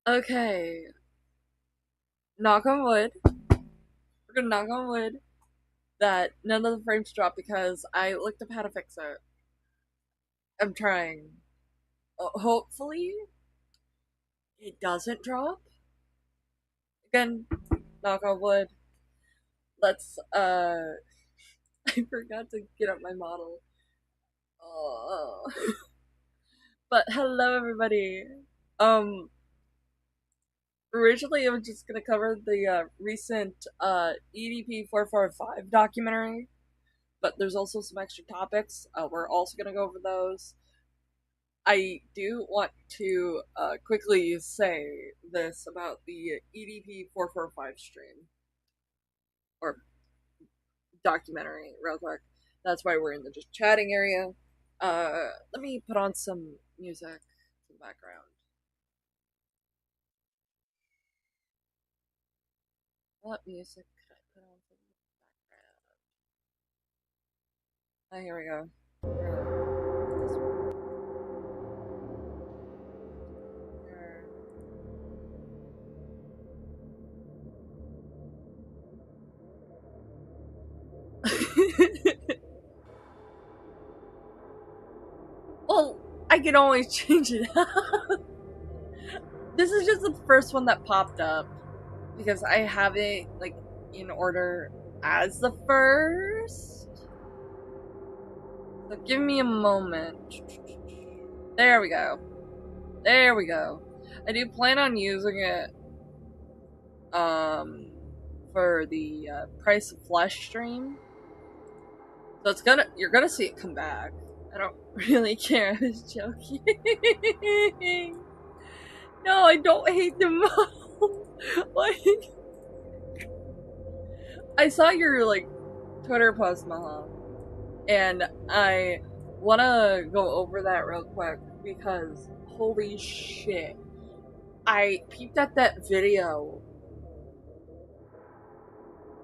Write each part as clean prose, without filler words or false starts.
Okay, knock on wood. We're gonna knock on wood that none of the frames drop because I looked up how to fix it. I'm trying. Hopefully, it doesn't drop. Again, knock on wood. Let's, I forgot to get up my model. Oh. But hello, everybody. Um, Originally, I was just gonna cover the recent EDP 445 documentary, but there's also some extra topics. We're also going to go over those. I do want to quickly say this about the EDP 445 stream or documentary, real quick. That's why we're in the just chatting area. Let me put on some music in the background. What music could I put on for the background? Oh, here we go. This one. Well, I can always change it up. This is just the first one that popped up because I have it like in order as the first. So give me a moment. There we go. There we go. I do plan on using it for the price of flesh stream. So you're gonna see it come back. I don't really care. I was joking. No, I don't hate the model. Like, I saw your like Twitter post, Maha, and I wanna go over that real quick because holy shit, I peeped at that video,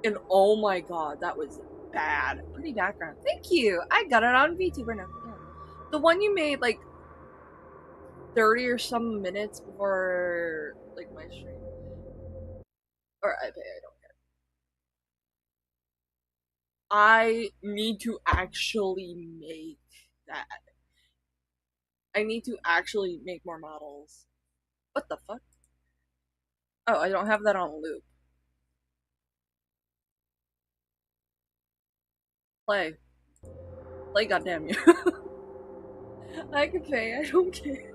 and oh my god, that was bad. Pretty background. Thank you. I got it on VTuber now. Yeah. The one you made like 30 or some minutes before like my stream, or I don't. I need to actually make that. I need to actually make more models. What the fuck? Oh, I don't have that on loop. Play. Play, goddamn you. I can pay, I don't care.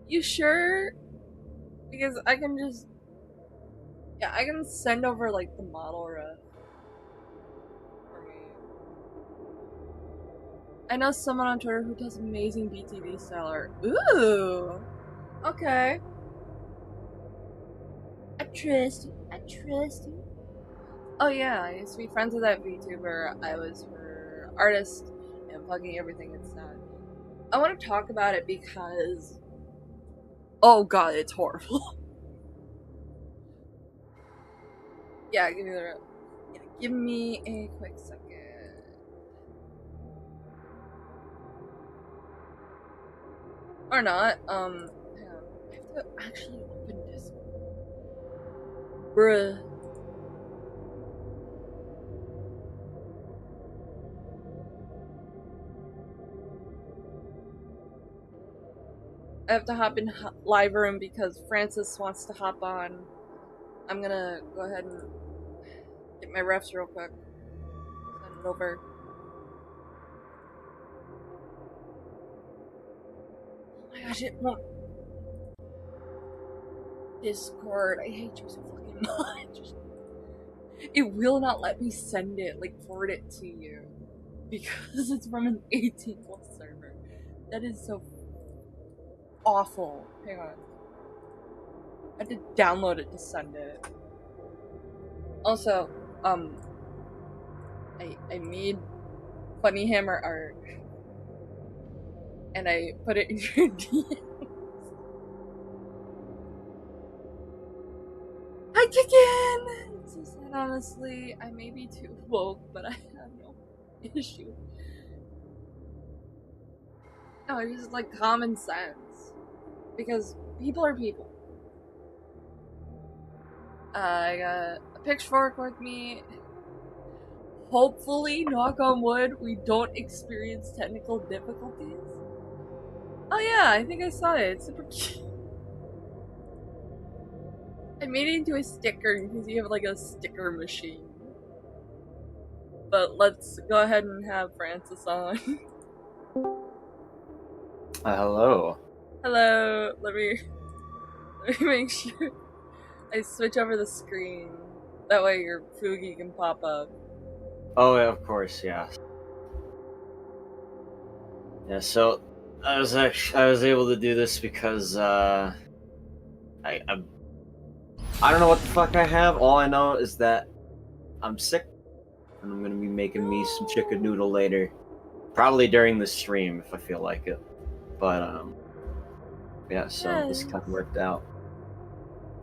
You sure? Because I can just. Yeah, I can send over, like, the model ref for me. I know someone on Twitter who does amazing BTV style art. Ooh! Okay. I trust you. I trust you. Oh yeah, I used to be friends with that VTuber. I was her artist and plugging everything inside. I want to talk about it because, oh god, it's horrible. Yeah, give me a quick second. Or not. Hang on. I have to actually open Discord. Bruh. I have to hop in live room because Francis wants to hop on. I'm gonna go ahead and get my refs real quick. Send it over. Oh my gosh, it won't. Discord, I hate you so fucking much. It will not let me send it, like, forward it to you. Because it's from an 18 plus server. That is so awful. Hang on. I had to download it to send it. Also, I made Funny Hammer art. And I put it in your DMs. Hi, Chicken! It's so sad, honestly. I may be too woke, but I have no issue. No, it's just like common sense. because people are people. I got a pitchfork with me. Hopefully, knock on wood, we don't experience technical difficulties. Oh yeah, I think I saw it. It's super cute. I made it into a sticker because you have like a sticker machine. But let's go ahead and have Francis on. Hello. Hello. Let me make sure I switch over the screen. That way your Fugi can pop up. Oh, yeah, of course, yeah. Yeah, so I was able to do this because I don't know what the fuck I have. All I know is that I'm sick, and I'm gonna be making me some chicken noodle later, probably during the stream if I feel like it. But yeah. So this Yes. kind of worked out.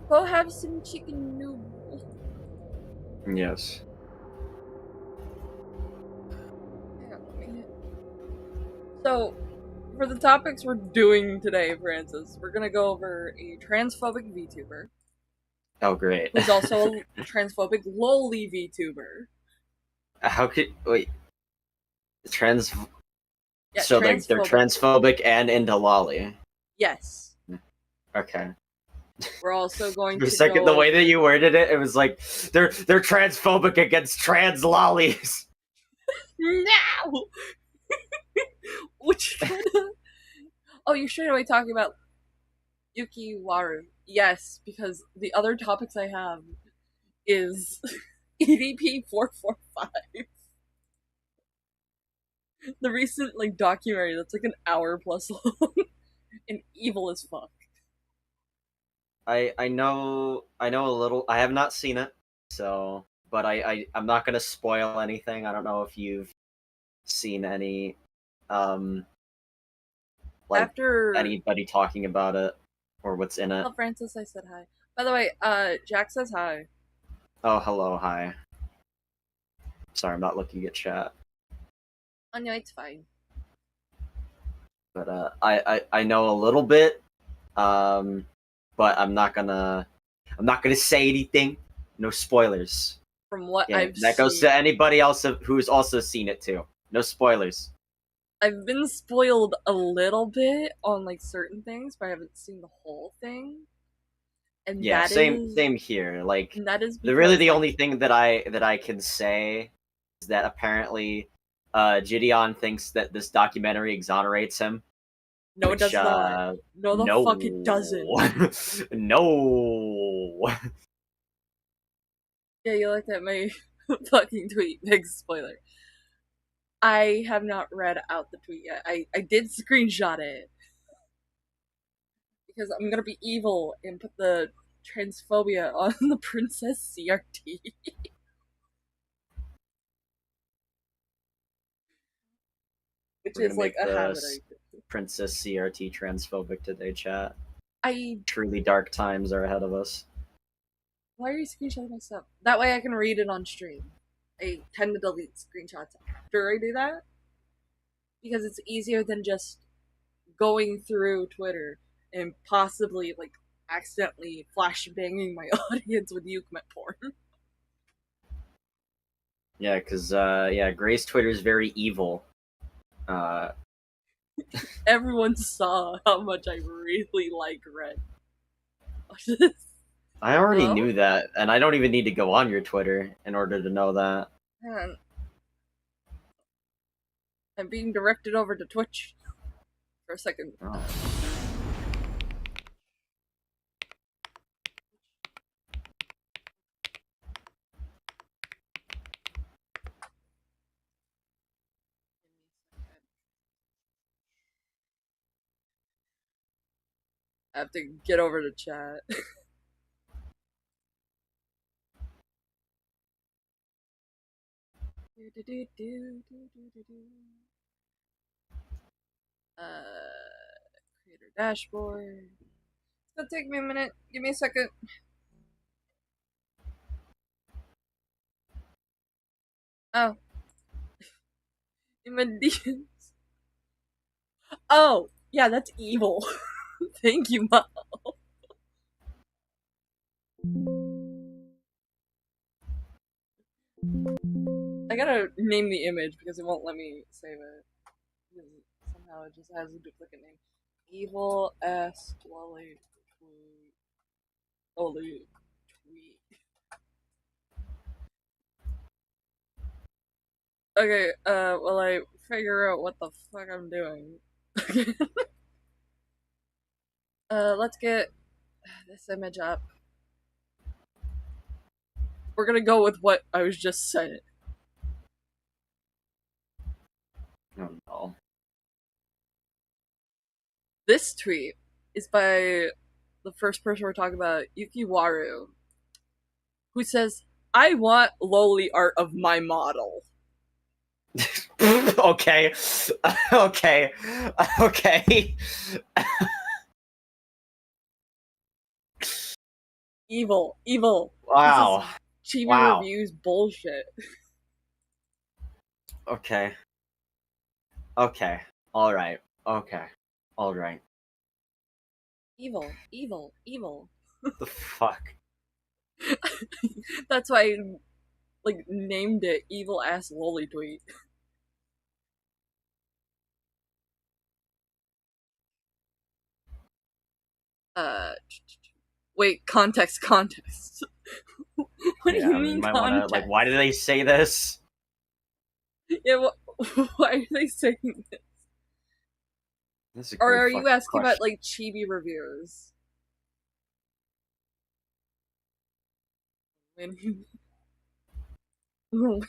Go have some chicken noodles. Yes. So, for the topics we're doing today, Francis, we're gonna go over a transphobic VTuber. Oh, great. Who's also a transphobic lowly VTuber. How could wait? Trans. Yeah, So they're transphobic and into lolly. Yes. Okay. We're also going For a to second, go the way that over... you worded it, it was like they're transphobic against trans lollies. No! Which kind of... Oh, you're straight away talking about Yukiwaru. Yes, because the other topics I have is EDP 445. The recent like documentary that's like an hour plus long and evil as fuck. I know a little. I have not seen it, so but I'm not gonna spoil anything. I don't know if you've seen any like After anybody talking about it or what's in it. Hello Francis, I said hi. By the way, Jack says hi. Oh, hello, hi. Sorry, I'm not looking at chat. Oh no, it's fine. But I know a little bit, but I'm not gonna say anything. No spoilers. From what Yeah, I've that goes seen, to anybody else who's also seen it too. No spoilers. I've been spoiled a little bit on like certain things, but I haven't seen the whole thing. And Yeah, that same is here. Like and that is the because like only thing that I can say is that apparently Gideon thinks that this documentary exonerates him. no it Which does not. No the no. fuck it doesn't. No. Yeah, you looked at my fucking tweet. Big spoiler. I have not read out the tweet yet. I did screenshot it. Because I'm gonna be evil and put the transphobia on the Princess CRT. Which We're is gonna like make a the habit I do. Princess CRT transphobic today, chat. I Truly dark times are ahead of us. Why are you screenshotting my stuff? That way I can read it on stream. I tend to delete screenshots after I do that. Because it's easier than just going through Twitter and possibly like accidentally flashbanging my audience with Ukmet porn. Yeah, because Grace Twitter is very evil. Uh, Everyone saw how much I really like Red. I already Hello? knew that, and I don't even need to go on your Twitter in order to know that. Man, I'm being directed over to Twitch for a second. Oh. I have to get over to chat. Creator dashboard. It's gonna take me a minute. Give me a second. Oh. MDNI. Oh, yeah, that's evil. Thank you, Mom. I gotta name the image because it won't let me save it. Somehow it just has a duplicate name. Evil S Lolly Tweet. Lolly Tweet. Okay, while I figure out what the fuck I'm doing. Okay. Let's get this image up. We're gonna go with what I was just saying. Oh no. This tweet is by the first person we're talking about, Yukiwaru, who says, I want lowly art of my model. Okay. Okay. Okay. Evil. Evil. This is Wow. Chibi Wow. Reviews bullshit. Okay. Okay. All right. Okay. All right. Evil. Evil. Evil. The fuck. That's why I, like, named it Evil Ass Lolly Tweet. Uh, wait, context, context. What do Yeah, you I mean, you mean might want to like. Why context? did they say this? Yeah, why are they saying this? This is a Or great are you fucking asking about, question. like, chibi reviews? When I'm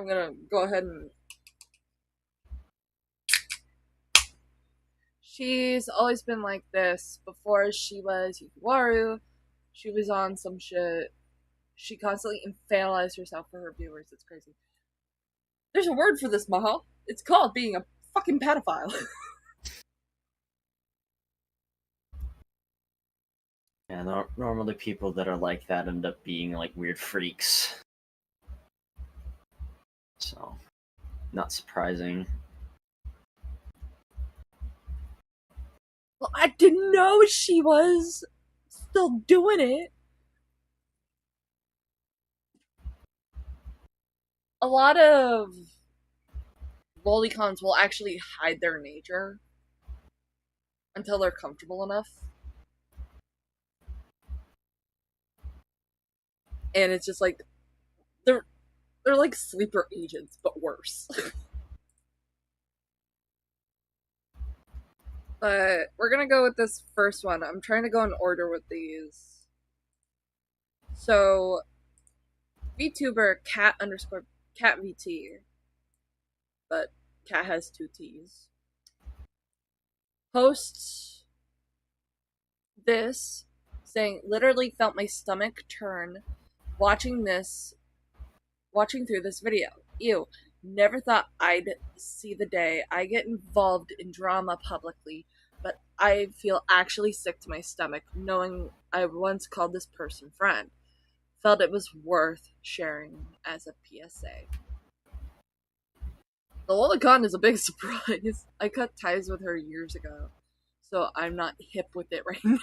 gonna go ahead and. She's always been like this. Before she was Yukiwaru, she was on some shit. She constantly infantilized herself for her viewers. It's crazy. There's a word for this, Maha. It's called being a fucking pedophile. Yeah, normally people that are like that end up being like weird freaks. So, not surprising. Well, I didn't know she was still doing it. A lot of lolicons will actually hide their nature until they're comfortable enough. And it's just like they're they're like sleeper agents, but worse. But we're gonna go with this first one. I'm trying to go in order with these. So VTuber cat underscore cat VT, but cat has two T's. Posts this saying literally felt my stomach turn watching this watching through this video. Ew. Never thought I'd see the day I get involved in drama publicly, but I feel actually sick to my stomach knowing I once called this person friend. Felt it was worth sharing as a PSA. The Lolicon is a big surprise. I cut ties with her years ago, so I'm not hip with it right now.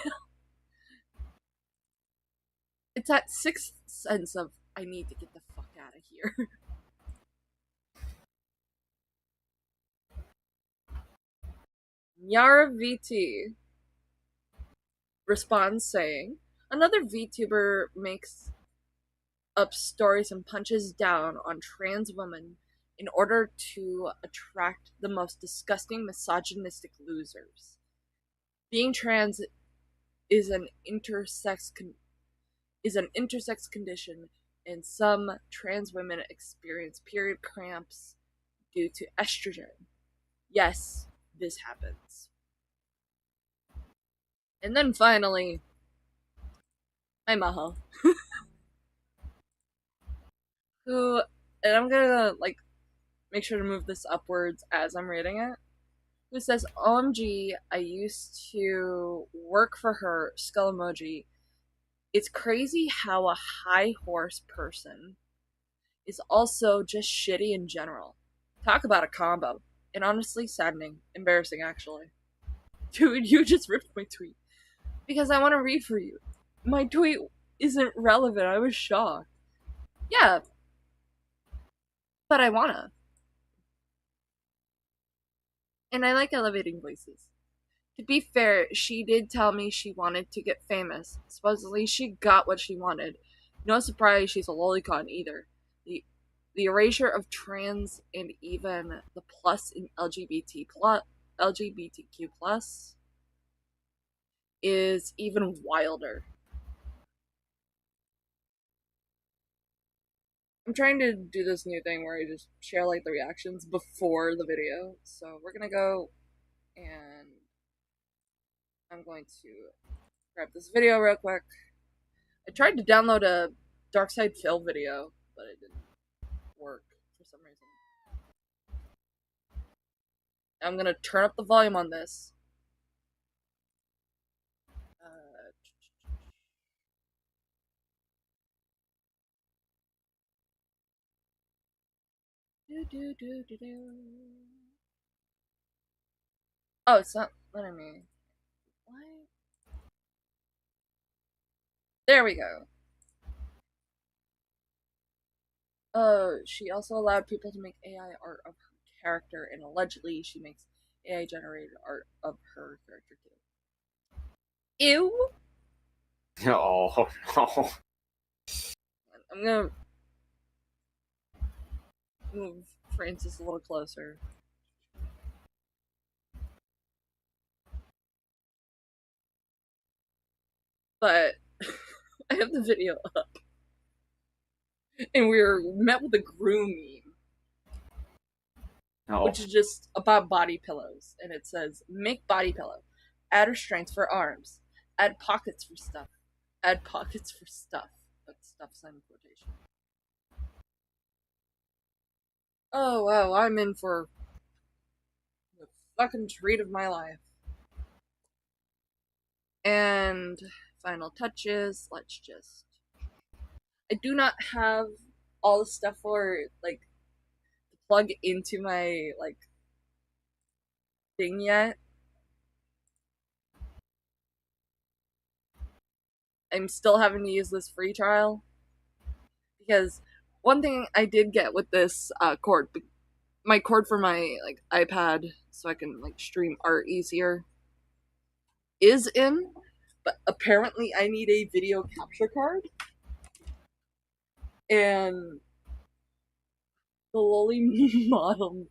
It's that sixth sense of I need to get the fuck out of here. Nyara VT responds saying, another VTuber makes up stories and punches down on trans women in order to attract the most disgusting misogynistic losers. Being trans is an intersex condition, and some trans women experience period cramps due to estrogen. Yes, this happens. And then finally, hi Maho, who, and I'm gonna like make sure to move this upwards as I'm reading it, who says, OMG, I used to work for her, skull emoji. It's crazy how a high horse person is also just shitty in general. Talk about a combo. And honestly, saddening. Embarrassing, actually. Dude, you just ripped my tweet. Because I want to read for you. My tweet isn't relevant. I was shocked. Yeah, but I wanna. And I like elevating voices. To be fair, she did tell me she wanted to get famous. Supposedly, she got what she wanted. No surprise she's a lolicon either. The erasure of trans and even the plus in LGBTQ plus is even wilder. I'm trying to do this new thing where I just share like the reactions before the video. So we're gonna go and I'm going to grab this video real quick. I tried to download a Dark Side Phil video, but it didn't work for some reason. I'm gonna turn up the volume on this. Uh, oh, it's not letting me. Why? There we go. She also allowed people to make AI art of her character, and allegedly she makes AI generated art of her character too. Ew! Oh no. I'm gonna move Francis a little closer. But I have the video up, and we were met with a groom meme, No. which is just about body pillows, and it says, "Make body pillow, add restraints for arms, add pockets for stuff, add pockets for stuff." But stuff's in quotation. Oh wow, I'm in for the fucking treat of my life. And final touches. Let's just. I do not have all the stuff for like to plug into my like thing yet. I'm still having to use this free trial because one thing I did get with this cord, my cord for my like iPad, so I can like stream art easier, is in, but apparently I need a video capture card, and the lowly model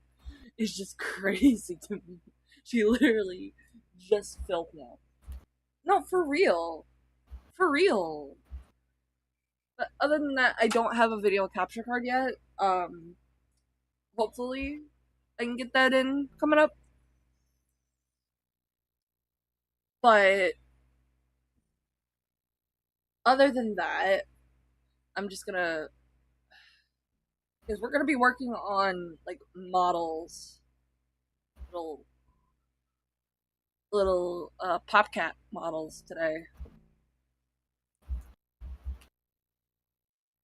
is just crazy to me. She literally just filled now. No, for real. For real. But other than that, I don't have a video capture card yet. Hopefully I can get that in coming up. But other than that, I'm just gonna because we're gonna be working on like models, little popcat models today.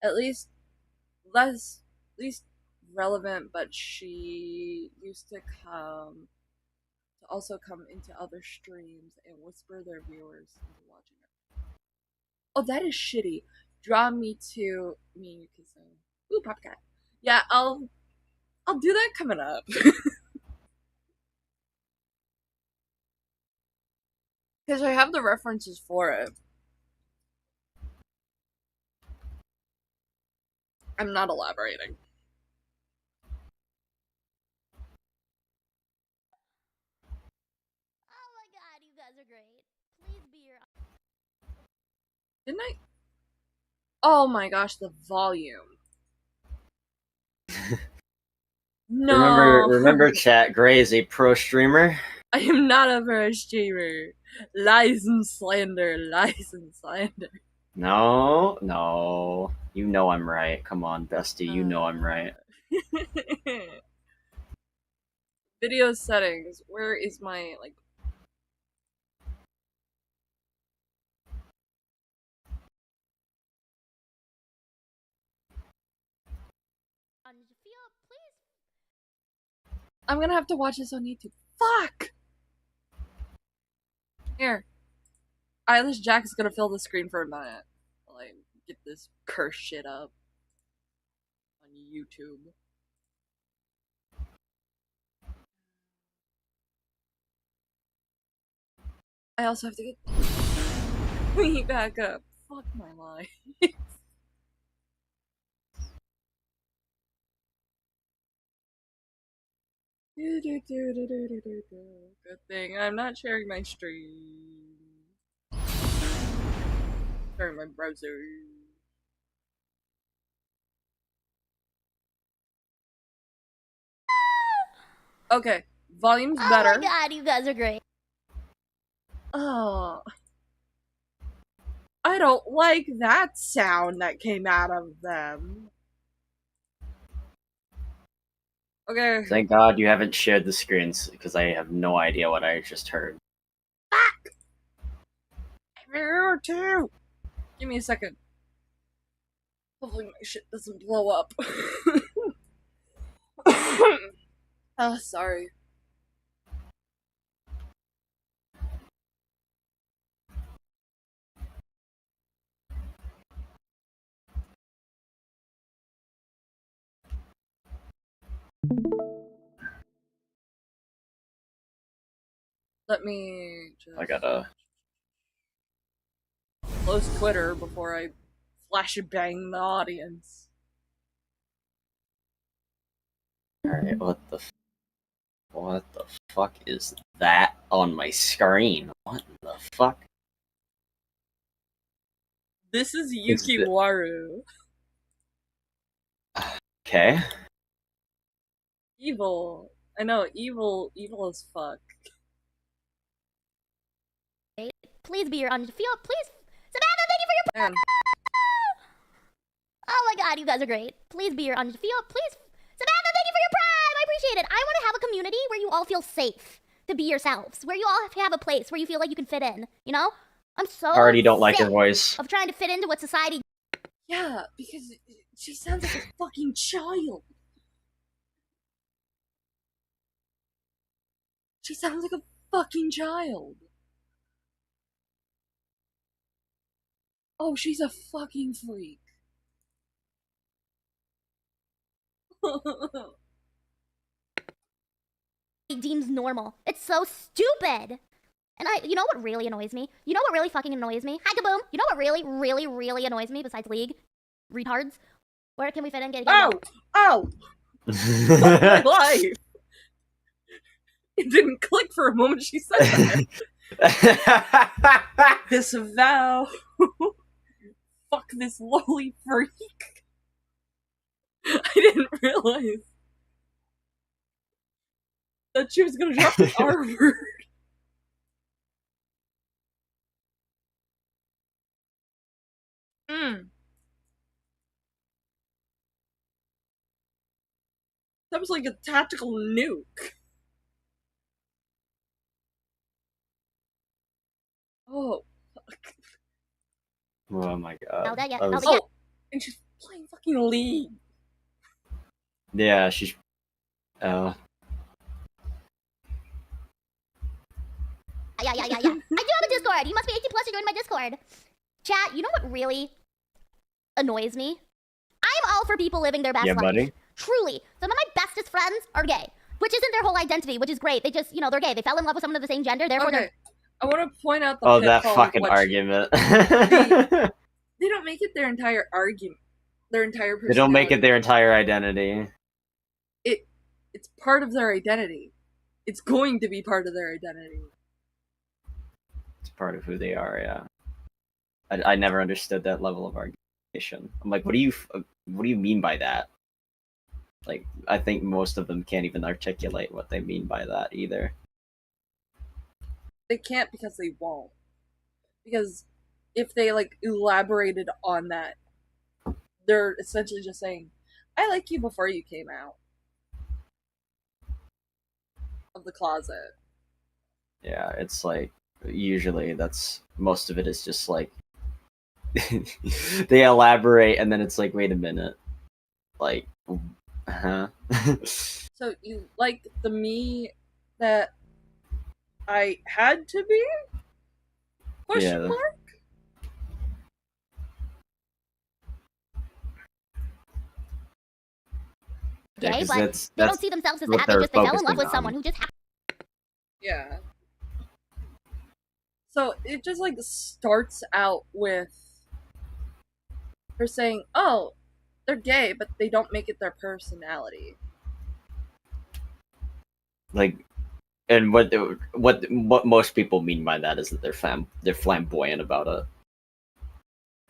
At least least relevant, but she used to also come into other streams and whisper their viewers into watching it. Oh, that is shitty. Draw me to me Kissing. Ooh, popcat. Yeah, I'll do that coming up. Because I have the references for it. I'm not elaborating. Oh my god, you guys are great. Please be your. Didn't I? Oh my gosh, the volume. Remember, No. remember, chat. Gray is a pro streamer. I am not a pro streamer. Lies and slander, lies and slander. No, no. You know I'm right. Come on, bestie. You know I'm right. Video settings. Where is my like? I'm gonna have to watch this on YouTube. Fuck! Here. Eyelash Jack is gonna fill the screen for a minute. While I get this cursed shit up on YouTube. I also have to get me back up. Fuck my life. Good thing I'm not sharing my stream. Sharing my browser. Okay, volume's better. Oh my god, you guys are great. Oh. I don't like that sound that came out of them. Okay. Thank God you haven't shared the screens, because I have no idea what I just heard. Fuck! I'm here too! Give me a second. Hopefully my shit doesn't blow up. Oh, sorry. Let me just I gotta... close Twitter before I flash and bang the audience. Alright, what the fuck is that on my screen? What the fuck? This is Is it- Yukiwaru. Okay. Evil. I know, evil as fuck. Please be your please. Savannah, thank you for your Man, Oh my god, you guys are great. Please be your please. Savannah, thank you for your prime. I appreciate it. I want to have a community where you all feel safe to be yourselves, where you all have a place where you feel like you can fit in. You know, I'm so I already don't like sick your voice. of trying to fit into what society. yeah, because she sounds like a fucking child. She sounds like a fucking child. Oh, she's a fucking freak. deems normal. It's so stupid. And you know what really annoys me? You know what really fucking annoys me? Hi, kaboom. You know what really, really, really annoys me besides League? Retards. Where can we fit in? Get Oh! My life! It didn't click for a moment she said that. Disavow. Fuck this lowly freak. I didn't realize that she was gonna drop the R word. That was like a tactical nuke. Oh, fuck. Oh my god. yeah. That was- Oh, and she's playing fucking League. Yeah, she's... Oh. Yeah. I do have a Discord. You must be 18 plus to join my Discord. Chat, you know what really annoys me? I'm all for people living their best life. Buddy? Truly. Some of my bestest friends are gay, which isn't their whole identity, which is great. They just, they're gay. They fell in love with someone of the same gender, therefore Okay, I want to point out the Oh, that pitfall of fucking what argument. they don't make it their entire argument, their entire personality. They don't make it their entire identity. It's part of their identity. It's going to be part of their identity. It's part of who they are, yeah. I never understood that level of argumentation. I'm like, what do you mean by that? Like, I think most of them can't even articulate what they mean by that either. They can't because they won't. Because if they, like, elaborated on that, they're essentially just saying, I like you before you came out of the closet. Yeah, it's like, usually most of it is just like, they elaborate and then it's like, wait a minute. Like, Uh-huh. So you like the me that I had to be? Question Yeah. mark? Yeah, Gay, because but that's they don't that's see themselves as what that. They they're just they fell in love focusing with someone on. who just happened. Yeah. So it just like starts out with her saying, "Oh, they're gay, but they don't make it their personality." Like, and what most people mean by that is that they're flamboyant about it.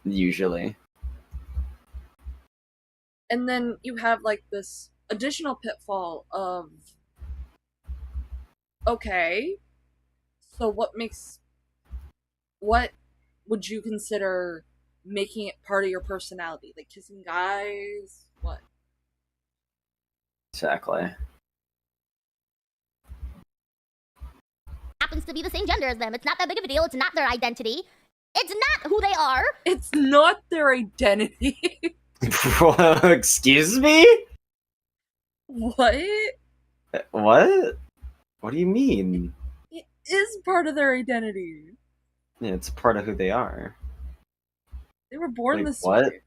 Usually, And then you have like this additional pitfall of, okay, so what would you consider making it part of your personality? Like kissing guys? What? exactly. Happens to be the same gender as them. It's not that big of a deal. It's not their identity. It's not who they are. It's not their identity. Excuse me? What? What? What do you mean? It is part of their identity. Yeah, it's part of who they are. They were born Wait, this what? way.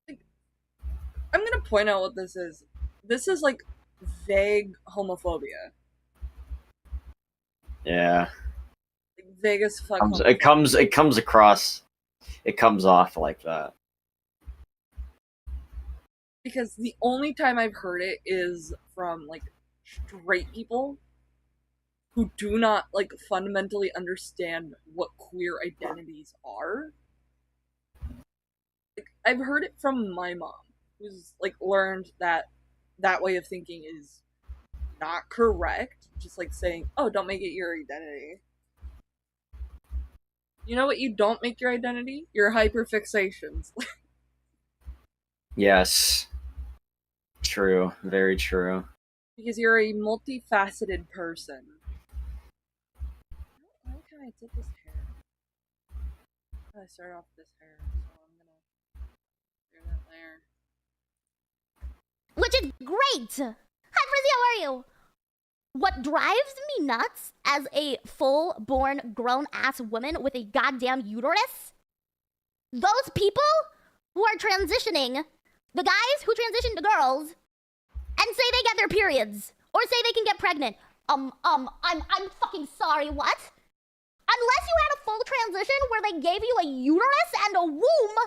Like, I'm gonna point out what this is. This is like vague homophobia. Yeah, Like, vague as fuck comes homophobia. it comes across, it comes off like that. Because the only time I've heard it is from like straight people who do not like fundamentally understand what queer identities are. Like, I've heard it from my mom, who's like learned that that way of thinking is not correct. Just like saying, "Oh, don't make it your identity." You know what? You don't make your identity your hyperfixations. Yes, true, very true. Because you're a multifaceted person. I like how I did this hair. I started off with this hair, so I'm gonna do that there. Which is great. Hi, Frizzy, how are you? What drives me nuts as a full-born grown-ass woman with a goddamn uterus? Those people who are transitioning, the guys who transition to girls, and say they get their periods or say they can get pregnant. I'm fucking sorry. What? Unless you had a full transition where they gave you a uterus and a womb,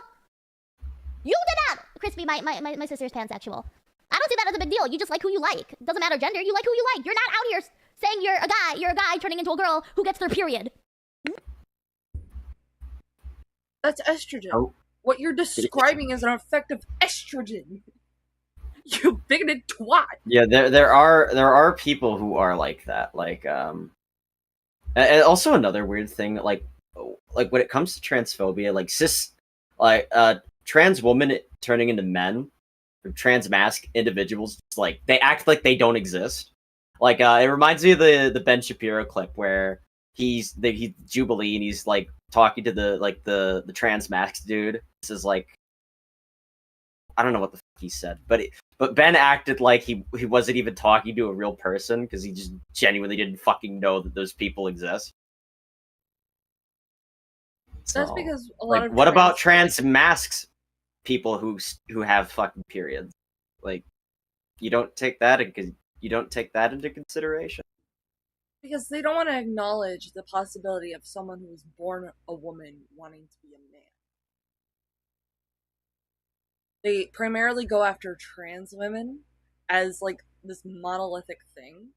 you did not. Crispy, my sister's pansexual. I don't see that as a big deal. You just like who you like. Doesn't matter gender. You like who you like. You're not out here saying you're a guy. You're a guy turning into a girl who gets their period. That's estrogen. Oh. What you're describing is an effect of estrogen. You bigoted twat. Yeah, there are people who are like that. Like and also another weird thing, like when it comes to transphobia, like trans women turning into men, or trans mask individuals, like they act like they don't exist. Like it reminds me of the Ben Shapiro clip where he's Jubilee and he's like talking to the trans mask dude. This is like, I don't know what the fuck he said, but Ben acted like he wasn't even talking to a real person because he just genuinely didn't fucking know that those people exist. That's So, because a lot like, of what about trans masks people who have fucking periods? Like, you don't take that into consideration. because they don't want to acknowledge the possibility of someone who was born a woman wanting to be a man. They primarily go after trans women as like this monolithic thing.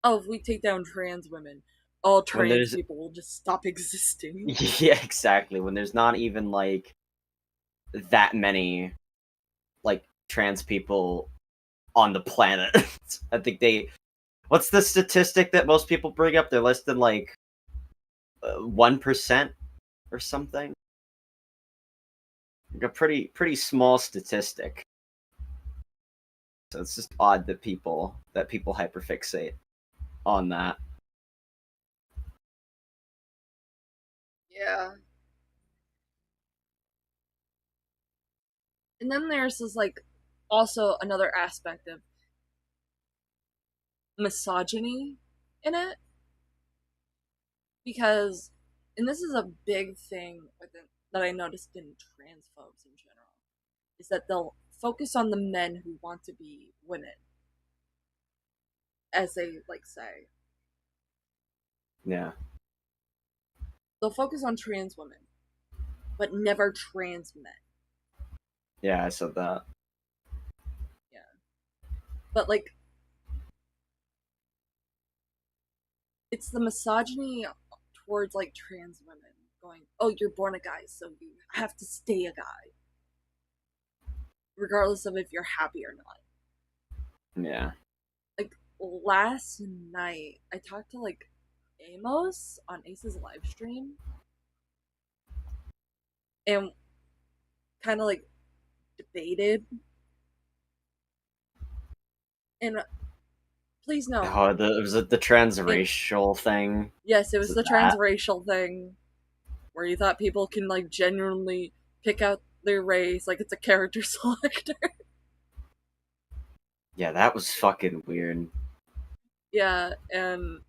Oh, if we take down trans women, all When trans there's people will just stop existing. yeah, exactly. When there's not even like that many like trans people on the planet. I think what's the statistic that most people bring up? They're less than like 1% or something. Like a pretty small statistic. So it's just odd that people hyperfixate on that. Yeah. And then there's this like also another aspect of misogyny in it because and this is a big thing within, that I noticed in transphobes in general is that they'll focus on the men who want to be women as they like say Yeah. they'll focus on trans women but never trans men. Yeah, I said that. Yeah, but like it's the misogyny towards like trans women going, oh, you're born a guy so you have to stay a guy regardless of if you're happy or not. Yeah. Like last night I talked to like Amos on Ace's live stream and kind of like debated and please know Oh, was it the it, transracial thing? yes, it Was was it the that? transracial thing where you thought people can like genuinely pick out their race like it's a character selector. Yeah, that was fucking weird. Yeah, and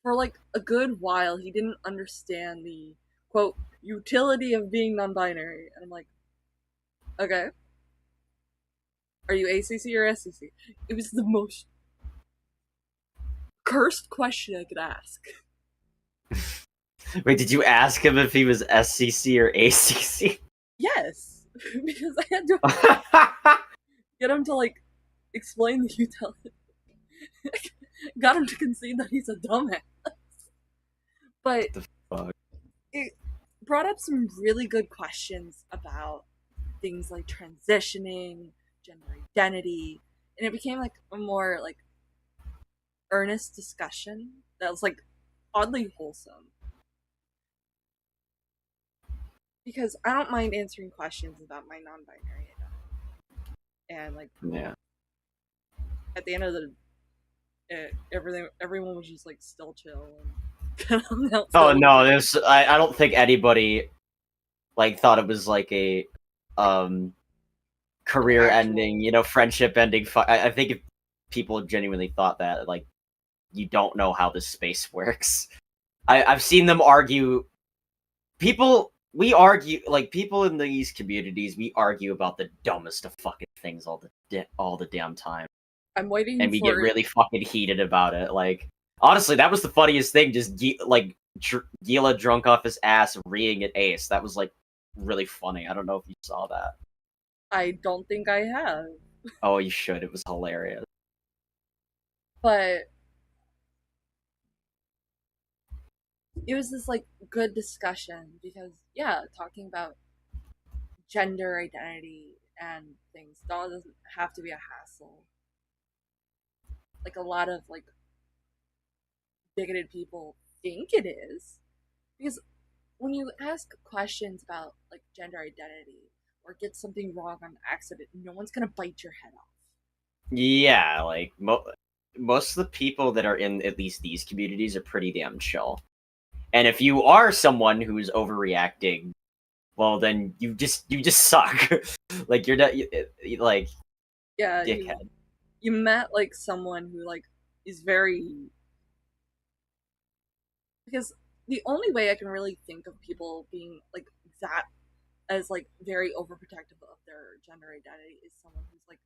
for like a good while he didn't understand the quote utility of being non-binary and I'm like, okay, are you ACC or SCC? It was the most cursed question I could ask. Wait, did you ask him if he was SCC or ACC? Yes, because I had to get him to like explain the utility. Got him to concede that he's a dumbass. But The fuck? it brought up some really good questions about things like transitioning, gender identity, and it became like a more like earnest discussion that was like oddly wholesome. Because I don't mind answering questions about my non-binary identity, and like Yeah. at the end of the everyone was just like still chill and kind of Oh no, there's I don't think anybody like thought it was like a um career ending, actual. you know, friendship ending. I think if people genuinely thought that, like, you don't know how this space works. I've seen them argue. We argue like people in these communities. We argue about the dumbest of fucking things all the damn time, I'm waiting and we get for really fucking heated about it. Like, honestly, that was the funniest thing. Just Gila drunk off his ass reading at Ace. That was like really funny. I don't know if you saw that. I don't think I have. Oh, you should. It was hilarious. But it was this like good discussion because yeah, talking about gender identity and things doesn't have to be a hassle. Like a lot of like bigoted people think it is because when you ask questions about like gender identity or get something wrong on accident, no one's gonna bite your head off. Yeah, like most of the people that are in at least these communities are pretty damn chill. And if you are someone who's overreacting, well, then you just suck. Like you're not like Yeah, dickhead. you met like someone who like is very because the only way I can really think of people being like that as like very overprotective of their gender identity is someone who's like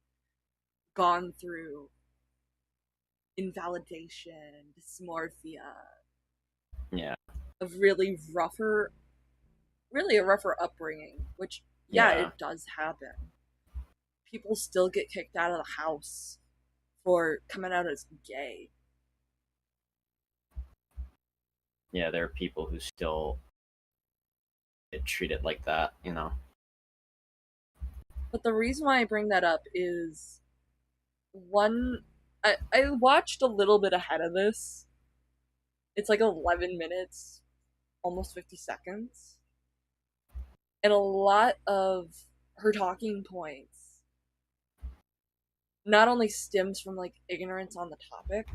gone through invalidation, dysmorphia, Yeah, of really a rougher upbringing, which yeah, yeah, it does happen. People still get kicked out of the house for coming out as gay. yeah. There are people who still get treated like that. You know. But the reason why I bring that up is one I watched a little bit ahead of this. It's like 11 minutes, almost 50 seconds. And a lot of her talking points not only stems from like ignorance on the topic,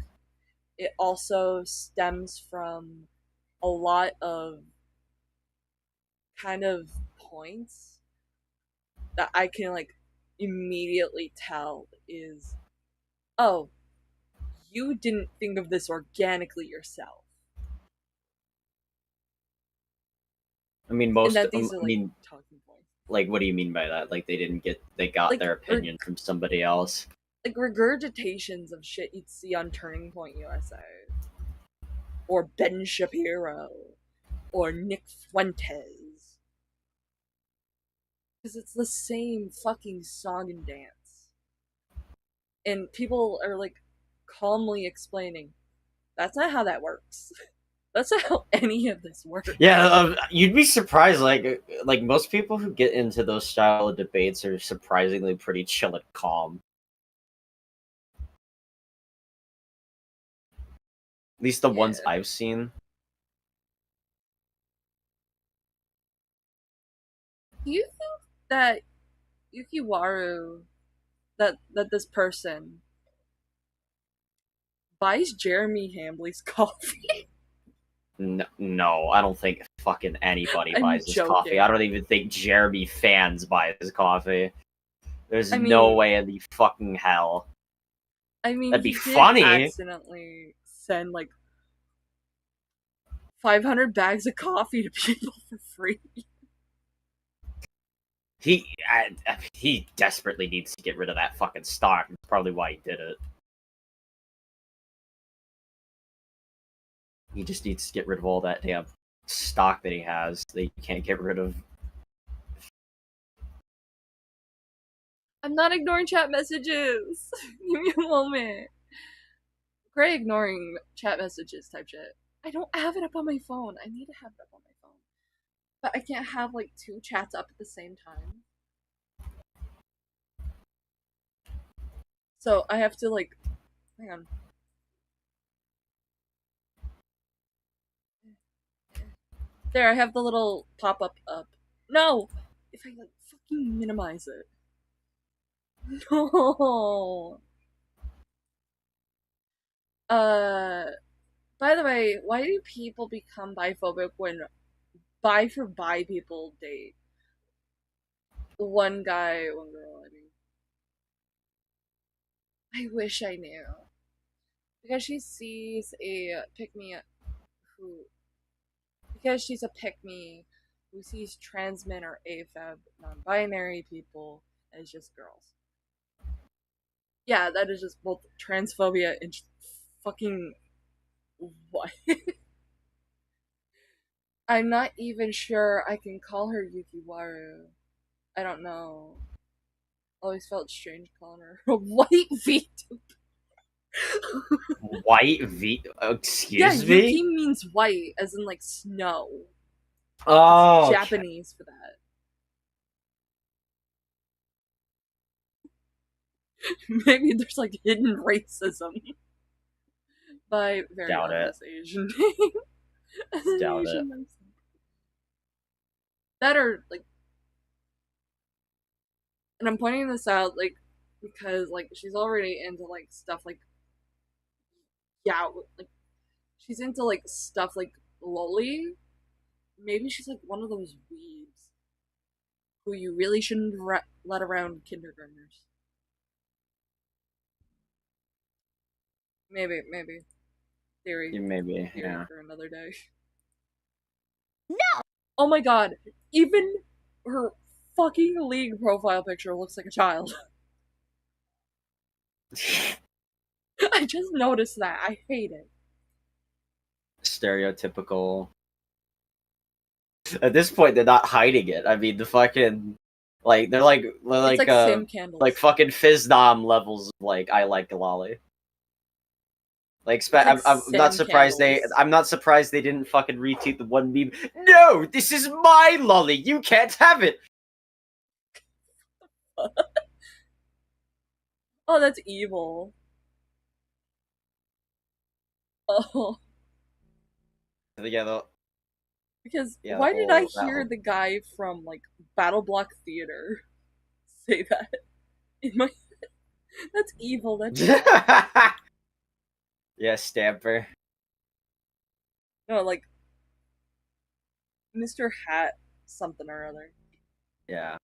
it also stems from a lot of kind of points that I can like immediately tell is, oh, you didn't think of this organically yourself. I mean, And most. that these are I like mean, talking points. like, what do you mean by that? Like, they got Like their opinion from somebody else. like regurgitations of shit you'd see on Turning Point USA. Or Ben Shapiro. Or Nick Fuentes. Because it's the same fucking song and dance. And people are like calmly explaining, that's not how that works. That's not how any of this works. Yeah, you'd be surprised. Like most people who get into those style of debates are surprisingly pretty chill and calm. At least the ones Yeah. I've seen. Do you think that Yukiwaru, that this person buys Jeremy Hambley's coffee? No, I don't think fucking anybody I'm buys his coffee. joking. I don't even think Jeremy fans buy his coffee. There's I no mean, way in the fucking hell. That'd be he did funny. accidentally send like 500 bags of coffee to people for free. He desperately needs to get rid of that fucking stock. That's probably why he did it. He just needs to get rid of all that damn stock that he has that he can't get rid of. I'm not ignoring chat messages. Give me a moment. Great ignoring chat messages type shit. I don't have it up on my phone. I need to have it up on my phone. But I can't have like two chats up at the same time. So I have to like, hang on. There, I have the little pop-up up. No! If I like fucking minimize it. No! By the way, why do people become biphobic when bi for bi people date? One guy, one girl, I mean. I wish I knew. Because she sees a pick me who because she's a pick me who sees trans men or AFAB non-binary people as just girls. Yeah, that is just both transphobia and fucking what? I'm not even sure I can call her Yukiwaru. I don't know. Always felt strange calling her a white VTuber. White V. Yeah, Excuse Yuki me? means white, as in like snow. Oh, It's okay. Japanese for that. Maybe there's like hidden racism by very Doubt it. obvious Asian name. Doubt it. That are like, and I'm pointing this out like because like she's already into like stuff like yeah, like she's into like stuff like loli. Maybe she's like one of those weebs who you really shouldn't let around kindergartners. Maybe. Theory. Maybe, Theory yeah. for another day. No! Oh my god. Even her fucking League profile picture looks like a child. I just noticed that. I hate it. Stereotypical. At this point, they're not hiding it. I mean, the fucking like they're It's like Sam Candles. like fucking Fizdom levels of like I like lolly. Like, It's like I'm not Sam surprised Candles. I'm not surprised they didn't fucking retweet the one meme. No, this is my lolly. You can't have it. Oh, that's evil. Oh, Yeah, because yeah, why did I that hear whole- the guy from like Battle Block Theater say that in my? That's evil. That's yeah, Stamper. no like Mr. Hat something or other. Yeah.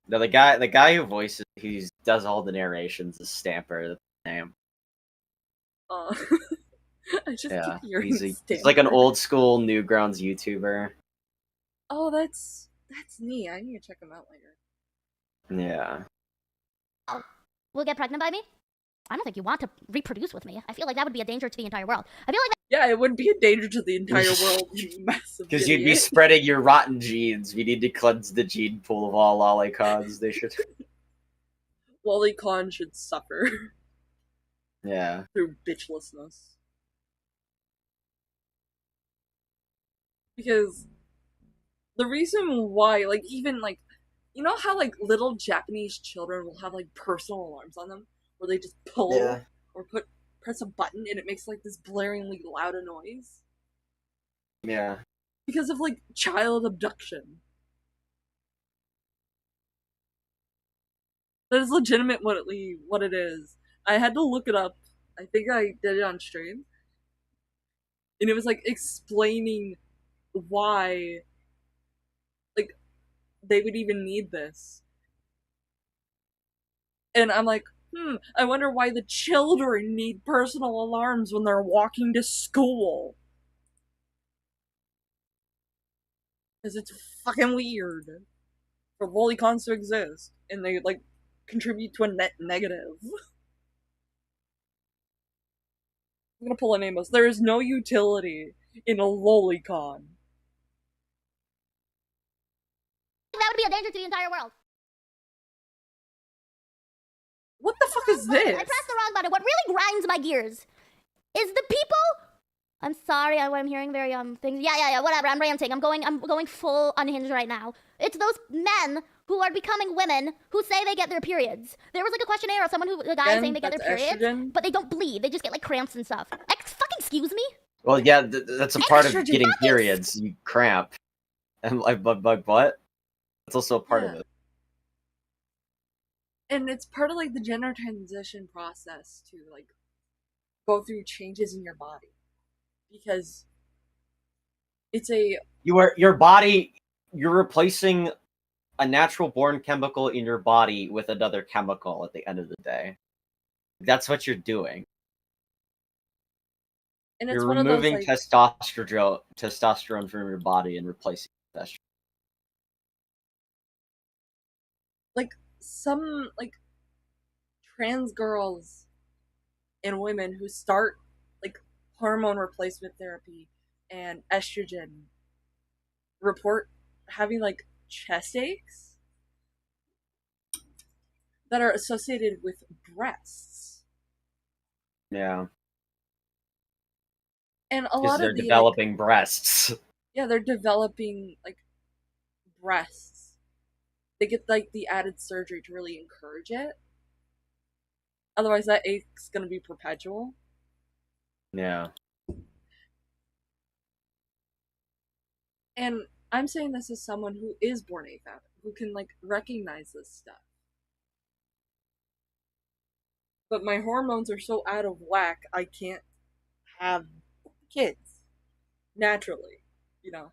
No, the guy who voices, he does all the narrations is Stamper. That's his name. Uh, I just keep Yeah, hearing he's like an Stamper. old school Newgrounds YouTuber. Oh, that's neat. I need to check him out later. Yeah. Oh, will get pregnant by me? I don't think you want to reproduce with me. I feel like that would be a danger to the entire world. I feel like Yeah, it wouldn't be a danger to the entire world, you massive Because you'd be idiot. spreading your rotten genes. We need to cleanse the gene pool of all lolicons. They should. Lolicon should suffer Yeah. through bitchlessness. Because the reason why, like, even, like, you know how, like, little Japanese children will have, like, personal alarms on them? Where they just pull Yeah. or press a button and it makes, like, this blaringly loud noise? Yeah. Because of, like, child abduction. That is legitimate what it is. I had to look it up. I think I did it on stream. And it was, like, explaining why, like, they would even need this. And I'm like, I wonder why the children need personal alarms when they're walking to school. Because it's fucking weird for lolicons to exist. And they, like, contribute to a net negative. I'm gonna pull a name list. There is no utility in a lolicon. that would be a danger to the entire world. What the fuck is this? I pressed the wrong button. What really grinds my gears is the people. I'm sorry, I'm hearing very things. Yeah. Whatever. I'm ranting. I'm going full unhinged right now. It's those men who are becoming women who say they get their periods. There was like a questionnaire of a guy saying they get their periods, estrogen? but they don't bleed. They just get like cramps and stuff. Fucking excuse me. Well, yeah, that's a part of Estrogen. getting periods. You cramp. And like, but what? That's also a part of Yeah. it. And it's part of like the gender transition process to like go through changes in your body because it's a Your body. You're replacing a natural born chemical in your body with another chemical at the end of the day. That's what you're doing. and it's You're one of those removing like testosterone from your body and replacing it. like some like trans girls and women who start like hormone replacement therapy and estrogen report having like chest aches that are associated with breasts. Yeah. And a Because lot they're of the like developing breasts. yeah, they're developing like breasts. They get like the added surgery to really encourage it. Otherwise that ache's gonna be perpetual. Yeah. And I'm saying this as someone who is born AFAB, who can like recognize this stuff. But my hormones are so out of whack I can't have kids naturally, you know,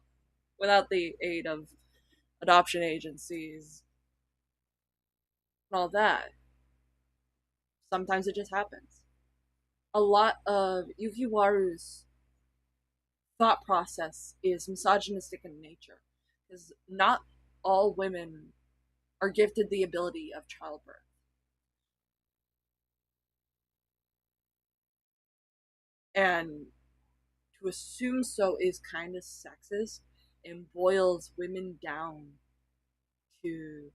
without the aid of adoption agencies and all that. Sometimes it just happens. A lot of Yukiwaru's thought process is misogynistic in nature, because not all women are gifted the ability of childbirth. And to assume so is kind of sexist and boils women down to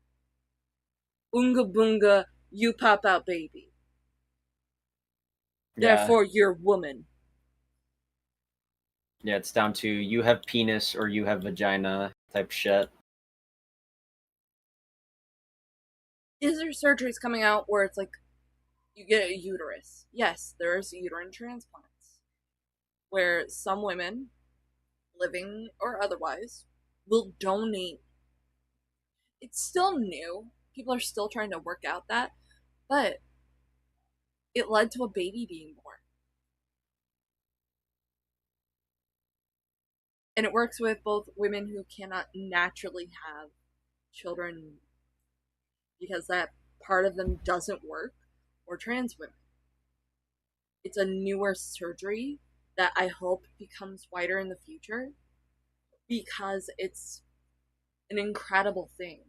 unga bunga, you pop out baby. Yeah. Therefore, you're woman. Yeah, it's down to you have penis or you have vagina type shit. Is there surgeries coming out where it's like you get a uterus? Yes, there's uterine transplants where some women, living or otherwise, will donate. It's still new. People are still trying to work out that, but it led to a baby being born. And it works with both women who cannot naturally have children because that part of them doesn't work, or trans women. It's a newer surgery that I hope becomes wider in the future because it's an incredible thing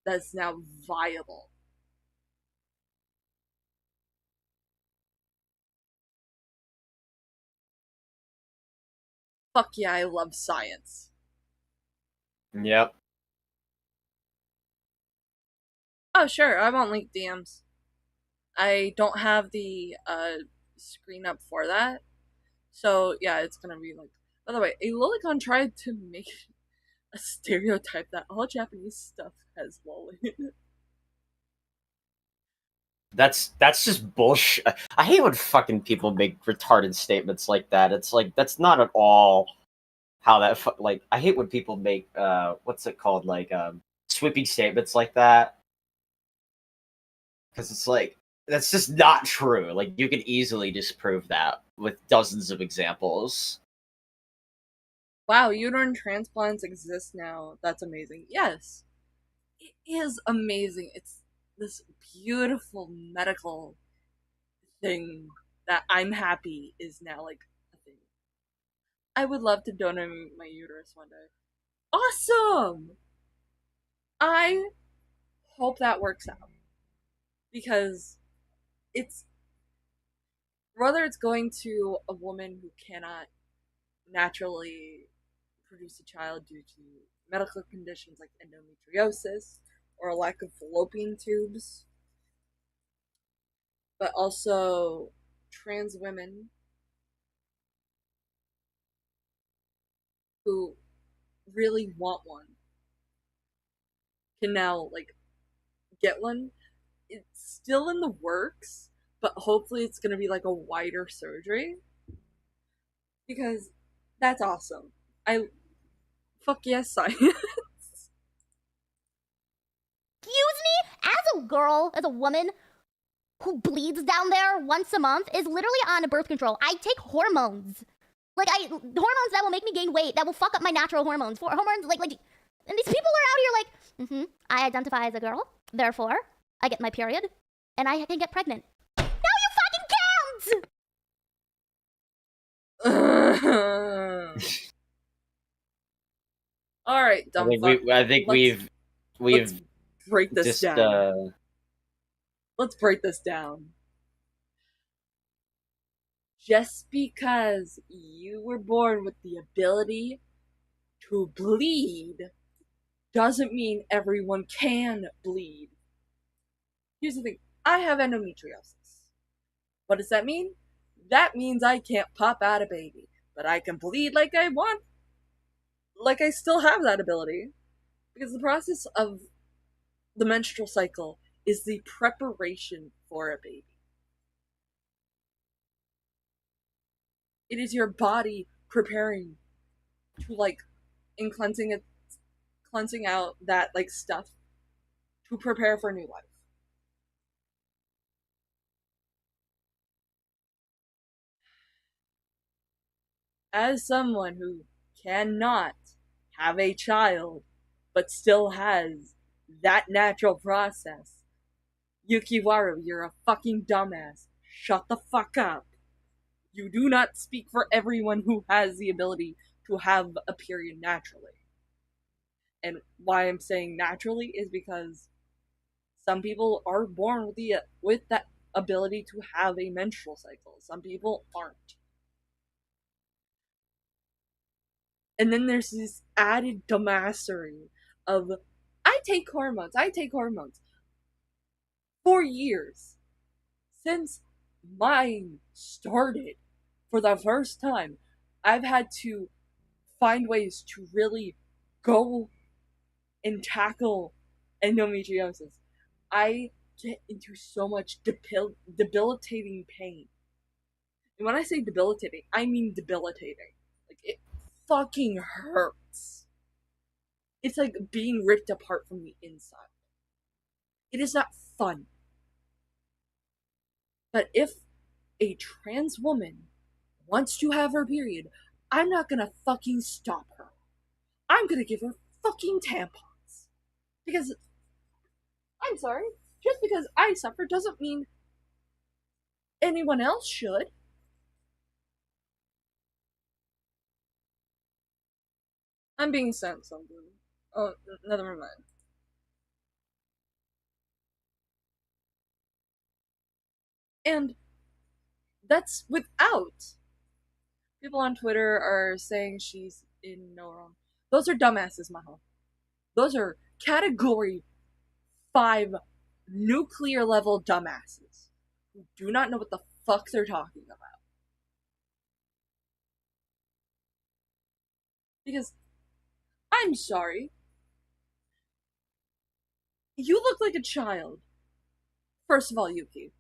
that's now viable. Fuck yeah, I love science. Yep. Oh, sure, I won't link DMs. I don't have the screen up for that. So, yeah, it's gonna be like. By the way, a lolicon tried to make a stereotype that all Japanese stuff has lol in it. That's just bullshit. I hate when fucking people make retarded statements like that. It's like that's not at all how that like. I hate when people make what's it called, like sweeping statements like that, because it's like that's just not true. Like you can easily disprove that with dozens of examples. Wow, uterine transplants exist now. That's amazing. Yes, it is amazing. It's this beautiful medical thing that I'm happy is now like a thing. I would love to donate my uterus one day. Awesome! I hope that works out because it's whether it's going to a woman who cannot naturally produce a child due to medical conditions like endometriosis or a lack of fallopian tubes, but also trans women who really want one can now like get one. It's still in the works, but hopefully it's going to be like a wider surgery because that's awesome. I fuck yes, science. Excuse me? As a girl, as a woman who bleeds down there once a month, is literally on birth control. I take hormones. Hormones that will make me gain weight, that will fuck up my natural hormones. For hormones, and these people are out here like, I identify as a girl, therefore, I get my period, and I can get pregnant. Now you fucking count! All right, dumb fuck. I think let's we've break this just down. Let's break this down. Just because you were born with the ability to bleed doesn't mean everyone can bleed. Here's the thing, I have endometriosis. What does that mean? That means I can't pop out a baby, but I can bleed like I want. Like I still have that ability. Because the process of the menstrual cycle is the preparation for a baby. It is your body preparing to and cleansing out that stuff to prepare for new life. As someone who cannot have a child but still has that natural process, Yukiwaru, you're a fucking dumbass. Shut the fuck up. You do not speak for everyone who has the ability to have a period naturally. And why I'm saying naturally is because some people are born with that ability to have a menstrual cycle. Some people aren't. And then there's this added dumbassery of I take hormones for years since mine started. For the first time, I've had to find ways to really go and tackle endometriosis. I get into so much debilitating pain. And when I say debilitating, I mean debilitating. Like, it fucking hurts. It's like being ripped apart from the inside. It is not fun. But if a trans woman wants to have her period, I'm not gonna fucking stop her. I'm gonna give her fucking tampons. Because, I'm sorry, just because I suffer doesn't mean anyone else should. I'm being sent something. Oh, no, never mind. And that's without people on Twitter are saying she's in no wrong. Those are dumbasses, Maho. Those are category 5 nuclear level dumbasses who do not know what the fuck they're talking about. Because, I'm sorry, you look like a child. First of all, Yuki,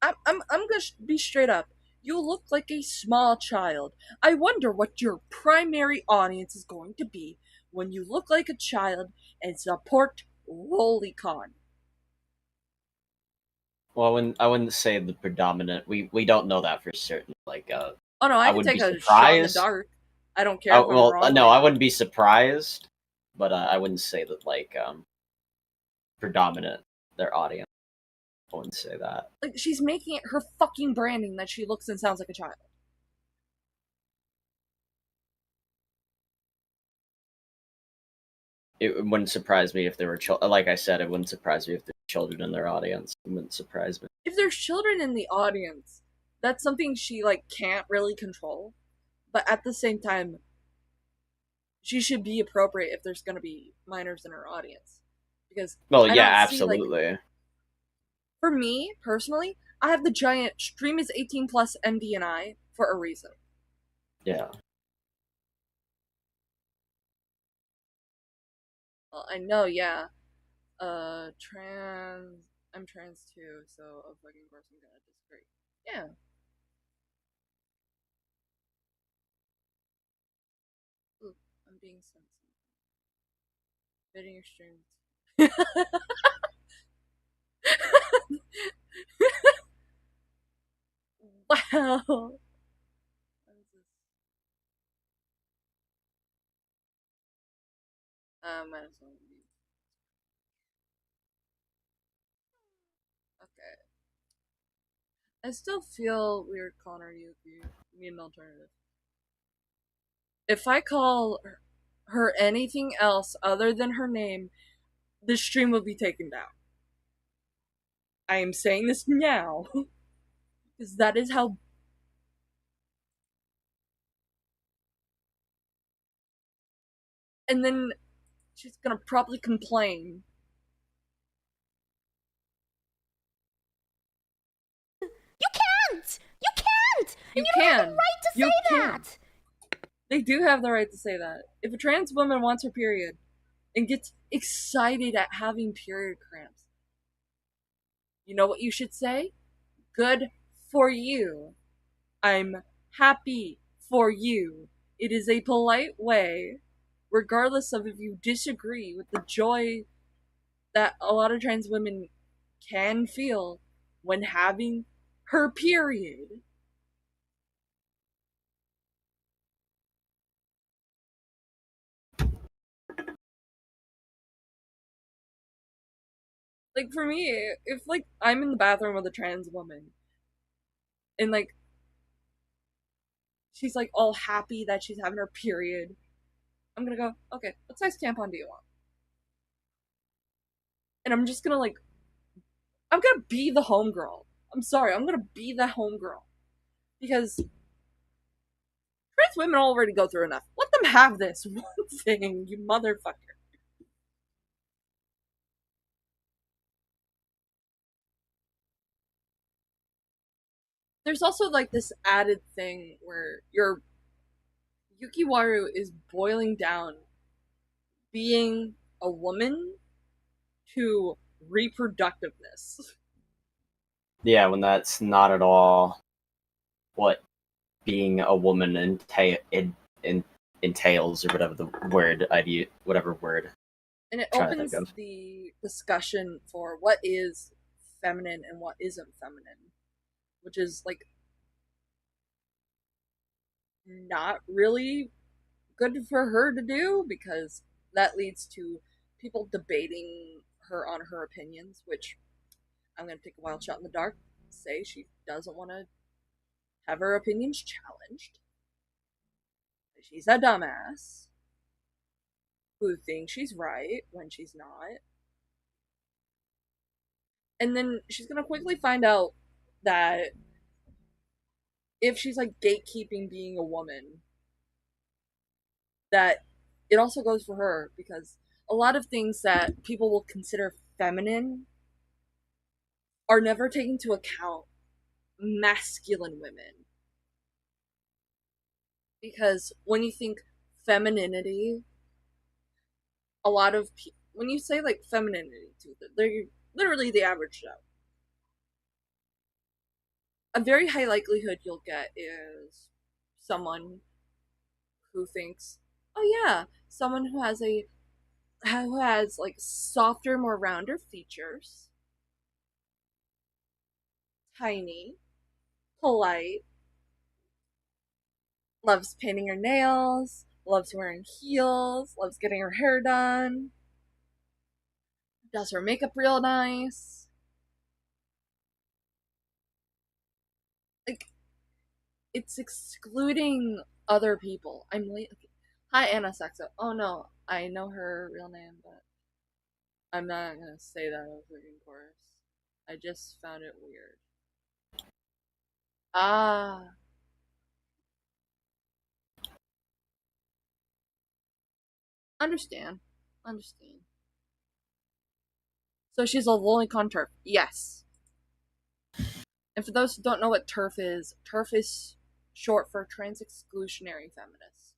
I'm gonna be straight up. You look like a small child. I wonder what your primary audience is going to be when you look like a child and support Lolicon. Well, I wouldn't say the predominant. We don't know that for certain. Like, Oh no, I I can wouldn't take be a shot in the surprised. dark. I don't care if I'm wrong No, I later. wouldn't be surprised, but I wouldn't say that like predominant their audience. I wouldn't say that. Like, she's making it her fucking branding that she looks and sounds like a child. It wouldn't surprise me if there were like I said, it wouldn't surprise me if there were children in their audience. It wouldn't surprise me. If there's children in the audience, that's something she, like, can't really control. But at the same time, she should be appropriate if there's gonna be minors in her audience. Because Well, I yeah, don't see, like, absolutely. for me, personally, I have the giant stream is 18 plus MDNI for a reason. Yeah. Well, I know, yeah. I'm trans too, so a fucking person gonna disagree. Yeah. Ooh, I'm being sensitive. Bidding your streams. Wow. What is this? Might as well be. Okay. I still feel weird calling her Yuki. Need an alternative. If I call her anything else other than her name, the stream will be taken down. I am saying this now. Because that is how. And then she's gonna probably complain. You can't! You can't! You And you don't have can. the right to You say can. that! They do have the right to say that. If a trans woman wants her period and gets excited at having period cramps, you know what you should say? Good for you. I'm happy for you. It is a polite way, regardless of if you disagree with the joy that a lot of trans women can feel when having her period. Like, for me, if, like, I'm in the bathroom with a trans woman and, like, she's, like, all happy that she's having her period, I'm gonna go, okay, what size tampon do you want? And I'm just gonna, like, I'm gonna be the homegirl. I'm sorry, I'm gonna be the homegirl. Because trans women already go through enough. Let them have this one thing, you motherfucker. There's also, like, this added thing where your Yukiwaru is boiling down being a woman to reproductiveness. Yeah, when that's not at all what being a woman entails, or whatever the word idea, whatever word And it I'm trying to think opens of. the discussion for what is feminine and what isn't feminine, which is, like, not really good for her to do because that leads to people debating her on her opinions, which I'm going to take a wild shot in the dark, say she doesn't want to have her opinions challenged. She's a dumbass who thinks she's right when she's not. And then she's going to quickly find out that if she's like gatekeeping being a woman, that it also goes for her because a lot of things that people will consider feminine are never taken into account masculine women. Because when you think femininity, a lot of people, when you say like femininity to them, they're literally the average Joe. A very high likelihood you'll get is someone who thinks, oh yeah, someone who has like softer, more rounder features, tiny, polite, loves painting her nails, loves wearing heels, loves getting her hair done, does her makeup real nice. Like, it's excluding other people. I'm late. Okay. Hi, Anna Saxo. Oh no, I know her real name, but I'm not gonna say that over in chorus. I just found it weird. Ah, understand. Understand. So she's a lolicon turf. Yes. And for those who don't know what TERF is short for trans exclusionary feminist.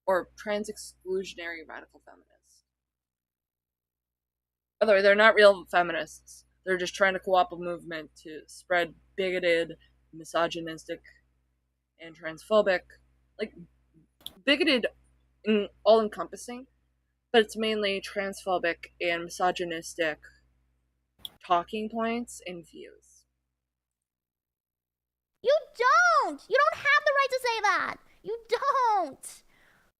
Or trans exclusionary radical feminist. By the way, they're not real feminists. They're just trying to co-opt a movement to spread bigoted, misogynistic, and transphobic, like bigoted and all encompassing, but it's mainly transphobic and misogynistic talking points and views. You don't! You don't have the right to say that! You don't!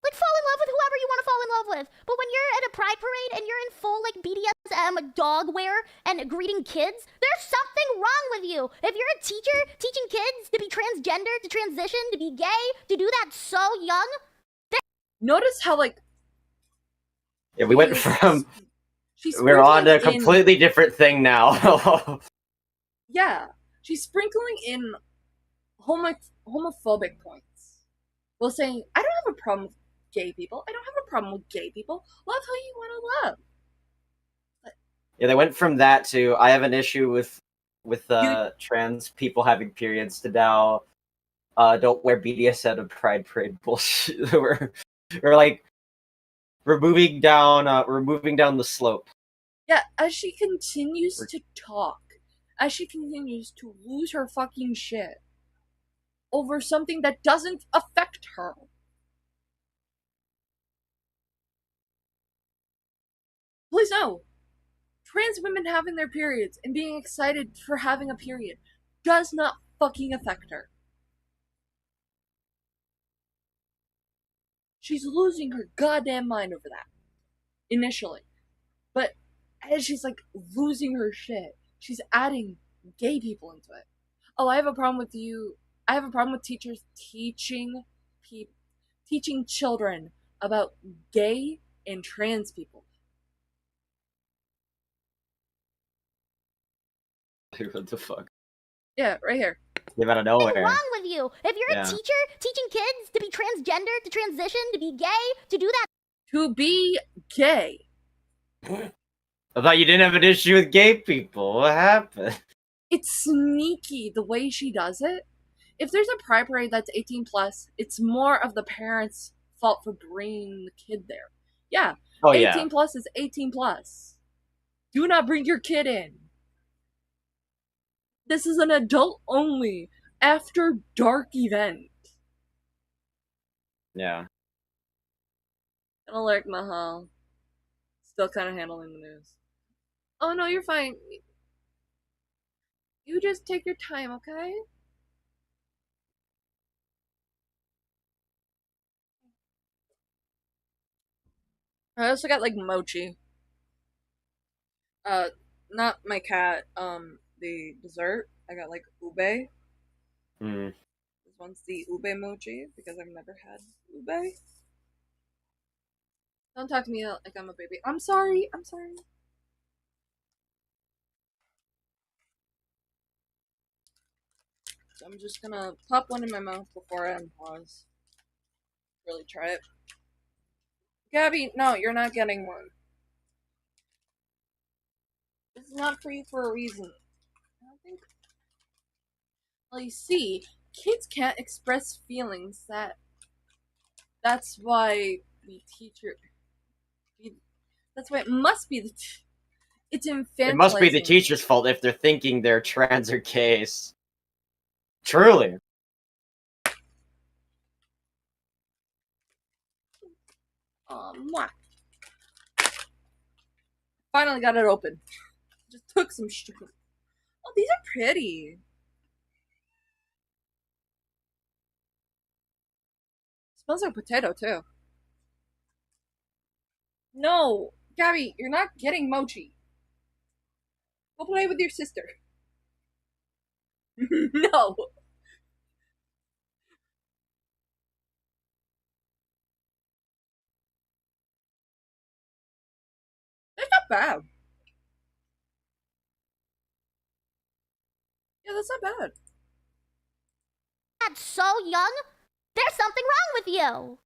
Like, fall in love with whoever you want to fall in love with. But when you're at a pride parade and you're in full, like, BDSM dog wear and greeting kids, there's something wrong with you. If you're a teacher teaching kids to be transgender, to transition, to be gay, to do that so young. Notice how, like, yeah, we went from we're on a completely different thing now. Yeah, she's sprinkling in homophobic points while saying, I don't have a problem with gay people. I don't have a problem with gay people. Love who you want to love. But yeah, they went from that to I have an issue with trans people having periods to now don't wear BDSM and pride parade bullshit. we're like we're moving down the slope. yeah, as she continues to talk, as she continues to lose her fucking shit over something that doesn't affect her. Please know, trans women having their periods and being excited for having a period does not fucking affect her. She's losing her goddamn mind over that. Initially. But as she's like losing her shit, she's adding gay people into it. Oh, I have a problem with you. I have a problem with teachers teaching children about gay and trans people. What the fuck? Yeah, right here. Came out of nowhere. What's wrong with you? If you're a teacher teaching kids to be transgender, to transition, to be gay, to do that. To be gay. I thought you didn't have an issue with gay people. What happened? It's sneaky the way she does it. If there's a pride parade that's 18 plus, it's more of the parents' fault for bringing the kid there. Yeah, 18 plus is 18 plus. Do not bring your kid in. This is an adult only after dark event. Yeah. An alert, Mahal. Still kind of handling the news. Oh no, you're fine. You just take your time, okay? I also got like mochi. Uh, not my cat. The dessert. I got like ube. Mm. This one's the ube mochi because I've never had ube. Don't talk to me like I'm a baby. I'm sorry. I'm sorry. So I'm just gonna pop one in my mouth before I unpause. Really try it. Gabby, no, you're not getting one. This is not for you for a reason. I don't think. Well, you see, kids can't express feelings. That's why we teach her. That's why it must be it's It must be the infantilizing. teacher's fault if they're thinking they're trans or gays. Truly. Mwah. Finally got it open. Just took some sugar. Oh, these are pretty. Smells like potato too. No, Gabby, you're not getting mochi. Go play with your sister. No, that's not bad. Yeah, that's not bad. That's so young. There's something wrong with you.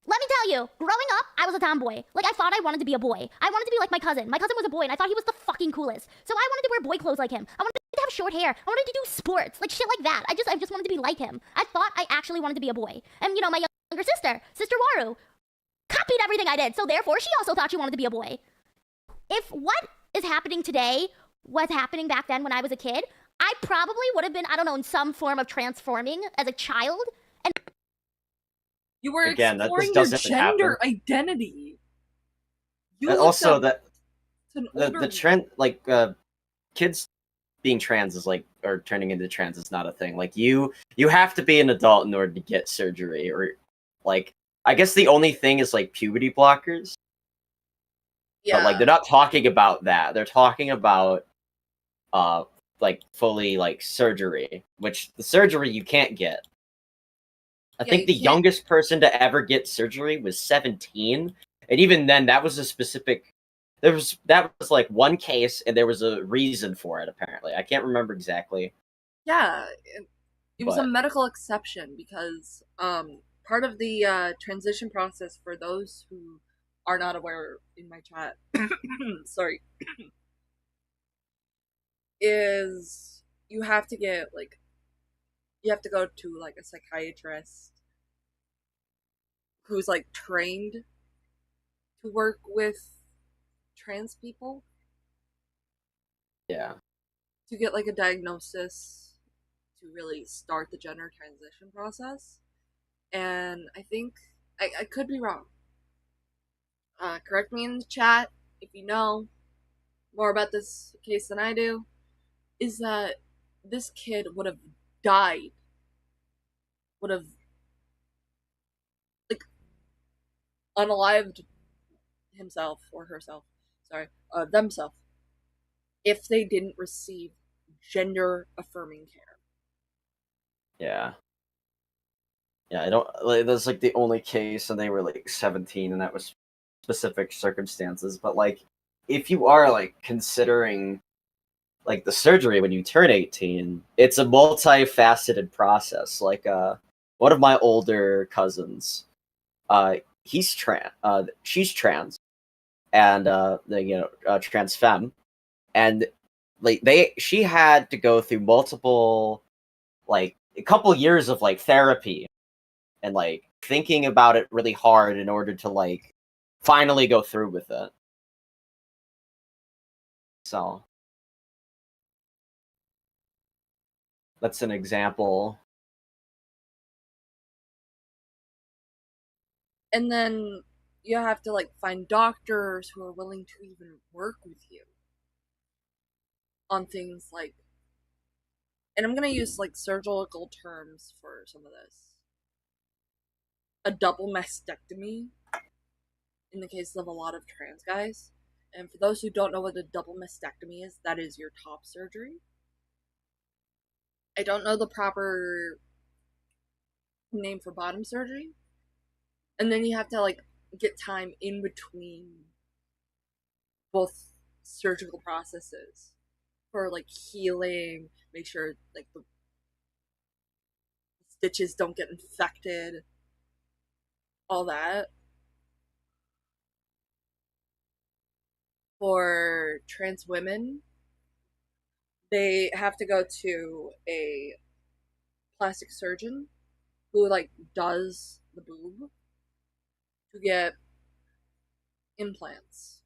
Let me tell you, growing up, I was a tomboy. Like, I thought I wanted to be a boy. I wanted to be like my cousin. My cousin was a boy, and I thought he was the fucking coolest. So I wanted to wear boy clothes like him. I wanted to have short hair. I wanted to do sports, like shit like that. I just wanted to be like him. I thought I actually wanted to be a boy. And, you know, my younger sister, Sister Waru, copied everything I did. So therefore, she also thought she wanted to be a boy. If what is happening today was happening back then when I was a kid, I probably would have been, I don't know, in some form of transforming as a child. And You were Again, that this exploring your doesn't happen. gender identity. You And looked also, up that to an the older. trend, like kids being trans is like, or turning into trans is not a thing. Like you have to be an adult in order to get surgery, or like I guess the only thing is like puberty blockers. But like Yeah, they're not talking about that. They're talking about uh like fully like surgery, which the surgery you can't get. I yeah, think you the can't. youngest person to ever get surgery was 17, and even then that was a specific that was like one case and there was a reason for it apparently. I can't remember exactly, Yeah, it was a but medical exception because part of the transition process for those who are not aware in my chat, sorry, is you have to get like you have to go to like a psychiatrist who's like trained to work with trans people yeah. to get like a diagnosis to really start the gender transition process. And I think I could be wrong. Correct me in the chat if you know more about this case than I do. Is that this kid would have died, would have like unalived himself or herself, sorry, themselves, if they didn't receive gender affirming care. Yeah. Yeah, I don't like that's like the only case and they were like 17 and that was specific circumstances, but like if you are like considering like the surgery when you turn 18, it's a multifaceted process. Like one of my older cousins, he's trans she's trans and trans femme, and like she had to go through multiple like a couple years of like therapy and like thinking about it really hard in order to like finally go through with it. So that's an example. And then you have to like find doctors who are willing to even work with you on things like, and I'm gonna use like surgical terms for some of this, a double mastectomy in the case of a lot of trans guys. And for those who don't know what a double mastectomy is, that is your top surgery. I don't know the proper name for bottom surgery. And then you have to like get time in between both surgical processes for like healing, make sure like the stitches don't get infected, all that. For trans women, they have to go to a plastic surgeon who like does the boob to get implants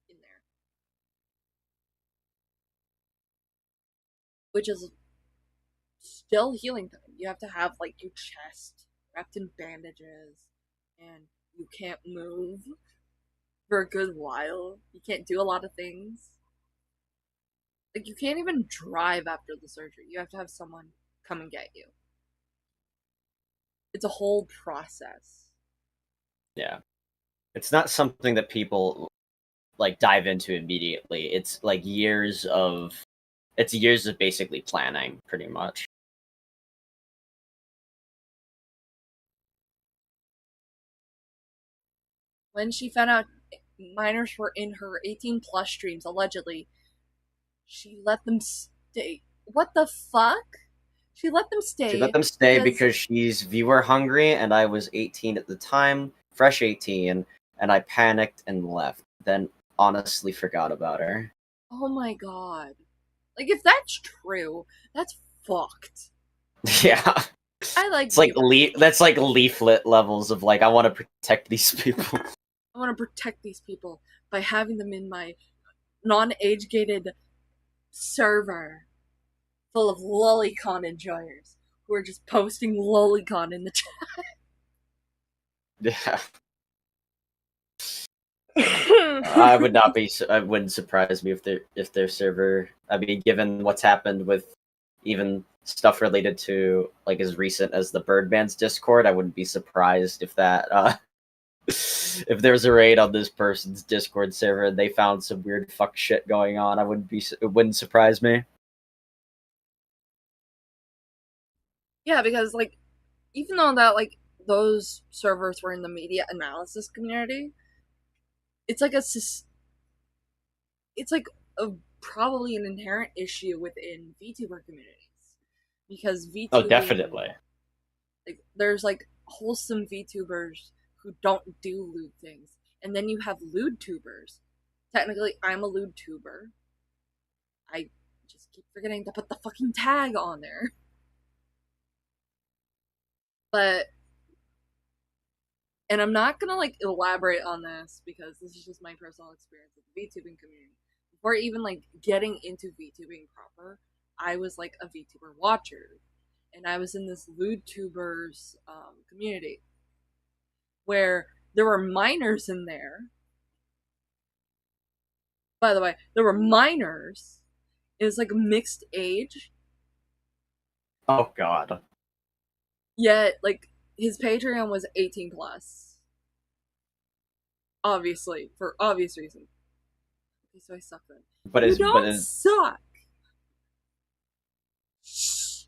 in there, which is still healing time. You have to have like your chest wrapped in bandages, and you can't move for a good while. You can't do a lot of things. Like you can't even drive after the surgery. You have to have someone come and get you. It's a whole process. Yeah. It's not something that people like dive into immediately. It's like years of basically planning, pretty much. When she found out minors were in her 18 plus streams, allegedly, she let them stay. What the fuck? She let them She stay let them stay because she's viewer hungry, and I was 18 at the time, fresh 18, and I panicked and left. Then honestly forgot about her. Oh my god. Like, if that's true, that's fucked. Yeah. I like It's like that's like leaflet levels of like I want to protect these people. I want to protect these people by having them in my non-age gated server full of lolicon enjoyers who are just posting lolicon in the chat. Yeah. I would not be. It wouldn't surprise me if their server. I mean, given what's happened with even stuff related to like as recent as the Birdman's Discord, I wouldn't be surprised if that if there's a raid on this person's Discord server and they found some weird fuck shit going on. It wouldn't surprise me. Yeah, because like even though that like those servers were in the media analysis community, it's like it's like a probably an inherent issue within VTuber communities because Oh, VTubing, definitely. like there's like wholesome VTubers who don't do lewd things, and then you have lewd tubers. Technically, I'm a lewd tuber. I just keep forgetting to put the fucking tag on there. But and I'm not gonna like elaborate on this because this is just my personal experience with the VTubing community. Before even like getting into VTubing proper, I was like a VTuber watcher, and I was in this lewd tubers community where there were minors in there. By the way, there were minors. It was like mixed age. Oh god. Yet like his Patreon was 18 plus. Obviously, for obvious reasons. Okay, so I suck then. But You it's don't suck. Shh.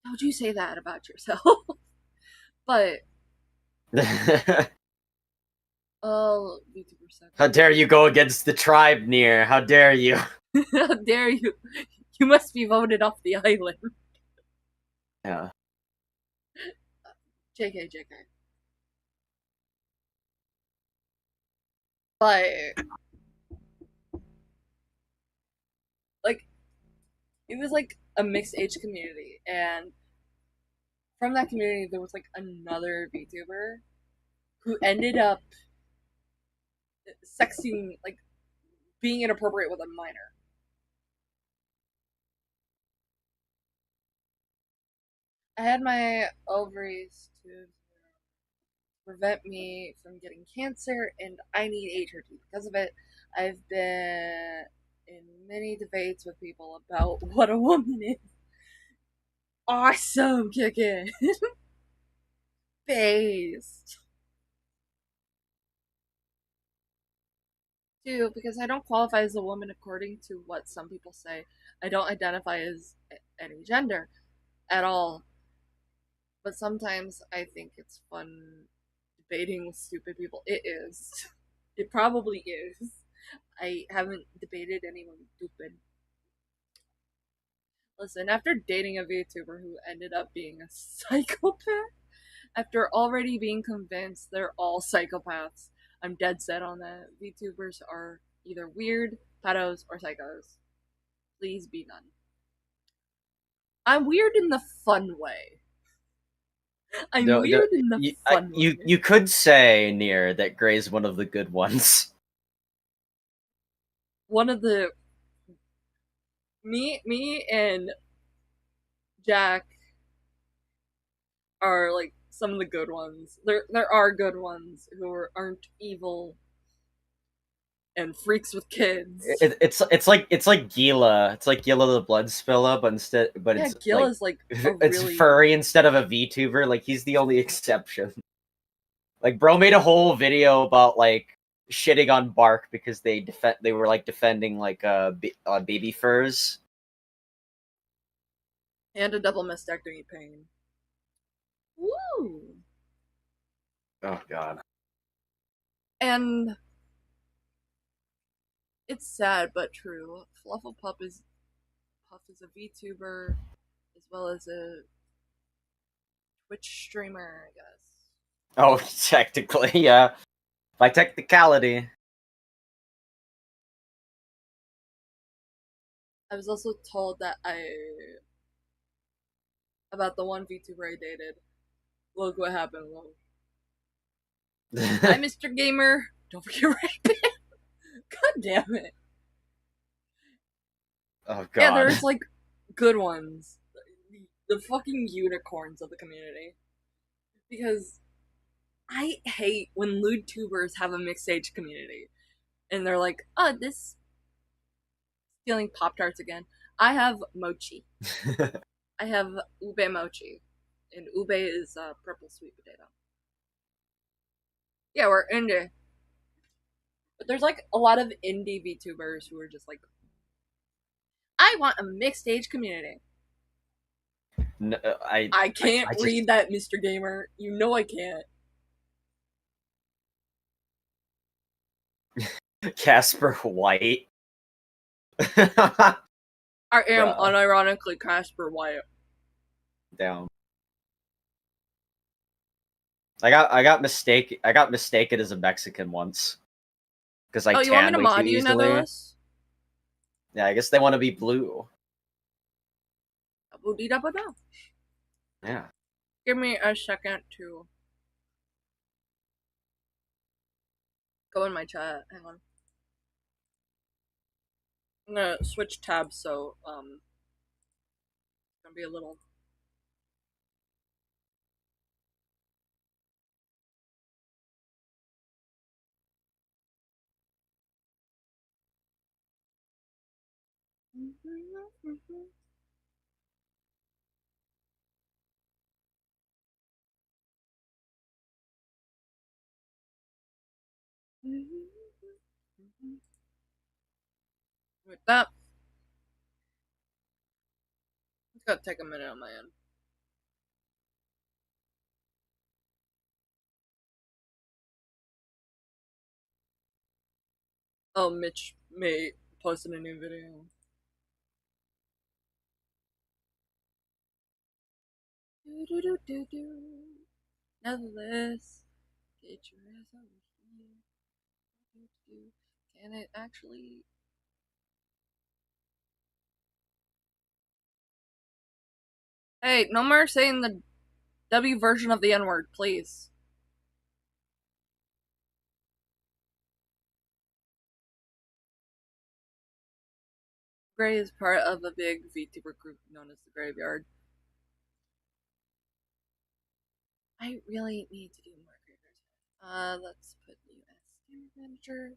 Don't you say that about yourself. But oh, VTuber suck. how dare you go against the tribe, Near? How dare you? How dare you? You must be voted off the island. Yeah. JK, JK. But like it was like a mixed age community, and from that community there was like another VTuber who ended up sexting, like being inappropriate with a minor. I had my ovaries to prevent me from getting cancer, and I need HRT because of it. I've been in many debates with people about what a woman is. Awesome, kick in. Based. too, because I don't qualify as a woman according to what some people say. I don't identify as any gender at all. But sometimes I think it's fun debating with stupid people. It is. It probably is. I haven't debated anyone stupid. Listen, after dating a VTuber who ended up being a psychopath, after already being convinced they're all psychopaths, I'm dead set on that. VTubers are either weird, pedos, or psychos. Please be none. I'm weird in the fun way. I'm No, weird in the fun way. you could say near that Gray's one of the good ones. One of the me and Jack are like some of the good ones. There are good ones who aren't evil and freaks with kids. It's like Gila. It's like Gila the Blood Spiller, but Yeah, it's Gil like is like a it's really furry instead of a VTuber. Like he's the only exception. Like bro made a whole video about like shitting on Bark because they were like defending like baby furs. and a double mastectomy pain. Woo! Oh god. And it's sad but true. Puff is a VTuber as well as a Twitch streamer, I guess. Oh, technically, yeah. By technicality. I was also told that I about the one VTuber I dated. Look what happened, Look. Hi, Mr. Gamer. Don't forget right. God damn it. Oh Yeah, god. there's like good ones. The fucking unicorns of the community. Because I hate when lewd tubers have a mixed age community. And they're like, oh, this stealing Pop Tarts again. I have mochi. I have ube mochi. And ube is purple sweet potato. Yeah, we're indie. But there's like a lot of indie VTubers who are just like, I want a mixed age community. No, I can't I just read that, Mr. Gamer. You know I can't. Casper White. I am Bruh, unironically Casper Wyatt. down. I got mistaken as a Mexican once because I Oh, you want me tan to way too mod you, easily. Negolas? Yeah, I guess they want to be blue. Yeah. Give me a second to go in my chat. Hang on. I'm gonna switch tabs so it's gonna be a little. With that, it's gonna take a minute on my end. Oh, Mitch may posted a new video. Nevertheless, get your ass over here. Can it actually? Hey, no more saying the W version of the N word, please. Gray is part of a big VTuber group known as the Graveyard. I really need to do more Graveyard. Let's put you as stream manager.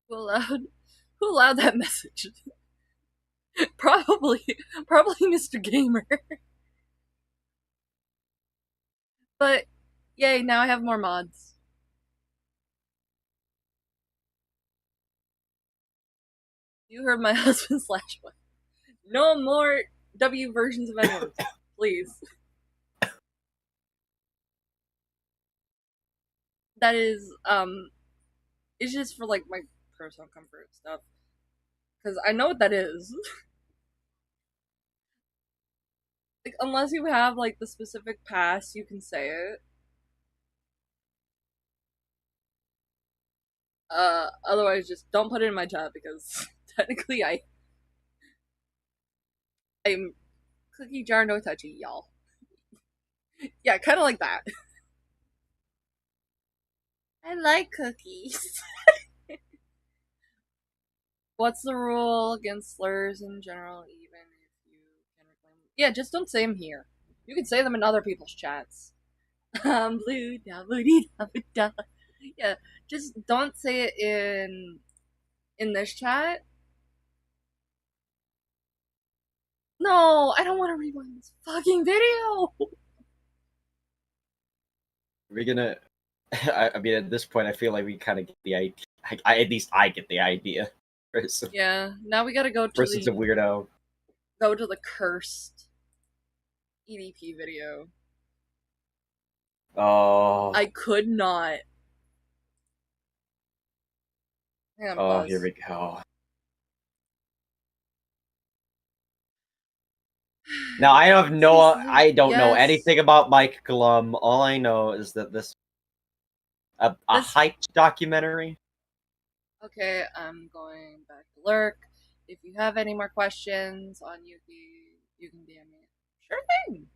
Who allowed? Who allowed that message? probably Mr. Gamer. But yay! Now I have more mods. You heard my husband slash wife. No more W versions of anyone, please. That is, it's just for like my personal comfort stuff. Because I know what that is. Like, unless you have like the specific pass, you can say it. Otherwise, just don't put it in my chat because technically I'm cookie jar no touchy, y'all. Yeah, kind of like that. I like cookies. What's the rule against slurs in general, even if you can reclaim them? Yeah, just don't say them here. You can say them in other people's chats. Blue, da, blue, da, da. Yeah, just don't say it in this chat. No, I don't want to rewind this fucking video. We're gonna. I mean, at this point, I feel like we kind of get the idea. At least I get the idea. Yeah, now we gotta go to Person's a weirdo. the cursed EDP video. Oh. I could not. Hang on, pause. Here we go. Now I have I don't know anything about Mike Glum. All I know is that this a hyped documentary. Okay, I'm going back to lurk. If you have any more questions on Yuki, you can DM me. Sure thing.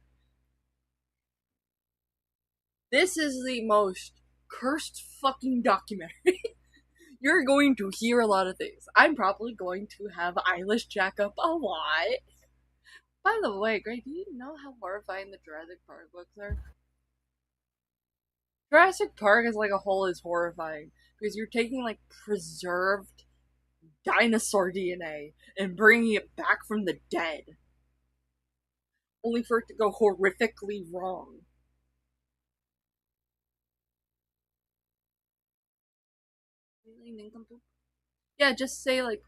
This is the most cursed fucking documentary. You're going to hear a lot of things. I'm probably going to have Eilish jack up a lot. By the way, Greg, do you know how horrifying the Jurassic Park books are? Jurassic Park as like a whole is horrifying because you're taking like preserved dinosaur DNA and bringing it back from the dead, only for it to go horrifically wrong. Really nincompoop? Yeah, just say like,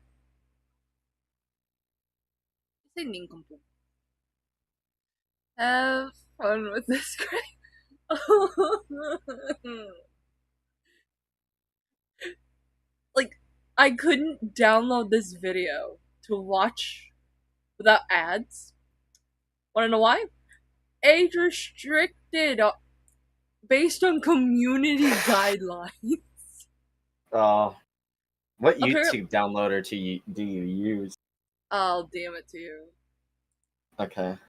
say nincompoop. Have fun with this, Greg. Like, I couldn't download this video to watch without ads. Wanna know why? Age restricted, based on community guidelines. What YouTube downloader do you use? I'll DM it to you. Okay.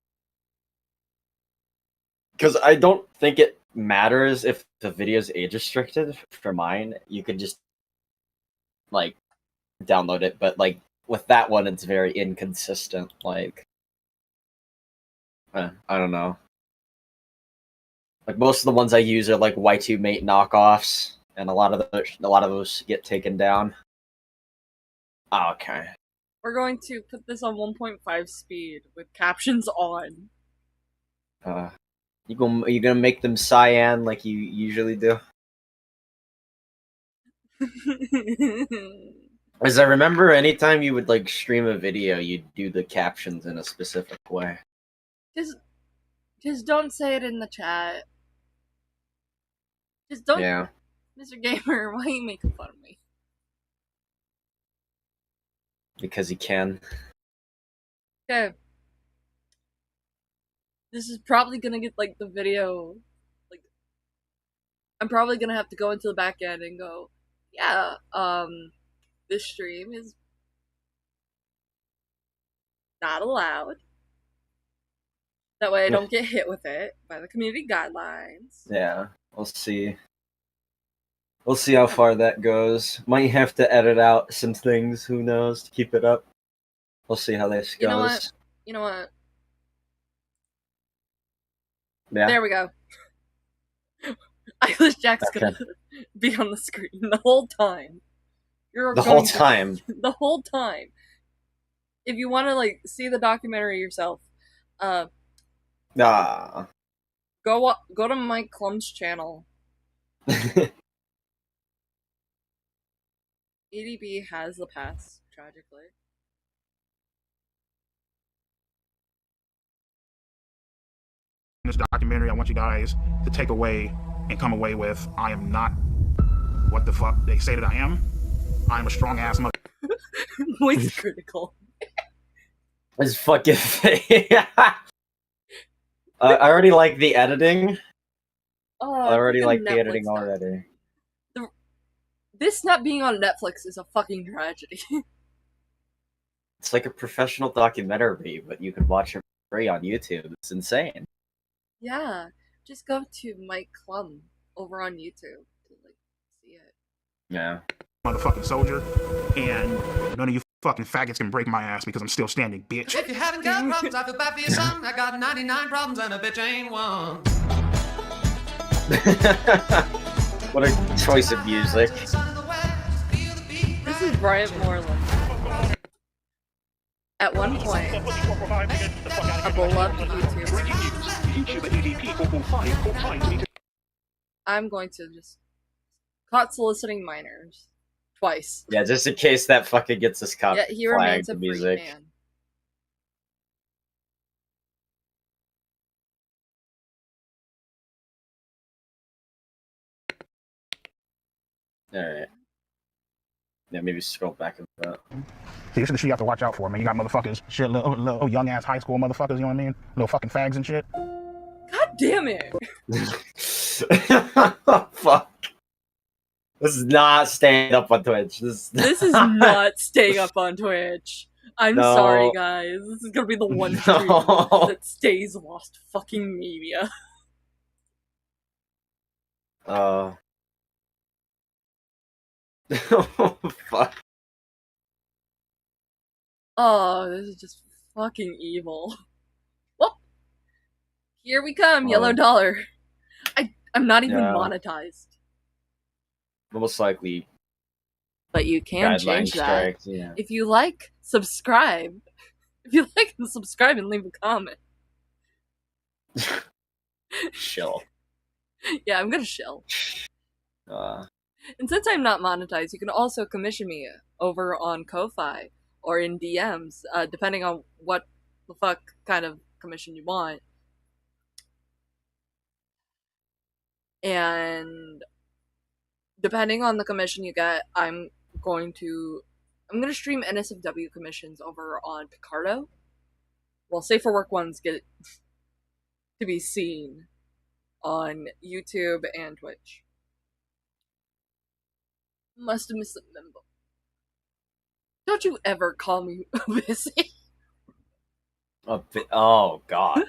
Because I don't think it matters if the video's age restricted. For mine, you could just like download it, but like with that one, it's very inconsistent. Like, I don't know. Like most of the ones I use are like Y2Mate knockoffs, and a lot of those get taken down. Oh, okay. We're going to put this on 1.5 speed with captions on. You gonna make them cyan like you usually do? As I remember, anytime you would like stream a video, you'd do the captions in a specific way. Just don't say it in the chat. Just don't. Yeah. Mr. Gamer, why are you making fun of me? Because he can. Okay. This is probably gonna get like the video. Like, I'm probably gonna have to go into the back end and go, yeah, this stream is not allowed. That way I don't get hit with it by the community guidelines. Yeah, we'll see. We'll see how far that goes. Might have to edit out some things, who knows, to keep it up. We'll see how this goes. You know what? Yeah. There we go. Eilish Jack's gonna be on the screen the whole time. The whole time. The whole time. If you want to like see the documentary yourself, go to Mike Clum's channel. EDB has the pass, tragically. this documentary, I want you guys to take away and come away with, I am not what the fuck they say that I am. I'm a strong ass mother. Voice critical. This fucking thing. I already like the editing. Oh, I already like the Netflix editing already. This not being on Netflix is a fucking tragedy. It's like a professional documentary, but you can watch it free on YouTube. It's insane. Yeah, just go to Mike Klum over on YouTube to like see it. Yeah. Motherfucking soldier, and none of you fucking faggots can break my ass because I'm still standing, bitch. If you haven't got problems, I feel bad for your son. I got 99 problems and a bitch ain't one. What a choice of music. This is Bryant Moreland. At one point, a beloved YouTuber. I'm going to just caught soliciting minors twice. Yeah, just in case that fucking gets us caught. Yet he remains a free music. man. Alright. Yeah, maybe scroll back a bit. See, this is the shit you have to watch out for, man. You got motherfuckers, shit, little young ass high school motherfuckers, you know what I mean? Little fucking fags and shit. God damn it! Fuck. This is not staying up on Twitch. This is not staying up on Twitch. I'm No. sorry, guys. This is gonna be the one stream that stays lost fucking media. Fuck. Oh, this is just fucking evil. Well, here we come, yellow dollar. I'm not even monetized. Most likely. But you can change that. Yeah. If you like, subscribe. If you like, subscribe and leave a comment. Shill. Yeah, I'm gonna shill. And since I'm not monetized, you can also commission me over on Ko-Fi or in DMs, depending on what the fuck kind of commission you want. And depending on the commission you get, I'm gonna stream NSFW commissions over on Picardo. Well, Safe for Work ones get to be seen on YouTube and Twitch. Must have missed a member. Don't you ever call me busy. Oh, God.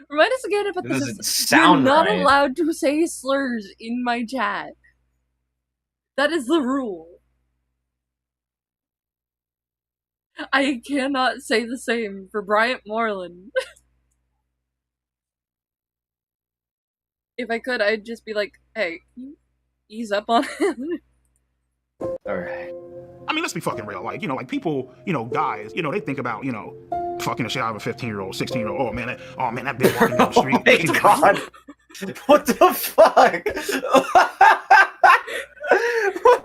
Remind us again about this. This you're not allowed to say slurs in my chat. That is the rule. I cannot say the same for Bryant Moreland. If I could, I'd just be like, hey, can you ease up on him? Alright. I mean, let's be fucking real. Like, you know, like people, you know, guys, you know, they think about, you know, fucking the shit out of a 15-year-old, 16-year-old. Oh man, that bitch walking down the street. Oh my God. What the fuck?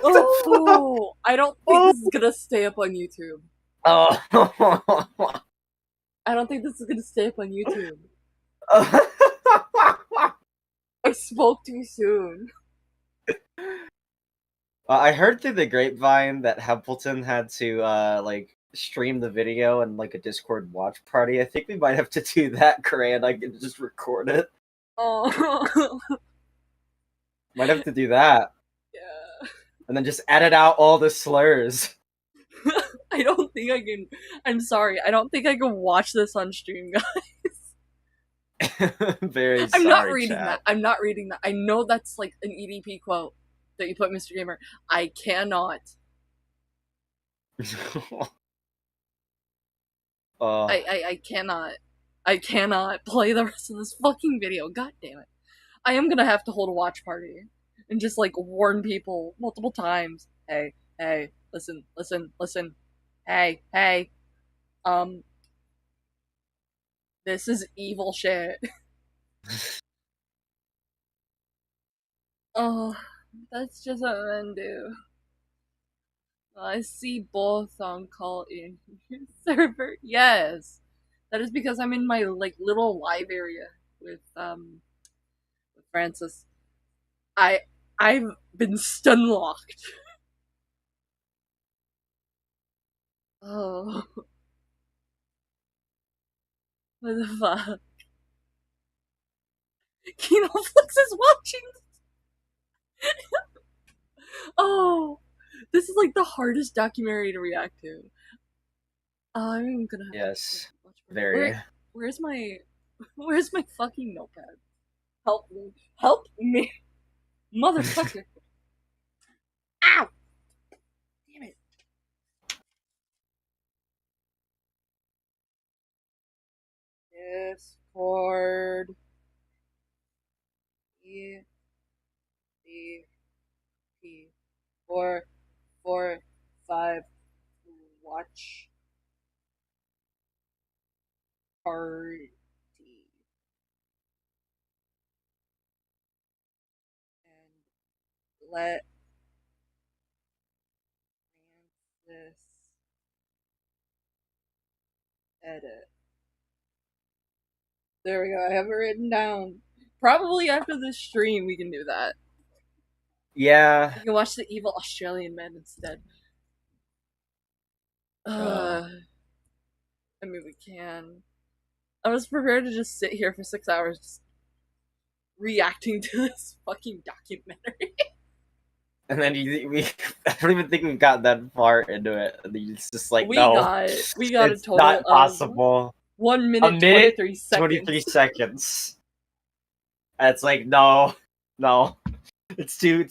Oh, I don't think this is gonna stay up on YouTube. Oh. I don't think this is gonna stay up on YouTube. I spoke too soon. I heard through the grapevine that Hempleton had to like stream the video in like a Discord watch party. I think we might have to do that, Corinne. I can just record it. Oh. Might have to do that. Yeah. And then just edit out all the slurs. I don't think I can. I'm sorry. I don't think I can watch this on stream, guys. Very sorry. I'm not reading chat. that. I'm not reading that. I know that's like an EDP quote that you put, Mr. Gamer. I cannot. I cannot. I cannot play the rest of this fucking video. God damn it. I am gonna have to hold a watch party and just like warn people multiple times. Hey, listen. Hey. This is evil shit. Oh, that's just what men do. I see both on call in server. Yes. That is because I'm in my like little live area with Francis. I've been stun locked. Oh, what the fuck? Kinoflix is watching. Oh, this is like the hardest documentary to react to. I'm gonna have Yes, to watch very. where's my where's my fucking notepad? Help me! Help me, motherfucker! Ow! Damn it! Discord. E C P 445 watch party and let Francis edit. There we go. I have it written down. Probably after this stream, we can do that. Yeah. We can watch the evil Australian man instead. Uh, I mean, we can. I was prepared to just sit here for 6 hours just reacting to this fucking documentary. and then I don't even think we've gotten that far into it. And it's just like, no, we got a it's total not of possible. 1 A minute, minute, 23 seconds. 23 seconds. And it's like, no. It's too,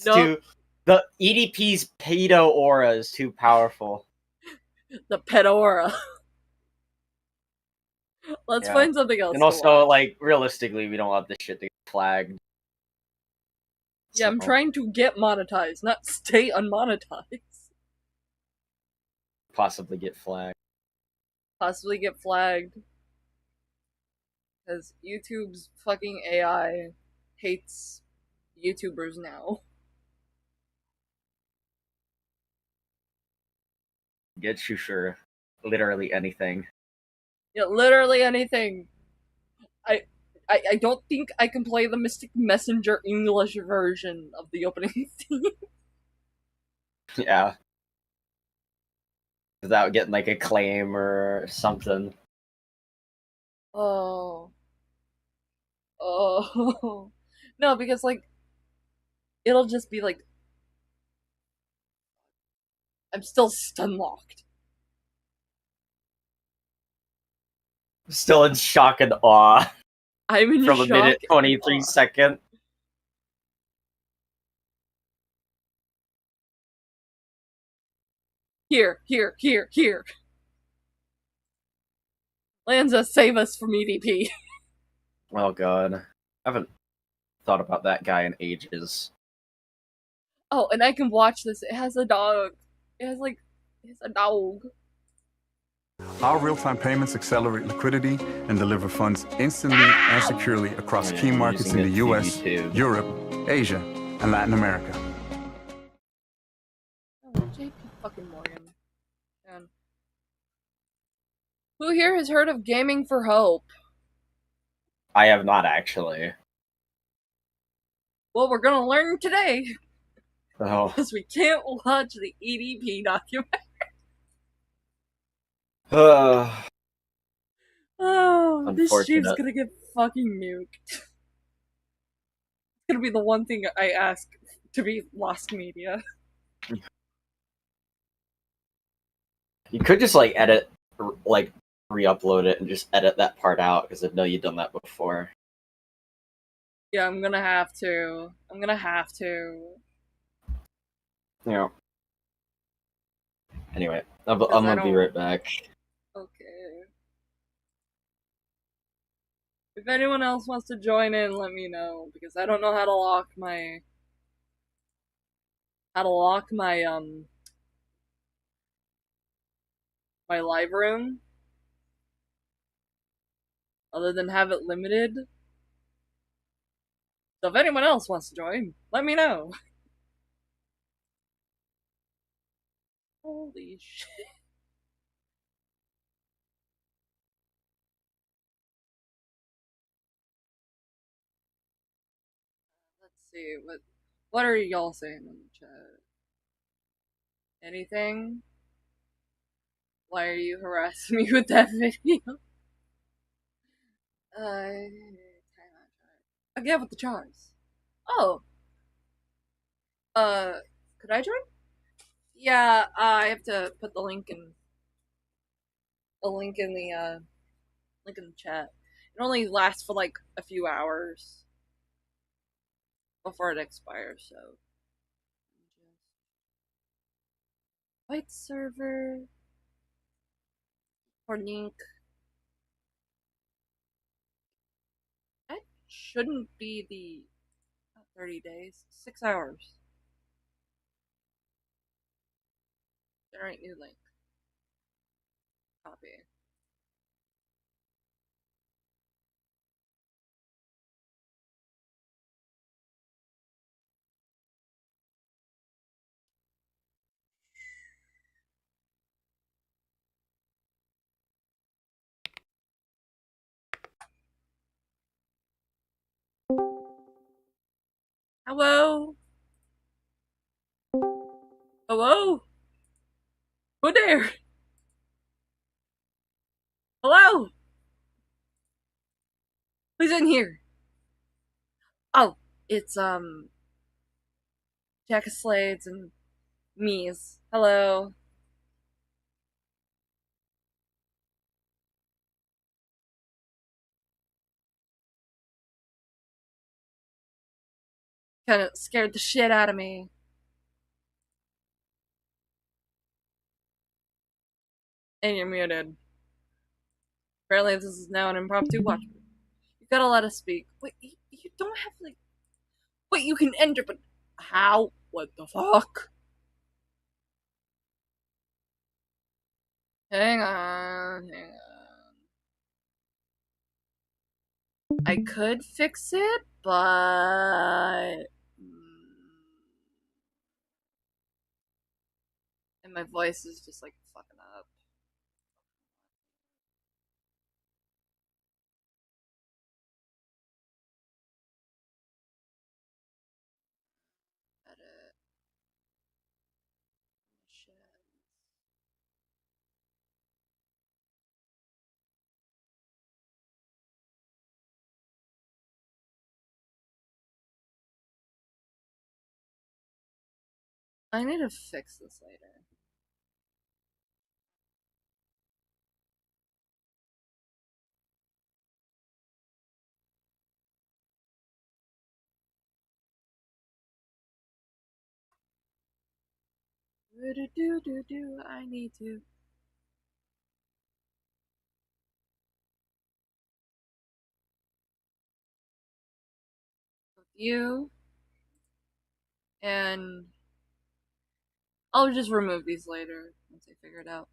the EDP's pedo aura is too powerful. The pedora. Let's find something else. And to also, watch. like, realistically, we don't want this shit to get flagged. Yeah, I'm trying to get monetized, not stay unmonetized. Possibly get flagged. Possibly get flagged. Because YouTube's fucking AI hates YouTubers now. Get you for literally anything. Yeah, literally anything. I don't think I can play the Mystic Messenger English version of the opening theme. Yeah. Without getting, like, a claim or something. Oh. Oh. No, because, like, it'll just be like, I'm still stun locked. Still in shock and awe I'm in from shock. a minute, and 23 awe. second. Here. Lanza, save us from EDP. Oh god. I haven't thought about that guy in ages. Oh, and I can watch this. It has a dog. It's a dog. Our real-time payments accelerate liquidity and deliver funds instantly and securely across key markets in the US, Europe, Asia, and Latin America. Oh, JP fucking Morgan. Man. Who here has heard of Gaming for Hope? I have not actually. Well, we're gonna learn today. Oh. Because we can't watch the EDP document. Oh, this stream's gonna get fucking nuked. It's gonna be the one thing I ask to be lost media. You could just, like, edit, like, re-upload it and just edit that part out, because I know you've done that before. Yeah, I'm gonna have to. Yeah. Anyway, I'm gonna be right back. Okay. If anyone else wants to join in, let me know, because I don't know how to lock my my live room other than have it limited. So if anyone else wants to join, let me know. Holy shit. see what are y'all saying in the chat? Anything? Why are you harassing me with that video? Again with the charms. Oh. Could I join? Yeah, I have to put the link in the link in the chat. It only lasts for like a few hours before it expires, so white server or link. That shouldn't be the 30 days. 6 hours. Generate new link. Copy. Hello? Hello? Who there? Hello? Who's in here? Oh, it's Jack of Slades and me's. Hello. Kinda scared the shit out of me. And you're muted. Apparently this is now an impromptu watch. You gotta let us speak. Wait, you don't have like... Wait, you can enter, but how? What the fuck? Hang on. I could fix it, but... And my voice is just like fucking up. Edit. Shit. I need to fix this later. I need to. You and I'll just remove these later once I figure it out.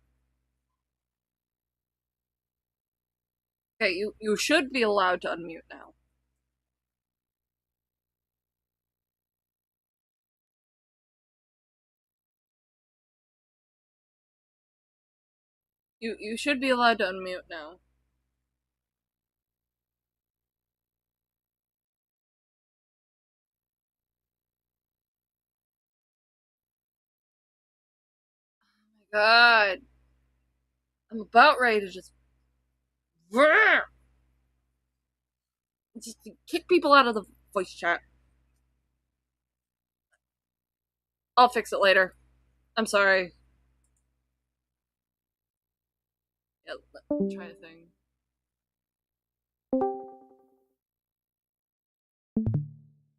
Okay, you should be allowed to unmute now. You should be allowed to unmute now. Oh my god. I'm about ready to just kick people out of the voice chat. I'll fix it later. I'm sorry. Yeah, let's try a thing.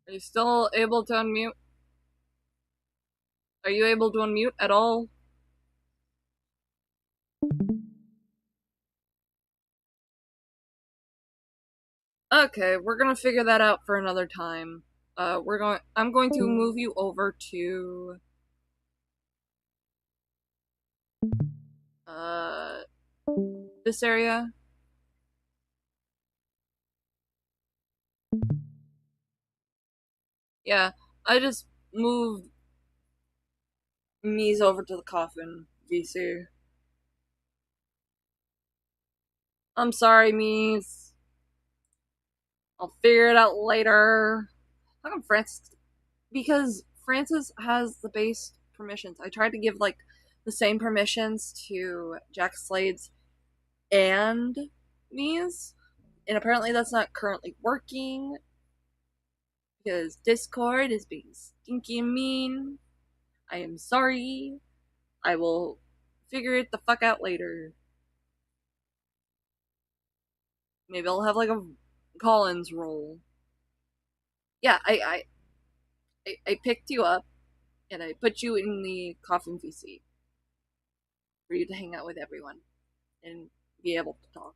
Are you still able to unmute? Are you able to unmute at all? Okay, we're gonna figure that out for another time. I'm going to move you over to this area. Yeah, I just moved Mies over to the coffin VC. I'm sorry, Mies. I'll figure it out later. How come Francis? Because Francis has the base permissions. I tried to give like the same permissions to Jack Slade's and me's, and apparently that's not currently working because Discord is being stinky and mean. I am sorry. I will figure it the fuck out later. Maybe I'll have like a Collins role. Yeah, I picked you up and I put you in the coffin VC for you to hang out with everyone and be able to talk.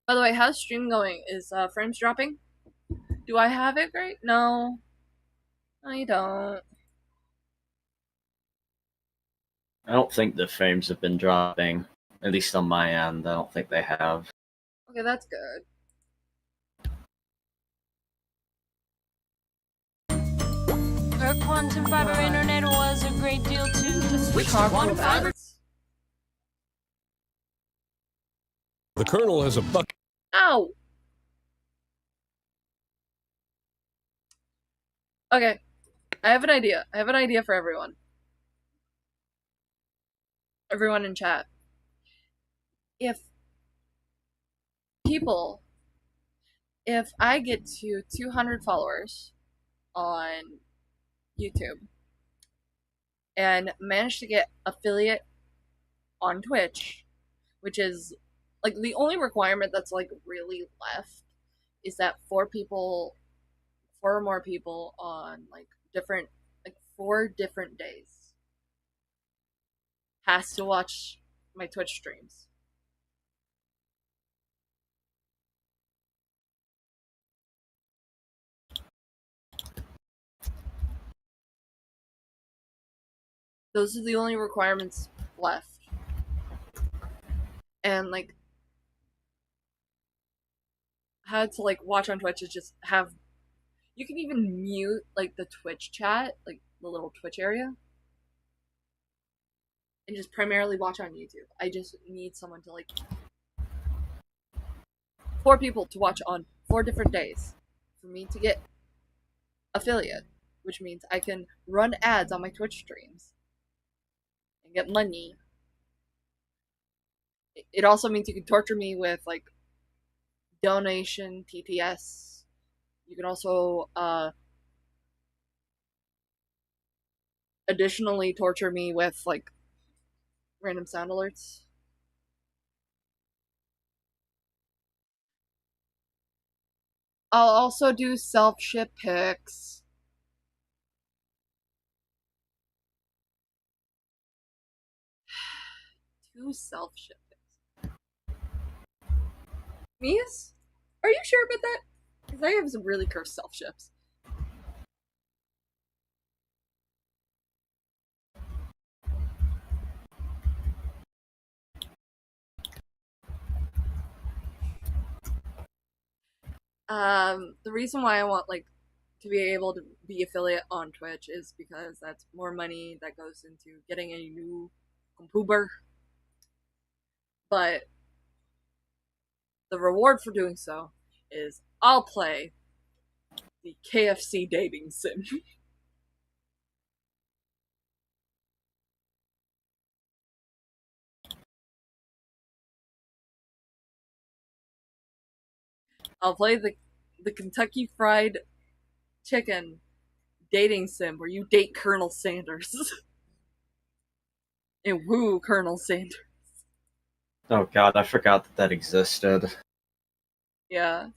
By the way, how's stream going? Is frames dropping? Do I have it great? No, I don't. I don't think the frames have been dropping, at least on my end. I don't think they have. Okay, that's good. Her quantum fiber internet was a great deal too. Which quantum fiber? The Colonel has a buck. Ow! Okay, I have an idea. I have an idea for everyone. Everyone in chat. If people, if I get to 200 followers on YouTube and manage to get affiliate on Twitch, which is like the only requirement that's like really left is that 4 or more people on like 4 different days has to watch my Twitch streams. Those are the only requirements left. And like how to like watch on Twitch is just have you can even mute like the Twitch chat, like the little Twitch area, and just primarily watch on YouTube. I just need someone to like 4 people to watch on 4 different days for me to get affiliate, which means I can run ads on my Twitch streams and get money. It also means you can torture me with like donation, TTS. You can also additionally torture me with like random sound alerts. I'll also do self-ship picks. Two self-ship picks. Mias? Are you sure about that? Because I have some really cursed self-ships. The reason why I want like to be able to be affiliate on Twitch is because that's more money that goes into getting a new computer. But the reward for doing so is I'll play the KFC dating sim. I'll play the Kentucky Fried Chicken dating sim where you date Colonel Sanders and woo Colonel Sanders. Oh god, I forgot that that existed. Yeah.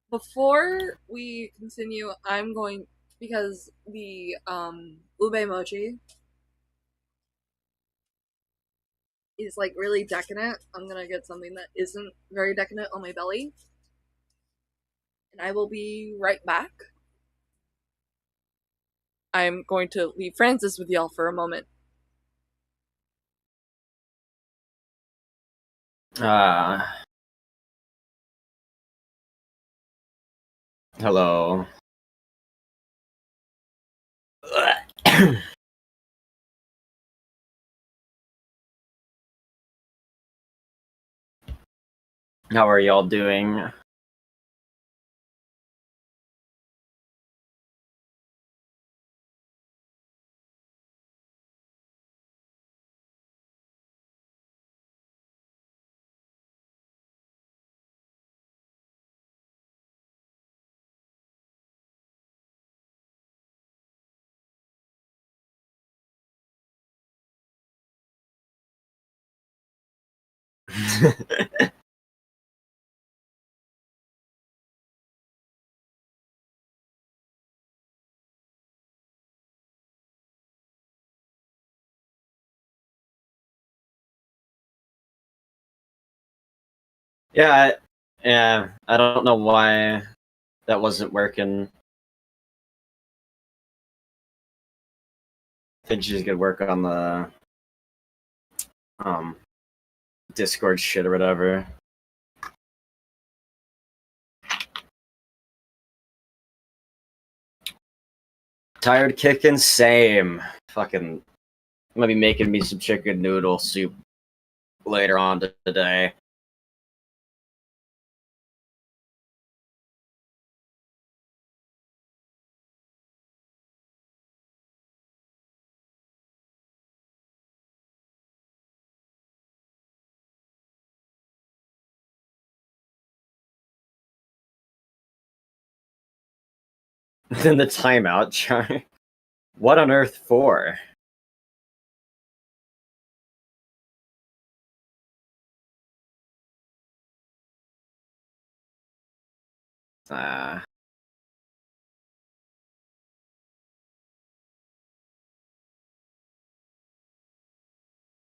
Before we continue, I'm going because the ube mochi is like really decadent. I'm gonna get something that isn't very decadent on my belly. And I will be right back. I'm going to leave Francis with y'all for a moment. Hello. How are y'all doing? Yeah, yeah. I don't know why that wasn't working. I think she's gonna work on the um Discord shit or whatever. Tired kicking? Same. Fucking, I'm gonna be making me some chicken noodle soup later on today. Then the timeout chart. What on earth for? Uh,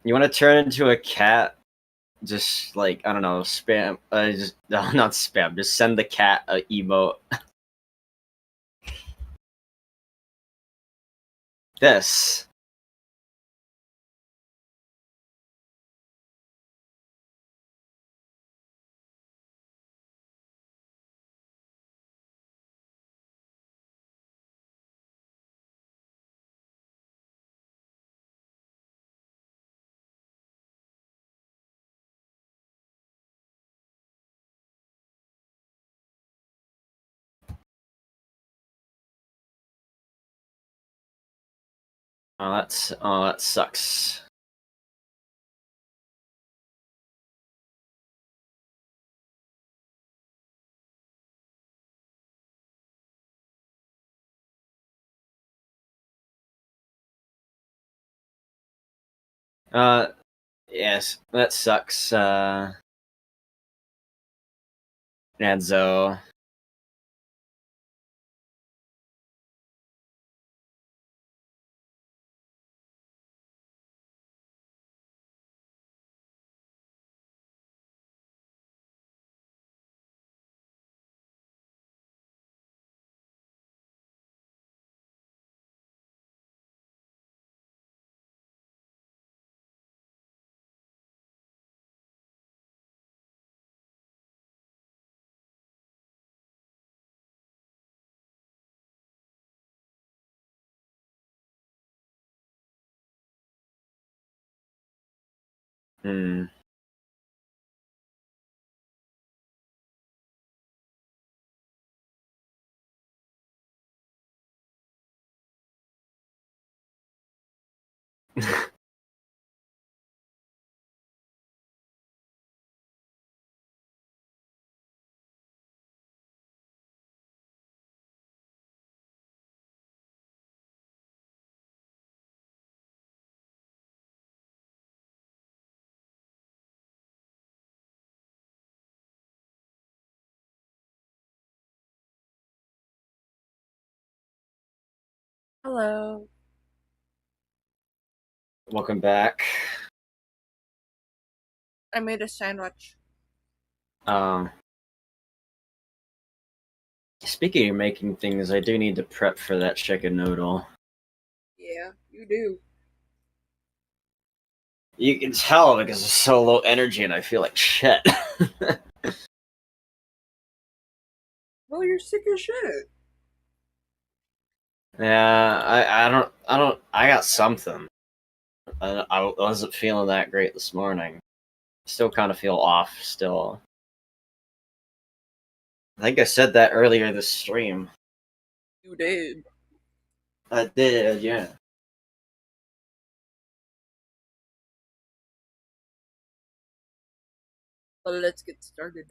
you want to turn into a cat? Just like, I don't know, spam. Just no, not spam. Just send the cat a emote. This. Oh, that sucks. Uh, yes, that sucks. Nadzo. Hmm. Hello. Welcome back. I made a sandwich. Um, Speaking of making things, I do need to prep for that chicken noodle. Yeah, you do. You can tell because it's so low energy and I feel like shit. Well, you're sick as shit. Yeah, I got something. I wasn't feeling that great this morning. Still kind of feel off still. I think I said that earlier this stream. You did. I did, yeah. But let's get started.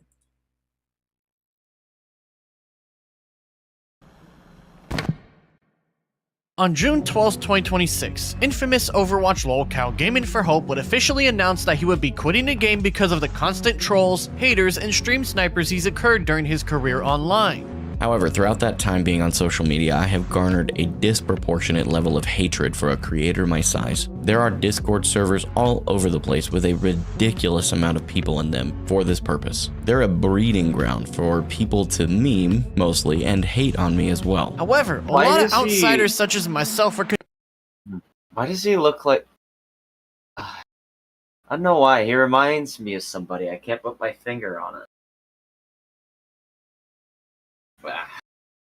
On June 12, 2026, infamous Overwatch lolcow Gaming for Hope would officially announce that he would be quitting the game because of the constant trolls, haters, and stream snipers he's incurred during his career online. However, throughout that time being on social media, I have garnered a disproportionate level of hatred for a creator my size. There are Discord servers all over the place with a ridiculous amount of people in them for this purpose. They're a breeding ground for people to meme, mostly, and hate on me as well. However, a lot of outsiders such as myself are... Why does he look like... I don't know why. He reminds me of somebody. I can't put my finger on it.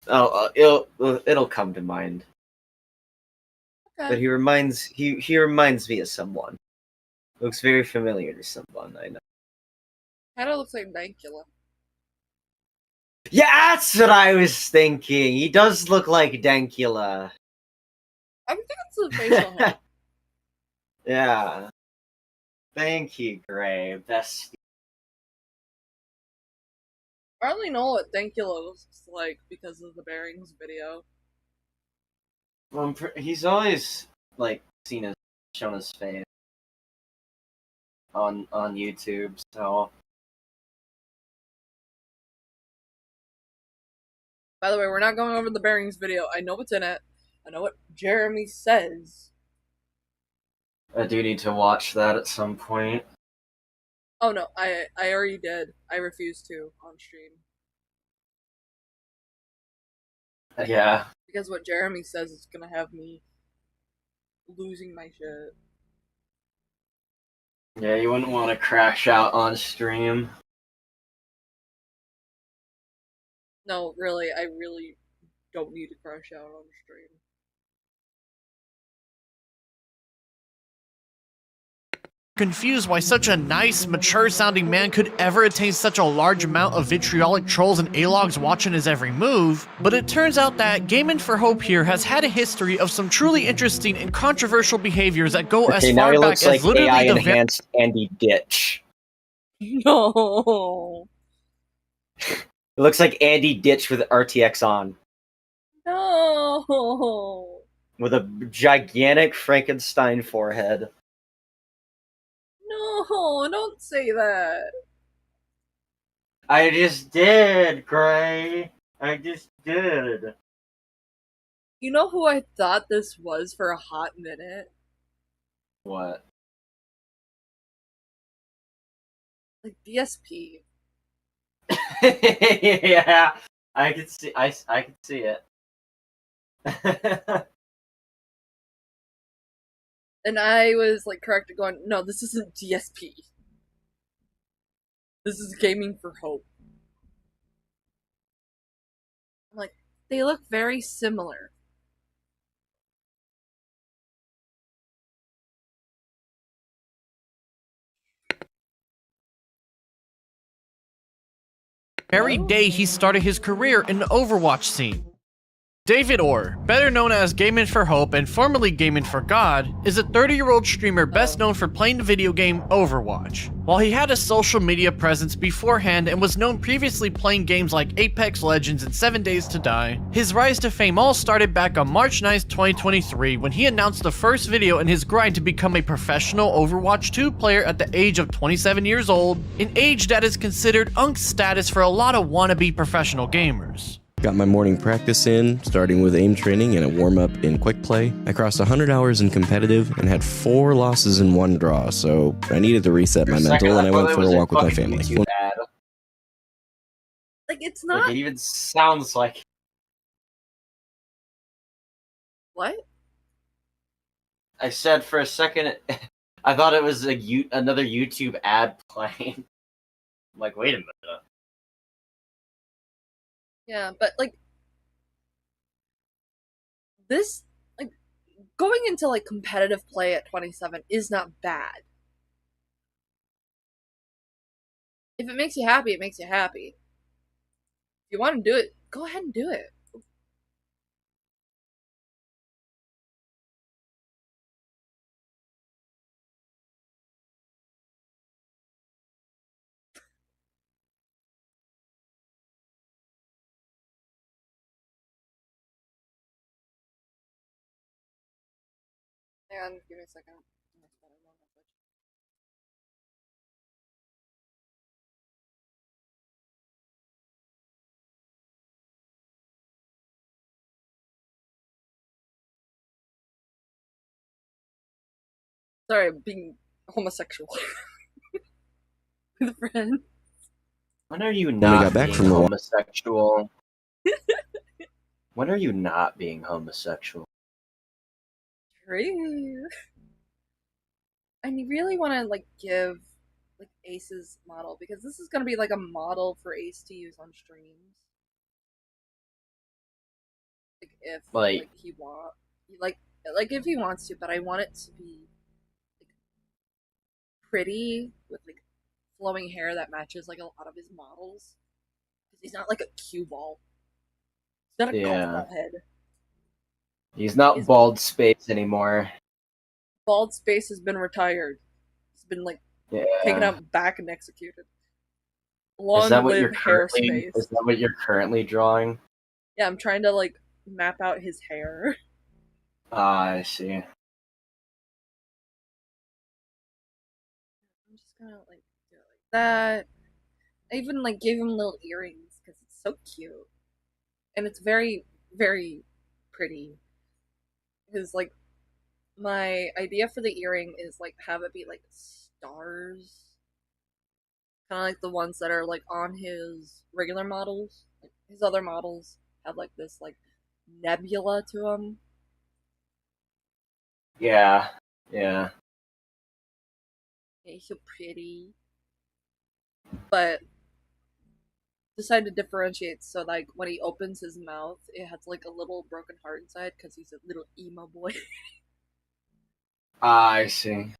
It'll come to mind. Okay. But he reminds me of someone. Looks very familiar to someone I know. Kinda looks like Dankula. Yeah, that's what I was thinking. He does look like Dankula. I think it's the facial hair. Yeah. Thank you, Gray. Best. I only know what Dankula looks like because of the Bearings video. Well, he's always like shown his face on YouTube. So, by the way, we're not going over the Bearings video. I know what's in it. I know what Jeremy says. I do need to watch that at some point. Oh no, I already did. I refuse to on stream. Yeah. Because what Jeremy says is gonna have me losing my shit. Yeah, you wouldn't want to crash out on stream. No, really, I really don't need to crash out on stream. Confused why such a nice, mature-sounding man could ever attain such a large amount of vitriolic trolls and A-logs watching his every move, but it turns out that Gaming for Hope here has had a history of some truly interesting and controversial behaviors that go as now far he back looks as like literally AI the enhanced Andy Ditch. No. It looks like Andy Ditch with RTX on. No. With a gigantic Frankenstein forehead. No, don't say that. I just did, Gray. I just did. You know who I thought this was for a hot minute? What? Like DSP. Yeah, I could see. I could see it. And I was like corrected going, no, this isn't DSP. This is Gaming for Hope. I'm like, they look very similar. very day he started his career in the Overwatch scene. David Orr, better known as Gaming for Hope and formerly Gaming for God, is a 30-year-old streamer best known for playing the video game Overwatch. While he had a social media presence beforehand and was known previously playing games like Apex Legends and 7 Days to Die, his rise to fame all started back on March 9, 2023 when he announced the first video in his grind to become a professional Overwatch 2 player at the age of 27 years old, an age that is considered UNC status for a lot of wannabe professional gamers. Got my morning practice in, starting with aim training and a warm-up in quick play. I crossed 100 hours in competitive and had 4 losses in 1 draw, so I needed to reset my mental and I went for a walk with my family. Like, it's not... Like, it even sounds like... What? I said for a second, I thought it was another YouTube ad playing. I'm like, wait a minute. Yeah, but, like, this, like, going into, like, competitive play at 27 is not bad. If it makes you happy, it makes you happy. If you want to do it, go ahead and do it. Hang on, give me a second. Sorry, I'm being homosexual. With a friend. When are you When we not got back being from the homosexual? When are you not being homosexual? True. I really want to like give like Ace's model because this is gonna be like a model for Ace to use on streams. Like if Like- he want like if he wants to, but I want it to be like pretty with like flowing hair that matches like a lot of his models. Because he's not like a cue ball. He's not a golf ball head. He's not He's- bald space anymore. Bald Space has been retired. He's been like Yeah. taken out back and executed. Long Is that what you're live hair currently? space. Is that what you're currently drawing? Yeah, I'm trying to like map out his hair. Ah, I see. I'm just gonna like do it like that. I even like gave him little earrings because it's so cute, and it's very, very pretty. Because like my idea for the earring is like have it be like stars, kind of like the ones that are like on his regular models. Like, his other models have like this like nebula to them. Yeah. Yeah. He's so pretty. But decided to differentiate so like when he opens his mouth, it has like a little broken heart inside because he's a little emo boy. Ah, I see.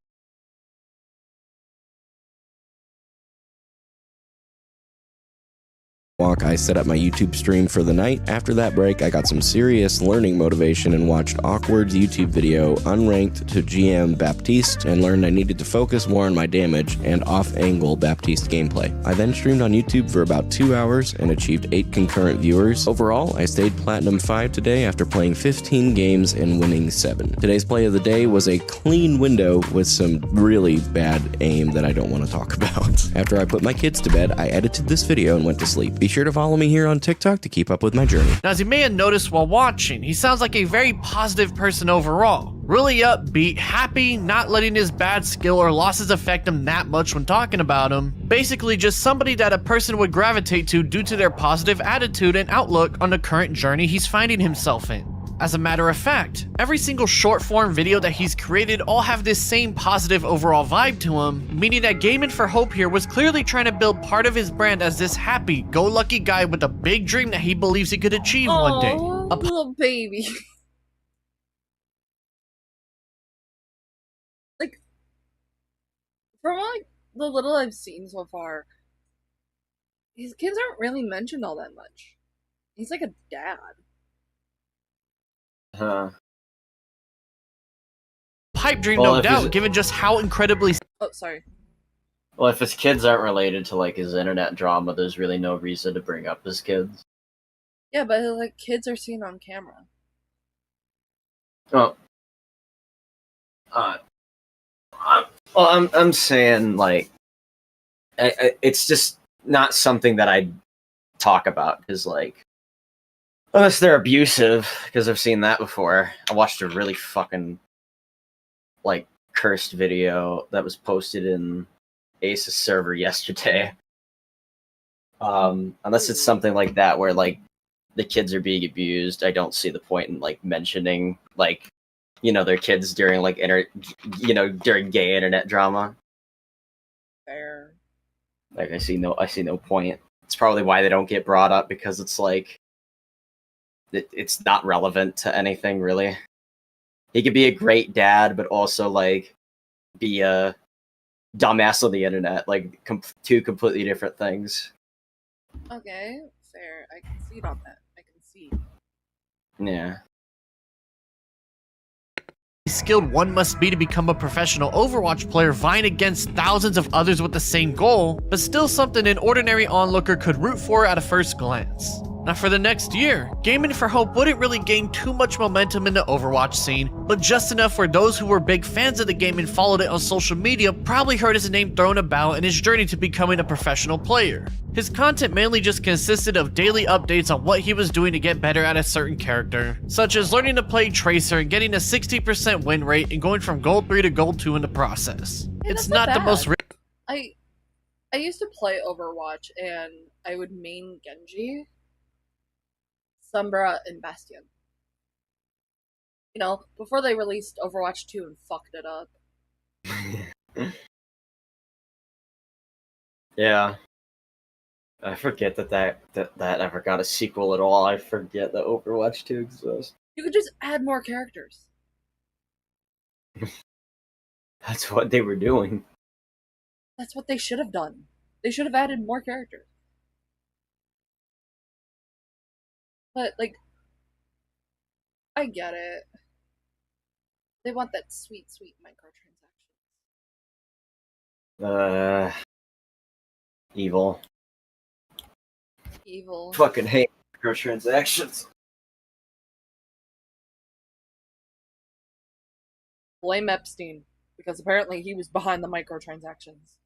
walk, I set up my YouTube stream for the night. After that break, I got some serious learning motivation and watched Awkward's YouTube video, Unranked to GM Baptiste, and learned I needed to focus more on my damage and off-angle Baptiste gameplay. I then streamed on YouTube for about 2 hours and achieved 8 concurrent viewers. Overall, I stayed Platinum 5 today after playing 15 games and winning 7. Today's play of the day was a clean window with some really bad aim that I don't want to talk about. After I put my kids to bed, I edited this video and went to sleep. Be sure to follow me here on TikTok to keep up with my journey. Now, as you may have noticed while watching, he sounds like a very positive person overall. Really upbeat, happy, not letting his bad skill or losses affect him that much when talking about him. Basically just somebody that a person would gravitate to due to their positive attitude and outlook on the current journey he's finding himself in. As a matter of fact, every single short form video that he's created all have this same positive overall vibe to him, meaning that Gaming for Hope here was clearly trying to build part of his brand as this happy-go-lucky guy with a big dream that he believes he could achieve one day. Oh, little baby. Like, from like the little I've seen so far, his kids aren't really mentioned all that much. He's like a dad. Pipe dream, Well, no if he's- doubt, given just how incredibly Oh, sorry. Well, if his kids aren't related to like his internet drama, there's really no reason to bring up his kids. Yeah, but like kids are seen on camera. Oh. I'm saying like, it's just not something that I talk about because like, unless they're abusive, because I've seen that before. I watched a really fucking like cursed video that was posted in Ace's server yesterday. Unless it's something like that where like the kids are being abused, I don't see the point in like mentioning like, you know, their kids during like during gay internet drama. Fair. Like I see no point. It's probably why they don't get brought up because it's like it's not relevant to anything really. He could be a great dad, but also like be a dumbass on the internet, like two completely different things. Okay, fair. I can see it on that. I can see. Yeah. skilled one must be to become a professional Overwatch player vying against thousands of others with the same goal, but still something an ordinary onlooker could root for at a first glance. Now for the next year, Gaming for Hope wouldn't really gain too much momentum in the Overwatch scene, but just enough where those who were big fans of the game and followed it on social media probably heard his name thrown about in his journey to becoming a professional player. His content mainly just consisted of daily updates on what he was doing to get better at a certain character, such as learning to play Tracer and getting a 60% win rate and going from Gold 3 to Gold 2 in the process. Hey, It's that's not the bad. most I used to play Overwatch and I would main Genji, Sombra, and Bastion. You know, before they released Overwatch 2 and fucked it up. Yeah. I forget that ever got a sequel at all. I forget that Overwatch 2 exists. You could just add more characters. That's what they were doing. That's what they should have done. They should have added more characters. But, like, I get it. They want that sweet, sweet microtransactions. Evil. Evil. Fucking hate microtransactions. Blame Epstein, because apparently he was behind the microtransactions.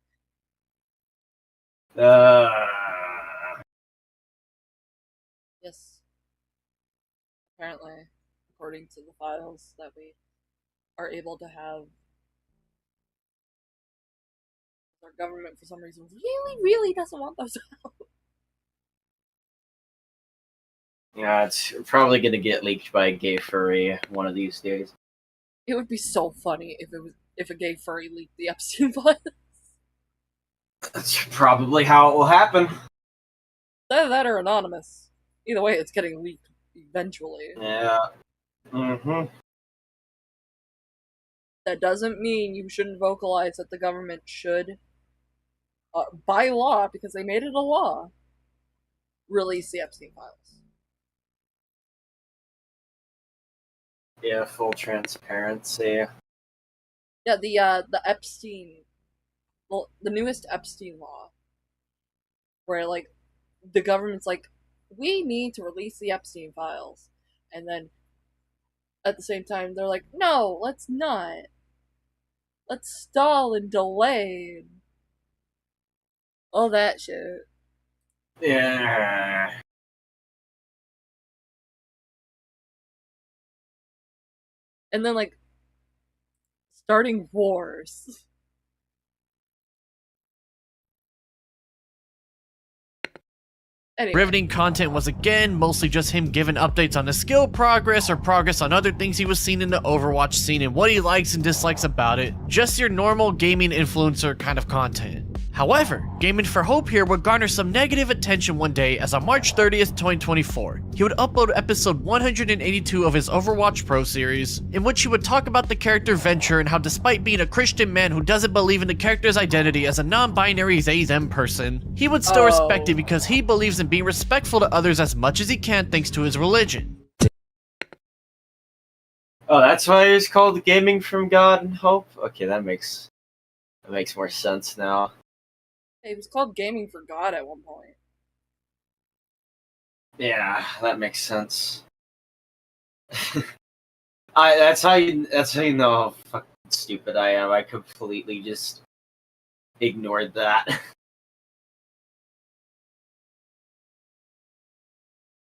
Yes. Apparently, according to the files that we are able to have, our government, for some reason, really, really doesn't want those out. Yeah, it's probably gonna get leaked by a gay furry one of these days. It would be so funny if a gay furry leaked the Epstein files. That's probably how it will happen. Either that or anonymous. Either way, it's getting leaked eventually. Yeah. Mm-hmm. That doesn't mean you shouldn't vocalize that the government should, by law, because they made it a law, release the Epstein files. Yeah, full transparency. Yeah, the Epstein, well, the newest Epstein law, where, like, the government's like, we need to release the Epstein files, and then at the same time they're like, no, let's not. Let's stall and delay. And all that shit. Yeah. And then, like, starting wars. Anyway. Riveting content was again mostly just him giving updates on his skill progress or progress on other things he was seeing in the Overwatch scene and what he likes and dislikes about it. Just your normal gaming influencer kind of content. However, Gaming for Hope here would garner some negative attention one day as on March 30th, 2024, he would upload episode 182 of his Overwatch Pro series, in which he would talk about the character Venture and how despite being a Christian man who doesn't believe in the character's identity as a non-binary they-them person, he would still respect it because he believes in being respectful to others as much as he can thanks to his religion. Oh, that's why it's called Gaming from God and Hope? Okay, that makes more sense now. It was called Gaming for God at one point. Yeah, that makes sense. That's how you know how fucking stupid I am. I completely just ignored that.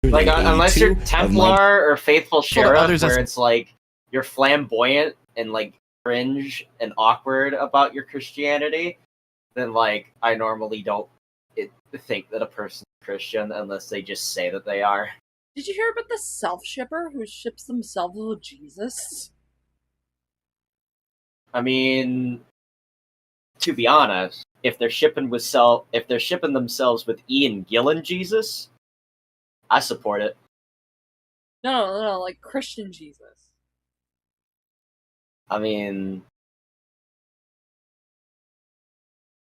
Like, unless you're Templar or Faithful Sheriff, where it's like you're flamboyant and like cringe and awkward about your Christianity, then like I normally don't think that a person's Christian unless they just say that they are. Did you hear about the self-shipper who ships themselves with Jesus? I mean, to be honest, if they're shipping themselves with Ian Gillan Jesus, I support it. No, like Christian Jesus. I mean,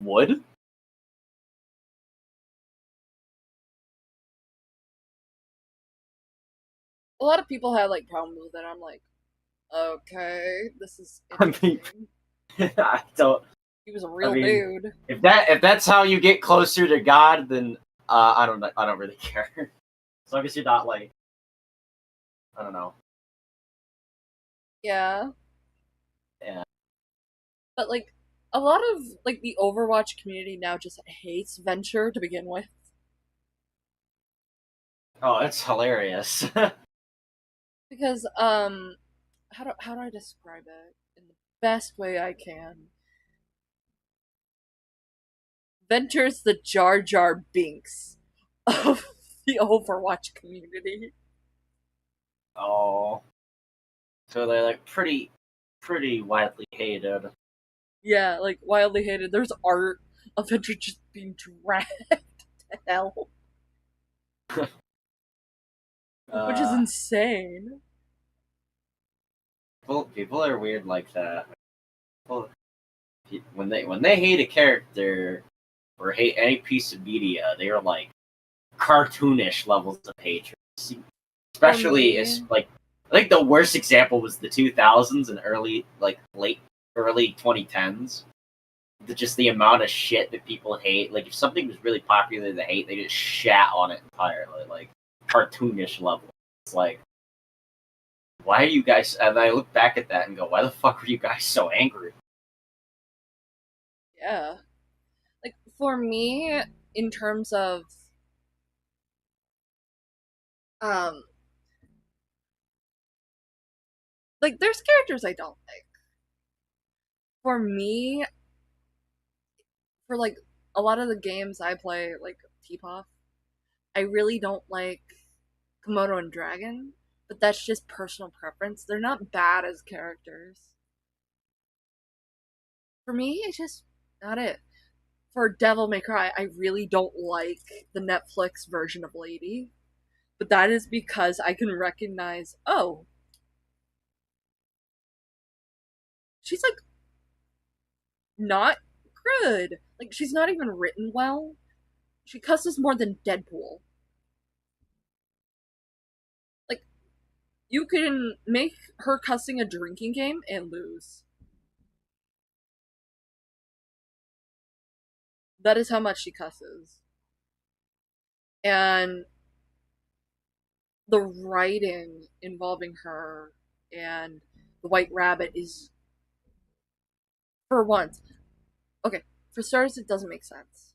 would? A lot of people have like problems with it. I'm like, okay, this is. I mean, I don't. He was a real dude. If that's how you get closer to God, then I don't really care. As long as you're not like, I don't know. Yeah. Yeah. But like a lot of like the Overwatch community now just hates Venture to begin with. Oh, it's hilarious. Because how do I describe it in the best way I can? Venture's the Jar Jar Binks of the Overwatch community. Oh. So they're like pretty widely hated. Yeah, like wildly hated. There's art of Venture just being dragged to hell, which is insane. People are weird like that. People, when they hate a character or hate any piece of media, they are like cartoonish levels of hatred. Especially as like I think the worst example was the 2000s and late early 2010s. Just the amount of shit that people hate. Like if something was really popular to hate, they just shat on it entirely, like cartoonish level. It's like, why are you guys? And I look back at that and go, why the fuck were you guys so angry? Yeah. Like for me, in terms of um like there's characters I don't like. For me, for like a lot of the games I play, like T-Pop, I really don't like Komodo and Dragon, but that's just personal preference. They're not bad as characters. For me, it's just not it. For Devil May Cry, I really don't like the Netflix version of Lady, but that is because I can recognize, oh, she's like not good. Like she's not even written well. She cusses more than Deadpool. Like you can make her cussing a drinking game and lose. That is how much she cusses. And the writing involving her and the White Rabbit is, for once, okay, for starters, it doesn't make sense.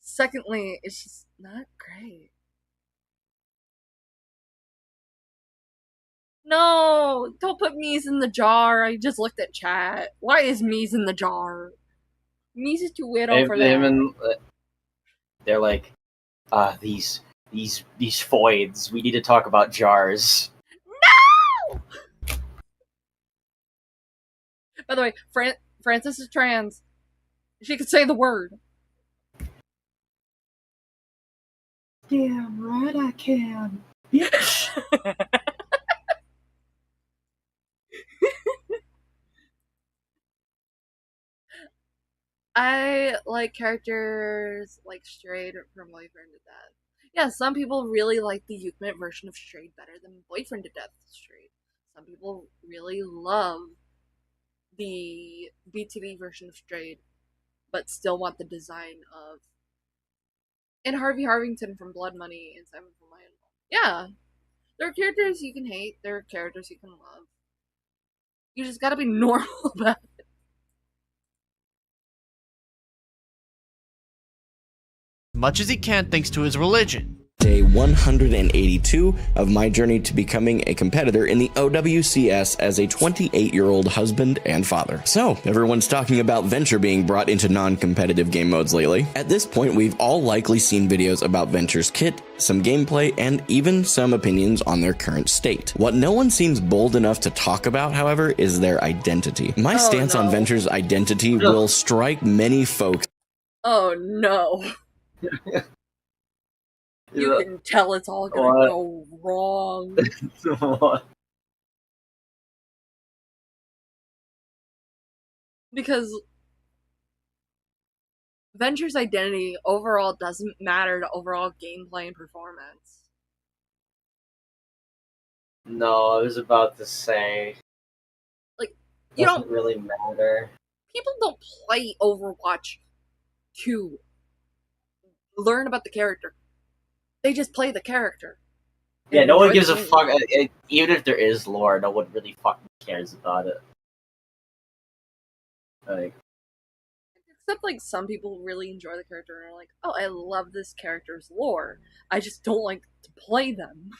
Secondly, it's just not great. No, don't put Mies in the jar. I just looked at chat. Why is Mies in the jar? Mies is too weirdo for that. They're like, these foids. We need to talk about jars. No! By the way, Francis is trans. She could say the word. Damn right I can. Bitch. I like characters like Strayed from Boyfriend to Death. Yeah, some people really like the Youthmint version of Strayed better than Boyfriend to Death Strayed. Some people really love the BTV version of Strayed, but still want the design of and Harvey Harvington from Blood Money and Simon from Lion. Yeah, there are characters you can hate. There are characters you can love. You just gotta be normal about it. Much as he can thanks to his religion. Day 182 of my journey to becoming a competitor in the OWCS as a 28-year-old husband and father. So, everyone's talking about Venture being brought into non-competitive game modes lately. At this point, we've all likely seen videos about Venture's kit, some gameplay, and even some opinions on their current state. What no one seems bold enough to talk about, however, is their identity. My stance on Venture's identity will strike many folks. Oh no. You can tell it's all gonna go wrong. Because Venture's identity overall doesn't matter to overall gameplay and performance. No, I was about to say. Like, you doesn't really matter. People don't play Overwatch to learn about the character. They just play the character. Yeah, And no one enjoy gives the a game. fuck. Even if there is lore, no one really fucking cares about it. Like, Except, like, some people really enjoy the character and are like, oh, I love this character's lore. I just don't like to play them.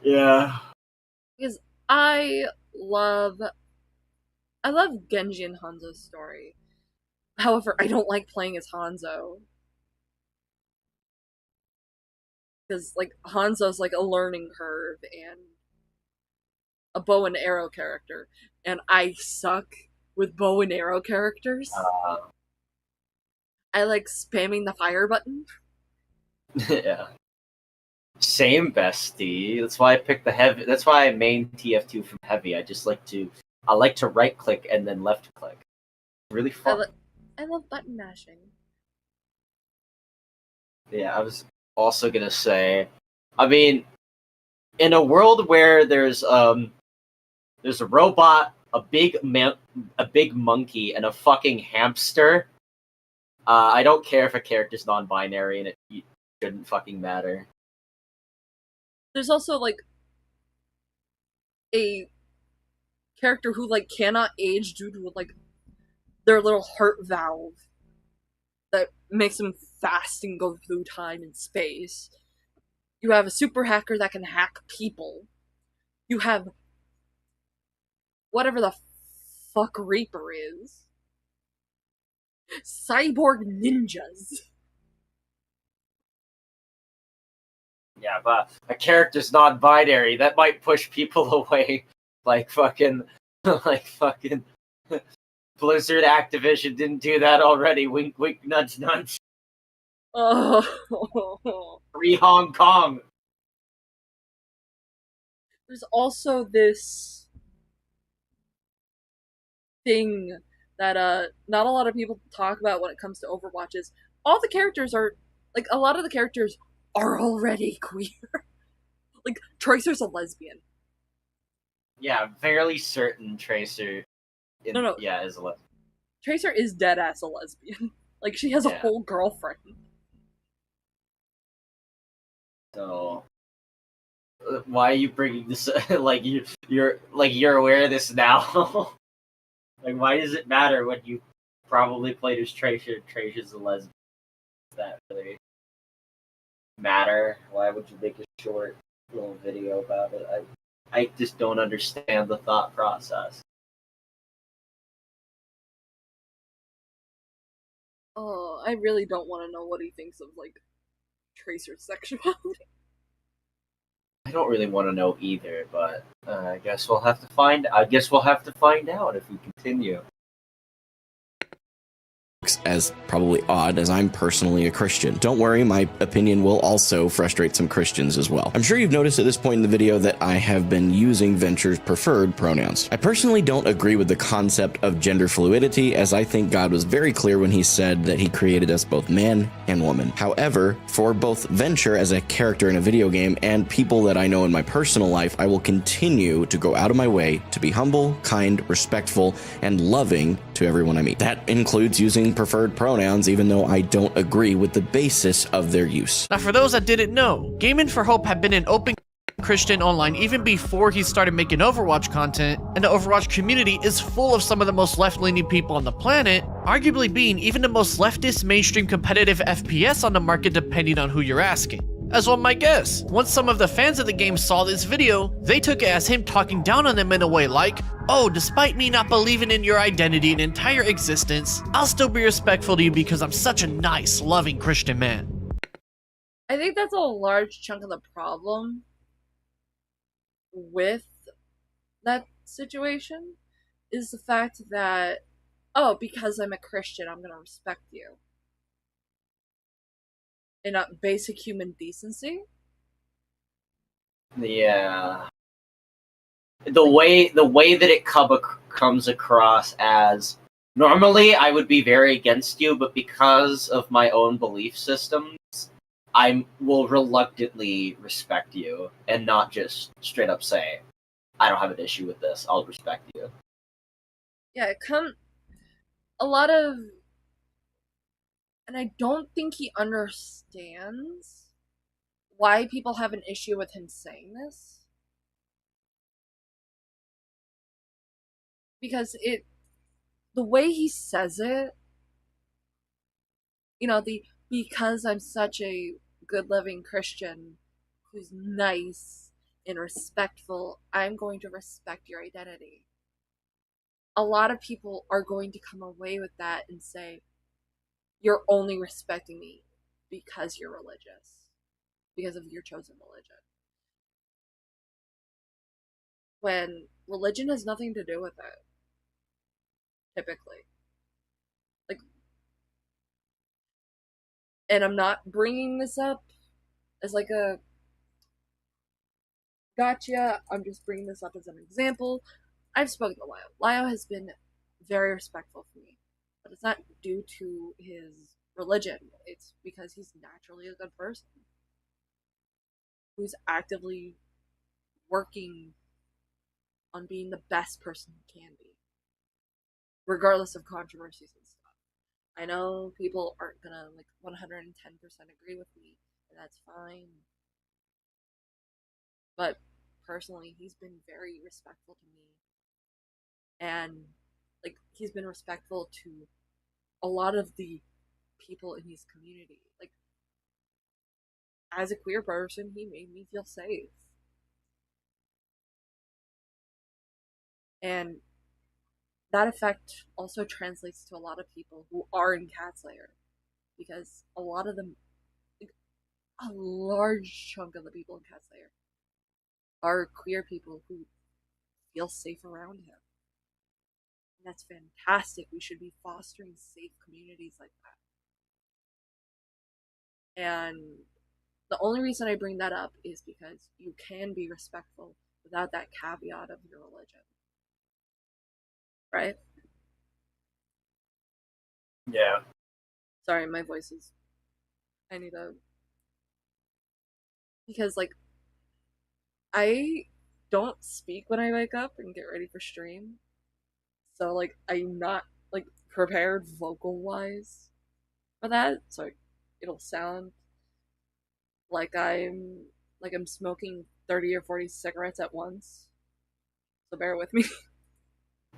yeah. Because I love Genji and Hanzo's story. However, I don't like playing as Hanzo. Because, like, Hanzo's like a learning curve and a bow and arrow character. And I suck with bow and arrow characters. I like spamming the fire button. Yeah. Same, bestie. That's why I picked the heavy. That's why I main TF2 from heavy. I like to right click and then left click. Really fun. I love button mashing. Yeah, I was also gonna say, I mean, in a world where there's a robot, a big monkey, and a fucking hamster. I don't care if a character's non-binary, and it shouldn't fucking matter. There's also like a character who like cannot age due to like their little heart valve that makes them fast and go through time and space. You have a super hacker that can hack people. You have whatever the fuck Reaper is. Cyborg ninjas. Yeah, but a character's non-binary. That might push people away. Like fucking Blizzard Activision didn't do that already. Wink, wink, nuts, nuts. Oh. Free Hong Kong. There's also this thing that not a lot of people talk about when it comes to Overwatch is all the characters are like a lot of the characters are already queer. Like Tracer's a lesbian. Yeah, I'm fairly certain Tracer. No. Yeah, is a lesbian. Tracer is dead ass a lesbian. Like she has a whole girlfriend. So, why are you bringing this? Like you're aware of this now. Like, why does it matter when you probably played as Tracer? Tracer's a lesbian. Does that really matter? Why would you make a short little video about it? I just don't understand the thought process. Oh, I really don't want to know what he thinks of like Tracer's sexuality. I don't really want to know either, but I guess we'll have to find. I guess we'll have to find out if we continue. As probably odd, as I'm personally a Christian. Don't worry, my opinion will also frustrate some Christians as well. I'm sure you've noticed at this point in the video that I have been using Venture's preferred pronouns. I personally don't agree with the concept of gender fluidity, as I think God was very clear when he said that he created us both man and woman. However, for both Venture as a character in a video game and people that I know in my personal life, I will continue to go out of my way to be humble, kind, respectful, and loving to everyone I meet. That includes using preferred pronouns, even though I don't agree with the basis of their use. Now, for those that didn't know, Gaming for Hope had been an open Christian online even before he started making Overwatch content, and the Overwatch community is full of some of the most left-leaning people on the planet, arguably being even the most leftist mainstream competitive FPS on the market depending on who you're asking. As one might guess, once some of the fans of the game saw this video, they took it as him talking down on them in a way like, oh, despite me not believing in your identity and entire existence, I'll still be respectful to you because I'm such a nice, loving Christian man. I think that's a large chunk of the problem with that situation is the fact that, oh, because I'm a Christian, I'm gonna respect you. And not basic human decency. Yeah. The way that it comes across as normally I would be very against you, but because of my own belief systems, I will reluctantly respect you and not just straight up say, I don't have an issue with this, I'll respect you. Yeah, a lot of, and I don't think he understands why people have an issue with him saying this. Because the way he says it, because I'm such a good living Christian who's nice and respectful, I'm going to respect your identity. A lot of people are going to come away with that and say, you're only respecting me because you're religious, because of your chosen religion. When religion has nothing to do with it, typically. And I'm not bringing this up as like a gotcha, I'm just bringing this up as an example. I've spoken to Lyle. Lyle has been very respectful for me, but it's not due to his religion. It's because he's naturally a good person who's actively working on being the best person he can be, regardless of controversies and stuff. I know people aren't gonna 110% agree with me, and that's fine. But personally, he's been very respectful to me. And he's been respectful to a lot of the people in his community. As a queer person, he made me feel safe. And that effect also translates to a lot of people who are in Catslayer. Because a lot of them, a large chunk of the people in Catslayer are queer people who feel safe around him. And that's fantastic. We should be fostering safe communities like that. And the only reason I bring that up is because you can be respectful without that caveat of your religion. Right? Yeah. Sorry, my voice is... I need a... Because, I don't speak when I wake up and get ready for stream. So, I'm not, prepared vocal-wise for that. So, it'll sound like I'm smoking 30 or 40 cigarettes at once. So bear with me.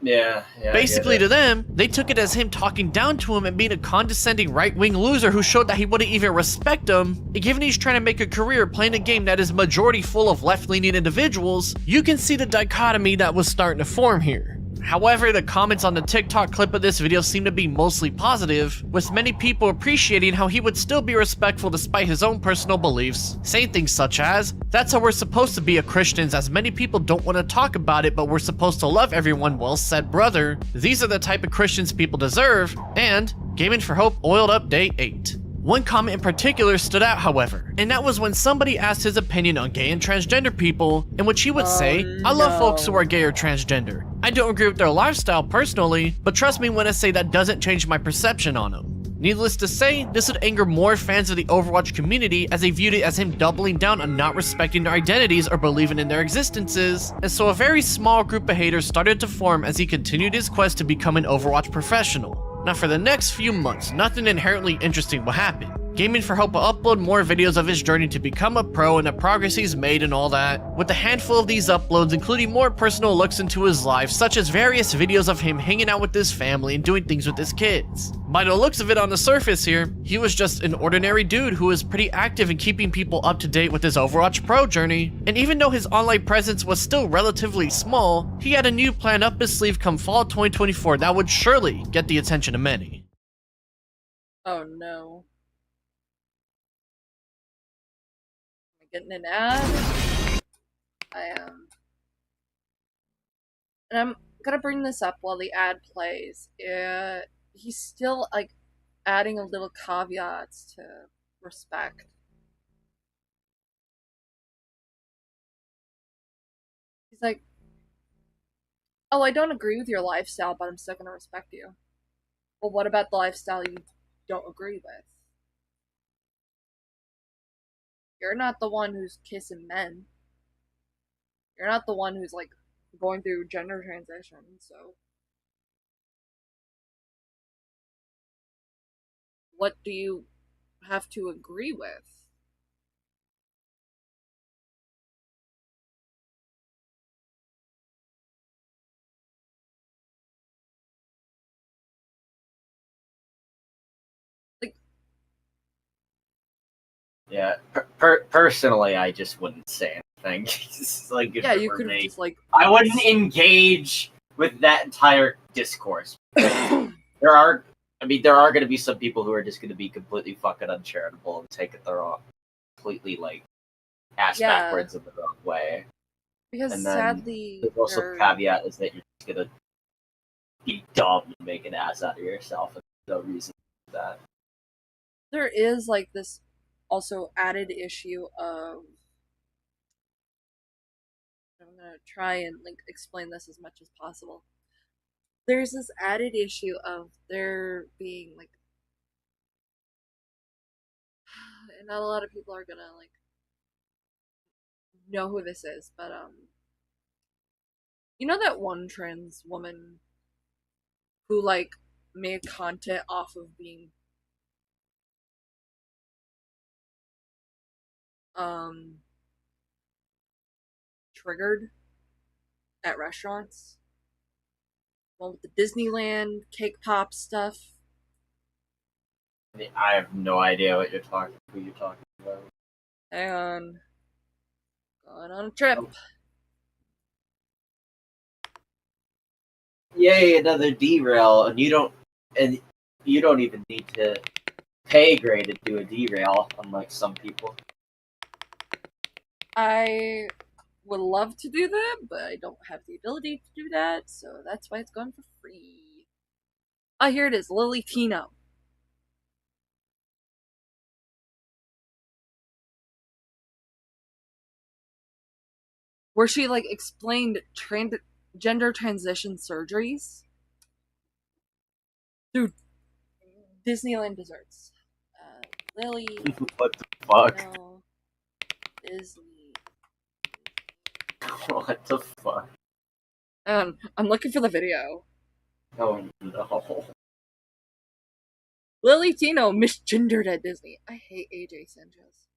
Yeah. Basically, to them, they took it as him talking down to him and being a condescending right-wing loser who showed that he wouldn't even respect him. Given he's trying to make a career playing a game that is majority full of left-leaning individuals, you can see the dichotomy that was starting to form here. However, the comments on the TikTok clip of this video seem to be mostly positive, with many people appreciating how he would still be respectful despite his own personal beliefs, saying things such as, "That's how we're supposed to be as Christians, as many people don't want to talk about it, but we're supposed to love everyone, well said brother. These are the type of Christians people deserve," and Gaming for Hope oiled up day 8. One comment in particular stood out, however, and that was when somebody asked his opinion on gay and transgender people, in which he would say, "I love folks who are gay or transgender. I don't agree with their lifestyle personally, but trust me when I say that doesn't change my perception on them." Needless to say, this would anger more fans of the Overwatch community as they viewed it as him doubling down on not respecting their identities or believing in their existences, and so a very small group of haters started to form as he continued his quest to become an Overwatch professional. Now for the next few months, nothing inherently interesting will happen. Gaming for Hope will upload more videos of his journey to become a pro and the progress he's made and all that, with a handful of these uploads including more personal looks into his life, such as various videos of him hanging out with his family and doing things with his kids. By the looks of it on the surface here, he was just an ordinary dude who was pretty active in keeping people up to date with his Overwatch pro journey, and even though his online presence was still relatively small, he had a new plan up his sleeve come fall 2024 that would surely get the attention of many. Oh no. Getting an ad. I am. And I'm gonna bring this up while the ad plays. He's still adding a little caveats to respect. He's like, "Oh, I don't agree with your lifestyle, but I'm still gonna respect you." Well, what about the lifestyle you don't agree with? You're not the one who's kissing men. You're not the one who's going through gender transition, so what do you have to agree with? Yeah, personally, I just wouldn't say anything. Like, if Yeah, it you were could have me, just like. I wouldn't engage with that entire discourse. There are, there are going to be some people who are just going to be completely fucking uncharitable and take it the wrong, completely like ass Yeah. backwards in the wrong way. Because And then sadly, there's also the caveat is that you're just gonna be dumb and make an ass out of yourself, and there's no reason for that. there is like this also added issue of. I'm gonna try and like explain this as much as possible. There's this added issue of there being like, and not a lot of people are gonna like know who this is, but you know that one trans woman who like made content off of being um triggered at restaurants? One with the Disneyland cake pop stuff. I have no idea who you're talking about. Hang on. Going on a trip. Yay, another derail, and you don't even need to pay grade to do a derail, unlike some people. I would love to do that, but I don't have the ability to do that, so that's why it's gone for free. Oh, here it is, Lily Tino. Where she like explained gender transition surgeries through Disneyland desserts. Lily. What the fuck? No, Disney. What the fuck? I'm looking for the video. Oh no. Lily Tino misgendered at Disney. I hate AJ Sanchez.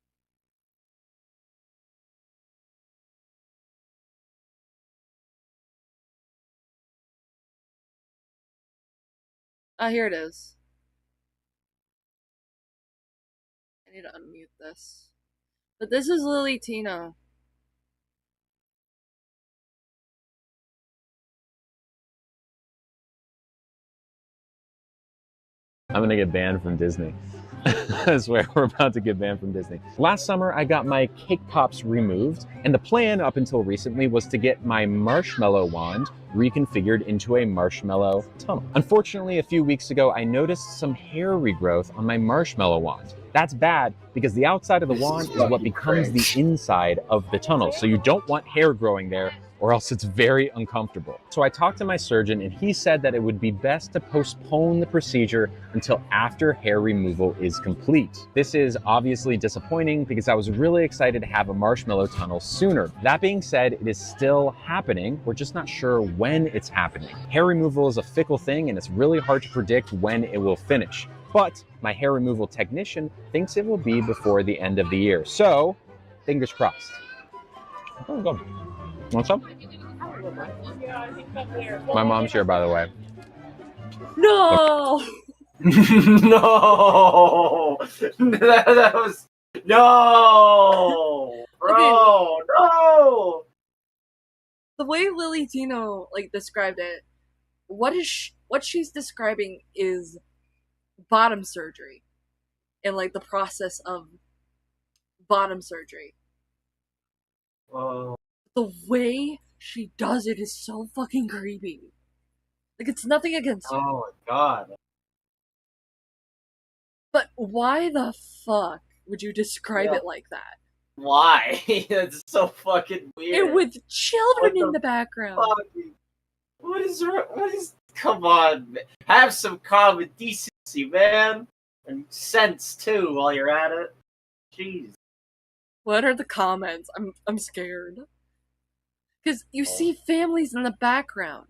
Ah, here it is. I need to unmute this. But this is Lily Tino. I'm gonna get banned from Disney. I swear, we're about to get banned from Disney. Last summer, I got my cake pops removed, and the plan up until recently was to get my marshmallow wand reconfigured into a marshmallow tunnel. Unfortunately, a few weeks ago, I noticed some hair regrowth on my marshmallow wand. That's bad because the outside of the wand is what becomes the inside of the tunnel, so you don't want hair growing there, or else it's very uncomfortable. So I talked to my surgeon and he said that it would be best to postpone the procedure until after hair removal is complete. This is obviously disappointing because I was really excited to have a marshmallow tunnel sooner. That being said, it is still happening. We're just not sure when it's happening. Hair removal is a fickle thing and it's really hard to predict when it will finish. But my hair removal technician thinks it will be before the end of the year. So, fingers crossed. Oh, go. Want some? My mom's here, by the way. No! No! that was... No! Bro, Okay. no! The way Lily Tino like described it, what she's describing is bottom surgery. And like the process of bottom surgery. Oh. The way she does it is so fucking creepy. Like, it's nothing against her. Oh my god. But why the fuck would you describe it like that? Why? That's so fucking weird. And with children in the background. What is... Come on, man. Have some common decency, man. And sense, too, while you're at it. Jeez. What are the comments? I'm scared. Because you see families in the background.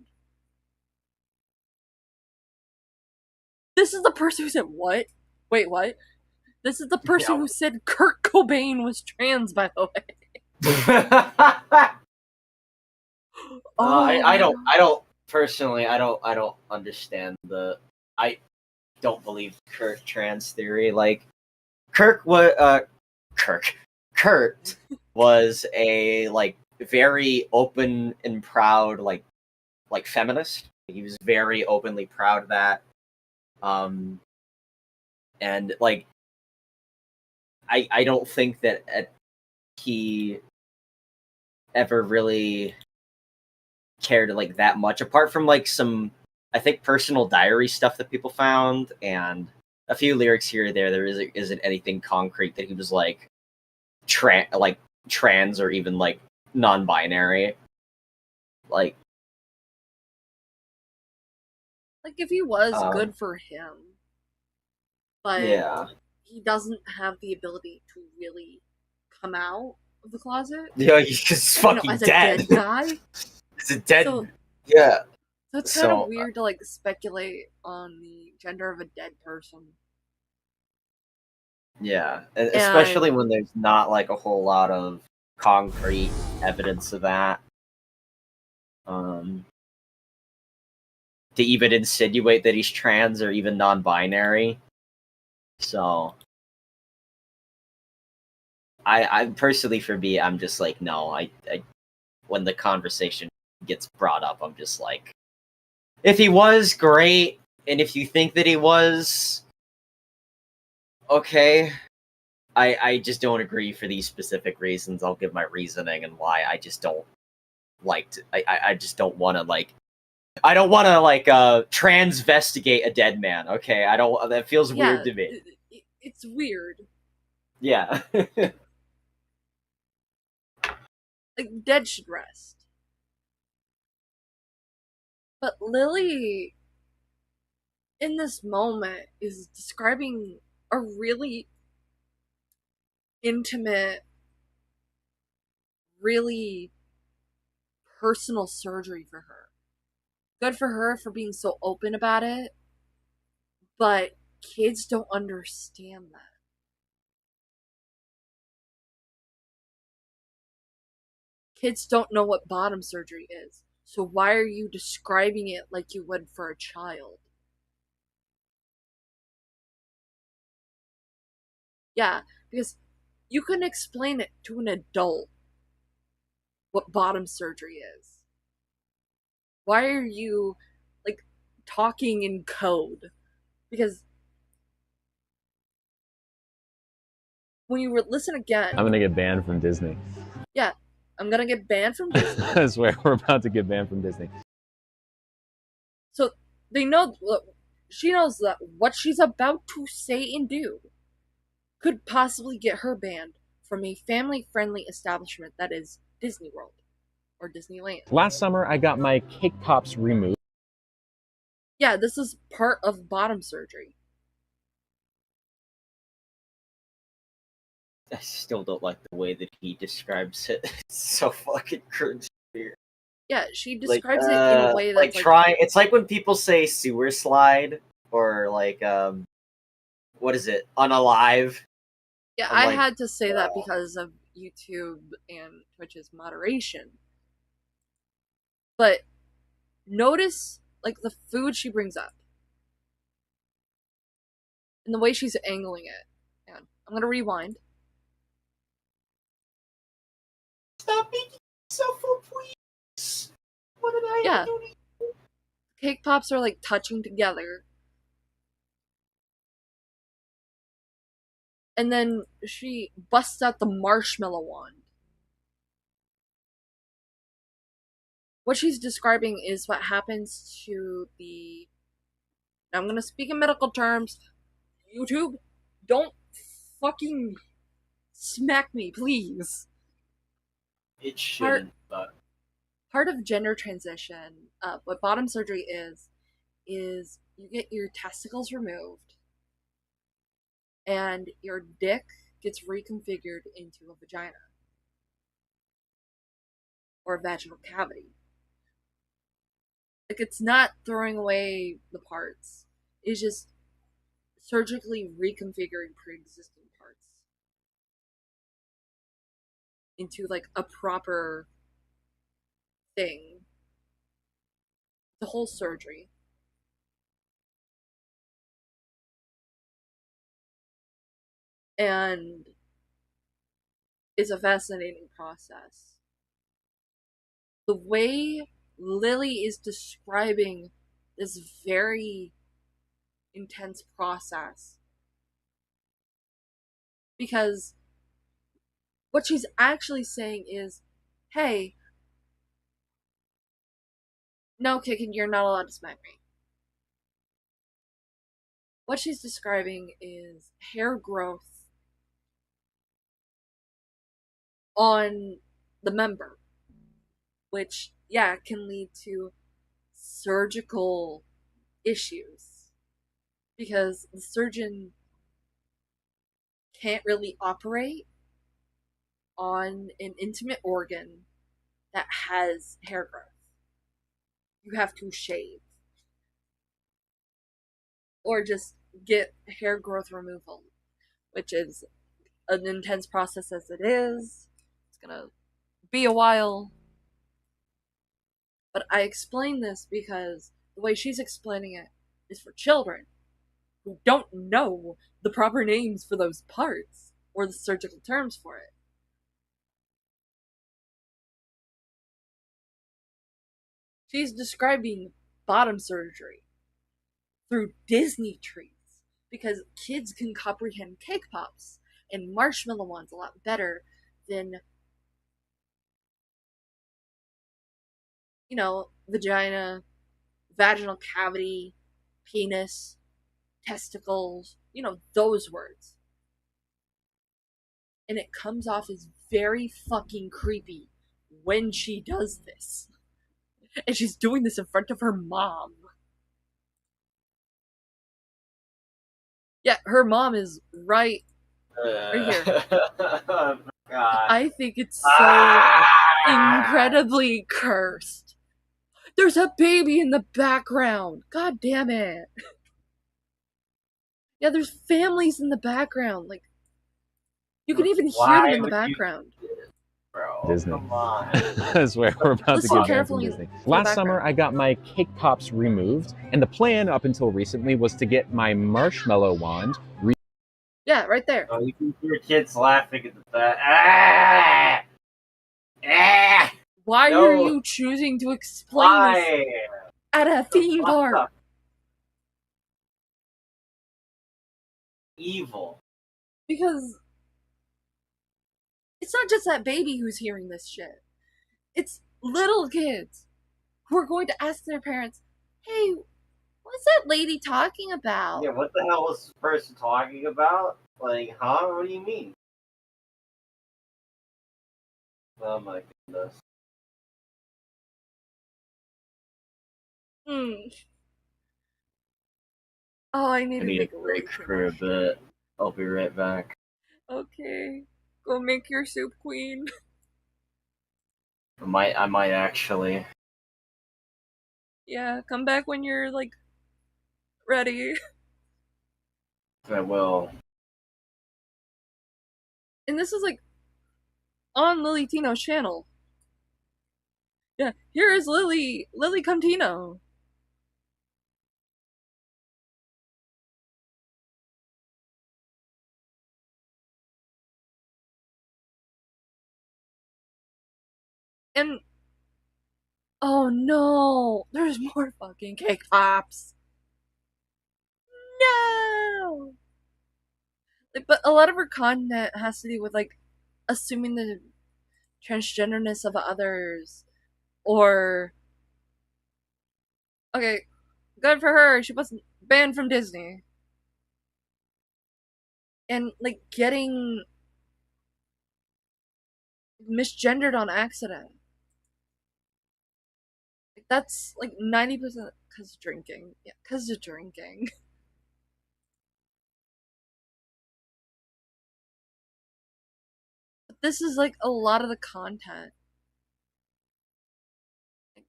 This is the person who said, what? Wait, what? This is the person who said Kurt Cobain was trans, by the way. I don't personally, I don't understand I don't believe Kurt trans theory. Like, Kurt Kurt was a like very open and proud like feminist. He was very openly proud of that. And like I don't think that he ever really cared like that much, apart from like some I think personal diary stuff that people found and a few lyrics here or there. There isn't anything concrete that he was like trans or even like non-binary. Like if he was, Um, good for him. But yeah. he doesn't have the ability to really come out of the closet. Yeah, he's just fucking as a dead. dead guy. He's a dead. So, Yeah. so it's kind of weird to like speculate on the gender of a dead person. Yeah, and especially when there's not like a whole lot of concrete evidence of that. To even insinuate that he's trans or even non-binary. So I personally, for me, I'm just like, no, I when the conversation gets brought up, I'm just like, if he was, great, and if you think that he was, okay. I just don't agree for these specific reasons. I'll give my reasoning and why I just don't like to, I just don't want to like, I don't want to like transvestigate a dead man. Okay, I don't. That feels weird to me. It's weird. Yeah. Like dead should rest. But Lily, in this moment, is describing a really intimate, really personal surgery for her. Good for her for being so open about it, but kids don't understand that. Kids don't know what bottom surgery is, so why are you describing it like you would for a child? Yeah, because you can explain it to an adult what bottom surgery is. Why are you like talking in code? Because when you listen again, I'm gonna get banned from Disney. yeah, I'm gonna get banned from Disney. I swear we're about to get banned from Disney. So they know, she knows that what she's about to say and do could possibly get her banned from a family-friendly establishment that is Disney World or Disneyland. Last summer, I got my cake pops removed. Yeah, this is part of bottom surgery. I still don't like the way that he describes it. It's so fucking cringe. Yeah, she describes it in a way that's like trying. It's like when people say sewer slide or like what is it? Unalive. Yeah, I'm I like, had to say that because of YouTube and Twitch's moderation. But notice like the food she brings up and the way she's angling it. And I'm gonna rewind. Stop making yourself up, please. What did I do? Cake pops are like touching together. And then she busts out the marshmallow wand. What she's describing is what happens to the. Now I'm gonna speak in medical terms. YouTube, don't fucking smack me, please. It shouldn't, but part of gender transition, what bottom surgery is you get your testicles removed and your dick gets reconfigured into a vagina or a vaginal cavity. Like, it's not throwing away the parts, it's just surgically reconfiguring pre-existing parts into like a proper thing. The whole surgery. And is a fascinating process. The way Lily is describing this very intense process. Because what she's actually saying is, hey, no, kicking, you're not allowed to smack me. What she's describing is hair growth on the member, which, yeah, can lead to surgical issues because the surgeon can't really operate on an intimate organ that has hair growth. You have to shave or just get hair growth removal, which is an intense process as it is. It's gonna be a while. But I explain this because the way she's explaining it is for children who don't know the proper names for those parts or the surgical terms for it. She's describing bottom surgery through Disney treats because kids can comprehend cake pops and marshmallow ones a lot better than, you know, vagina, vaginal cavity, penis, testicles, you know, those words. And it comes off as very fucking creepy when she does this. And she's doing this in front of her mom. Yeah, her mom is right here. Oh, God. I think it's so incredibly cursed. There's a baby in the background. God damn it. Yeah, there's families in the background. Like, you can even hear them in the background. Bro, Disney. come on. I swear we're about Listen to get banned from carefully Disney. to the Last background. summer, I got my cake pops removed, and the plan up until recently was to get my marshmallow wand. Yeah, right there. Oh, you can hear kids laughing at the back. Ah! Ah! Why No. are you choosing to explain this Why? at a theme What the park? Evil. Because it's not just that baby who's hearing this shit. It's little kids who are going to ask their parents, hey, what's that lady talking about? Yeah, what the hell was this person talking about? Like, huh? What do you mean? Oh my goodness. Oh, I need I to need make a a break for a bit. I'll be right back. Okay. Go make your soup, queen. I might actually. Yeah, come back when you're, like, ready. I will. And this is, like, on Lily Tino's channel. Yeah, here is Lily Contino. And oh no, there's more fucking cake pops. No. Like, but a lot of her content has to do with like assuming the transgenderness of others, or okay, good for her. She wasn't banned from Disney, and like getting misgendered on accident. Like, that's like 90% because of drinking. Yeah, because of drinking. But this is like a lot of the content. Like,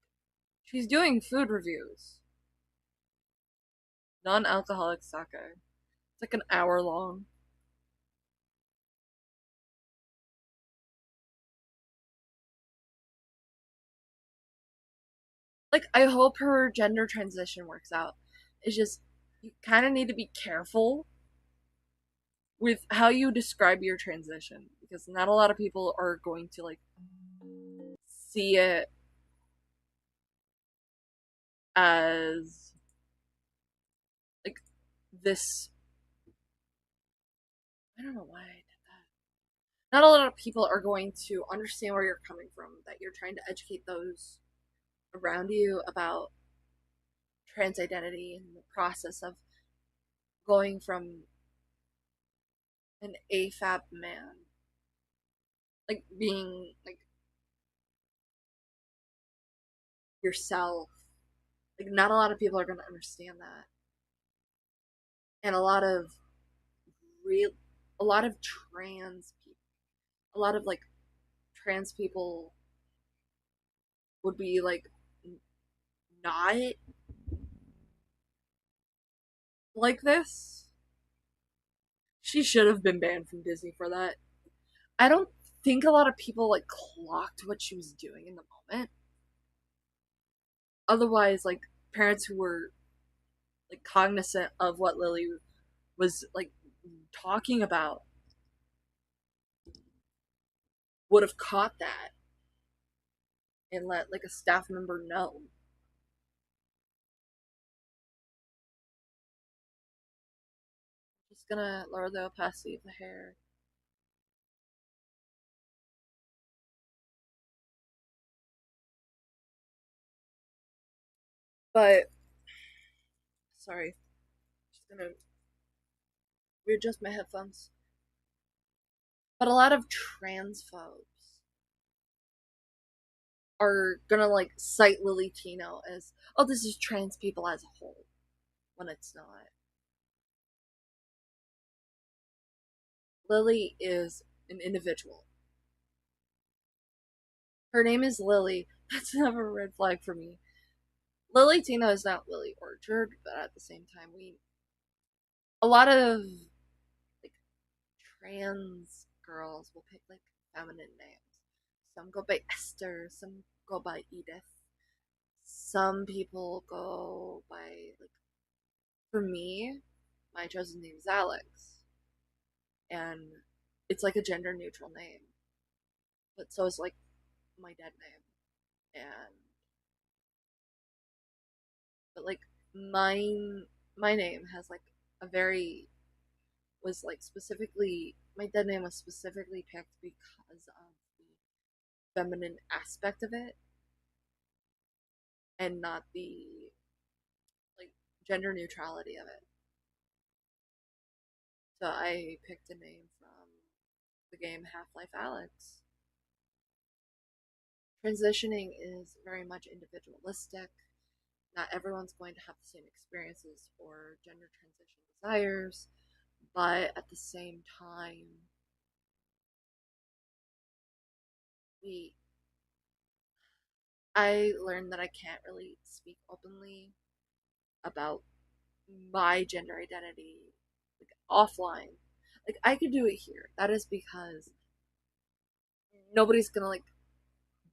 she's doing food reviews. Non-alcoholic sake. It's like an hour long. Like, I hope her gender transition works out. It's just, you kind of need to be careful with how you describe your transition, because not a lot of people are going to like see it as like this. I don't know why I did that. Not a lot of people are going to understand where you're coming from, that you're trying to educate those around you about trans identity and the process of going from an AFAB man, like being like yourself. Like, not a lot of people are going to understand that. And a lot of trans people, a lot of like trans people would be like not like this. She should have been banned from Disney for that. I don't think a lot of people like clocked what she was doing in the moment. Otherwise, like, parents who were like cognizant of what Lily was like talking about would have caught that and let like a staff member know. Just gonna lower the opacity of the hair. But sorry, just gonna readjust my headphones. But a lot of transphobes are gonna like cite Lily Tino as, oh, this is trans people as a whole, when it's not. Lily is an individual. Her name is Lily. That's never a red flag for me. Lily Tino is not Lily Orchard, but at the same time, a lot of like trans girls will pick like feminine names. Some go by Esther, some go by Edith. Some people go by like, for me, my chosen name is Alex. And it's like a gender neutral name. But so is like my dead name. But like my name has like a very, was like specifically, my dead name was specifically picked because of the feminine aspect of it and not the like gender neutrality of it. So I picked a name from the game Half-Life Alyx. Transitioning is very much individualistic. Not everyone's going to have the same experiences or gender transition desires, but at the same time, I learned that I can't really speak openly about my gender identity like offline. Like, I could do it here. That is because nobody's gonna like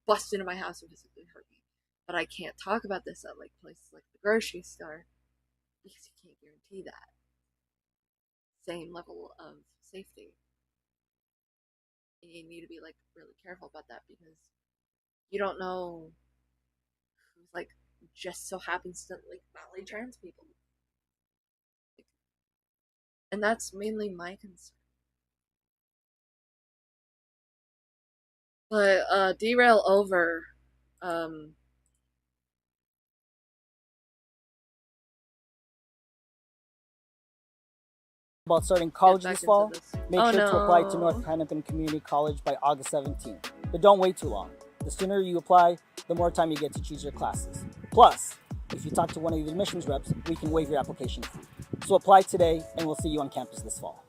bust into my house and physically hurt me. But I can't talk about this at like places like the grocery store because you can't guarantee that same level of safety. And you need to be like really careful about that because you don't know who's like just so happens to like not like trans people. And that's mainly my concern. But derail over. About starting college this fall, make sure to apply to North Hennepin Community College by August 17th. But don't wait too long. The sooner you apply, the more time you get to choose your classes. Plus, if you talk to one of the admissions reps, we can waive your application fee. So apply today, and we'll see you on campus this fall.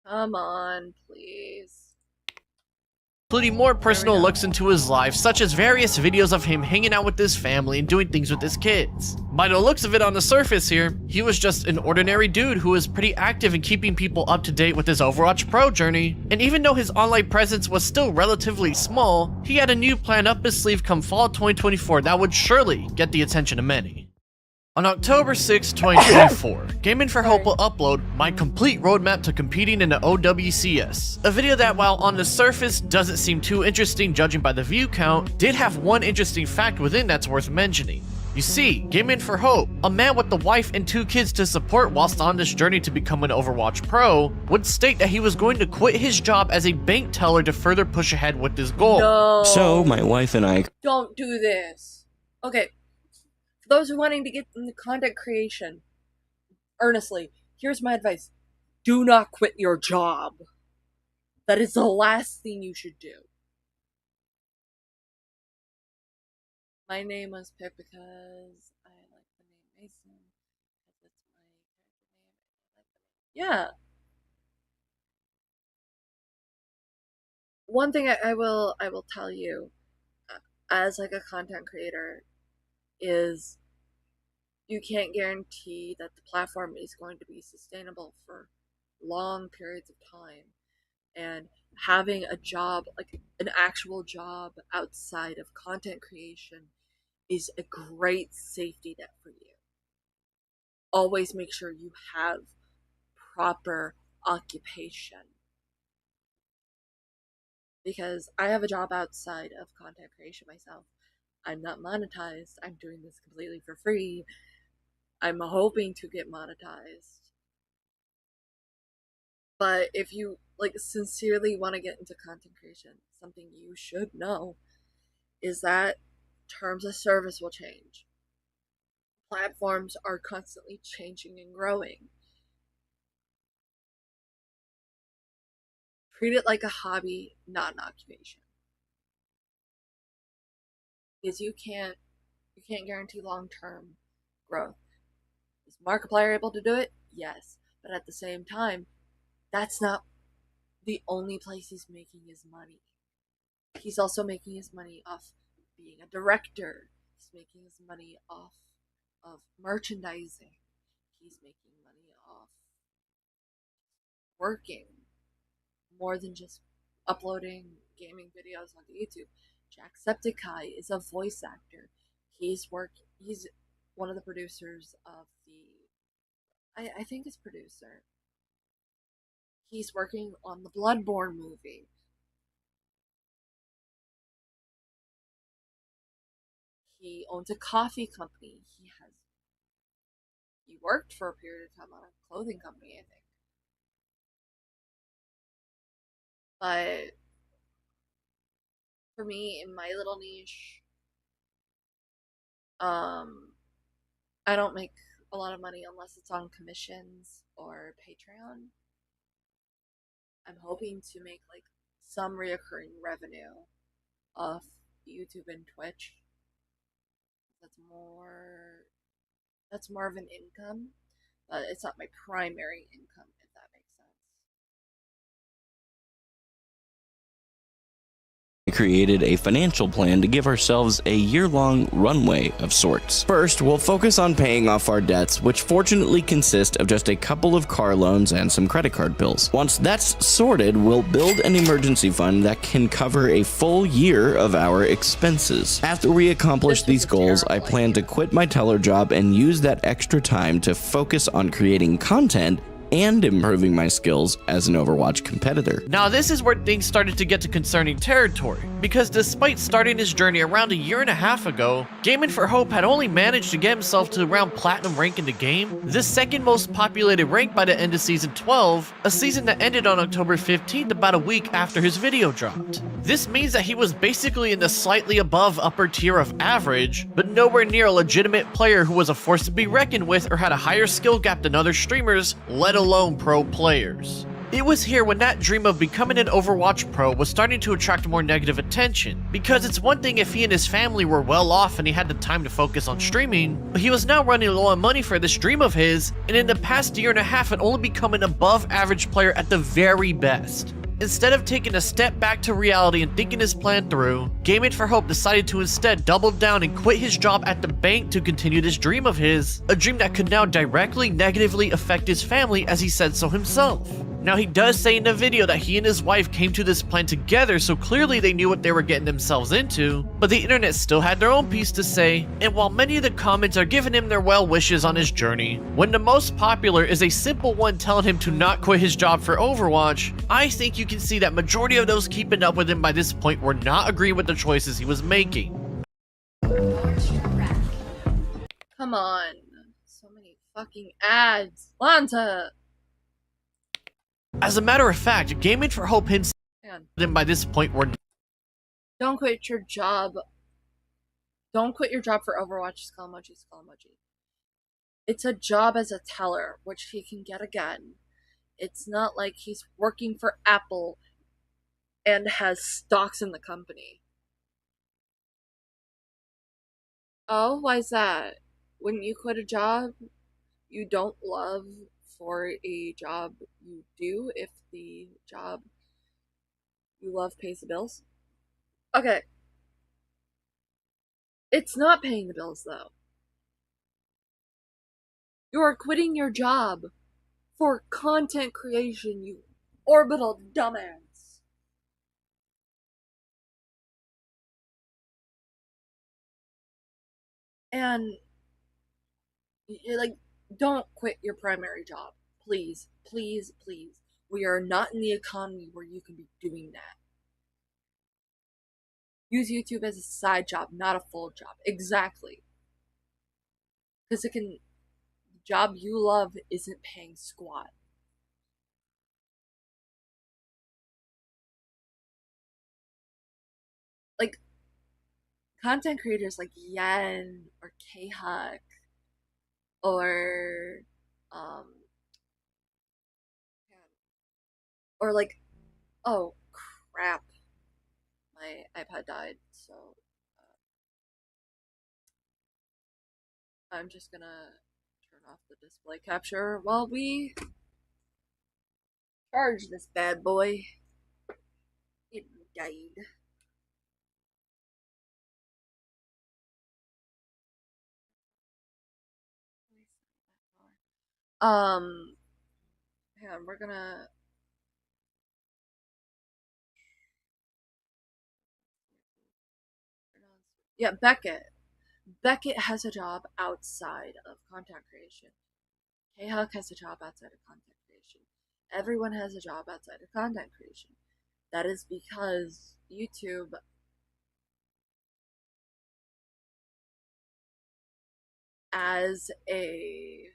Come on, please. Including more personal looks into his life, such as various videos of him hanging out with his family and doing things with his kids. By the looks of it on the surface here, he was just an ordinary dude who was pretty active in keeping people up to date with his Overwatch Pro journey, and even though his online presence was still relatively small, he had a new plan up his sleeve come fall 2024 that would surely get the attention of many. On October 6, 2024, Gaming for Hope will upload my complete roadmap to competing in the OWCS. A video that, while on the surface doesn't seem too interesting judging by the view count, did have one interesting fact within that's worth mentioning. You see, Gaming for Hope, a man with a wife and 2 kids to support whilst on this journey to become an Overwatch pro, would state that he was going to quit his job as a bank teller to further push ahead with this goal. No. So my wife and I... Don't do this. Okay. For those who are wanting to get into content creation, earnestly, here's my advice. Do not quit your job. That is the last thing you should do. My name was picked because I like the name Mason. That's my character name. Yeah. One thing I will tell you, as like a content creator, is you can't guarantee that the platform is going to be sustainable for long periods of time. And having a job, like an actual job outside of content creation, is a great safety net for you. Always make sure you have proper occupation. Because I have a job outside of content creation myself. I'm not monetized. I'm doing this completely for free. I'm hoping to get monetized. But if you like sincerely want to get into content creation, something you should know is that terms of service will change. Platforms are constantly changing and growing. Treat it like a hobby, not an occupation. Because you can't guarantee long-term growth. Is Markiplier able to do it? Yes. But at the same time, that's not the only place he's making his money. He's also making his money off being a director. He's making his money off of merchandising. He's making money off working more than just uploading gaming videos onto YouTube. Jacksepticeye is a voice actor. He's one of the producers of the, I think it's producer. He's working on the Bloodborne movie. He owns a coffee company. He worked for a period of time on a clothing company, I think. But for me, in my little niche, I don't make a lot of money unless it's on commissions or Patreon. I'm hoping to make like some reoccurring revenue off YouTube and Twitch. That's more of an income, but it's not my primary income, if that makes sense. Created a financial plan to give ourselves a year-long runway of sorts. First, we'll focus on paying off our debts, which fortunately consist of just a couple of car loans and some credit card bills. Once that's sorted, we'll build an emergency fund that can cover a full year of our expenses. After we accomplish these goals, I plan to quit my teller job and use that extra time to focus on creating content and improving my skills as an Overwatch competitor. Now this is where things started to get to concerning territory, because despite starting his journey around a year and a half ago, Gaming for Hope had only managed to get himself to around Platinum rank in the game, the second most populated rank by the end of Season 12, a season that ended on October 15th, about a week after his video dropped. This means that he was basically in the slightly above upper tier of average, but nowhere near a legitimate player who was a force to be reckoned with or had a higher skill gap than other streamers, let alone pro players. It was here when that dream of becoming an Overwatch pro was starting to attract more negative attention, because it's one thing if he and his family were well off and he had the time to focus on streaming, but he was now running low on money for this dream of his, and in the past year and a half had only become an above average player at the very best. Instead of taking a step back to reality and thinking his plan through, Gaming for Hope decided to instead double down and quit his job at the bank to continue this dream of his, a dream that could now directly negatively affect his family, as he said so himself. Now, he does say in the video that he and his wife came to this plan together, so clearly they knew what they were getting themselves into, but the internet still had their own piece to say, and while many of the comments are giving him their well wishes on his journey, when the most popular is a simple one telling him to not quit his job for Overwatch, I think you can see that majority of those keeping up with him by this point were not agreeing with the choices he was making. Come on. So many fucking ads. Lanta! As a matter of fact, Gaming for Hope himself by this point were don't quit your job. Don't quit your job for Overwatch, skull emoji, skull emoji. It's a job as a teller, which he can get again. It's not like he's working for Apple and has stocks in the company. Oh, why's that? When you quit a job you don't love for a job you do if the job you love pays the bills? Okay. It's not paying the bills, though. You are quitting your job for content creation, you orbital dumbass. And, like, don't quit your primary job. Please, please, please. We are not in the economy where you can be doing that. Use YouTube as a side job, not a full job. Exactly. Because the job you love isn't paying squat. Like, content creators like Yen or K-Huck or like, oh crap, my iPad died, so I'm just gonna turn off the display capture while we charge this bad boy. It died. Hang on, we're gonna yeah, Beckett has a job outside of content creation. K-Huck has a job outside of content creation. Everyone has a job outside of content creation. That is because YouTube as a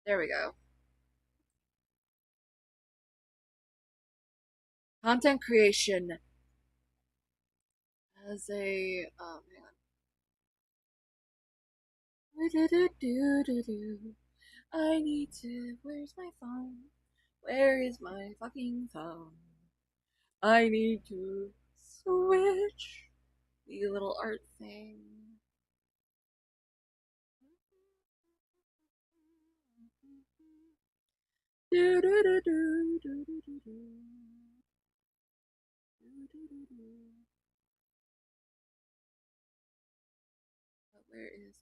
there we go. Content creation as a hang on. I need to. Where's my phone? Where is my fucking phone? I need to switch the little art thing. Where is my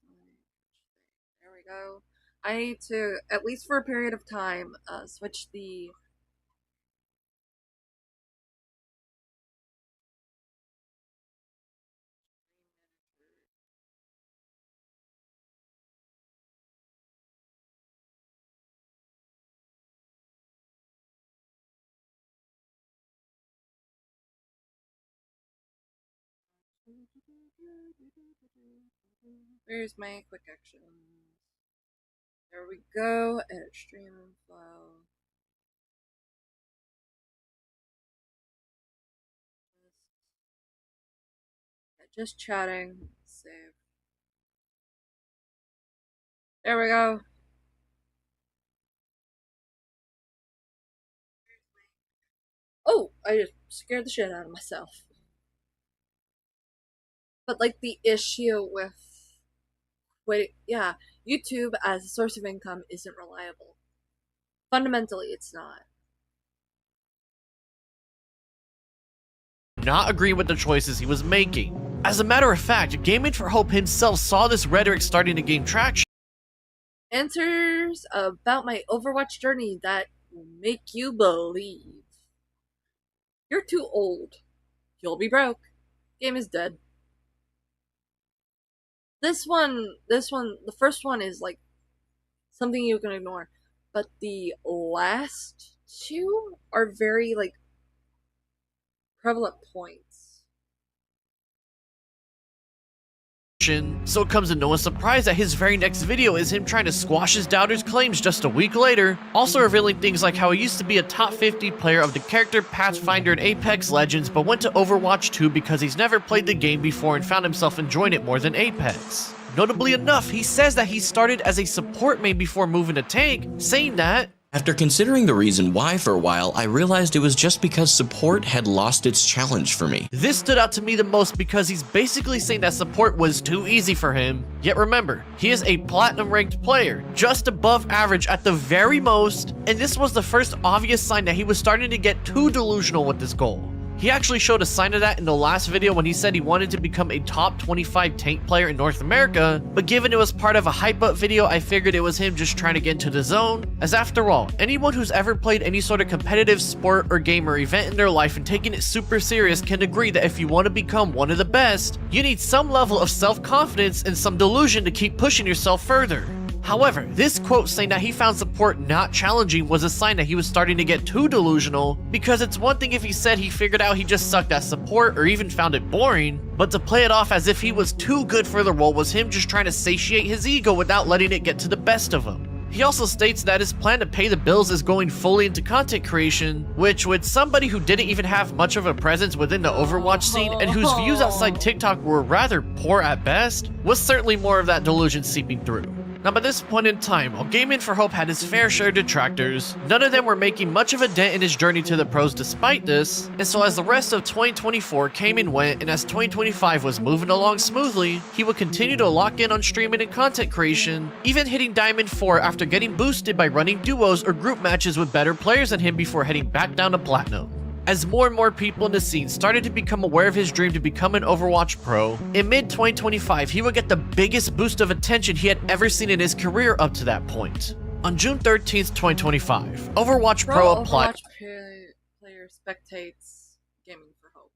thing? There we go. I need to, at least for a period of time, switch the where's my quick actions? There we go. Edit stream info. Just chatting. Save. There we go. Oh, I just scared the shit out of myself. But like the issue with YouTube as a source of income isn't reliable. Fundamentally, it's not. not agreeing with the choices he was making. As a matter of fact, Gaming for Hope himself saw this rhetoric starting to gain traction. Answers about my Overwatch journey that make you believe. You're too old. You'll be broke. Game is dead. The first one is like something you can ignore, but the last two are very like prevalent points. So it comes to no one's surprise that his very next video is him trying to squash his doubters' claims just a week later, also revealing things like how he used to be a top 50 player of the character Pathfinder in Apex Legends but went to Overwatch 2 because he's never played the game before and found himself enjoying it more than Apex. Notably enough, he says that he started as a support main before moving to tank, saying that, after considering the reason why for a while, I realized it was just because support had lost its challenge for me. This stood out to me the most because he's basically saying that support was too easy for him. Yet remember, he is a platinum ranked player, just above average at the very most, and this was the first obvious sign that he was starting to get too delusional with this goal. He actually showed a sign of that in the last video when he said he wanted to become a top 25 tank player in North America, but given it was part of a hype up video, I figured it was him just trying to get into the zone, as after all, anyone who's ever played any sort of competitive sport or game or event in their life and taken it super serious can agree that if you want to become one of the best, you need some level of self-confidence and some delusion to keep pushing yourself further. However, this quote saying that he found support not challenging was a sign that he was starting to get too delusional, because it's one thing if he said he figured out he just sucked at support or even found it boring, but to play it off as if he was too good for the role was him just trying to satiate his ego without letting it get to the best of him. He also states that his plan to pay the bills is going fully into content creation, which with somebody who didn't even have much of a presence within the Overwatch scene and whose views outside TikTok were rather poor at best, was certainly more of that delusion seeping through. Now by this point in time, while Gaming for Hope had his fair share of detractors, none of them were making much of a dent in his journey to the pros despite this, and so as the rest of 2024 came and went, and as 2025 was moving along smoothly, he would continue to lock in on streaming and content creation, even hitting Diamond 4 after getting boosted by running duos or group matches with better players than him before heading back down to Platinum. As more and more people in the scene started to become aware of his dream to become an Overwatch pro, in mid-2025 he would get the biggest boost of attention he had ever seen in his career up to that point. On June 13th, 2025, Overwatch Pro applied. Overwatch player spectates Gaming for Hope.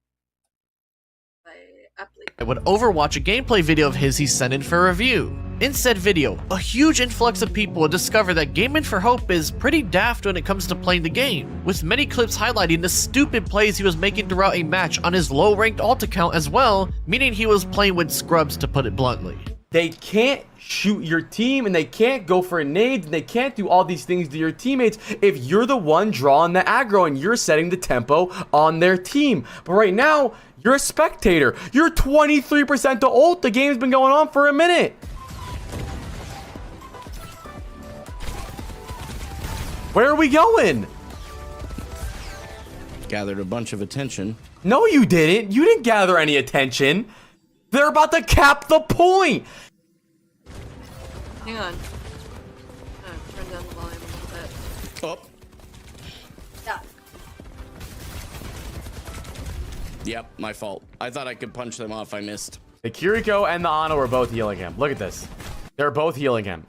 I would overwatch a gameplay video of his he sent in for review. In said video, a huge influx of people would discover that Gaming for Hope is pretty daft when it comes to playing the game, with many clips highlighting the stupid plays he was making throughout a match on his low-ranked ult account as well, meaning he was playing with scrubs to put it bluntly. They can't shoot your team, and they can't go for nades, and they can't do all these things to your teammates if you're the one drawing the aggro and you're setting the tempo on their team. But right now, you're a spectator. You're 23% to ult. The game's been going on for a minute. Where are we going? Gathered a bunch of attention. No, you didn't. You didn't gather any attention. They're about to cap the point. Hang on. Turn down the volume a little bit. Oh. Yeah. Yep, my fault. I thought I could punch them off. I missed. The Kiriko and the Ana are both healing him. Look at this. They're both healing him.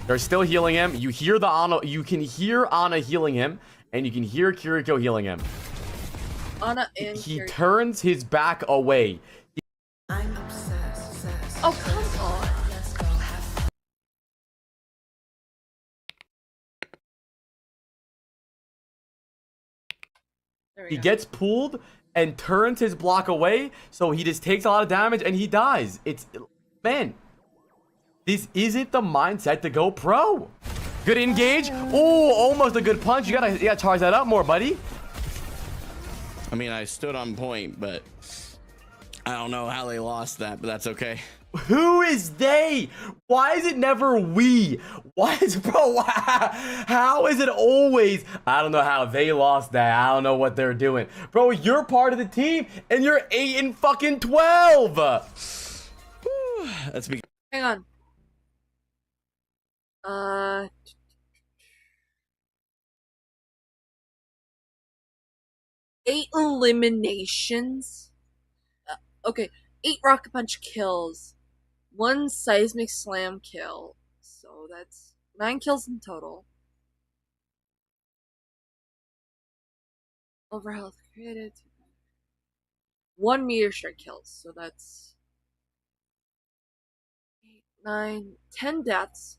They're still healing him. You hear the Ana. You can hear Ana healing him, and you can hear Kiriko healing him. Ana and He Kiriko. turns his back away. I'm obsessed. Oh, come on. He gets pulled and turns his block away, so he just takes a lot of damage and he dies. It's, man, this isn't the mindset to go pro. Good engage. Oh, almost a good punch. You gotta charge that up more, buddy. I mean, I stood on point, but I don't know how they lost that, but that's okay. Who is they? Why is it never we? Why is, bro, how is it always, I don't know how they lost that. I don't know what they're doing. Bro, you're part of the team and you're 8 and fucking 12. That's because. Hang on. 8 eliminations. Okay, 8 Rocket Punch kills, 1 Seismic Slam kill. So that's 9 kills in total. Over health created. 1 Meteor Strike kills. So that's 8, 9, 10 deaths.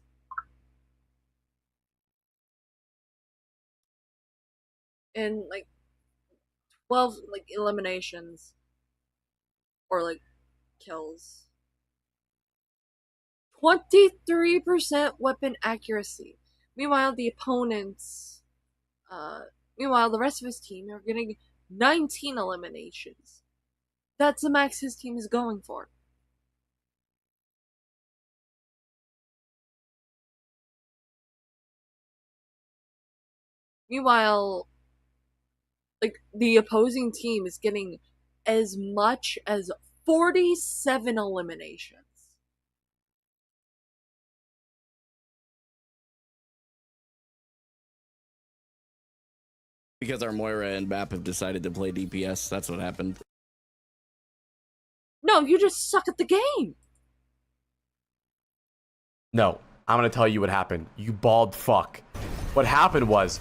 And like 12 like eliminations. Or like kills. 23% weapon accuracy. Meanwhile, the opponents, meanwhile, the rest of his team are getting 19 eliminations. That's the max his team is going for. Meanwhile, like, the opposing team is getting as much as 47 eliminations. Because our Moira and Bap have decided to play DPS. That's what happened. No, you just suck at the game. No, I'm gonna tell you what happened. You bald fuck. What happened was,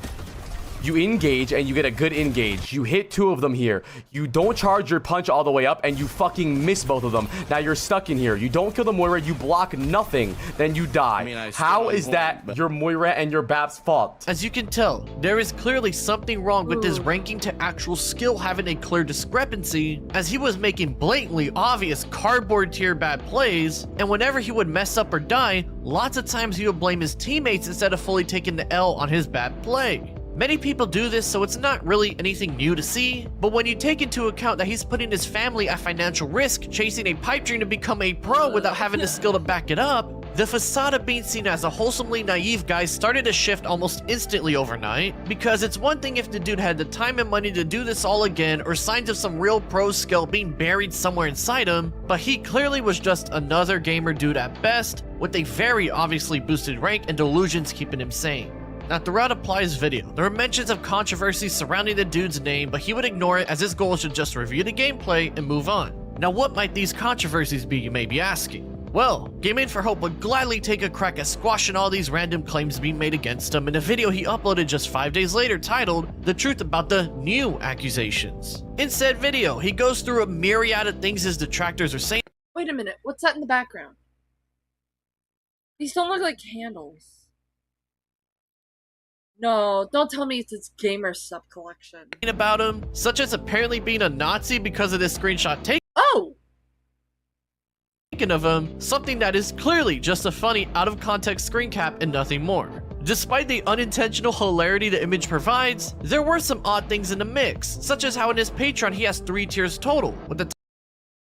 you engage and you get a good engage. You hit 2 of them here. You don't charge your punch all the way up and you fucking miss both of them. Now you're stuck in here. You don't kill the Moira, you block nothing, then you die. I mean, how is that your Moira and your Bab's fault? As you can tell, there is clearly something wrong with his ranking to actual skill having a clear discrepancy, as he was making blatantly obvious cardboard tier bad plays, and whenever he would mess up or die, lots of times he would blame his teammates instead of fully taking the L on his bad play. Many people do this, so it's not really anything new to see, but when you take into account that he's putting his family at financial risk chasing a pipe dream to become a pro without having the skill to back it up, the facade of being seen as a wholesomely naive guy started to shift almost instantly overnight, because it's one thing if the dude had the time and money to do this all again or signs of some real pro skill being buried somewhere inside him, but he clearly was just another gamer dude at best, with a very obviously boosted rank and delusions keeping him sane. Now, throughout Apply's video, there were mentions of controversy surrounding the dude's name, but he would ignore it as his goal was to just review the gameplay and move on. Now, what might these controversies be, you may be asking? Well, Gaming for Hope would gladly take a crack at squashing all these random claims being made against him in a video he uploaded just 5 days later titled, "The Truth About the New Accusations." In said video, he goes through a myriad of things his detractors are saying. Wait a minute, what's that in the background? These don't look like candles. No, don't tell me it's his gamer sub collection. About him, such as apparently being a Nazi because of this screenshot taken of him, something that is clearly just a funny out of context screen cap and nothing more. Despite the unintentional hilarity the image provides, there were some odd things in the mix, such as how in his Patreon he has 3 tiers total, with the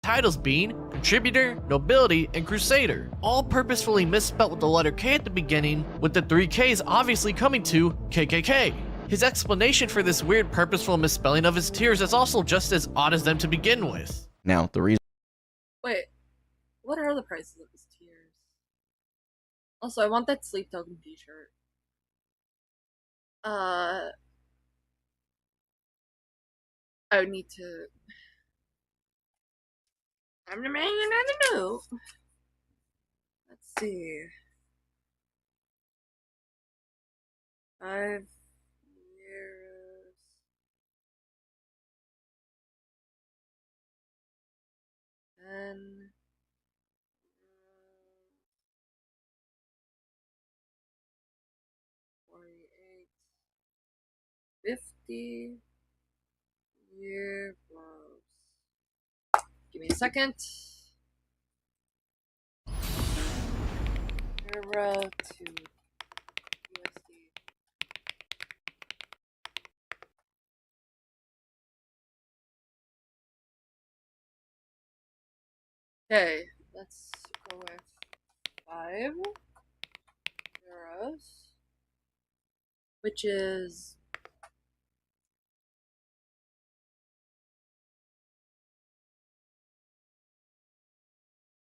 titles being Contributor, Nobility, and Crusader, all purposefully misspelt with the letter K at the beginning, with the 3 Ks obviously coming to KKK. His explanation for this weird purposeful misspelling of his tiers is also just as odd as them to begin with. Now, the reason. Wait, what are the prices of his tiers? Also, I want that Sleep Token t-shirt. I would need to... I'm the man you never knew. Let's see. 5 years. 10. 48. 50. Year blows. Give me a second. Euro to USD. Okay, let's go with 5 euros, which is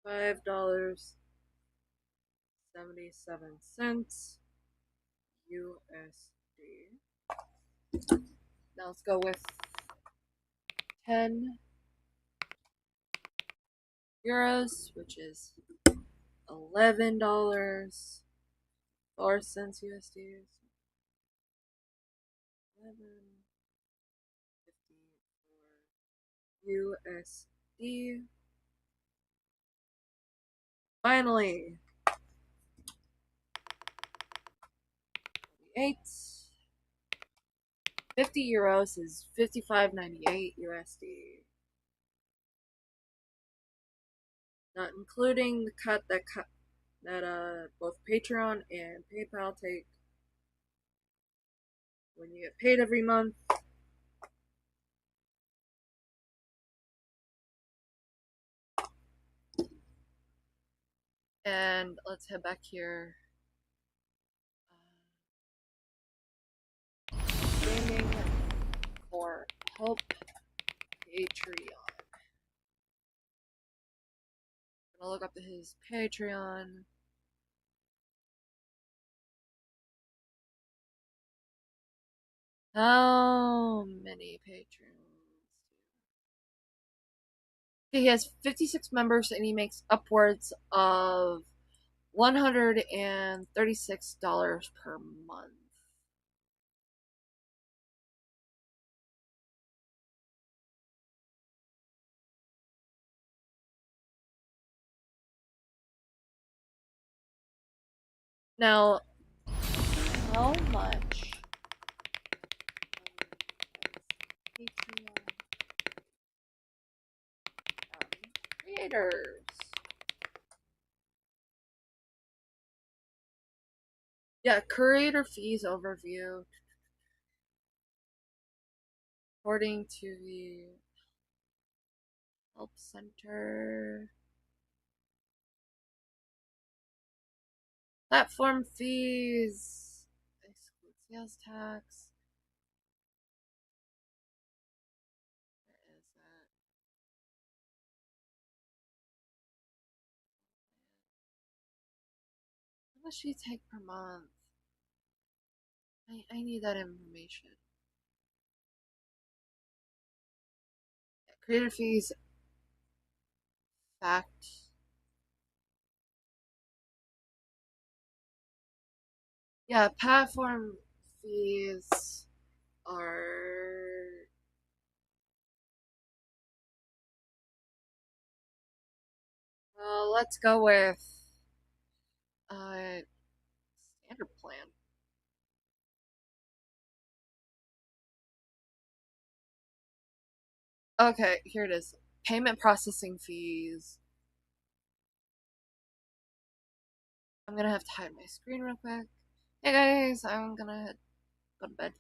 $5.77 USD. Now let's go with 10 euros, which is $11 4 cents USD. 11.54 USD. Finally, 8. 50 euros is 55.98 USD. Not including the cut that both Patreon and PayPal take when you get paid every month. And let's head back here. Gaming for Hope Patreon. I'm gonna look up his Patreon. How many patrons? He has 56 members and he makes upwards of $136 per month. Now, how much Patreon creators? Yeah, creator fees overview. According to the Help Center. Platform fees. Exclude sales tax. Where is that? How much do you take per month? I need that information. Creator fees. Fact. Yeah, platform fees are let's go with standard plan. Okay, here it is. Payment processing fees. I'm gonna have to hide my screen real quick. Hey guys, I'm gonna go to bed.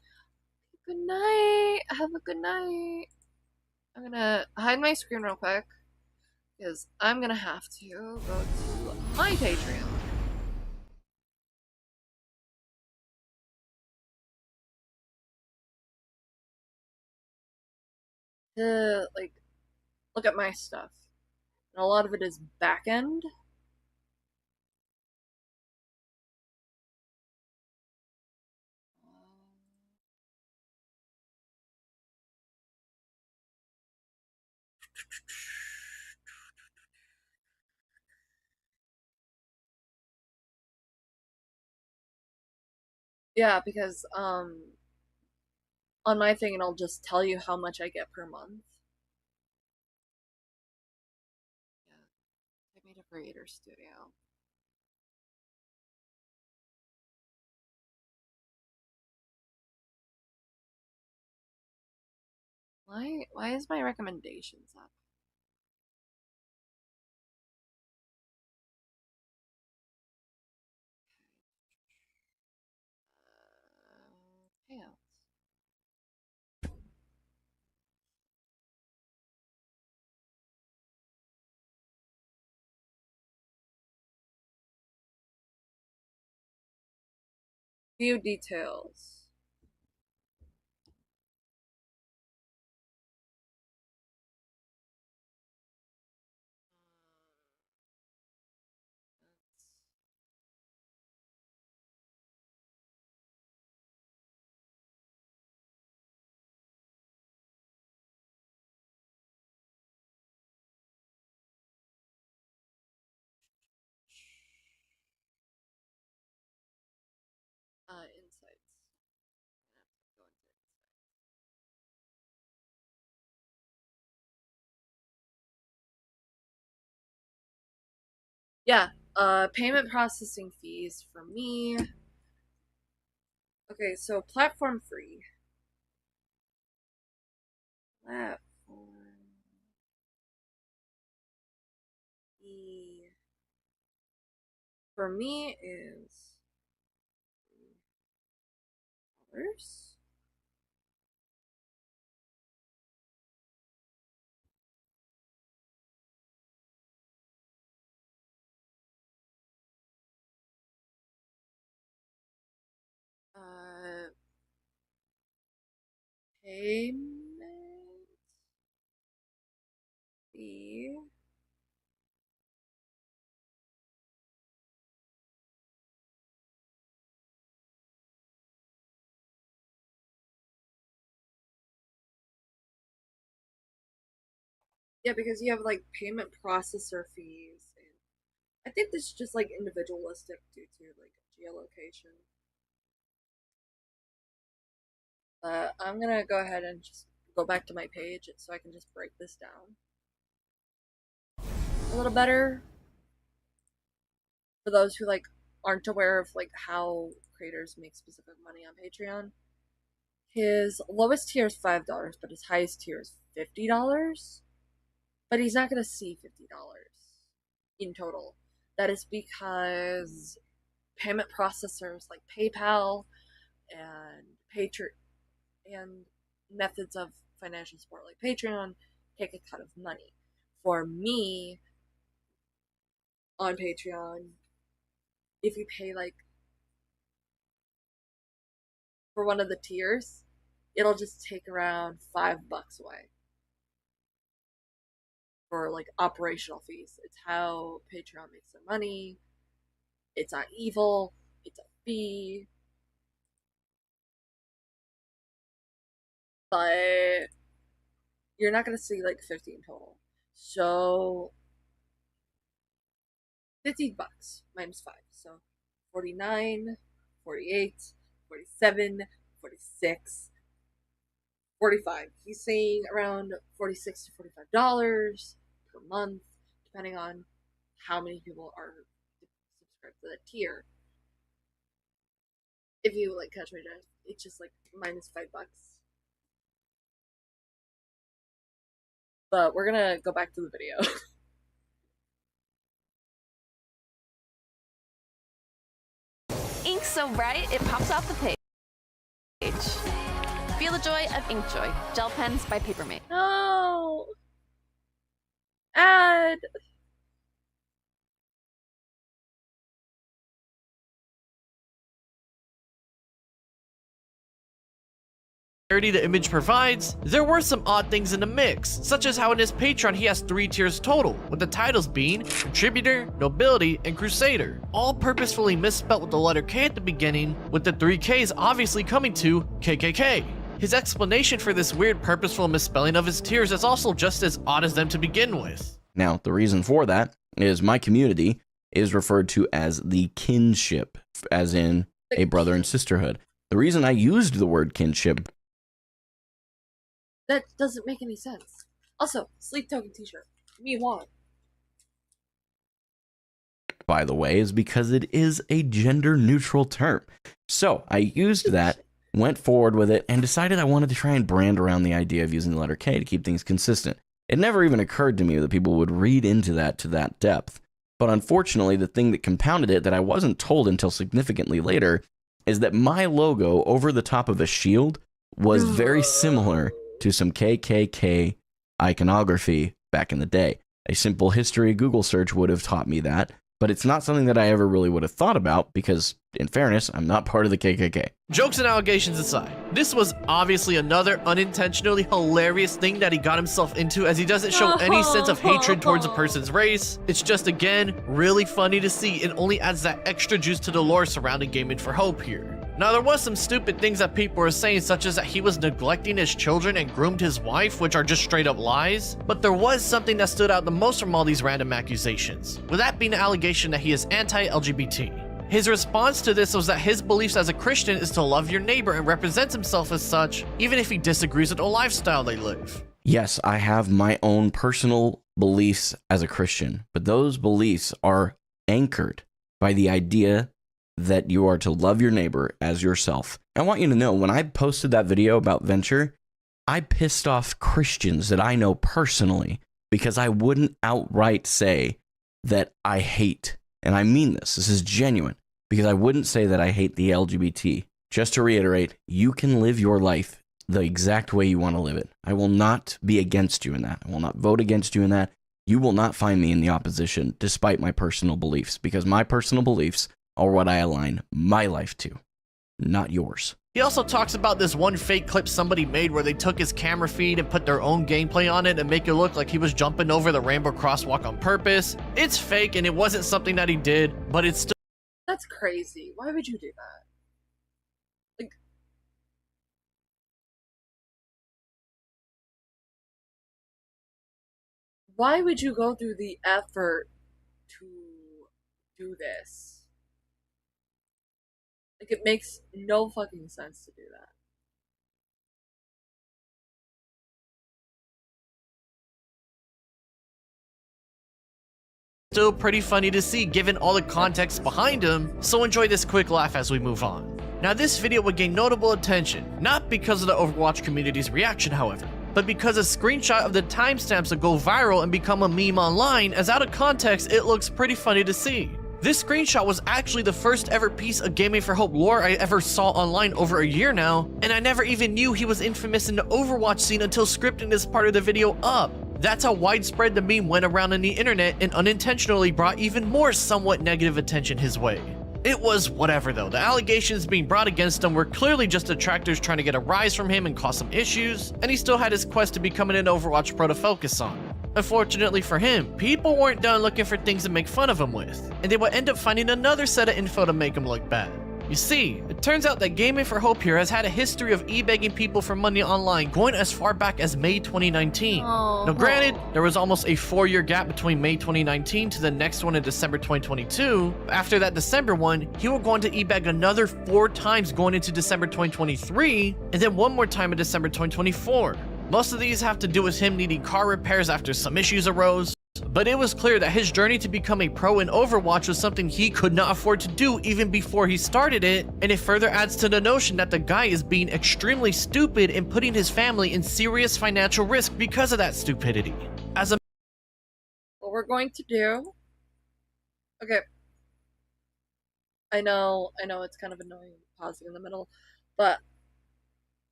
Good night. Have a good night. I'm gonna hide my screen real quick because I'm gonna have to go to my Patreon. To like look at my stuff. And a lot of it is back end. Yeah, because on my thing it'll just tell you how much I get per month. Yeah. Take me to Creator Studio. Why is my recommendations up? Payouts. View details. Yeah, payment processing fees for me. Okay, so platform free. Platform fee for me is $3. Payment fee. Yeah, because you have like payment processor fees, and I think this is just like individualistic due to like geolocation. I'm gonna go ahead and just go back to my page so I can just break this down a little better for those who like aren't aware of like how creators make specific money on Patreon. His lowest tier is $5, but his highest tier is $50. But he's not gonna see $50 in total. That is because payment processors like PayPal and and methods of financial support like Patreon take a cut of money. For me, on Patreon, if you pay like for one of the tiers, it'll just take around $5 away for like operational fees. It's how Patreon makes their money. It's not evil. It's a fee. But you're not gonna see like 50 in total. So $50 minus 5. So 49, 48, 47, 46, 45. He's saying around $46 to $45 per month, depending on how many people are subscribed to that tier. If you like catch my drift, it's just like minus $5. But we're gonna go back to the video. Ink so bright it pops off the page. Feel the joy of Inkjoy. Gel pens by Papermate. No! Ad! The image provides, there were some odd things in the mix, such as how in his Patreon he has 3 tiers total, with the titles being Contributor, Nobility, and Crusader, all purposefully misspelt with the letter K at the beginning, with the 3 Ks obviously coming to KKK. His explanation for this weird purposeful misspelling of his tiers is also just as odd as them to begin with. Now, the reason for that is my community is referred to as the kinship, as in a brother and sisterhood. The reason I used the word kinship, that doesn't make any sense. Also, sleep token t-shirt. Me want. by the way, is because it is a gender neutral term. So I used that, went forward with it, and decided I wanted to try and brand around the idea of using the letter K to keep things consistent. It never even occurred to me that people would read into that to that depth. But unfortunately, the thing that compounded it that I wasn't told until significantly later is that my logo over the top of a shield was very similar to some KKK iconography back in the day. A simple history Google search would have taught me that, but it's not something that I ever really would have thought about because, in fairness, I'm not part of the KKK. Jokes and allegations aside, this was obviously another unintentionally hilarious thing that he got himself into, as he doesn't show any sense of hatred towards a person's race. It's just, again, really funny to see and only adds that extra juice to the lore surrounding Gaming for Hope here. Now, there was some stupid things that people were saying, such as that he was neglecting his children and groomed his wife, which are just straight up lies. But there was something that stood out the most from all these random accusations, with that being the allegation that he is anti-LGBT. His response to this was that his beliefs as a Christian is to love your neighbor and represents himself as such, even if he disagrees with the lifestyle they live. Yes, I have my own personal beliefs as a Christian, but those beliefs are anchored by the idea that you are to love your neighbor as yourself. I want you to know, when I posted that video about Venture, I pissed off Christians that I know personally because I wouldn't outright say that I hate, and I mean this is genuine, because I wouldn't say that I hate the LGBT. Just to reiterate, you can live your life the exact way you want to live it. I will not be against you in that. I will not vote against you in that. You will not find me in the opposition despite my personal beliefs, because my personal beliefs are what I align my life to, not yours. He also talks about this one fake clip somebody made where they took his camera feed and put their own gameplay on it and make it look like he was jumping over the rainbow crosswalk on purpose. It's fake and it wasn't something that he did, but it's still— That's crazy. Why would you do that? Like, why would you go through the effort to do this? Like, it makes no fucking sense to do that. still pretty funny to see given all the context behind him, so enjoy this quick laugh as we move on. Now this video would gain notable attention, not because of the Overwatch community's reaction however, but because a screenshot of the timestamps will go viral and become a meme online, as out of context it looks pretty funny to see. This screenshot was actually the first ever piece of Gaming for Hope lore I ever saw online over a year now, and I never even knew he was infamous in the Overwatch scene until scripting this part of the video up. That's how widespread the meme went around on the internet and unintentionally brought even more somewhat negative attention his way. It was whatever though, the allegations being brought against him were clearly just detractors trying to get a rise from him and cause some issues, and he still had his quest to becoming an Overwatch pro to focus on. Unfortunately for him, people weren't done looking for things to make fun of him with, and they would end up finding another set of info to make him look bad. You see, it turns out that Gaming for Hope here has had a history of e-begging people for money online going as far back as May 2019. Now granted, there was almost a 4-year gap between May 2019 to the next one in December 2022. After that December one, he would go on to e-beg another 4 times going into December 2023, and then one more time in December 2024. Most of these have to do with him needing car repairs after some issues arose, but it was clear that his journey to become a pro in Overwatch was something he could not afford to do even before he started it, and it further adds to the notion that the guy is being extremely stupid and putting his family in serious financial risk because of that stupidity. As a— what we're going to do... Okay. I know it's kind of annoying pausing in the middle, but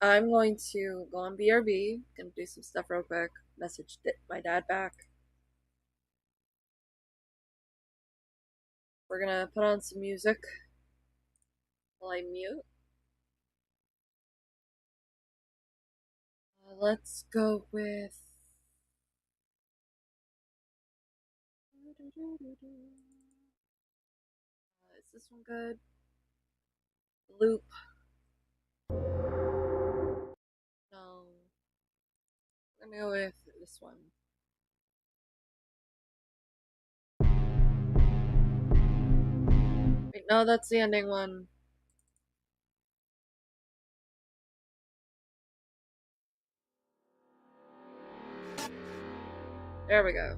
I'm going to go on BRB, gonna do some stuff real quick, message my dad back. We're gonna put on some music while I mute. Let's go with... is this one good? Loop. No. I'm gonna go with this one. Wait, no, that's the ending one. There we go.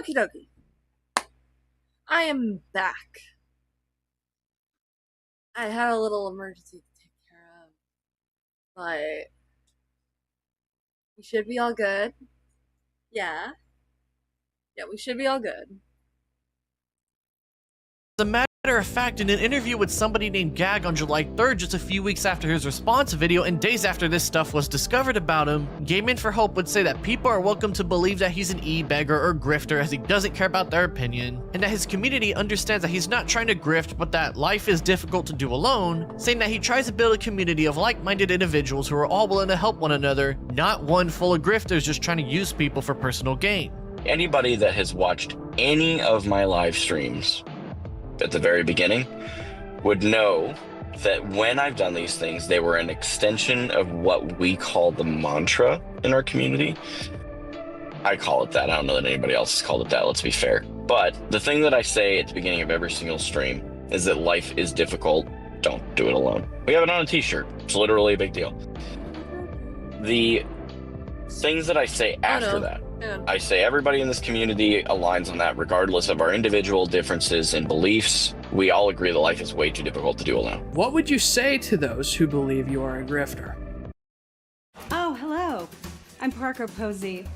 Okie dokie. I am back. I had a little emergency to take care of, but we should be all good. Yeah. Yeah, we should be all good. As a matter of fact, in an interview with somebody named Gag on July 3rd, just a few weeks after his response video and days after this stuff was discovered about him, Gaming for Hope would say that people are welcome to believe that he's an e-beggar or grifter as he doesn't care about their opinion, and that his community understands that he's not trying to grift but that life is difficult to do alone, saying that he tries to build a community of like-minded individuals who are all willing to help one another, not one full of grifters just trying to use people for personal gain. Anybody that has watched any of my live streams at the very beginning would know that when I've done these things, they were an extension of what we call the mantra in our community. I call it that. I don't know that anybody else has called it that, let's be fair. But the thing that I say at the beginning of every single stream is that life is difficult. Don't do it alone. We have it on a t-shirt. It's literally a big deal. The things that I say after that, I say everybody in this community aligns on that regardless of our individual differences and beliefs. We all agree that life is way too difficult to do alone. What would you say to those who believe you are a grifter? Oh, hello. I'm Parker Posey.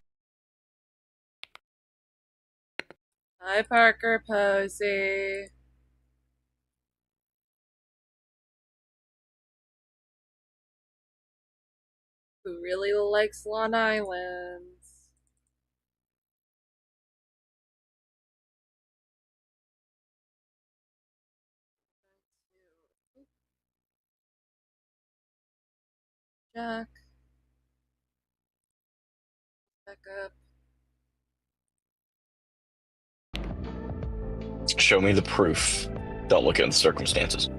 Hi, Parker Posey. Who really likes Long Island. Jack. Back up. Show me the proof. Don't look at the circumstances.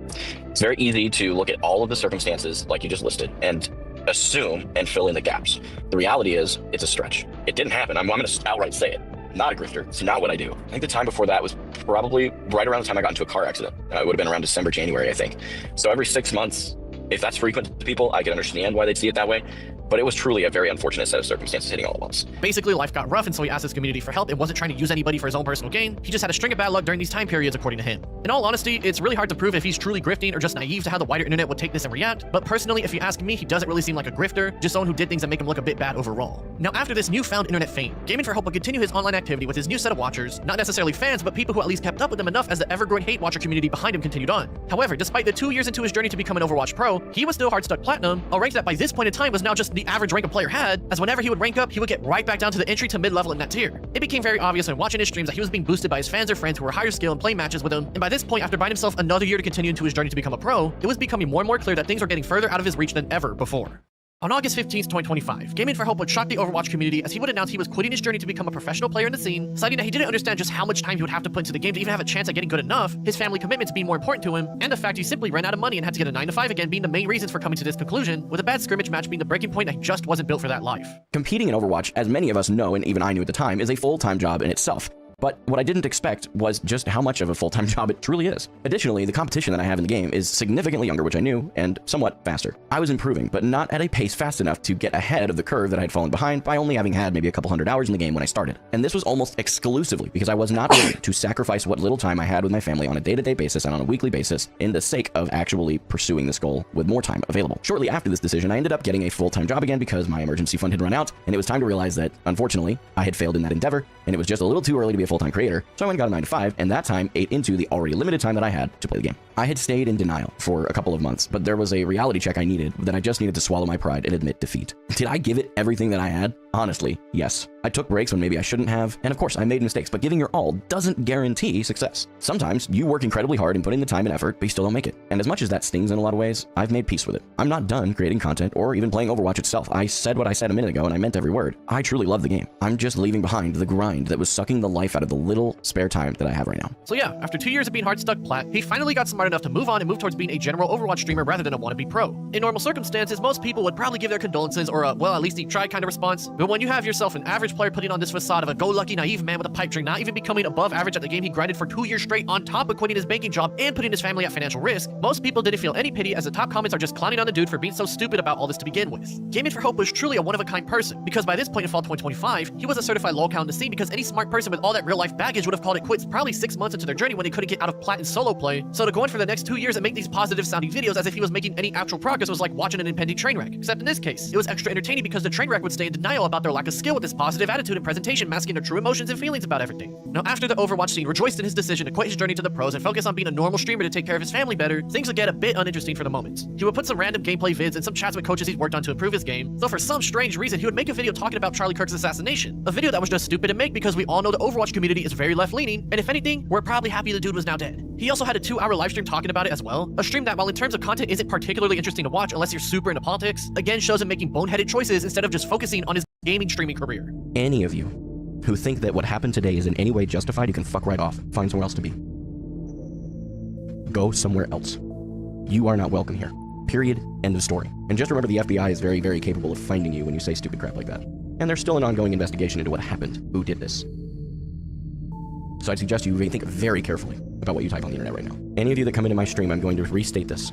It's very easy to look at all of the circumstances like you just listed and assume and fill in the gaps. The reality is it's a stretch. It didn't happen. I'm going to outright say it. Not a grifter. It's not what I do. I think the time before that was probably right around the time I got into a car accident. It would have been around December, January, I think. So every 6 months, if that's frequent to people, I can understand why they'd see it that way. But it was truly a very unfortunate set of circumstances hitting all at once. Basically, life got rough, and so he asked his community for help and wasn't trying to use anybody for his own personal gain. He just had a string of bad luck during these time periods, according to him. In all honesty, it's really hard to prove if he's truly grifting or just naive to how the wider internet would take this and react, but personally, if you ask me, he doesn't really seem like a grifter, just someone who did things that make him look a bit bad overall. Now, after this newfound internet fame, Gaming for Hope would continue his online activity with his new set of watchers, not necessarily fans, but people who at least kept up with him enough as the ever-growing hate watcher community behind him continued on. However, despite the 2 years into his journey to become an Overwatch pro, he was still hard stuck platinum, a rank that by this point in time was now just the average rank a player had, as whenever he would rank up, he would get right back down to the entry to mid-level in that tier. It became very obvious when watching his streams that he was being boosted by his fans or friends who were higher skill and playing matches with him, and by this point, after buying himself another year to continue into his journey to become a pro, it was becoming more and more clear that things were getting further out of his reach than ever before. On August 15th, 2025, Gaming for Hope would shock the Overwatch community as he would announce he was quitting his journey to become a professional player in the scene, citing that he didn't understand just how much time he would have to put into the game to even have a chance at getting good enough, his family commitments being more important to him, and the fact he simply ran out of money and had to get a 9-to-5 again being the main reasons for coming to this conclusion, with a bad scrimmage match being the breaking point that he just wasn't built for that life. Competing in Overwatch, as many of us know and even I knew at the time, is a full-time job in itself. But what I didn't expect was just how much of a full-time job it truly is. Additionally, the competition that I have in the game is significantly younger, which I knew, and somewhat faster. I was improving, but not at a pace fast enough to get ahead of the curve that I had fallen behind by only having had maybe a couple hundred hours in the game when I started. And this was almost exclusively because I was not willing to sacrifice what little time I had with my family on a day-to-day basis and on a weekly basis in the sake of actually pursuing this goal with more time available. Shortly after this decision, I ended up getting a full-time job again because my emergency fund had run out, and it was time to realize that, unfortunately, I had failed in that endeavor, and it was just a little too early to be a full-time creator, so I went and got a 9-to-5, and that time ate into the already limited time that I had to play the game. I had stayed in denial for a couple of months, but there was a reality check I needed that I just needed to swallow my pride and admit defeat. Did I give it everything that I had? Honestly, yes. I took breaks when maybe I shouldn't have, and of course I made mistakes, but giving your all doesn't guarantee success. Sometimes you work incredibly hard and put in the time and effort, but you still don't make it. And as much as that stings in a lot of ways, I've made peace with it. I'm not done creating content or even playing Overwatch itself. I said what I said a minute ago and I meant every word. I truly love the game. I'm just leaving behind the grind that was sucking the life out of the little spare time that I have right now. So yeah, after 2 years of being hard stuck plat, he finally got smart enough to move on and move towards being a general Overwatch streamer rather than a wannabe pro. In normal circumstances, most people would probably give their condolences or a, well, at least he tried kind of response, But when you have yourself an average player putting on this facade of a go-lucky naive man with a pipe dream, not even becoming above average at the game he grinded for 2 years straight on top of quitting his banking job and putting his family at financial risk, most people didn't feel any pity, as the top comments are just clowning on the dude for being so stupid about all this to begin with. Gaming for Hope was truly a one-of-a-kind person, because by this point in fall 2025, he was a certified lolcow in the scene, because any smart person with all that real-life baggage would have called it quits probably 6 months into their journey when they couldn't get out of plat and solo play. So to go in for the next 2 years and make these positive-sounding videos as if he was making any actual progress was like watching an impending train wreck. Except in this case, it was extra entertaining because the train wreck would stay in denial about their lack of skill with this positive attitude and presentation, masking their true emotions and feelings about everything. Now, after the Overwatch scene rejoiced in his decision to quit his journey to the pros and focus on being a normal streamer to take care of his family better, things would get a bit uninteresting for the moment. He would put some random gameplay vids and some chats with coaches he's worked on to improve his game, so for some strange reason, he would make a video talking about Charlie Kirk's assassination. A video that was just stupid to make because we all know the Overwatch community is very left-leaning, and if anything, we're probably happy the dude was now dead. He also had a 2-hour livestream talking about it as well, a stream that, while in terms of content isn't particularly interesting to watch unless you're super into politics, again shows him making boneheaded choices instead of just focusing on his gaming streaming career. Any of you who think that what happened today is in any way justified, you can fuck right off. Find somewhere else to be. Go somewhere else. You are not welcome here. Period. End of story. And just remember, the FBI is very, very capable of finding you when you say stupid crap like that. And there's still an ongoing investigation into what happened, who did this. So I'd suggest you think very carefully about what you type on the internet right now. Any of you that come into my stream, I'm going to restate this.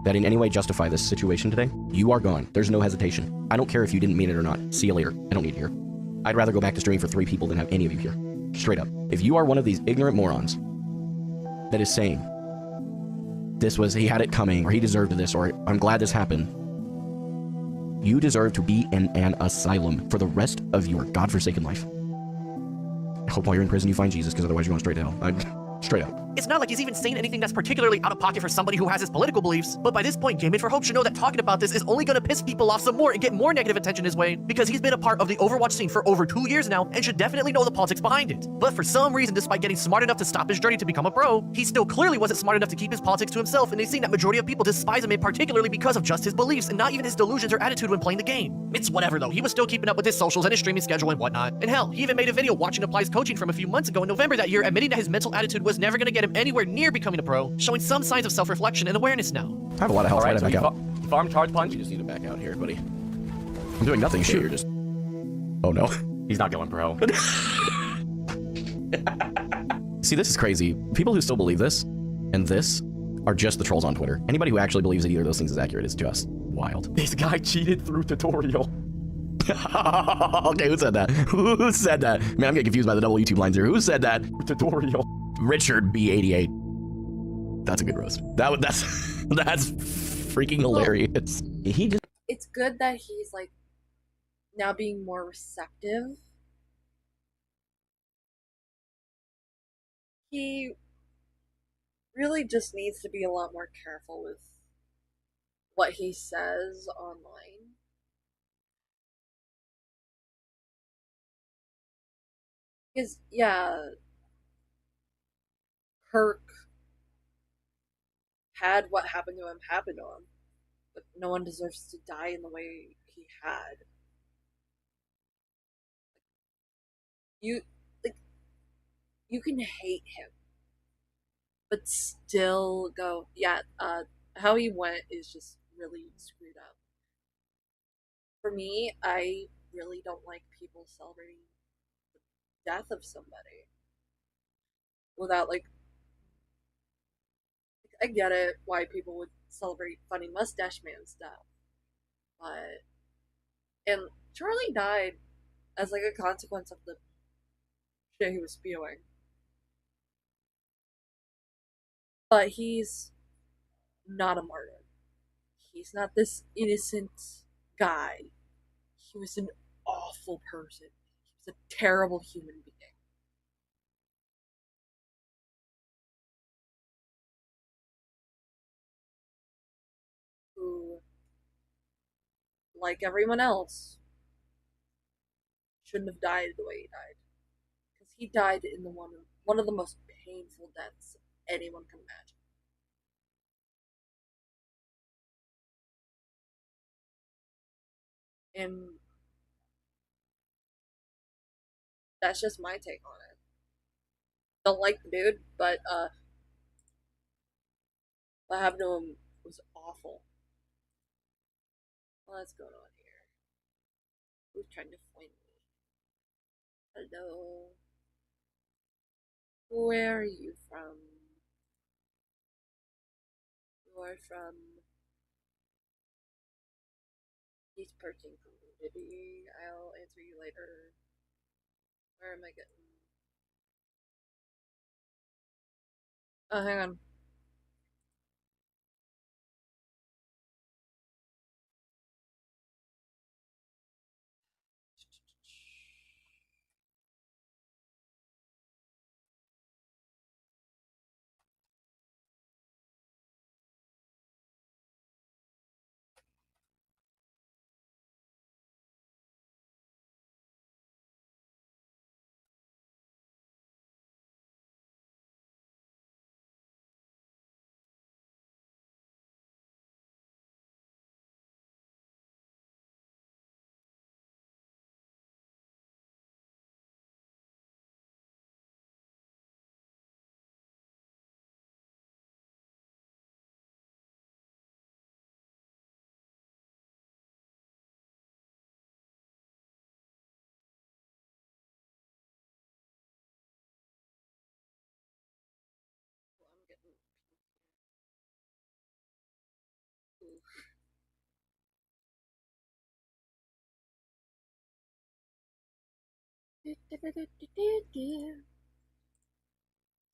That in any way justify this situation today, you are gone. There's no hesitation. I don't care if you didn't mean it or not. See you later. I don't need you here. I'd rather go back to streaming for 3 people than have any of you here. Straight up. If you are one of these ignorant morons that is saying, he had it coming, or he deserved this, or I'm glad this happened, you deserve to be in an asylum for the rest of your godforsaken life. I hope while you're in prison you find Jesus, because otherwise you're going straight to hell. Straight up. It's not like he's even saying anything that's particularly out of pocket for somebody who has his political beliefs, but by this point, Gaming for Hope should know that talking about this is only going to piss people off some more and get more negative attention his way, because he's been a part of the Overwatch scene for over 2 years now and should definitely know the politics behind it. But for some reason, despite getting smart enough to stop his journey to become a pro, he still clearly wasn't smart enough to keep his politics to himself, and they've seen that majority of people despise him, particularly because of just his beliefs and not even his delusions or attitude when playing the game. It's whatever though, he was still keeping up with his socials and his streaming schedule and whatnot. And hell, he even made a video watching Apply's coaching from a few months ago in November that year, admitting that his mental attitude was never going to get him anywhere near becoming a pro, showing some signs of self-reflection and awareness now. I have a lot of health. All right, Why did I back out? Farm charge punch. You just need to back out here, buddy. I'm doing nothing. Shoot. You're just... Oh no. He's not going pro. See, this is crazy. People who still believe this and this are just the trolls on Twitter. Anybody who actually believes that either of those things is accurate is just wild. This guy cheated through tutorial. Okay, who said that? Who said that? Man, I'm getting confused by the double YouTube lines here. Who said that? Tutorial. Richard B88. That's a good roast. That's freaking hilarious. He just... It's good that he's like now being more receptive. He really just needs to be a lot more careful with what he says online. Because, yeah, Kirk had what happened to him happen to him, but no one deserves to die in the way he had. You can hate him, but still go, yeah, how he went is just really screwed up. For me, I really don't like people celebrating the death of somebody without, like, I get it why people would celebrate Funny Mustache Man's death, but, and Charlie died as, like, a consequence of the shit he was spewing. But he's not a martyr. He's not this innocent guy. He was an awful person. He was a terrible human being. Who, like everyone else, shouldn't have died the way he died. Because he died in one of the most painful deaths anyone can imagine. And that's just my take on it. Don't like the dude, but what happened to him was awful. What's going on Who's trying to find me? Hello. Where are you from? You are from East Perking community. I'll answer you later. Where am I getting? Oh, hang on.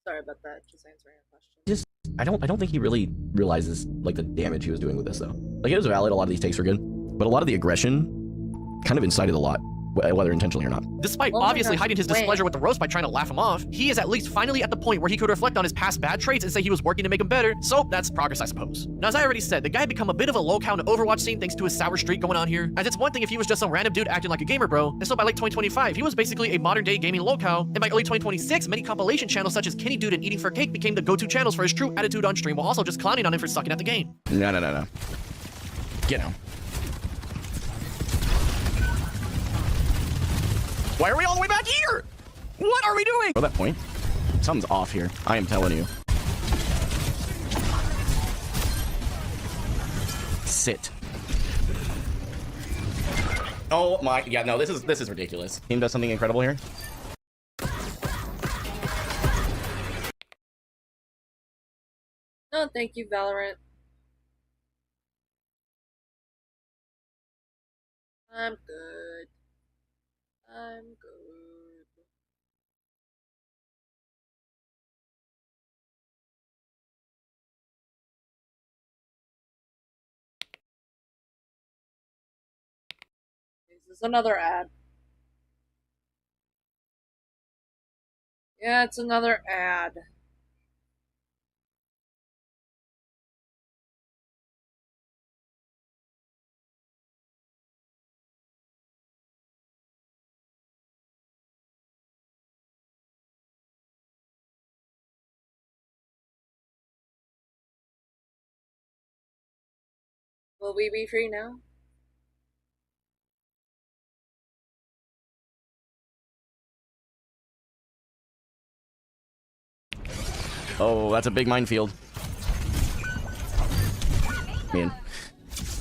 Sorry about that. Just answering a question. I don't think he really realizes like the damage he was doing with this though. Like it was valid, a lot of these takes were good, but a lot of the aggression kind of incited a lot, whether intentionally or not. Despite obviously hiding his displeasure with the roast by trying to laugh him off, he is at least finally at the point where he could reflect on his past bad traits and say he was working to make them better, so that's progress, I suppose. Now, as I already said, the guy had become a bit of a low-count Overwatch scene thanks to his sour streak going on here, as it's one thing if he was just some random dude acting like a gamer bro, and so by late 2025, he was basically a modern-day gaming locale, and by early 2026, many compilation channels such as Kenny Dude and Eating for Cake became the go-to channels for his true attitude on stream, while also just clowning on him for sucking at the game. No. Get out. Why are we all the way back here? What are we doing? At that point, something's off here. I am telling you. Sit. Oh my, yeah, no, this is ridiculous. Team does something incredible here. No, thank you, Valorant. I'm good. I'm good. This is another ad. Yeah, it's another ad. Will we be free now? Oh, that's a big minefield. Man.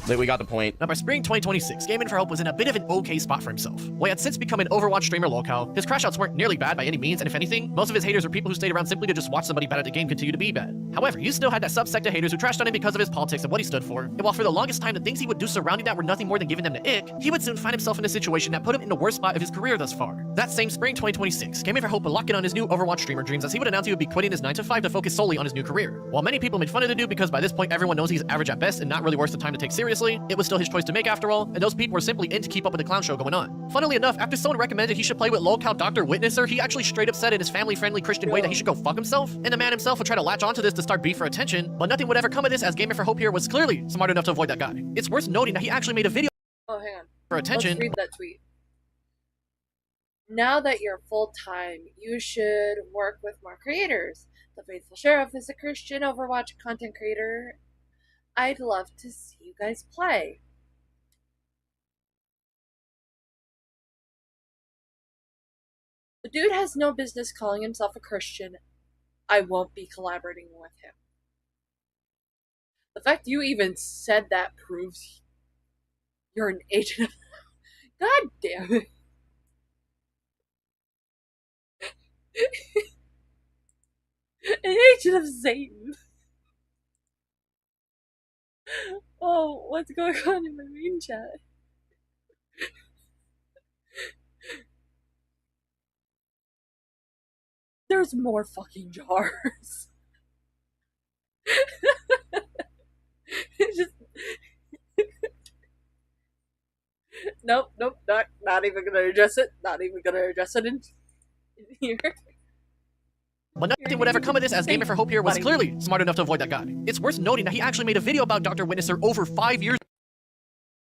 We got the point. Now, by spring 2026, Gaming for Hope was in a bit of an okay spot for himself. While he had since become an Overwatch streamer locale, his crashouts weren't nearly bad by any means, and if anything, most of his haters were people who stayed around simply to just watch somebody bad at the game continue to be bad. However, you still had that subsect of haters who trashed on him because of his politics and what he stood for, and while for the longest time the things he would do surrounding that were nothing more than giving them the ick, he would soon find himself in a situation that put him in the worst spot of his career thus far. That same spring 2026, Gaming for Hope would lock in on his new Overwatch streamer dreams as he would announce he would be quitting his 9-to-5 to focus solely on his new career. While many people made fun of the dude because by this point everyone knows he's average at best and not really worth the time to take seriously, it was still his choice to make after all, and those people were simply in to keep up with the clown show going on. Funnily enough, after someone recommended he should play with locale Dr. Witnesser, he actually straight up said in his family-friendly Christian way that he should go fuck himself, and the man himself would try to latch onto this to start beef for attention, but nothing would ever come of this as Gamer for Hope here was clearly smart enough to avoid that guy. It's worth noting that he actually made a video Oh, hang on. for attention. Let's read that tweet. Now that you're full-time, you should work with more creators. The Faithful Sheriff is a Christian Overwatch content creator. I'd love to see you guys play. The dude has no business calling himself a Christian. I won't be collaborating with him. The fact you even said that proves you're an agent of... God damn it. An agent of Satan. Oh, what's going on in my main chat? There's more fucking jars. Just nope, not even gonna address it. Not even gonna address it in here. But nothing would ever come of this, as Gamer for Hope here was clearly smart enough to avoid that guy. It's worth noting that he actually made a video about Dr. Witnesser over 5 years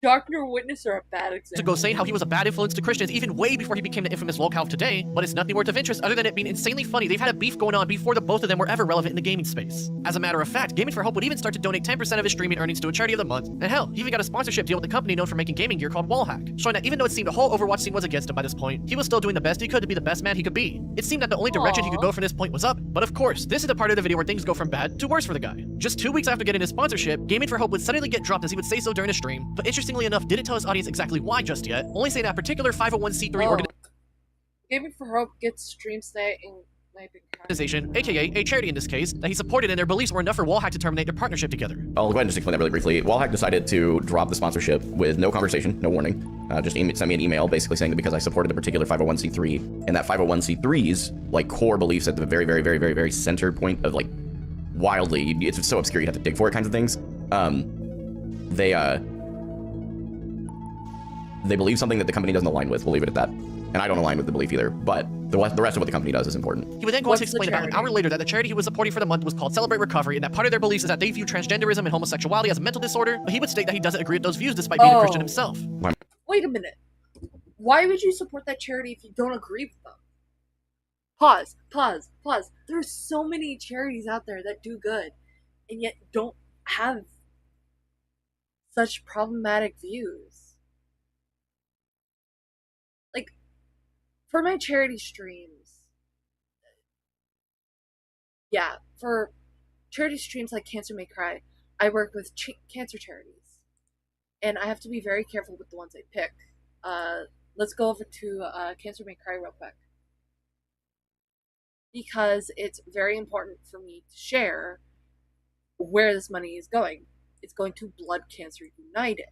Dr. Witnesser a bad example. to go saying how he was a bad influence to Christians even way before he became the infamous lolcow of today, but it's nothing worth of interest other than it being insanely funny. They've had a beef going on before the both of them were ever relevant in the gaming space. As a matter of fact, Gaming for Hope would even start to donate 10% of his streaming earnings to a charity of the month, and hell, he even got a sponsorship deal with a company known for making gaming gear called Wallhack, showing that even though it seemed the whole Overwatch scene was against him by this point, he was still doing the best he could to be the best man he could be. It seemed that the only direction he could go from this point was up, but of course, this is the part of the video where things go from bad to worse for the guy. Just 2 weeks after getting his sponsorship, Gaming for Hope would suddenly get dropped as he would say so during a stream, but interestingly enough didn't tell his audience exactly why just yet, only saying that particular 501c3 Gaming for Hope gets stream stay and organization, aka a charity in this case, that he supported and their beliefs were enough for Wallhack to terminate their partnership together. I'll go ahead and just explain that really briefly. Wallhack decided to drop the sponsorship with no conversation, no warning. Just sent me an email basically saying that because I supported a particular 501c3, and that 501c3's like core beliefs at the very center point of like wildly, it's so obscure you'd have to dig for it kinds of things. They believe something that the company doesn't align with. We'll leave it at that. And I don't align with the belief either, but the rest of what the company does is important. He would then go on to explain about an hour later that the charity he was supporting for the month was called Celebrate Recovery, and that part of their beliefs is that they view transgenderism and homosexuality as a mental disorder, but he would state that he doesn't agree with those views despite being a Christian himself. Wait a minute. Why would you support that charity if you don't agree with them? Pause. There's so many charities out there that do good and yet don't have such problematic views. Like, for my charity streams, for charity streams like Cancer May Cry, I work with cancer charities, and I have to be very careful with the ones I pick. Let's go over to Cancer May Cry real quick, because it's very important for me to share where this money is going. It's going to Blood Cancer United.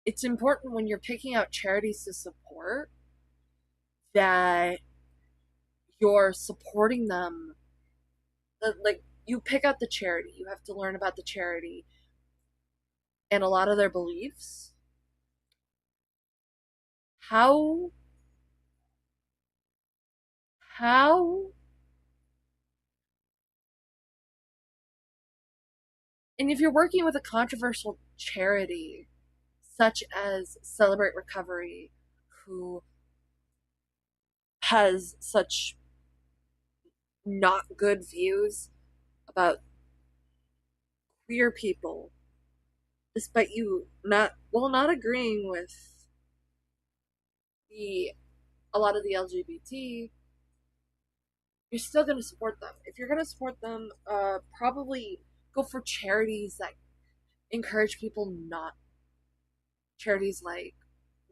It's important when you're picking out charities to support that you're supporting them. Like, you pick out the charity, you have to learn about the charity and a lot of their beliefs. How and if you're working with a controversial charity such as Celebrate Recovery, who has such not good views about queer people, despite you not agreeing with a lot of the LGBT, you're still going to support them. If you're going to support them, probably go for charities that encourage people not. Charities like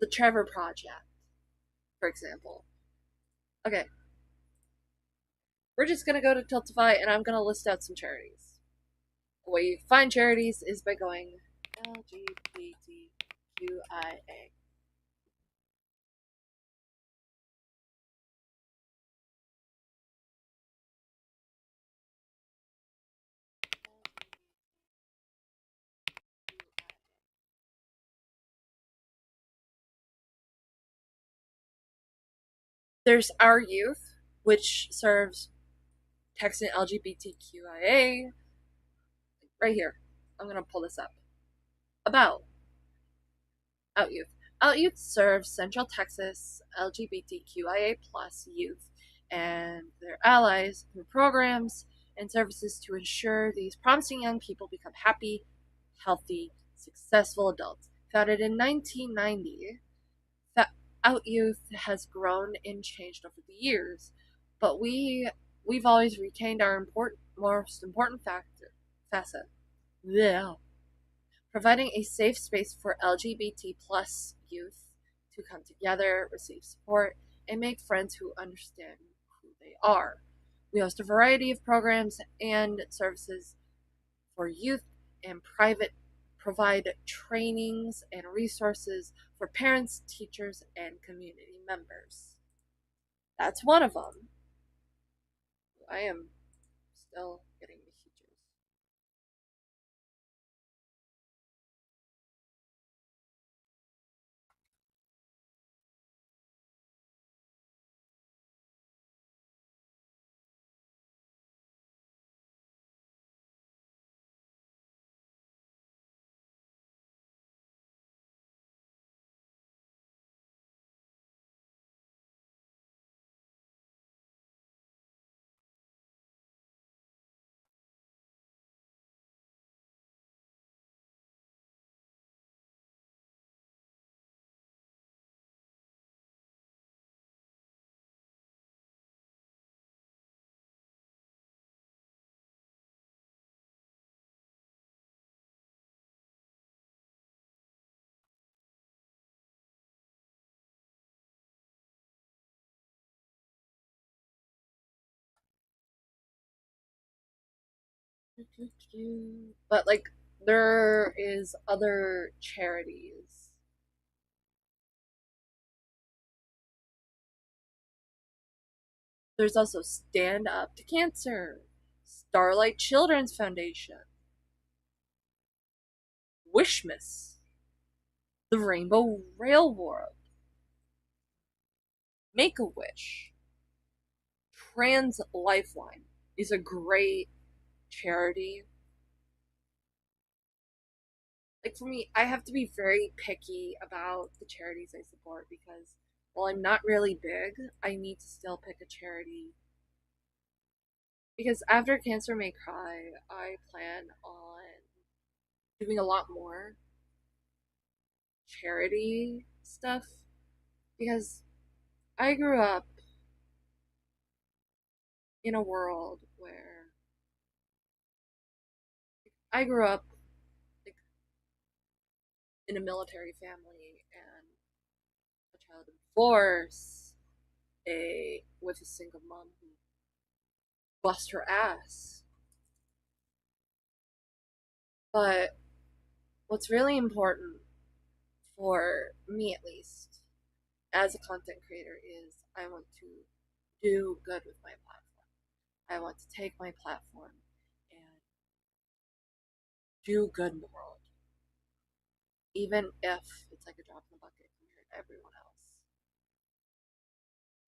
the Trevor Project, for example. Okay. We're just going to go to Tiltify and I'm going to list out some charities. The way you find charities is by going LGBTQIA. There's Our Youth, which serves Texan LGBTQIA. Right here. I'm going to pull this up. About Out Youth. Out Youth serves Central Texas LGBTQIA plus youth and their allies through programs and services to ensure these promising young people become happy, healthy, successful adults. Founded in 1990, Out Youth has grown and changed over the years, but we've always retained our most important facet. Yeah. providing a safe space for LGBT plus youth to come together, receive support, and make friends who understand who they are. We host a variety of programs and services for youth and provide trainings and resources for parents, teachers, and community members. That's one of them. I am still getting the features. But like there is other charities. There's also Stand Up to Cancer, Starlight Children's Foundation, Wishmas, the Rainbow Railroad, Make a Wish, Trans Lifeline is a great charity. Like for me, I have to be very picky about the charities I support because while I'm not really big, I need to still pick a charity. Because after Cancer May Cry, I plan on doing a lot more charity stuff because I grew up in a world where I grew up like in a military family and a child in force, with a single mom who bust her ass. But what's really important for me, at least, as a content creator, is I want to do good with my platform. I want to take my platform and do good in the world, even if it's like a drop in the bucket compared to everyone else.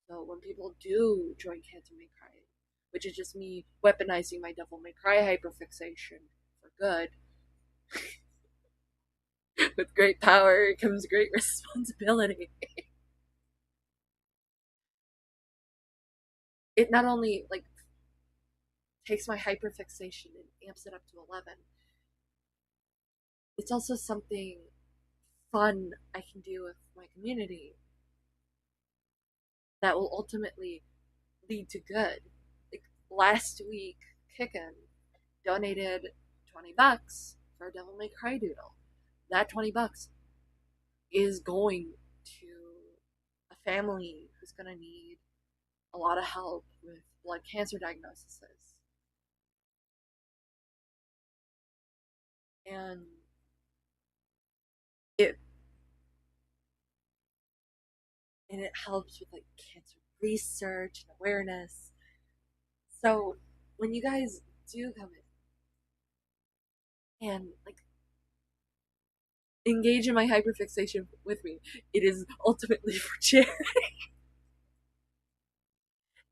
So when people do join Cancer May Cry, which is just me weaponizing my Devil May Cry hyperfixation for good, with great power comes great responsibility. It not only like takes my hyperfixation and amps it up to 11, it's also something fun I can do with my community that will ultimately lead to good. Like last week, Kickin donated $20 for a Devil May Cry doodle. That $20 is going to a family who's gonna need a lot of help with blood cancer diagnoses. And it helps with like cancer research and awareness. So when you guys do come in and like engage in my hyperfixation with me, it is ultimately for charity.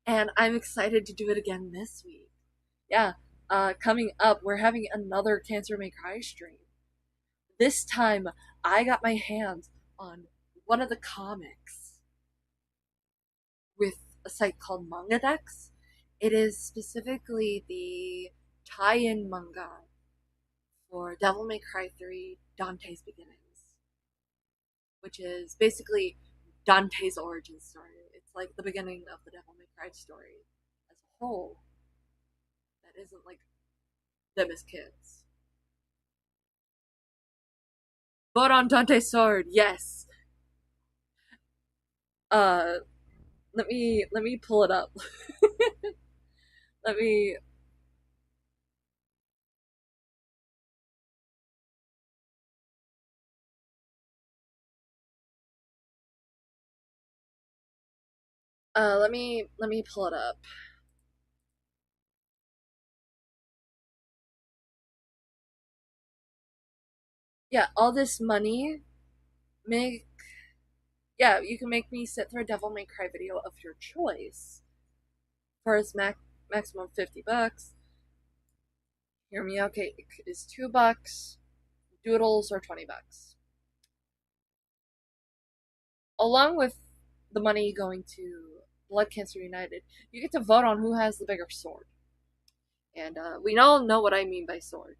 And I'm excited to do it again this week. Yeah, coming up, we're having another Cancer May Cry stream. This time, I got my hands on one of the comics with a site called Manga Dex. It is specifically the tie-in manga for Devil May Cry 3 Dante's Beginnings, which is basically Dante's origin story. It's like the beginning of the Devil May Cry story as a whole. That isn't like them as kids. Vote on Dante's sword. Yes. Let me pull it up. let me. Let me pull it up. Yeah, all this money you can make me sit through a Devil May Cry video of your choice for as maximum $50. Hear me out, cake is $2. Doodles are $20. Along with the money going to Blood Cancer United, you get to vote on who has the bigger sword. And we all know what I mean by sword.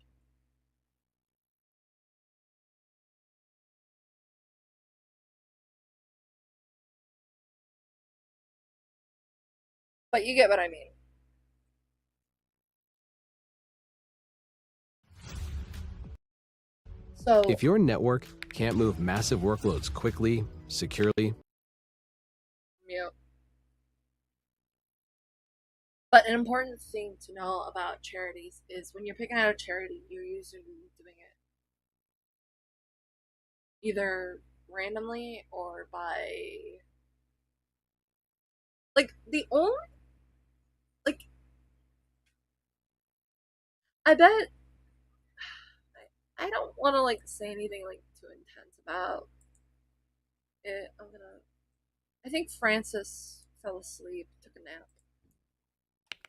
But you get what I mean. So if your network can't move massive workloads quickly, securely, mute. But an important thing to know about charities is when you're picking out a charity, you're usually doing it either randomly or by like the only like I bet I don't want to like say anything like too intense about it. I think Francis fell asleep, took a nap.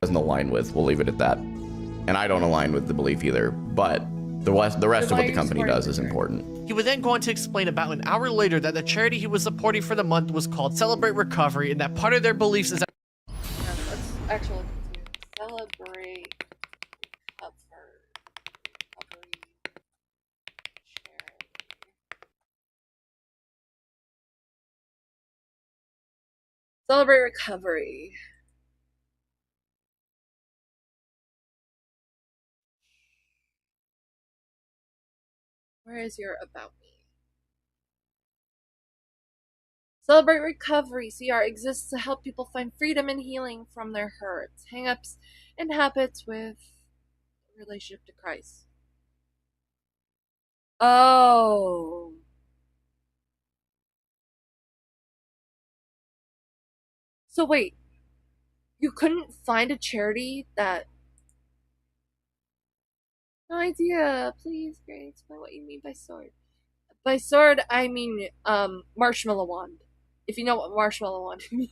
Doesn't align with. We'll leave it at that. And I don't align with the belief either, but the rest of what the company does is important. He would then go on to explain about an hour later that the charity he was supporting for the month was called Celebrate Recovery, and that part of their beliefs is that That's actually Celebrate Recovery Charity. Celebrate Recovery. Where is your About Me? Celebrate Recovery, CR, exists to help people find freedom and healing from their hurts, hangups, and habits with relationship to Christ. Oh. So wait, you couldn't find a charity that... No idea. Please, Grace, explain what you mean by sword. By sword, I mean, marshmallow wand. If you know what marshmallow wand means.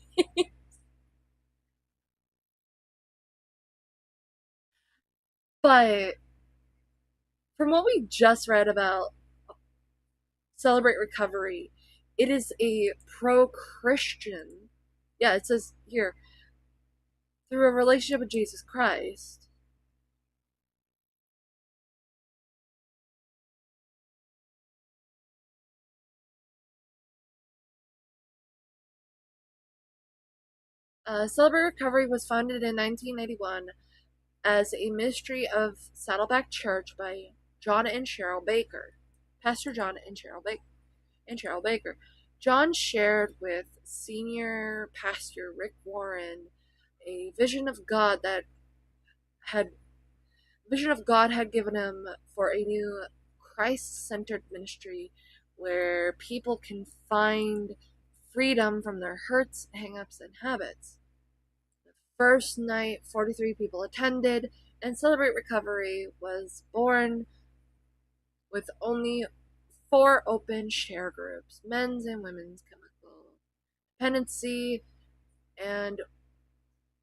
But from what we just read about Celebrate Recovery, it is a pro-Christian. Yeah, it says here, through a relationship with Jesus Christ. Celebrate Recovery was founded in 1991 as a ministry of Saddleback Church by John and Cheryl Baker. Pastor John and Cheryl Baker. John shared with senior pastor Rick Warren a vision of God had given him for a new Christ-centered ministry where people can find freedom from their hurts, hang-ups, and habits. The first night, 43 people attended, and Celebrate Recovery was born with only 4 open share groups: men's and women's chemical dependency and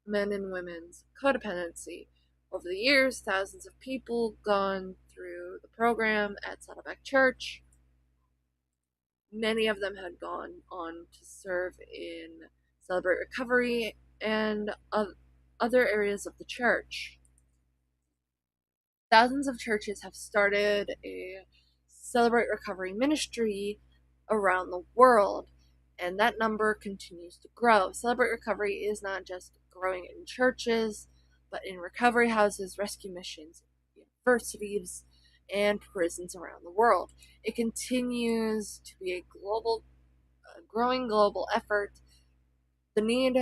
men and women's codependency. Over the years, thousands of people gone through the program at Saddleback Church. Many of them had gone on to serve in Celebrate Recovery and other areas of the church. Thousands of churches have started a Celebrate Recovery ministry around the world, and that number continues to grow. Celebrate Recovery is not just growing in churches, but in recovery houses, rescue missions, universities, and prisons around the world. It continues to be a growing global effort. The need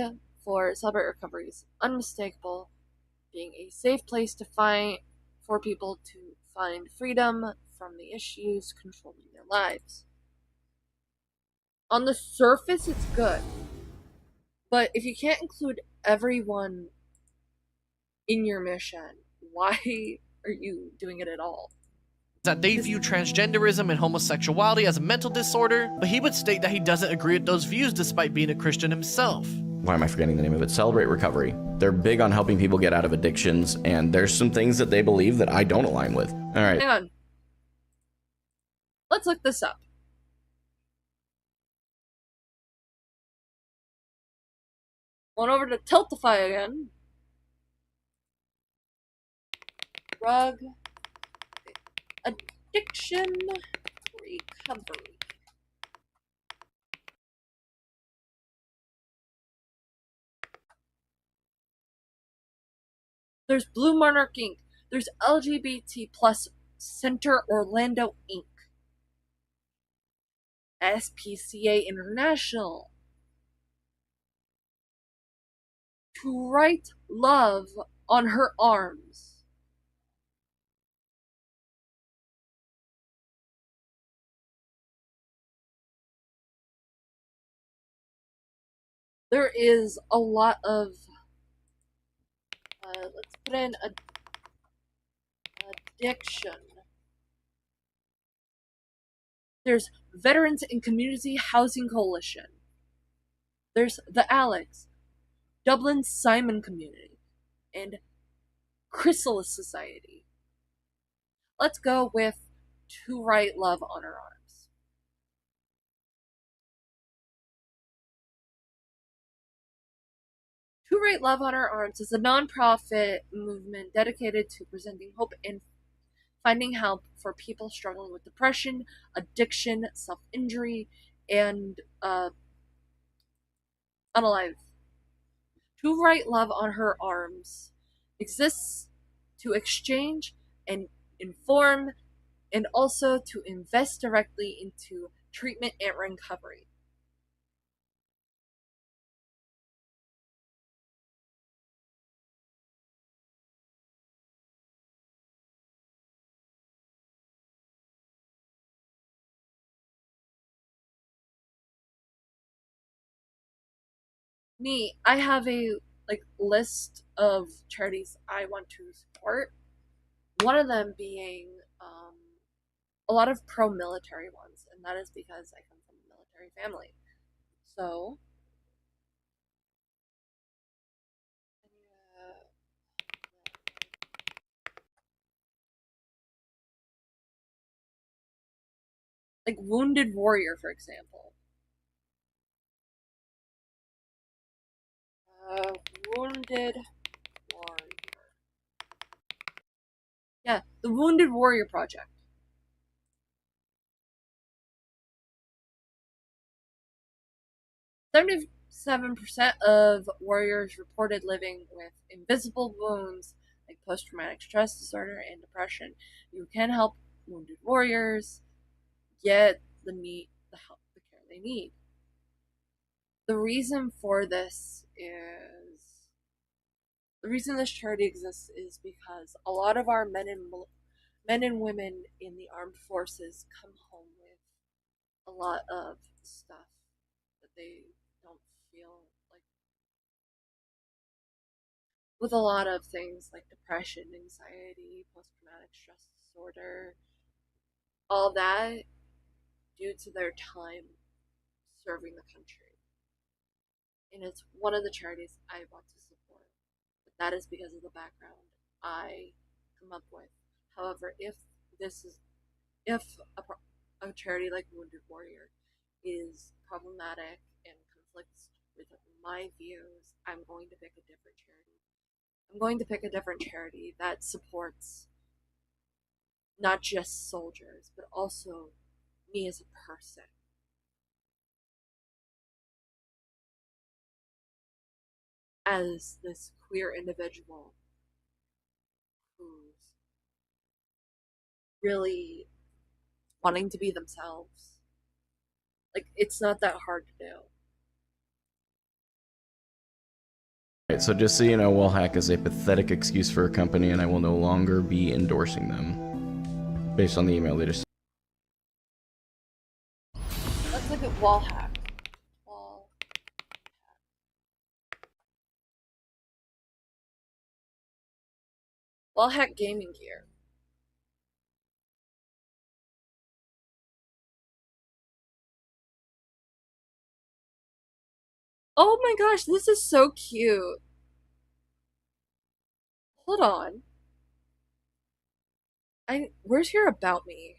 for Celebrate Recovery is unmistakable, being a safe place for people to find freedom from the issues controlling their lives. On the surface, it's good, but if you can't include everyone in your mission, why are you doing it at all? That they view transgenderism and homosexuality as a mental disorder, but he would state that he doesn't agree with those views despite being a Christian himself. Why am I forgetting the name of it? Celebrate Recovery. They're big on helping people get out of addictions, and there's some things that they believe that I don't align with. All right. Hang on. Let's look this up. Going over to Tiltify again. Drug addiction recovery. There's Blue Monarch Inc. There's LGBT plus Center Orlando Inc. SPCA International. To Write Love on Her Arms. There is a lot of let's put in addiction. There's Veterans and Community Housing Coalition. There's the Alex, Dublin Simon Community, and Chrysalis Society. Let's go with To Write Love on Her Arms. To Write Love on Her Arms is a non-profit movement dedicated to presenting hope and finding help for people struggling with depression, addiction, self-injury, and unalive. To Write Love on Her Arms exists to exchange and inform and also to invest directly into treatment and recovery. I have a list of charities I want to support. One of them being a lot of pro-military ones, and that is because I come from a military family. So, like Wounded Warrior, for example. Wounded Warrior. Yeah, the Wounded Warrior Project. 77% of warriors reported living with invisible wounds like post-traumatic stress disorder and depression. You can help wounded warriors get the help, the care they need. The reason this charity exists is because a lot of our men and women in the armed forces come home with a lot of stuff that they don't feel like, with a lot of things like depression, anxiety, post-traumatic stress disorder, all that due to their time serving the country. And it's one of the charities I want to support. But that is because of the background I come up with. However, if a charity like Wounded Warrior is problematic and conflicts with my views, I'm going to pick a different charity. I'm going to pick a different charity that supports not just soldiers, but also me as a person. As this queer individual really wanting to be themselves. Like, it's not that hard to do. Right, so just so you know, wallhack is a pathetic excuse for a company, and I will no longer be endorsing them. Based on the email they just. Let's look at wall hack. Wall hack gaming gear. Oh my gosh, this is so cute. Hold on. Where's your about me?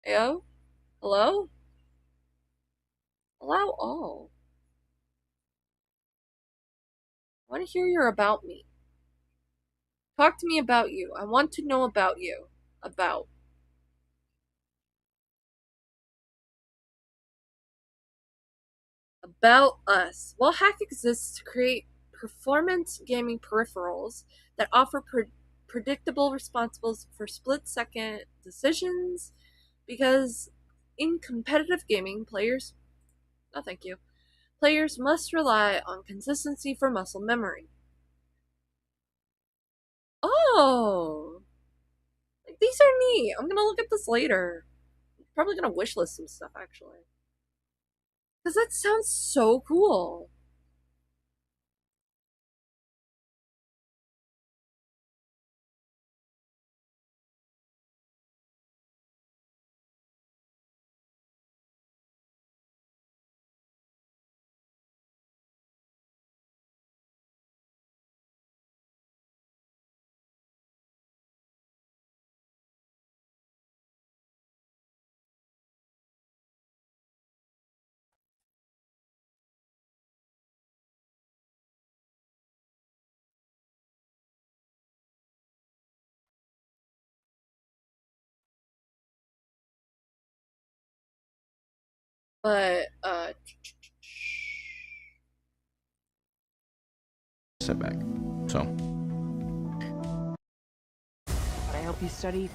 Ayo? Hello? Allow all. I want to hear your about me. Talk to me about you. I want to know about you. About. About us. Well, Hack exists to create performance gaming peripherals that offer predictable responsibles for split-second decisions, because in competitive gaming, players... No, thank you. Players must rely on consistency for muscle memory. Oh! Like, these are neat. I'm gonna look at this later. I'm probably gonna wishlist some stuff, actually. Because that sounds so cool. But, Setback. So. I hope you study.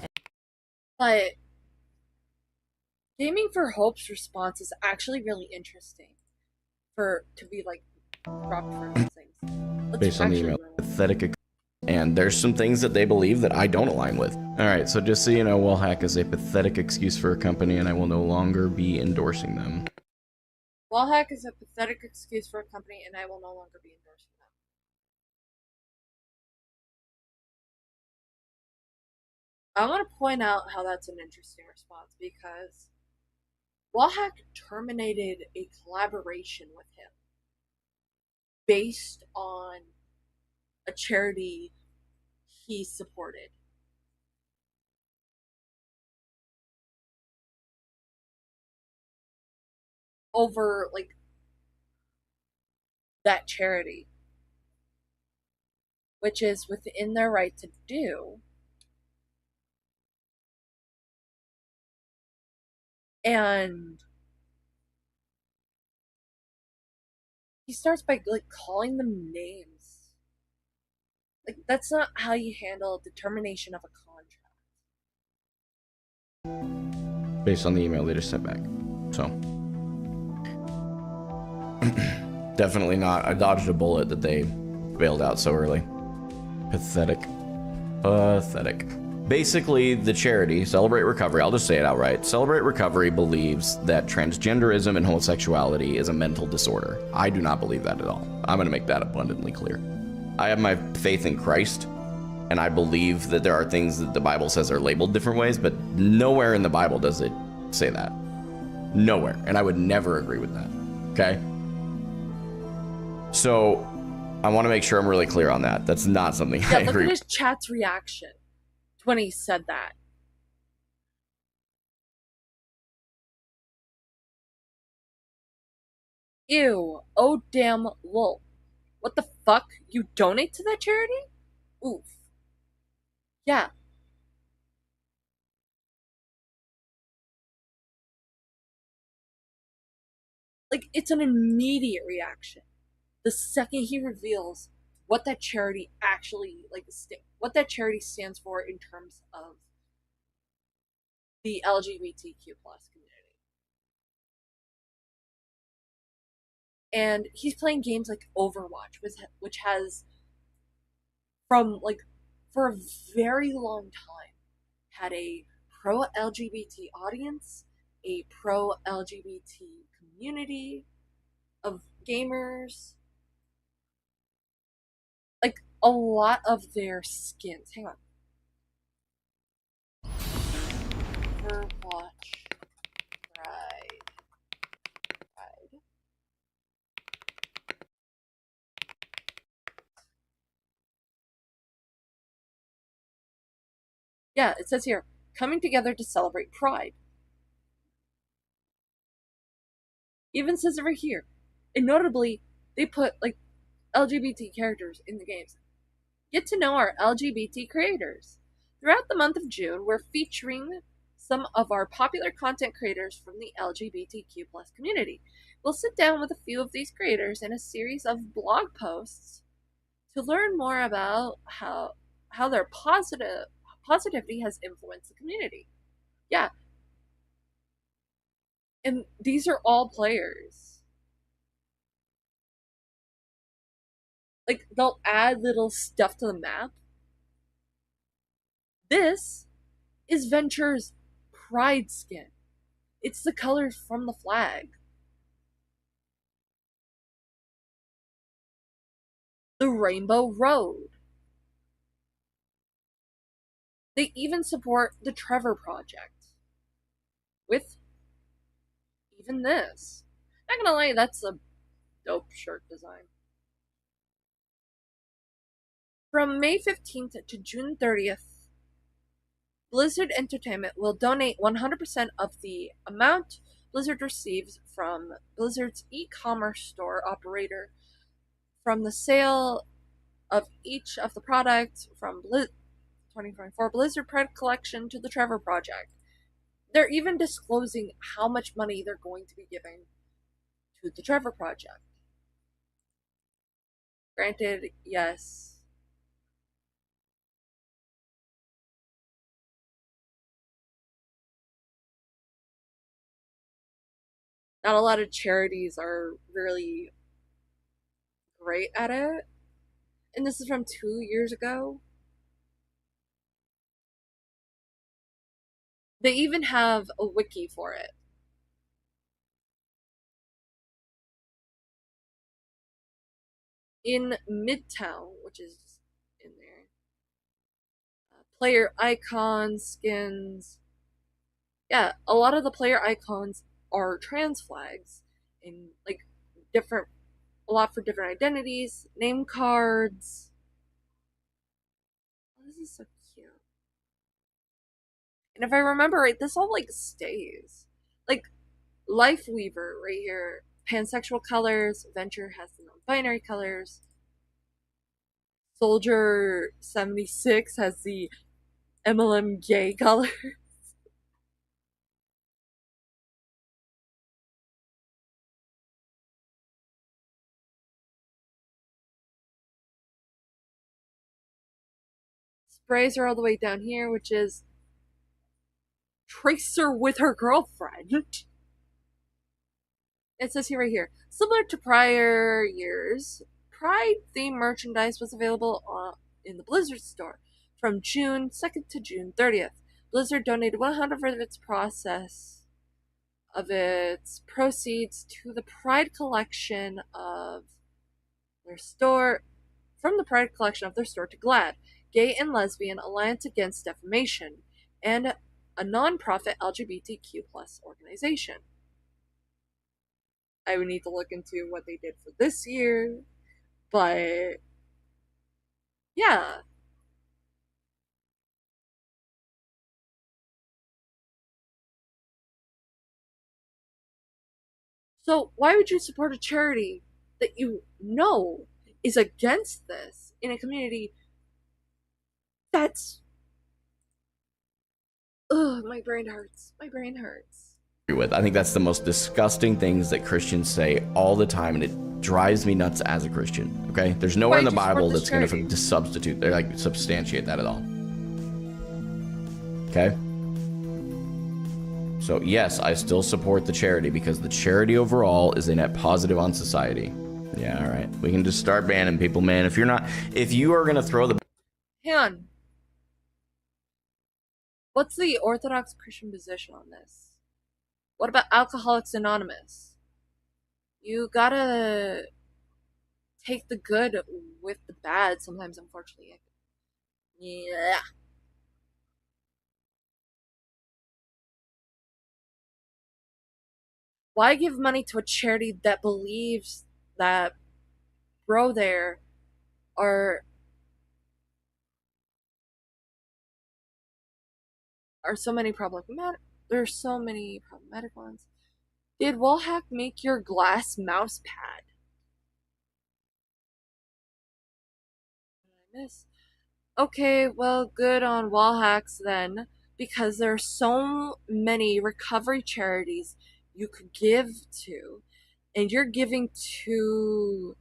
But Gaming for Hope's response is actually really interesting to be like dropped for these things. Based on the email, pathetic. And there's some things that they believe that I don't align with. Alright, so just so you know, wallhack is a pathetic excuse for a company, and I will no longer be endorsing them. Wallhack is a pathetic excuse for a company, and I will no longer be endorsing them. I want to point out how that's an interesting response, because Wallhack terminated a collaboration with him based on a charity he supported. Over, like, that charity. Which is within their right to do. And he starts by, like, calling them names. Like, that's not how you handle the termination of a contract. Based on the email they just sent back. So. Definitely not. I dodged a bullet that they bailed out so early. Pathetic. Pathetic. Basically, the charity, Celebrate Recovery, I'll just say it outright, Celebrate Recovery believes that transgenderism and homosexuality is a mental disorder. I do not believe that at all. I'm going to make that abundantly clear. I have my faith in Christ, and I believe that there are things that the Bible says are labeled different ways, but nowhere in the Bible does it say that. Nowhere. And I would never agree with that. Okay? So, I want to make sure I'm really clear on that. That's not something I agree with. Look at his chat's reaction when he said that. Ew. Oh damn lol. What the fuck? You donate to that charity? Oof. Yeah. Like, it's an immediate reaction. The second he reveals what that charity actually what that charity stands for in terms of the LGBTQ plus community. And he's playing games like Overwatch, which has for a very long time had a pro LGBT audience, a pro LGBT community of gamers. Like, a lot of their skins. Hang on. Overwatch Pride. Yeah, it says here, coming together to celebrate Pride. Even says over here, and notably, they put like LGBT characters in the games. Get to know our LGBT creators. Throughout the month of June, we're featuring some of our popular content creators from the LGBTQ plus community. We'll sit down with a few of these creators in a series of blog posts to learn more about how their positivity has influenced the community. Yeah. And these are all players. Like, they'll add little stuff to the map. This is Venture's Pride skin. It's the colors from the flag. The Rainbow Road. They even support the Trevor Project. With even this. Not gonna lie, that's a dope shirt design. From May 15th to June 30th, Blizzard Entertainment will donate 100% of the amount Blizzard receives from Blizzard's e-commerce store operator from the sale of each of the products from 2024 Blizzard Pride Collection to the Trevor Project. They're even disclosing how much money they're going to be giving to the Trevor Project. Granted, yes. Not a lot of charities are really great at it. And this is from 2 years ago. They even have a wiki for it. In Midtown, which is in there, player icons, skins. Yeah, a lot of the player icons are trans flags in like a lot for different identities, name cards. Oh, this is so cute. And if I remember right, this all like stays. Like Life Weaver right here, pansexual colors. Venture has the non-binary colors. Soldier 76 has the MLM gay colors. Sprays are all the way down here, which is Tracer with her girlfriend. It says here right here, similar to prior years, Pride themed merchandise was available in the Blizzard store from June 2nd to June 30th. Blizzard donated 100% of its proceeds to the Pride collection of their store to GLAAD, Gay and Lesbian Alliance Against Defamation, and a non-profit LGBTQ plus organization. I would need to look into what they did for this year, but yeah. So why would you support a charity that you know is against this in a community that's... Ugh, my brain hurts. My brain hurts. with. I think that's the most disgusting things that Christians say all the time, and it drives me nuts as a Christian. Okay, there's nowhere in the Bible that's going to substitute, they're like substantiate that at all. Okay. So yes, I still support the charity because the charity overall is a net positive on society. Yeah, all right. We can just start banning people, man. If you are going to throw the... Hang on. What's the Orthodox Christian position on this? What about Alcoholics Anonymous? You gotta take the good with the bad sometimes, unfortunately. Yeah. Why give money to a charity that believes that there are so many problematic? There's so many problematic ones. Did Wallhack make your glass mouse pad? I miss. Okay, well, good on Wallhacks then, because there are so many recovery charities you could give to, and you're giving to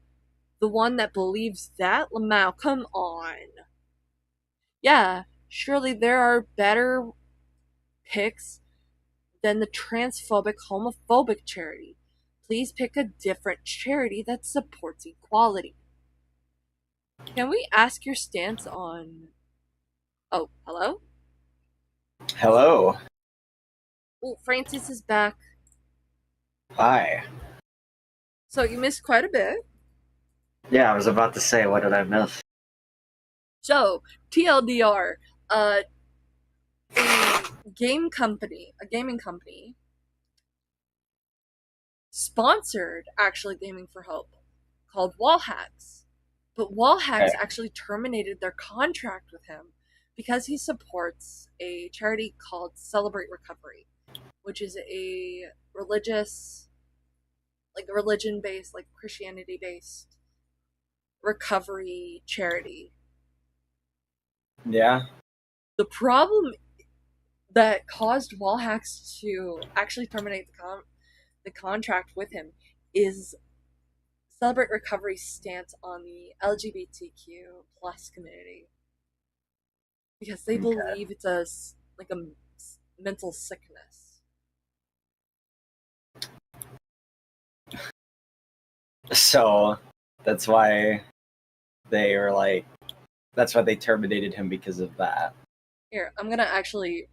the one that believes that? Lamau, come on. Yeah, surely there are better picks than the transphobic, homophobic charity. Please pick a different charity that supports equality. Can we ask your stance on... Oh, hello? Hello. Oh, Francis is back. Hi. So you missed quite a bit. Yeah, I was about to say, what did I miss? So, TLDR, a gaming company, sponsored actually Gaming for Hope, called Wallhacks. But Wallhacks actually terminated their contract with him because he supports a charity called Celebrate Recovery, which is a religion-based, like Christianity-based recovery charity. Yeah. The problem that caused Wallhacks to actually terminate the contract with him is Celebrate Recovery's stance on the LGBTQ plus community, because they believe it's a mental sickness. So that's why they were like, that's why they terminated him, because of that. Here, I'm gonna actually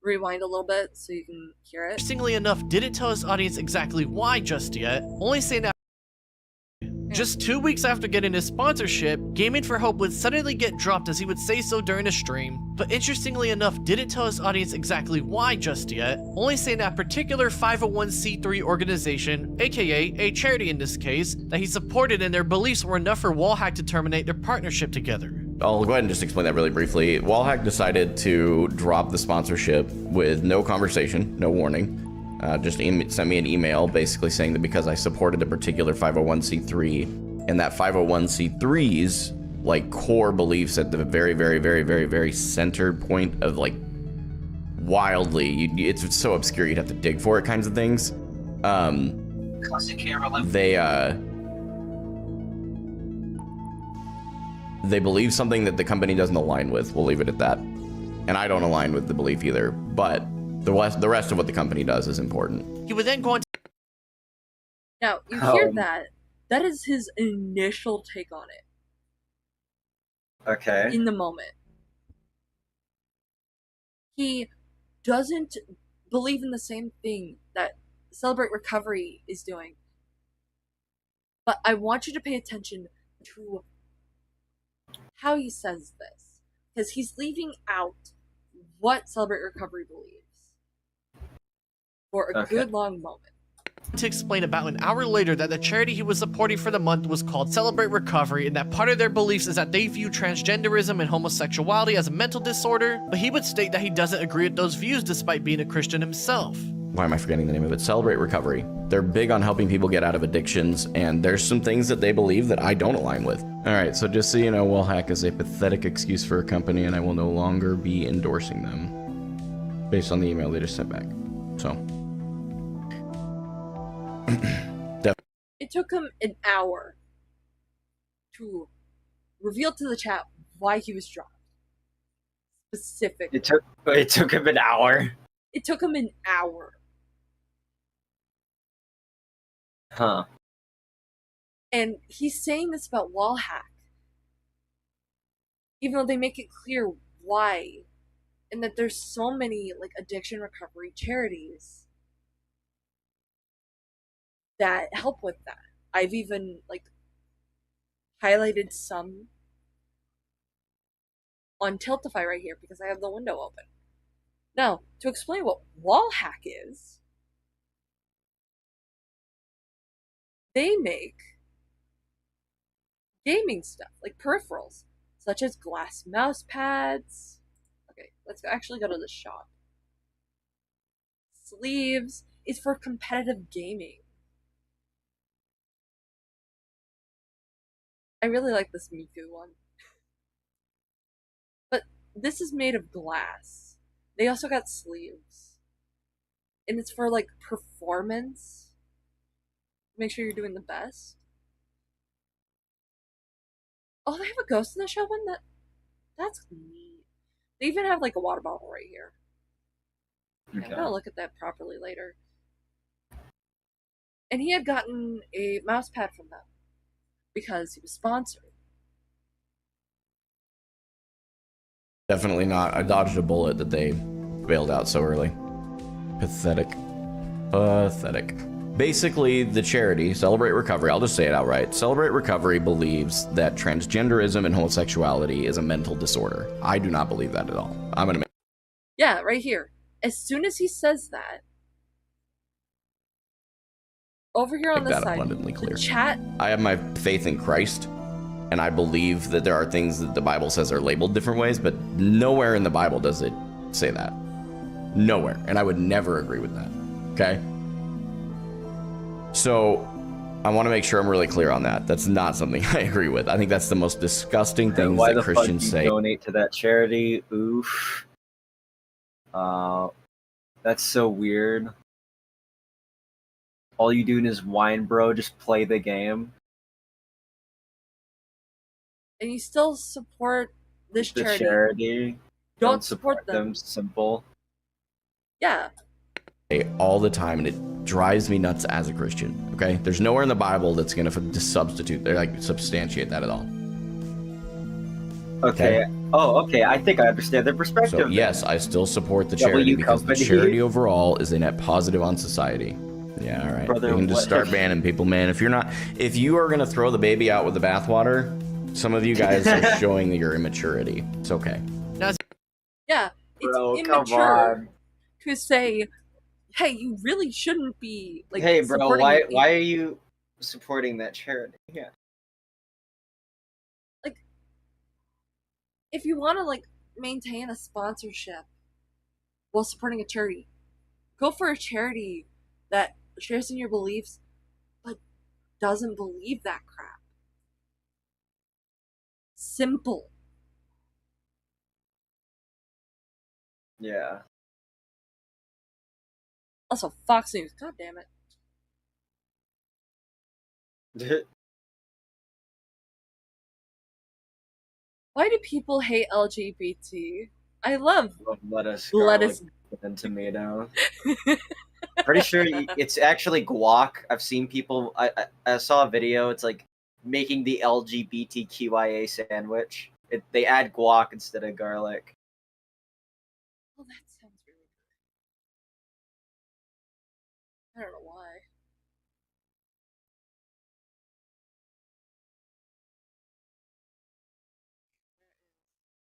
rewind a little bit so you can hear it. Interestingly enough, didn't tell his audience exactly why just yet, only saying that just 2 weeks after getting his sponsorship, Gaming for Hope would suddenly get dropped as he would say so during a stream. But interestingly enough, didn't tell his audience exactly why just yet, only saying that particular 501c3 organization, aka a charity in this case, that he supported and their beliefs were enough for Wallhack to terminate their partnership together. I'll go ahead and just explain that really briefly. Wallhack decided to drop the sponsorship with no conversation, no warning. Just sent me an email basically saying that because I supported a particular 501c3 and that 501c3's like core beliefs at the very, very, very, very, very center point of like wildly, it's so obscure you'd have to dig for it kinds of things. They believe something that the company doesn't align with. We'll leave it at that. And I don't align with the belief either, but the rest of what the company does is important. He would then go on to... Now, you hear that. That is his initial take on it. Okay. In the moment. He doesn't believe in the same thing that Celebrate Recovery is doing. But I want you to pay attention to how he says this, because he's leaving out what Celebrate Recovery believes for a good long moment. To explain about an hour later that the charity he was supporting for the month was called Celebrate Recovery, and that part of their beliefs is that they view transgenderism and homosexuality as a mental disorder, but he would state that he doesn't agree with those views despite being a Christian himself. Why am I forgetting the name of it? Celebrate Recovery. They're big on helping people get out of addictions, and there's some things that they believe that I don't align with. All right, so just so you know, Wallhack is a pathetic excuse for a company, and I will no longer be endorsing them based on the email they just sent back. So It took him an hour to reveal to the chat why he was dropped. Specifically. It took him an hour. It took him an hour. Huh. And he's saying this about Wallhack, even though they make it clear why, and that there's so many like addiction recovery charities that help with that. I've even like highlighted some on Tiltify right here because I have the window open. Now, to explain what Wallhack is, they make gaming stuff, like peripherals, such as glass mouse pads. Okay, let's actually go to the shop. Sleeves is for competitive gaming. I really like this Miku one. But this is made of glass. They also got sleeves. And it's for like performance. Make sure you're doing the best. Oh, they have a Ghost in the Shell one? That's neat. They even have like a water bottle right here. Okay. I'm gonna look at that properly later. And he had gotten a mouse pad from them because he was sponsored. Definitely not. I dodged a bullet that they bailed out so early. Pathetic. Pathetic. Basically, the charity, Celebrate Recovery, I'll just say it outright. Celebrate Recovery believes that transgenderism and homosexuality is a mental disorder. I do not believe that at all. I'm gonna make... Yeah, right here. As soon as he says that, over here on the side, abundantly clear. The chat... I have my faith in Christ, and I believe that there are things that the Bible says are labeled different ways, but nowhere in the Bible does it say that. Nowhere. And I would never agree with that. Okay? So, I want to make sure I'm really clear on that. That's not something I agree with. I think that's the most disgusting things that Christians say. Donate to that charity? Oof. That's so weird. All you do is whine, bro. Just play the game. And you still support this The charity. Don't support them. Simple. Yeah. All the time, and it drives me nuts as a Christian. Okay, there's nowhere in the Bible that's gonna substitute, they're like substantiate that at all. Okay. Oh, okay. I think I understand their perspective. So yes, I still support the charity because the charity overall is a net positive on society. Yeah, all right. Brother, you can just start banning people, man. If you are gonna throw the baby out with the bathwater, some of you guys are showing your immaturity. It's okay. Yeah, it's immature to say, hey, you really shouldn't be like. Hey, bro, why are you supporting that charity? Yeah. Like, if you want to like maintain a sponsorship while supporting a charity, go for a charity that shares in your beliefs but doesn't believe that crap. Simple. Yeah. Also, Fox News. God damn it. Why do people hate LGBT? I love lettuce, lettuce, and tomato. Pretty sure it's actually guac. I've seen people. I saw a video. It's like making the LGBTQIA sandwich. They add guac instead of garlic. Oh, that sounds really good. I don't know why.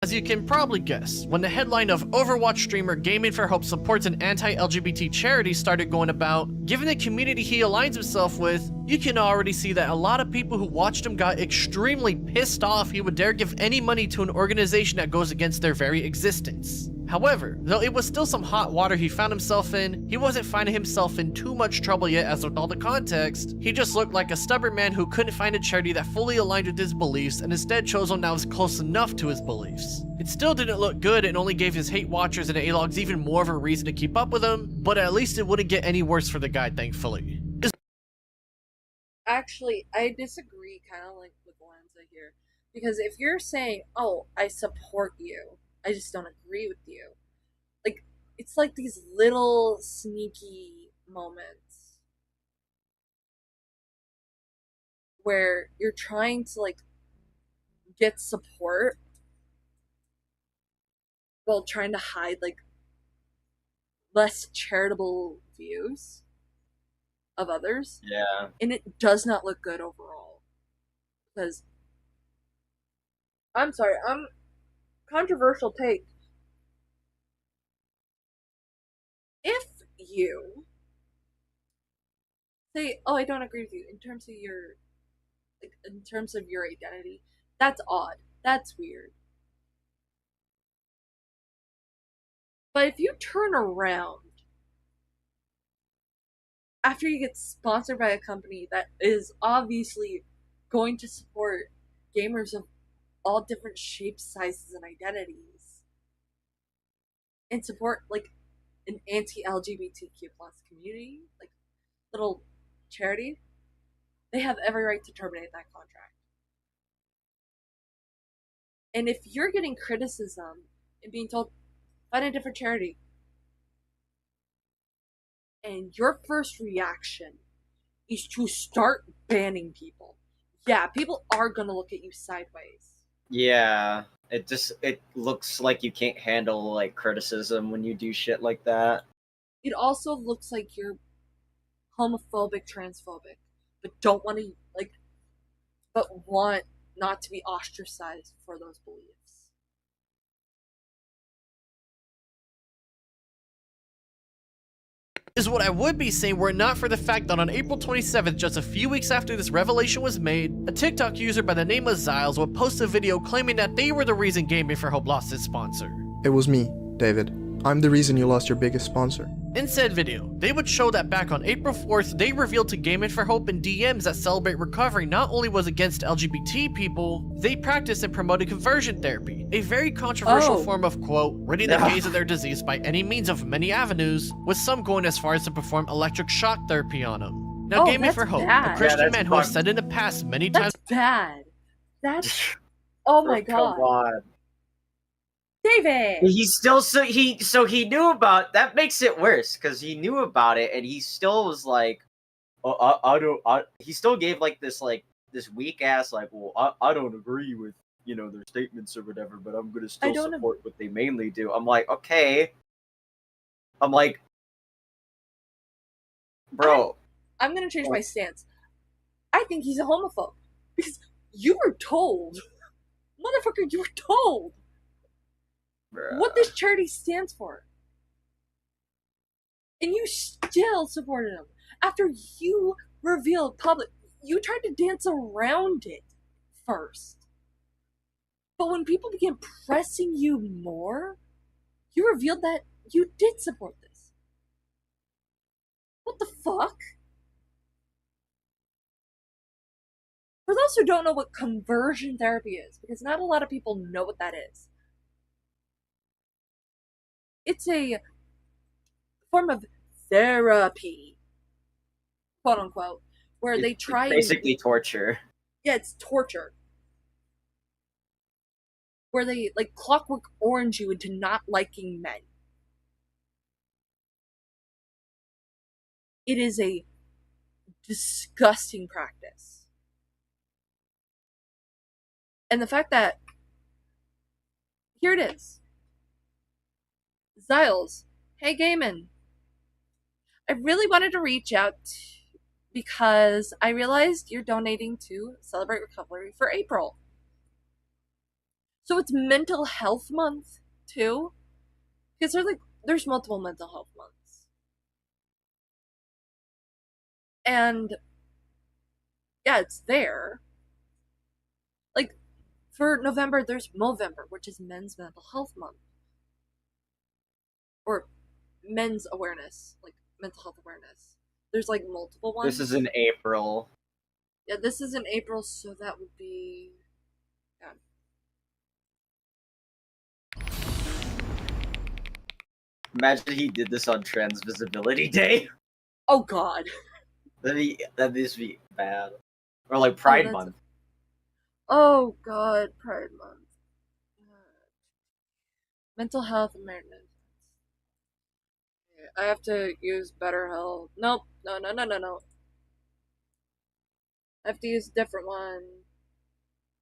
As you can probably guess, when the headline of Overwatch streamer Gaming for Hope supports an anti-LGBT charity started going about, given the community he aligns himself with, you can already see that a lot of people who watched him got extremely pissed off he would dare give any money to an organization that goes against their very existence. However, though it was still some hot water he found himself in, he wasn't finding himself in too much trouble yet, as with all the context, he just looked like a stubborn man who couldn't find a charity that fully aligned with his beliefs and instead chose one that was close enough to his beliefs. It still didn't look good and only gave his hate watchers and A-logs even more of a reason to keep up with him, but at least it wouldn't get any worse for the guy, thankfully. actually, I disagree kind of like with Lanza here. Because if you're saying, oh, I support you, I just don't agree with you. Like, it's like these little sneaky moments where you're trying to, like, get support while trying to hide, like, less charitable views of others. Yeah. And it does not look good overall. Because, I'm sorry, controversial take. If you say, oh, I don't agree with you in terms of your, like, in terms of your identity, that's odd. That's weird. But if you turn around after you get sponsored by a company that is obviously going to support gamers of all different shapes, sizes, and identities, and support like an anti-LGBTQ plus community, like little charity, they have every right to terminate that contract. And if you're getting criticism and being told, find a different charity, and your first reaction is to start banning people, yeah, people are gonna look at you sideways. Yeah, it looks like you can't handle like criticism when you do shit like that. It also looks like you're homophobic, transphobic, but don't want to but want not to be ostracized for those beliefs. Is what I would be saying were it not for the fact that on April 27th, just a few weeks after this revelation was made, a TikTok user by the name of Zyles would post a video claiming that they were the reason Gaming for Hope lost its sponsor. It was me, David. I'm the reason you lost your biggest sponsor. In said video, they would show that back on April 4th, they revealed to Gaming for Hope in DMs that Celebrate Recovery not only was against LGBT people, they practiced and promoted conversion therapy, a very controversial form of, quote, ridding the gays of their disease by any means of many avenues, with some going as far as to perform electric shock therapy on them. Now, Gaming for Hope, a Christian man who has said in the past many times— That's bad. That's— oh my god. Come on. David! He still so he knew about that. Makes it worse because he knew about it and he still was like, oh, he still gave like this weak ass like, well, I don't agree with their statements or whatever, but I'm gonna still support what they mainly do. I'm like, okay. I'm like, bro, I'm gonna change my stance. I think he's a homophobe because you were told, motherfucker, you were told what this charity stands for. And you still supported him. After you revealed public, you tried to dance around it first. But when people began pressing you more, you revealed that you did support this. What the fuck? For those who don't know what conversion therapy is, because not a lot of people know what that is, it's a form of therapy, quote unquote, where they try basically torture. Yeah, it's torture. Where they like clockwork orange you into not liking men. It is a disgusting practice. And the fact that here it is. Zyles, hey Gaiman. I really wanted to reach out because I realized you're donating to Celebrate Recovery for April. So it's Mental Health Month too, because there's multiple mental health months, and yeah, it's there. Like for November, there's Movember, which is Men's Mental Health Month. Or men's awareness, like mental health awareness. There's like multiple ones. This is in April. Yeah, this is in April, so that would be... yeah. Imagine he did this on Trans Visibility Day. Oh god. That'd just be bad. Or like Pride Month. Oh god, Pride Month. Mental health awareness. I have to use BetterHelp. Nope. No. I have to use a different one.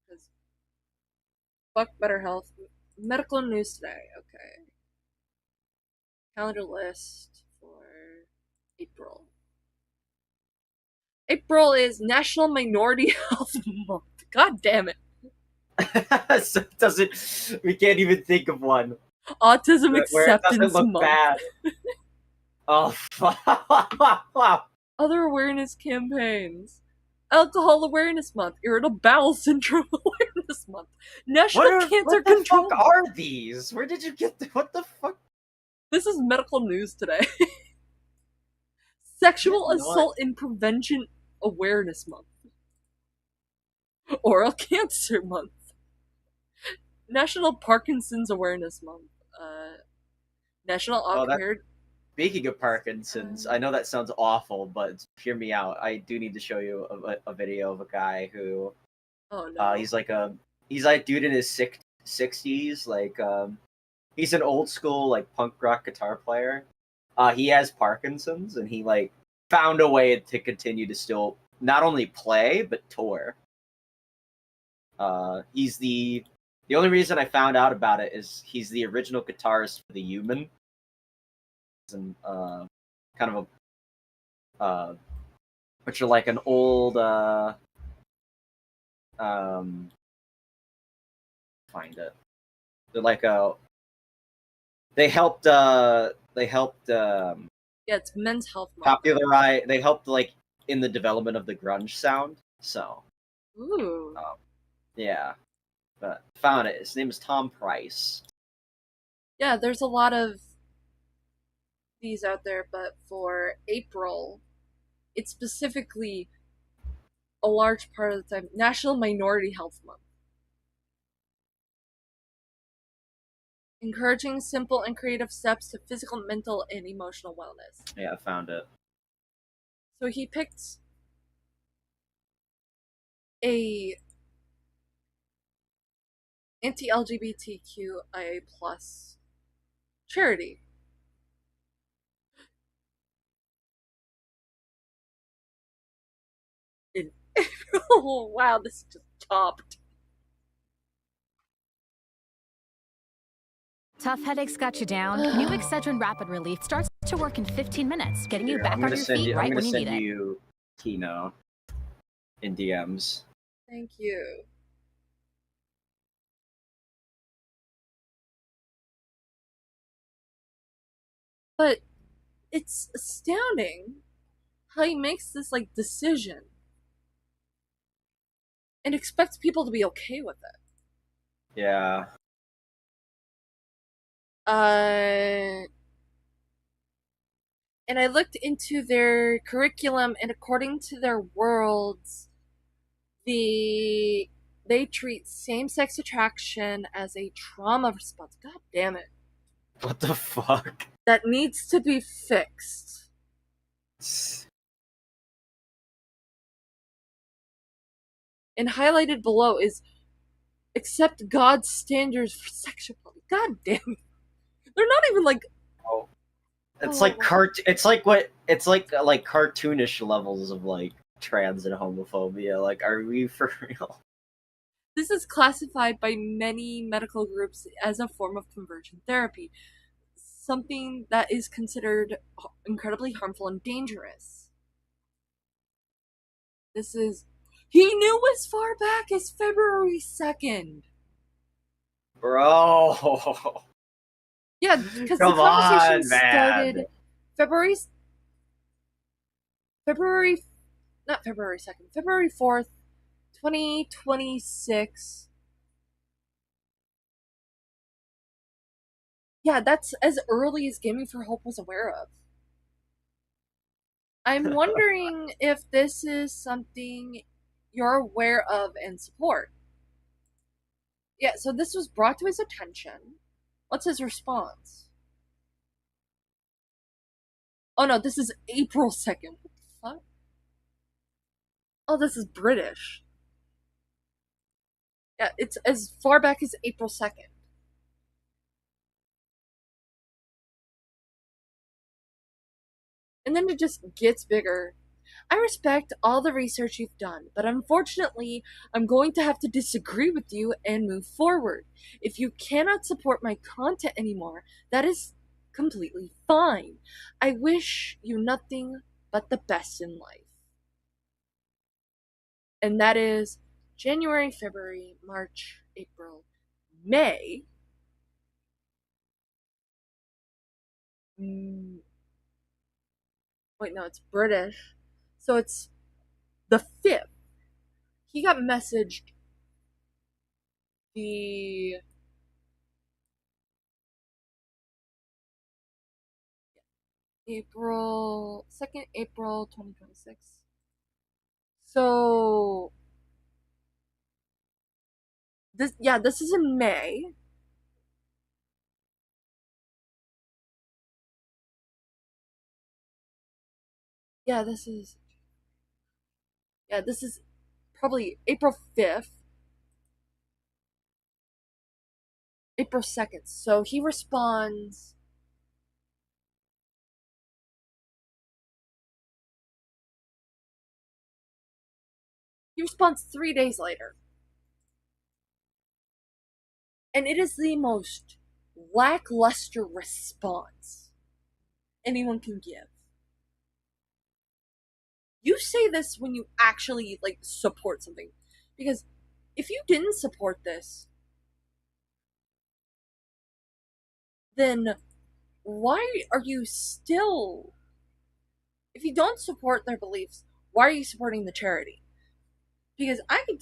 Because fuck BetterHelp. Medical news today. Okay. Calendar list for April. April is National Minority Health Month. God damn it. So it doesn't. We can't even think of one. Autism where it doesn't Acceptance look Month. bad. Oh fuck. Other awareness campaigns. Alcohol Awareness Month. Irritable Bowel Syndrome Awareness Month. National Cancer Control. What the fuck are these? Where did you get what the fuck? This is medical news today. Sexual Assault and Prevention Awareness Month. Oral Cancer Month. National Parkinson's Awareness Month. National Awkward. Speaking of Parkinson's, I know that sounds awful, but hear me out. I do need to show you a video of a guy who, oh no, he's like dude in his 60s, like he's an old school like punk rock guitar player. He has Parkinson's, and he like found a way to continue to still not only play but tour. He's the only reason I found out about it is he's the original guitarist for the Human. And kind of a which are like an old find it. They're like they helped yeah, it's Men's Health Month. popularize. They helped like in the development of the grunge sound. So ooh, yeah, but found it. His name is Tom Price. Yeah, there's a lot of these out there, but for April, it's specifically a large part of the time National Minority Health Month. Encouraging simple and creative steps to physical, mental, and emotional wellness. Yeah, I found it. So he picked a anti-LGBTQIA plus charity. In April. Wow, this is just topped. Tough headaches got you down? New Excedrin Rapid Relief starts to work in 15 minutes, getting you back on your feet right when you need it. I'm gonna send you Kino in DMs. Thank you. But it's astounding how he makes this like decision and expects people to be okay with it. Yeah. And I looked into their curriculum, and according to their worlds, they treat same-sex attraction as a trauma response. God damn it. What the fuck? That needs to be fixed. And highlighted below is accept God's standards for sexuality. God damn it. They're not even like It's like cartoonish levels of like trans and homophobia. Like, are we for real? This is classified by many medical groups as a form of conversion therapy, something that is considered incredibly harmful and dangerous. He knew as far back as February 2nd. Bro. Yeah, because the conversation started February 4th, 2026. Yeah, that's as early as Gaming for Hope was aware of. I'm wondering if this is something you're aware of and support. Yeah, so this was brought to his attention. What's his response? Oh no, this is April 2nd. What the fuck? Oh, this is British. Yeah, it's as far back as April 2nd. And then it just gets bigger. I respect all the research you've done, but unfortunately, I'm going to have to disagree with you and move forward. If you cannot support my content anymore, that is completely fine. I wish you nothing but the best in life. And that is January, February, March, April, May. Wait, no, it's British. So it's the 5th. He got messaged the April 2nd, April 2026. So this is in May. This is probably April 5th. April 2nd. So he responds He responds 3 days later. And it is the most lackluster response anyone can give. You say this when you actually support something. Because if you didn't support this, then why are you still... If you don't support their beliefs, why are you supporting the charity? Because I could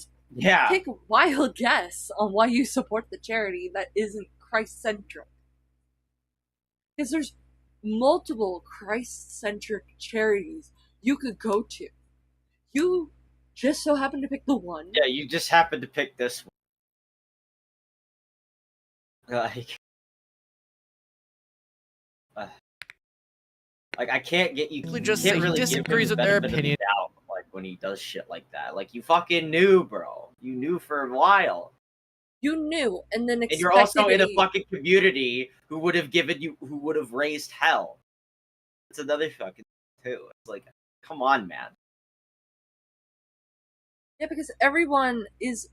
take a wild guess on why you support the charity that isn't Christ-centric. Because there's multiple Christ-centric charities you could go to. You just so happen to pick the one. Yeah, you just happen to pick this one. Like I can't get you. He just can't really disagrees give him with the their benefit of the opinion. doubt, like when he does shit like that. Like you fucking knew, bro. You knew for a while. You knew, and then and you're also in a fucking community who would have raised hell. It's another fucking too. It's like, come on, man. Yeah, because everyone is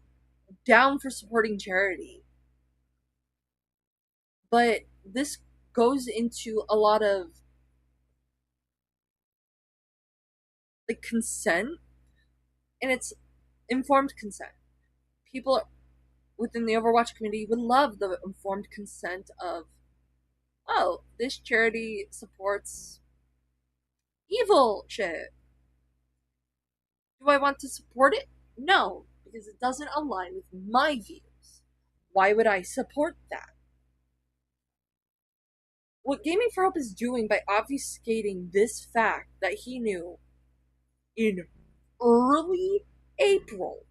down for supporting charity. But this goes into a lot of consent, and it's informed consent. People within the Overwatch community would love the informed consent of, oh, this charity supports evil shit. Do I want to support it? No, because it doesn't align with my views. Why would I support that? What Gaming for Hope is doing by obfuscating this fact that he knew in early April,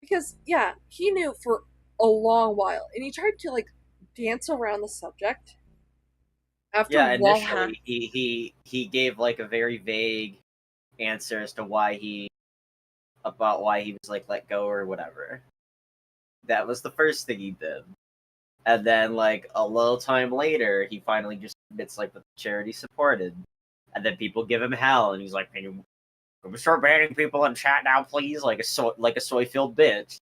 because he knew for a long while, and he tried to dance around the subject. After initially he gave a very vague answer as to why he was let go or whatever. That was the first thing he did. And then a little time later he finally just admits what the charity supported. And then people give him hell and he's like, can we start banning people in chat now, please? Like a soy-filled bitch.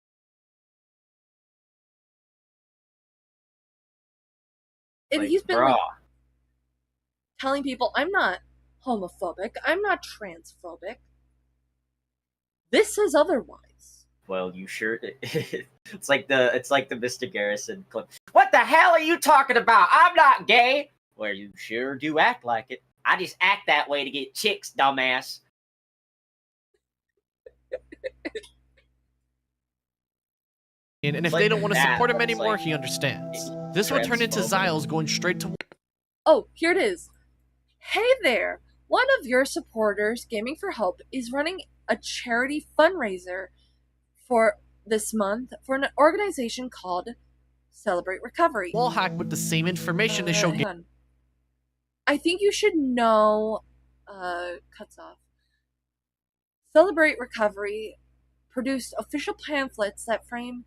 And he's been telling people, I'm not homophobic, I'm not transphobic. This says otherwise. Well, you sure? It's like the Mr. Garrison clip. What the hell are you talking about? I'm not gay. Well, you sure do act like it. I just act that way to get chicks, dumbass. And if they don't want to support him anymore, he understands. This will turn into Zyles going straight to... Oh, here it is. Hey there! One of your supporters, Gaming for Hope, is running a charity fundraiser for this month for an organization called Celebrate Recovery. Wall hack with the same information to show... I think you should know, cuts off. Celebrate Recovery produced official pamphlets that frame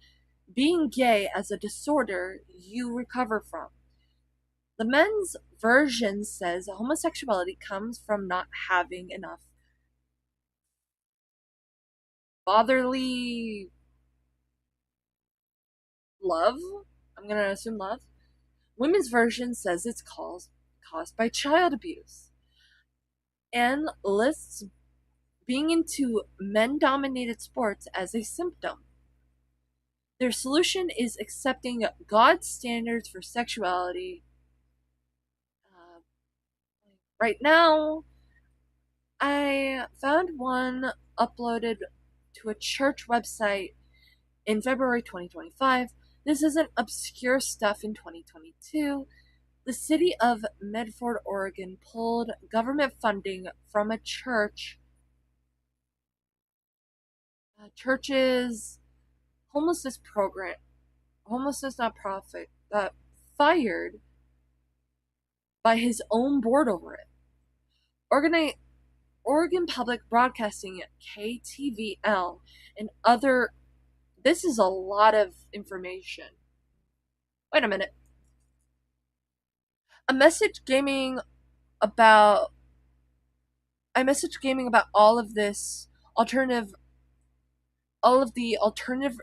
being gay as a disorder you recover from. The men's version says homosexuality comes from not having enough fatherly love. I'm gonna assume love. Women's version says it's caused by child abuse and lists being into men-dominated sports as a symptom. Their solution is accepting God's standards for sexuality. Right now, I found one uploaded to a church website in February 2025. This isn't obscure stuff in 2022. The city of Medford, Oregon pulled government funding from a church's homelessness nonprofit, got fired by his own board over it. Oregon Public Broadcasting, KTVL, and other. This is a lot of information. Wait a minute. I messaged gaming about all of the alternative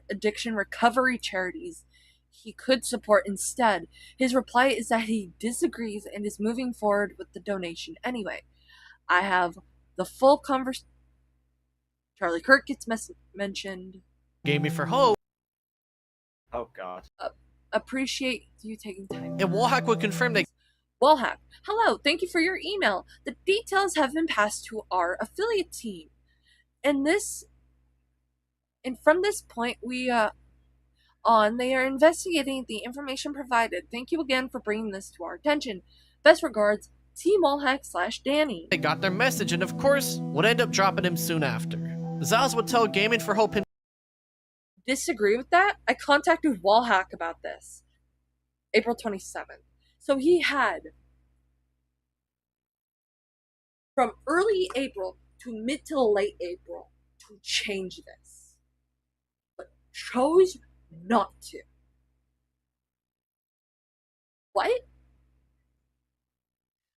addiction recovery charities he could support instead. His reply is that he disagrees and is moving forward with the donation anyway. I have the full conversation. Charlie Kirk gets mentioned. Gaming for Hope. Oh god. Appreciate you taking time. And Wallhack would confirm that. Wallhack, hello, thank you for your email. The details have been passed to our affiliate team. And from this point they are investigating the information provided. Thank you again for bringing this to our attention. Best regards, Team Wallhack/Danny. They got their message and of course would end up dropping him soon after. Zaz would tell Gaming for Hope him. Disagree with that? I contacted Wallhack about this. April 27th. So he had from early April to mid to late April to change this, but chose not to. What?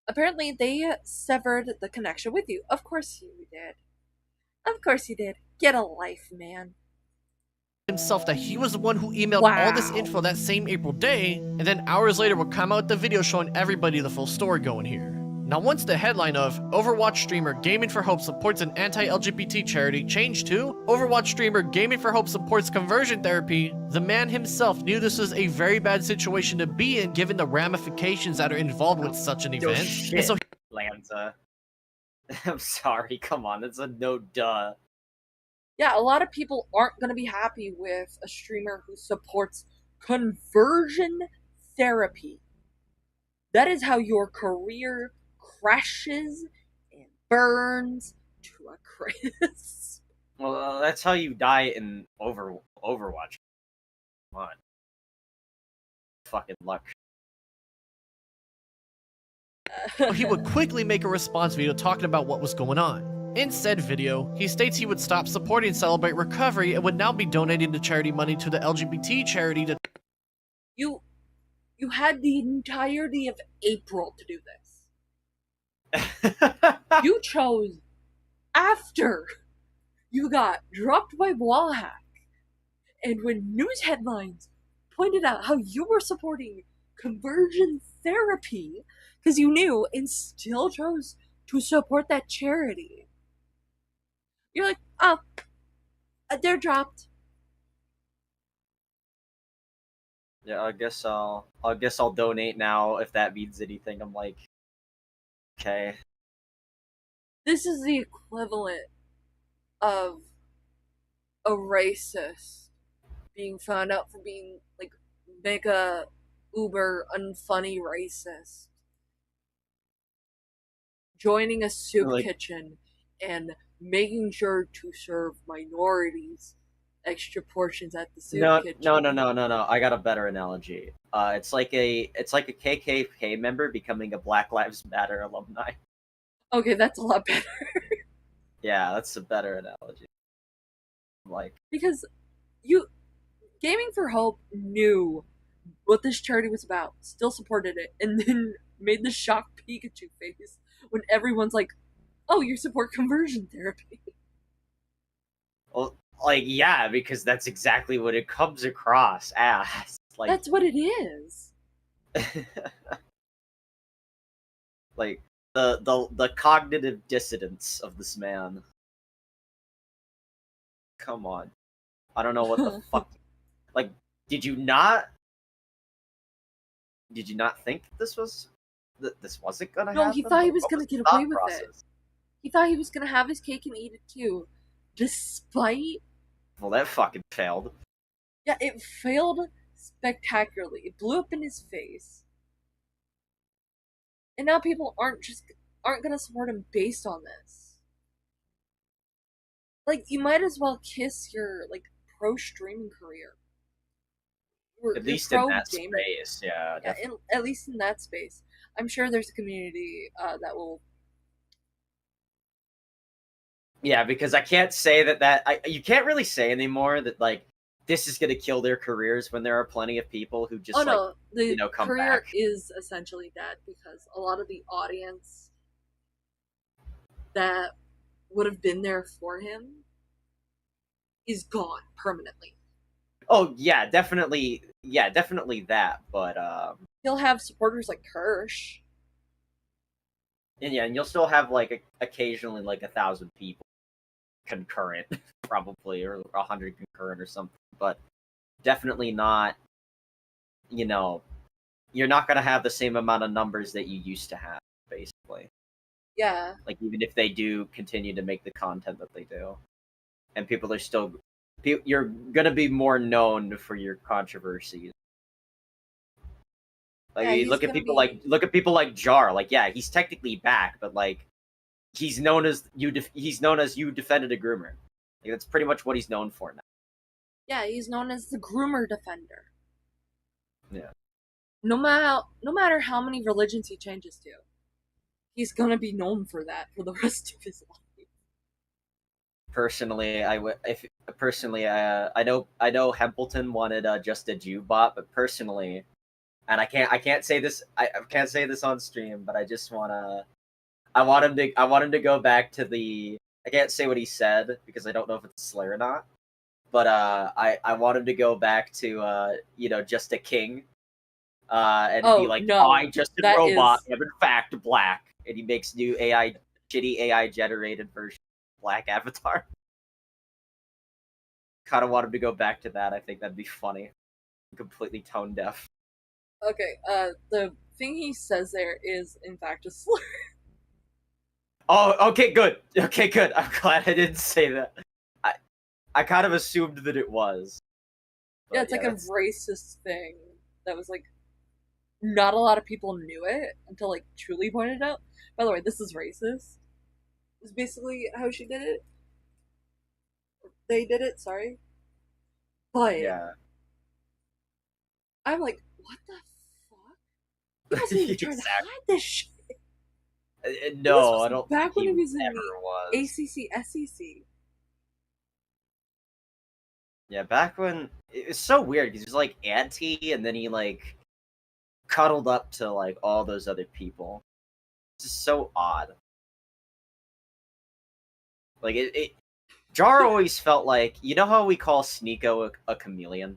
Apparently they severed the connection with you. Of course you did. Of course you did. Get a life, man. Himself that he was the one who emailed all this info that same April day, and then hours later would come out with the video showing everybody the full story going here. Now once the headline of Overwatch streamer Gaming for Hope supports an anti-LGBT charity changed to Overwatch streamer Gaming for Hope supports conversion therapy, the man himself knew this was a very bad situation to be in given the ramifications that are involved with such an event. Shit, and so Lanza. I'm sorry, come on, it's a no duh. Yeah, a lot of people aren't going to be happy with a streamer who supports conversion therapy. That is how your career crashes and burns to a crisp. Well, that's how you die in Overwatch. Come on. Fucking luck. he would quickly make a response video talking about what was going on. In said video, he states he would stop supporting Celebrate Recovery and would now be donating the charity money to the LGBT charity to. You had the entirety of April to do this. You chose after you got dropped by Wallhack, and when news headlines pointed out how you were supporting conversion therapy because you knew, and still chose to support that charity. You're like, oh, they're dropped. Yeah, I guess I'll donate now if that means anything. I'm like, okay. This is the equivalent of a racist being found out for being like mega uber unfunny racist, joining a soup kitchen and making sure to serve minorities extra portions at the soup No, kitchen. no. I got a better analogy. It's like a KKK member becoming a Black Lives Matter alumni. Okay, that's a lot better. Yeah, that's a better analogy. Like, because Gaming for Hope knew what this charity was about, still supported it, and then made the shocked Pikachu face when everyone's like, "Oh, you support conversion therapy." well, like, yeah, because that's exactly what it comes across as. Like, that's what it is. Like the cognitive dissonance of this man. Come on, I don't know what the fuck. Like, did you not think this wasn't gonna happen? No, he thought he was gonna get away with process? it. He thought he was gonna have his cake and eat it too, despite. Well, that fucking failed. Yeah, it failed spectacularly. It blew up in his face, and now people aren't gonna support him based on this. Like, you might as well kiss your pro streaming career. At least in that space, yeah. At least in that space, I'm sure there's a community that will. Yeah, because I can't say you can't really say anymore that like this is gonna kill their careers when there are plenty of people who just the come career back. is essentially dead because a lot of the audience that would have been there for him is gone permanently. Oh yeah, definitely that. But he'll have supporters like Kirsch. And yeah, and you'll still have like occasionally like 1,000 people concurrent, probably, or 100 concurrent or something. But definitely not. You know, you're not gonna have the same amount of numbers that you used to have, basically. Yeah. Like, even if they do continue to make the content that they do, and people are still, you're gonna be more known for your controversies. Like, yeah, look at people like Jar. Like, yeah, he's technically back, but like, he's known as you defended a groomer. Like, that's pretty much what he's known for now. Yeah, he's known as the groomer defender. Yeah. No matter how many religions he changes to, he's gonna be known for that for the rest of his life. Personally, I know Hempleton wanted just a Jew bot, but personally, and I can't say this on stream, but I want him to go back to the. I can't say what he said because I don't know if it's a slur or not, but I want him to go back to just a king, and be like, no, I just a robot am in fact black, and he makes new shitty AI generated version of Black Avatar. Kind of want him to go back to that. I think that'd be funny. Completely tone deaf. Okay, the thing he says there is in fact a slur. Oh, okay, good. Okay, good. I'm glad I didn't say that. I kind of assumed that it was. Yeah, it's like a racist thing that was like not a lot of people knew it until like Truly pointed it out. By the way, this is racist. Is basically how she did it. They did it, sorry. But yeah. I'm like, what the fuck? He wasn't even trying to hide this shit. No, I don't back think when he was in was. ACC, SEC. Yeah, back when it was so weird because he was like anti, and then he like cuddled up to like all those other people. It's just so odd. Like Jar always felt like, you know how we call Sneeko a chameleon,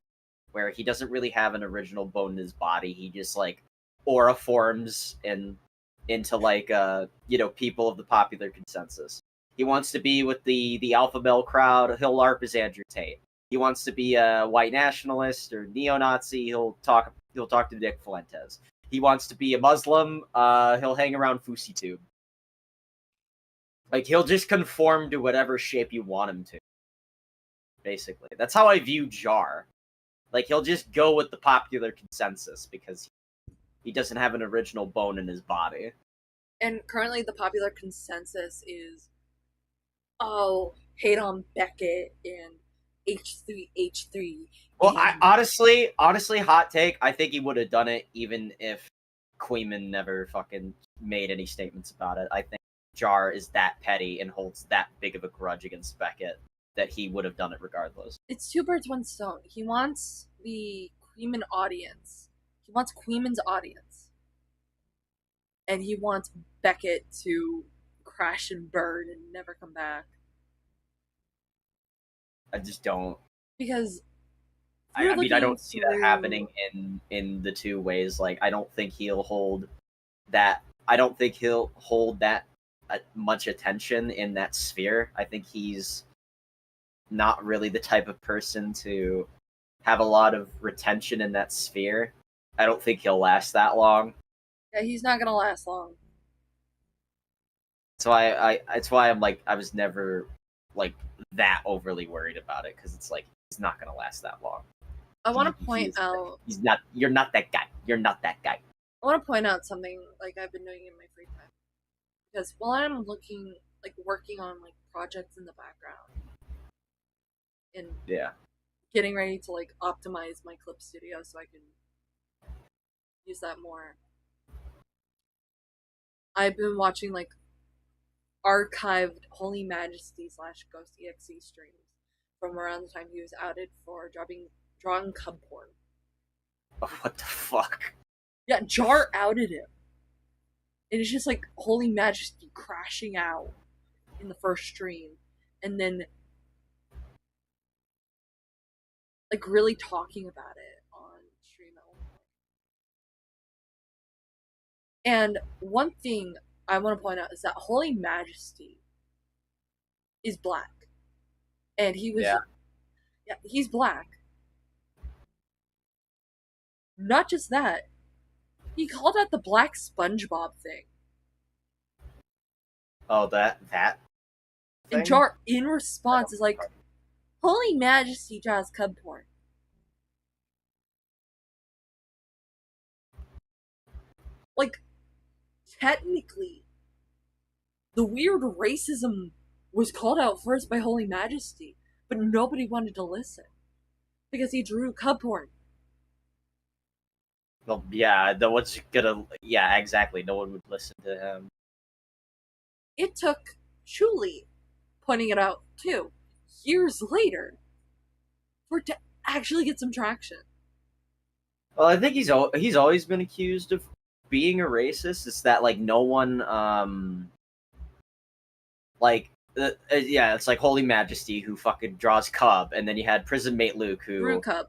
where he doesn't really have an original bone in his body. He just like aura forms into like people of the popular consensus. He wants to be with the alpha male crowd. He'll LARP as Andrew Tate. He wants to be a white nationalist or neo-Nazi. He'll talk to Nick Fuentes. He wants to be a Muslim. He'll hang around FouseyTube. Like, he'll just conform to whatever shape you want him to. Basically, that's how I view Jar. Like, he'll just go with the popular consensus because he doesn't have an original bone in his body. And currently the popular consensus is, hate on Beckett and H3H3. Well, I honestly, hot take. I think he would have done it even if Queeman never fucking made any statements about it. I think Jar is that petty and holds that big of a grudge against Beckett that he would have done it regardless. It's two birds, one stone. He wants the Queeman audience. He wants Queeman's audience. And he wants Beckett to crash and burn and never come back. I just don't. Because I mean, I don't see that happening in the two ways. Like, I don't think he'll hold that. I don't think he'll hold that much attention in that sphere. I think he's not really the type of person to have a lot of retention in that sphere. I don't think he'll last that long. Yeah, he's not gonna last long. So it's why I'm like, I was never like that overly worried about it, because it's like he's not gonna last that long. I want to point out. He's not. You're not that guy. You're not that guy. I want to point out something like I've been doing in my free time, because while I'm working on like projects in the background, and getting ready to like optimize my clip studio so I can use that more. I've been watching like archived Holy Majesty / Ghost EXE streams from around the time he was outed for drawing cub porn. Oh, what the fuck? Yeah, Jar outed him. And it's just like Holy Majesty crashing out in the first stream, and then like really talking about it on stream at one point. And one thing I want to point out is that Holy Majesty is black. And he was yeah, he's black. Not just that, he called out the black SpongeBob thing. Oh, that thing? And Jar, in response, is like, Holy Majesty draws cub porn. Like, technically, the weird racism was called out first by Holy Majesty, but nobody wanted to listen. Because he drew cub porn. Well, yeah, no one's gonna. Yeah, exactly. No one would listen to him. It took Chuli pointing it out too, years later, for it to actually get some traction. Well, I think he's always been accused of being a racist. It's that like no one it's like Holy Majesty who fucking draws cub, and then you had Prison Mate Luke who drew cub.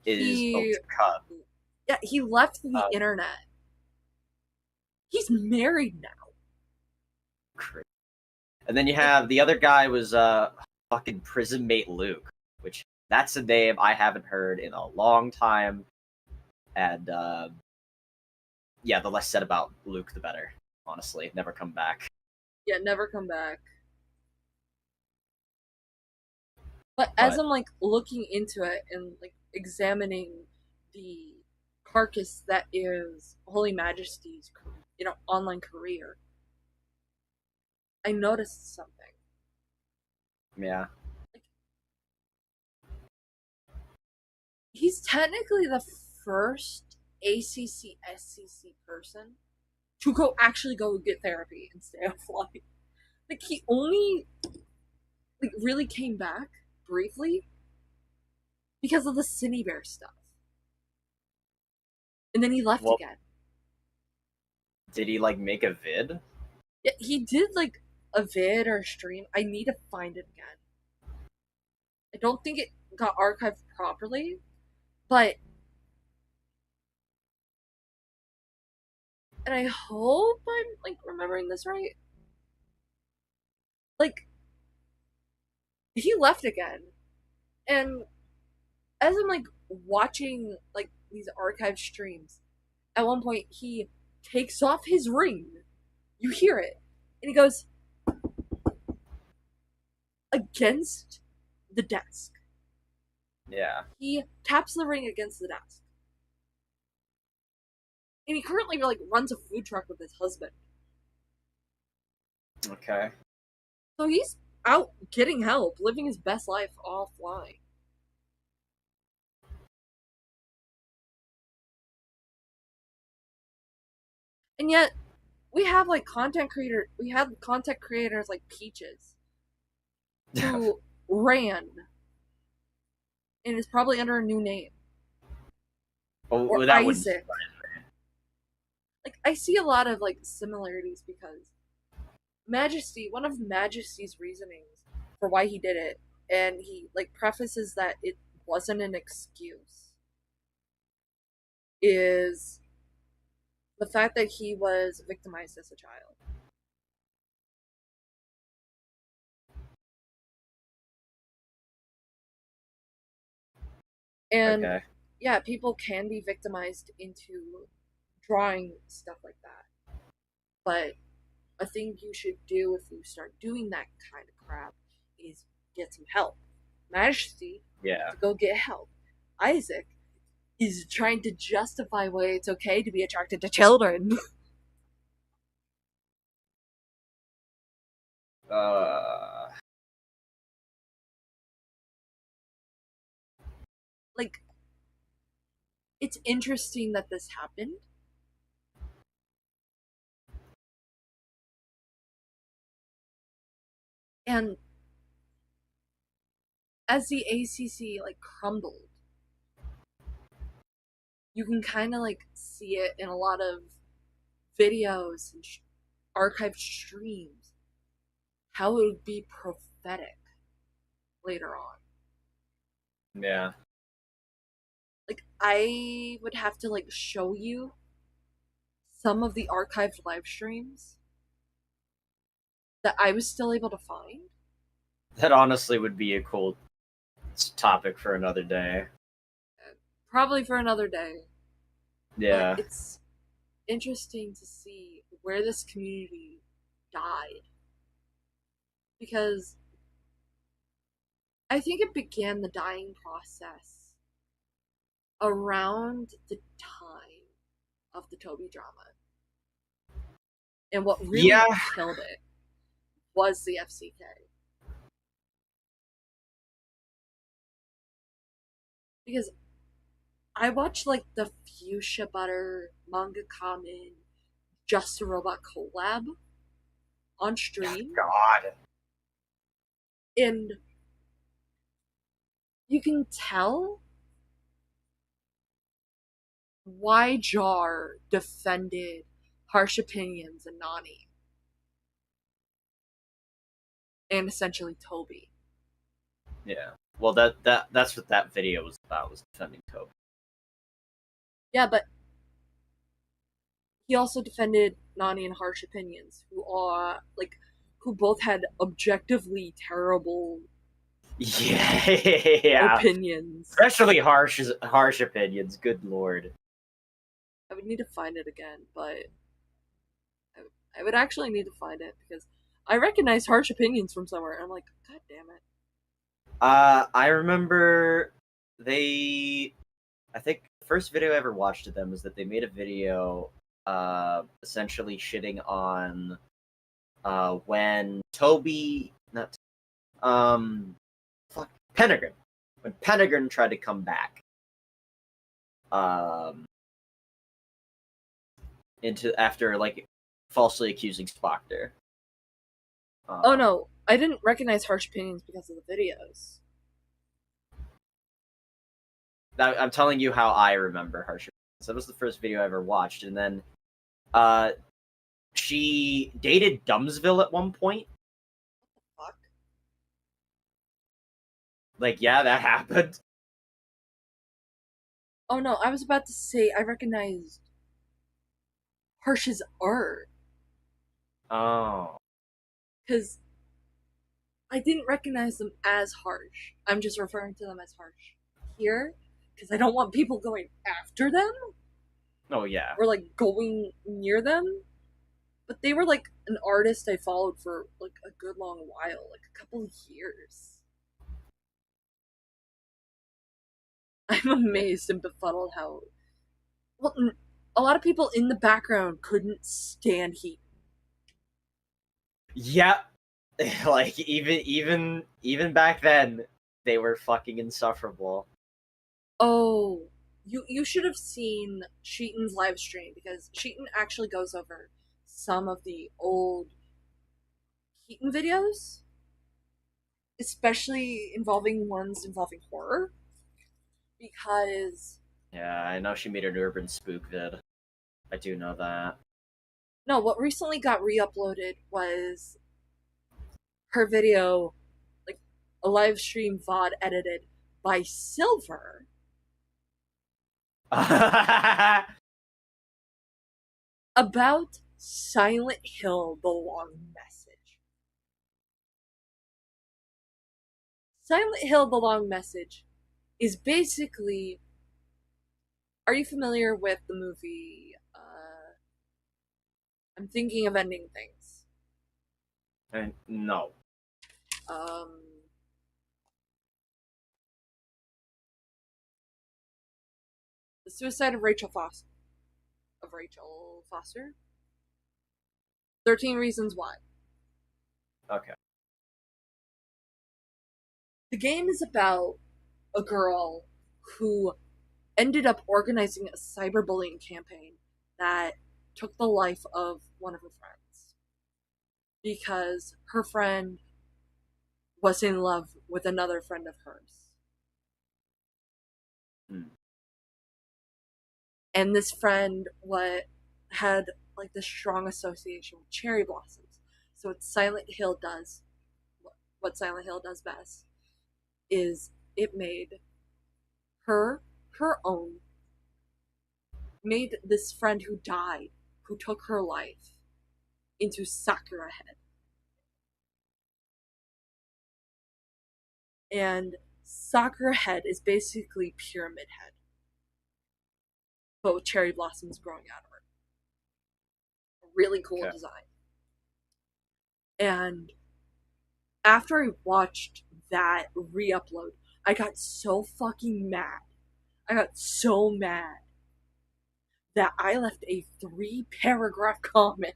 Is cub. Yeah, he left the internet. He's married now. And then you have the other guy was fucking Prison Mate Luke, which that's a name I haven't heard in a long time. And yeah, the less said about Luke, the better. Honestly, never come back. Yeah, never come back. But as I'm like looking into it and like examining the carcass that is Holy Majesty's, online career, I noticed something. Yeah. Like, he's technically the first ACC SCC person to actually go get therapy and stay offline. Like, he only really came back briefly because of the Cine Bear stuff. And then he left again. Did he make a vid? Yeah, he did a vid or a stream. I need to find it again. I don't think it got archived properly, but and I hope I'm remembering this right. He left again. And as I'm watching these archived streams, at one point he takes off his ring. You hear it. And he goes against the desk. Yeah. He taps the ring against the desk. And he currently runs a food truck with his husband. Okay. So he's out getting help, living his best life offline. And yet, we have like content creators like Peaches who ran and is probably under a new name. Oh, or that Isaac. Like, I see a lot of like similarities because Majesty, one of Majesty's reasonings for why he did it, and he like prefaces that it wasn't an excuse, is the fact that he was victimized as a child. And Okay. yeah, people can be victimized into drawing stuff like that. But a thing you should do if you start doing that kind of crap is get some help. Majesty, Yeah. to go get help. Isaac is trying to justify why it's okay to be attracted to children. Like, it's interesting that this happened. And as the ACC like crumbled, you can kind of like see it in a lot of videos and archived streams, how it would be prophetic later on. Yeah. Like, I would have to like show you some of the archived live streams that I was still able to find. That honestly would be a cool topic for another day. Probably for another day. Yeah. But it's interesting to see where this community died. Because I think it began the dying process around the time of the Toby drama. And what really killed it was the FCK. Because I watched like the Fuchsia Butter, Manga Kamen, Just a Robot collab on stream. God. And you can tell why Jar defended Harsh Opinions and Nani. And essentially Toby. Yeah. Well, that's what that video was about, was defending Toby. Yeah, but he also defended Nani and Harsh Opinions, who both had objectively terrible opinions. Especially harsh opinions, good lord. I would need to find it again, but I would actually need to find it because I recognize Harsh Opinions from somewhere and I'm like, god damn it. I remember I think the first video I ever watched of them was that they made a video essentially shitting on when Penegrin. When Penegrin tried to come back after like falsely accusing Spocter. Oh no, I didn't recognize Harsh Opinions because of the videos. I'm telling you how I remember Harsh Opinions. That was the first video I ever watched, and then she dated Dumbsville at one point. What the fuck? Like, yeah, that happened. Oh no, I was about to say I recognized Harsh's art. Oh. Because I didn't recognize them as Harsh. I'm just referring to them as Harsh here because I don't want people going after them. Oh, yeah. Or like going near them. But they were like an artist I followed for like a good long while, like a couple of years. I'm amazed and befuddled how a lot of people in the background couldn't stand heat. Yeah, Like even back then, they were fucking insufferable. Oh, you should have seen Sheeton's live stream, because Sheeton actually goes over some of the old Keaton videos, especially involving ones involving horror, because Yeah, I know she made an urban spook vid. I do know that. no, what recently got re-uploaded was her video, like a live stream VOD edited by Silver. About Silent Hill: The Long Message. Silent Hill: The Long Message is basically... Are you familiar with the movie, I'm Thinking of Ending Things? And no. The Suicide of Rachel Foster. 13 Reasons Why. Okay. The game is about a girl who ended up organizing a cyberbullying campaign that took the life of one of her friends, because her friend was in love with another friend of hers. And this friend had like this strong association with cherry blossoms. So what Silent Hill does best is it made made this friend who died, who took her life, into Sakura Head. And Sakura Head is basically Pyramid Head, but with cherry blossoms growing out of it. A really cool design. And after I watched that re-upload, I got so fucking mad. I got so mad that I left a 3-paragraph comment.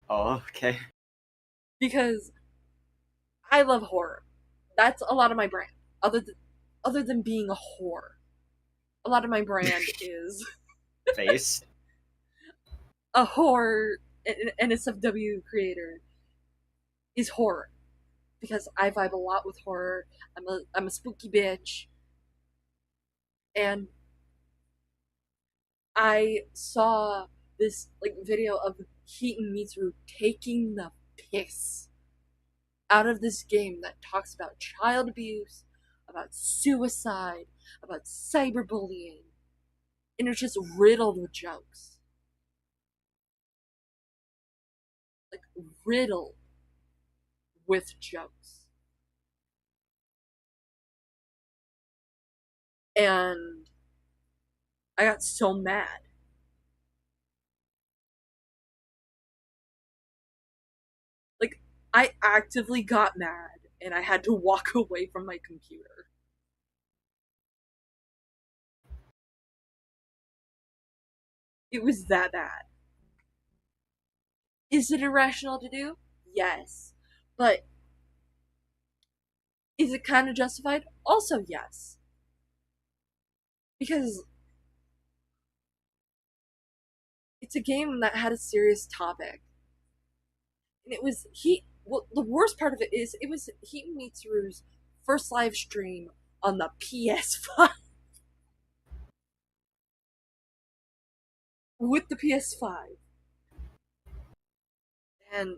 Oh, okay. Because I love horror. That's a lot of my brand. Other than being a whore, a lot of my brand is face. A horror, an NSFW creator is horror, because I vibe a lot with horror. I'm a spooky bitch, and I saw this like video of Keaton Mitsuru taking the piss out of this game that talks about child abuse, about suicide, about cyberbullying, and it's just riddled with jokes. Like, riddled with jokes. And I got so mad. Like, I actively got mad, and I had to walk away from my computer. It was that bad. Is it irrational to do? Yes. But is it kind of justified? Also, yes. Because it's a game that had a serious topic. And it was the worst part of it is it was Heaton Mitsuru's first live stream on the PS5. With the PS5. And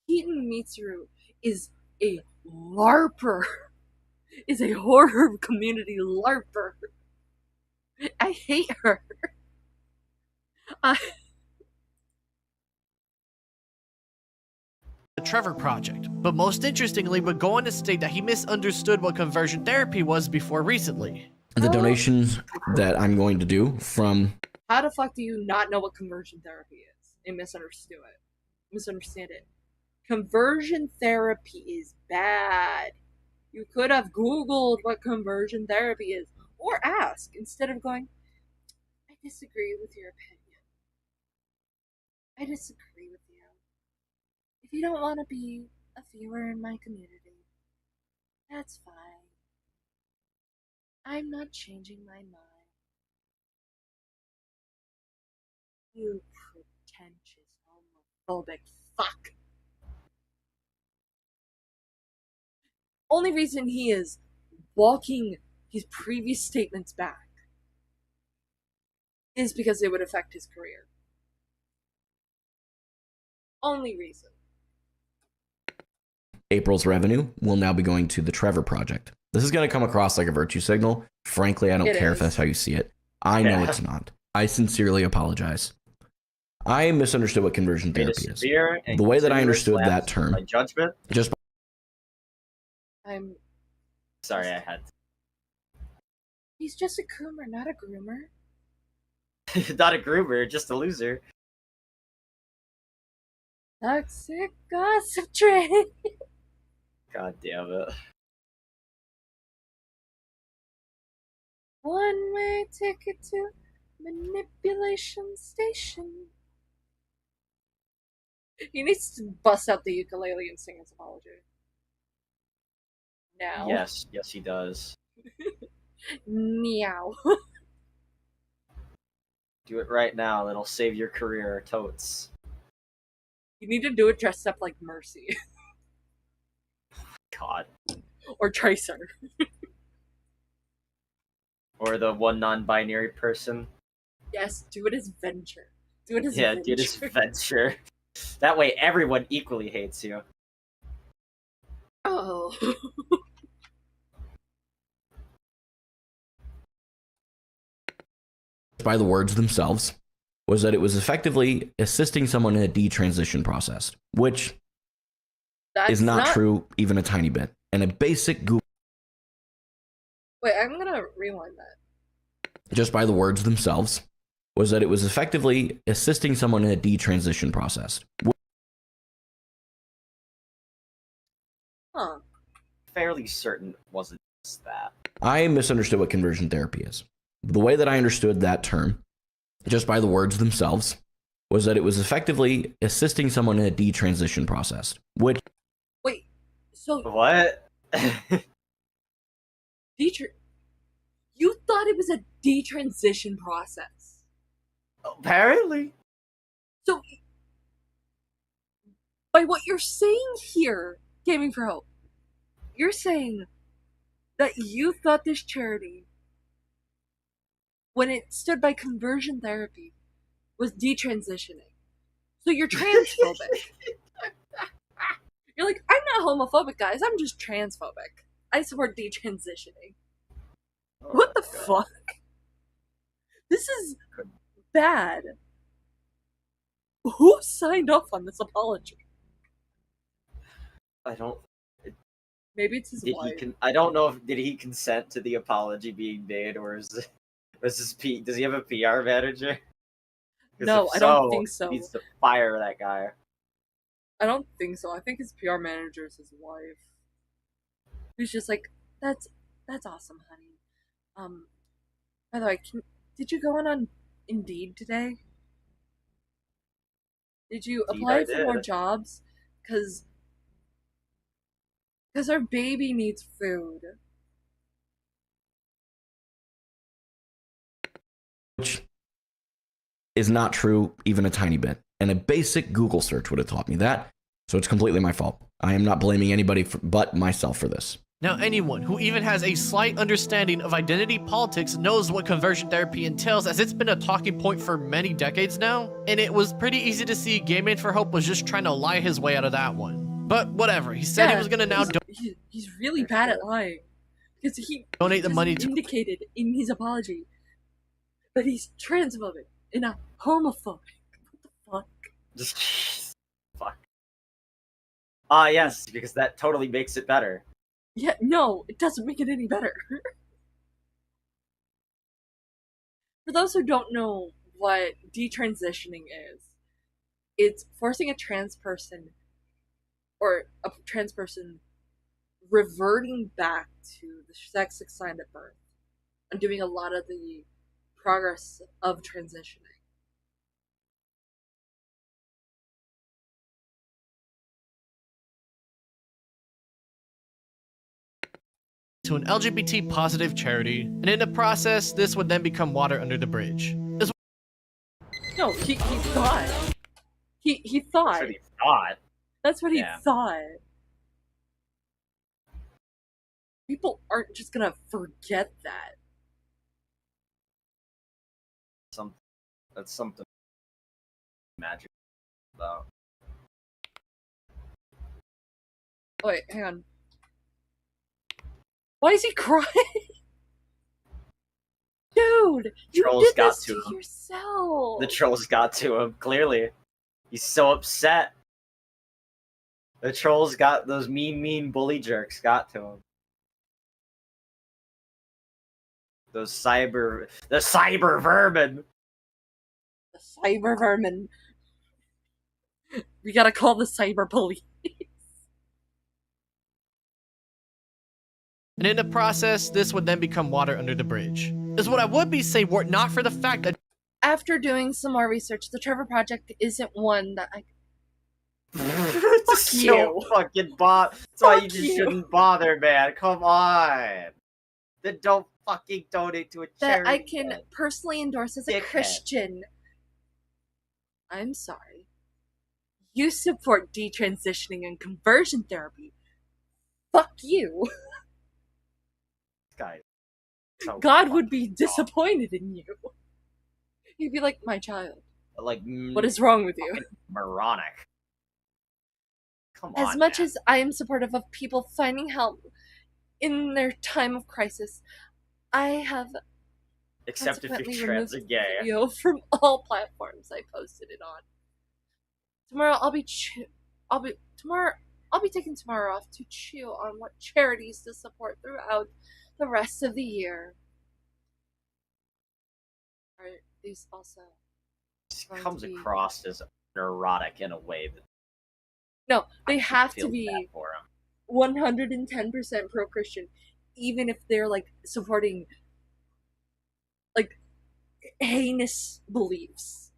Heaton Mitsuru is a LARPer. Is a horror community LARPer. I hate her. The Trevor Project, but most interestingly would go on to state that he misunderstood what conversion therapy was before recently. The donations that I'm going to do from... How the fuck do you not know what conversion therapy is and misunderstand it? Conversion therapy is bad. You could have Googled what conversion therapy is, or ask, instead of going, I disagree with your opinion. I disagree with you. If you don't want to be a viewer in my community, that's fine. I'm not changing my mind. You pretentious homophobic fuck. Only reason he is walking his previous statements back is because it would affect his career. Only reason. April's revenue will now be going to the Trevor Project. This is going to come across like a virtue signal. Frankly, I don't care if that's how you see it. I know it's not. I sincerely apologize. I misunderstood what conversion therapy is. The way that I understood that term, judgment. just I'm sorry, I had. He's just a groomer, not a groomer. Not a groomer, just a loser. Toxic gossip train. God damn it. One-way ticket to manipulation station. He needs to bust out the ukulele and sing his apology. Now. Yes, he does. Meow. Do it right now, it'll save your career, totes. You need to do it dressed up like Mercy. God. Or Tracer. Or the one non-binary person. Yes, do it as Venture. Do it as Yeah, Venture. do it as Venture. That way everyone equally hates you. Oh. by the words themselves, was that it was effectively assisting someone in a detransition process, which is not true even a tiny bit. And a basic Google. Wait, I'm gonna rewind that. Just by the words themselves, was that it was effectively assisting someone in a detransition process. Huh. Fairly certain it wasn't just that. I misunderstood what conversion therapy is. The way that I understood that term, just by the words themselves, was that it was effectively assisting someone in a detransition process. Which. Wait, so. What? You thought it was a detransition process? Apparently. So, by what you're saying here, Gaming for Hope, you're saying that you thought this charity, when it stood by conversion therapy, was detransitioning. So you're transphobic. You're like, I'm not homophobic, guys. I'm just transphobic. I support detransitioning. Oh, what the fuck? This is bad. Who signed off on this apology? I don't. Maybe it's his wife. I don't know if did he consent to the apology being made, or is this does he have a PR manager? No, I don't think so. He needs to fire that guy. I don't think so. I think his PR manager is his wife. Who's just like, that's awesome, honey. By the way, did you go on Indeed today? Did you apply for more jobs? Because our baby needs food. Which is not true even a tiny bit. And a basic Google search would have taught me that. So it's completely my fault. I am not blaming anybody but myself for this. Now, anyone who even has a slight understanding of identity politics knows what conversion therapy entails, as it's been a talking point for many decades now, and it was pretty easy to see Gaming for Hope was just trying to lie his way out of that one. But whatever, he said he was gonna now he's really bad at lying. Because he donate the money to indicated in his apology that he's transphobic and not homophobic. What the fuck? Fuck. Yes, because that totally makes it better. Yeah, no, it doesn't make it any better. For those who don't know what detransitioning is, it's forcing a trans person reverting back to the sex assigned at birth and doing a lot of the progress of transitioning. To an LGBT positive charity, and in the process, this would then become water under the bridge. No, he thought. He thought. That's what he thought. That's what he Yeah. thought. People aren't just gonna forget that. That's something magic about. Oh, wait, hang on. Why is he crying? Dude, you Trolls did got this to to him. yourself. The trolls got to him, clearly. He's so upset. The trolls got those mean bully jerks got to him. The cyber vermin. The cyber vermin. We gotta call the cyber police. And in the process, this would then become water under the bridge. Is what I would be saying were it not for the fact that After doing some more research, the Trevor Project isn't one that I... Fuck you. So fucking That's why you Fuck just you. shouldn't bother, man. Come on. Then don't fucking donate to a that charity. I can man. personally endorse as a Dickhead. Christian. I'm sorry. You support detransitioning and conversion therapy. Fuck you. Guys. So God would be disappointed in you. He'd be like, my child, like what is wrong with you? moronic. Come As on. much man. as I am supportive of people finding help in their time of crisis, I have Except if consequently you're trans removed or gay. the video from all platforms I posted it on. Tomorrow I'll be taking tomorrow off to chew on what charities to support throughout the rest of the year. Are these also going Comes to be... across as neurotic in a way that No, they have to feels be bad for him. 110% pro-Christian, even if they're like supporting like heinous beliefs.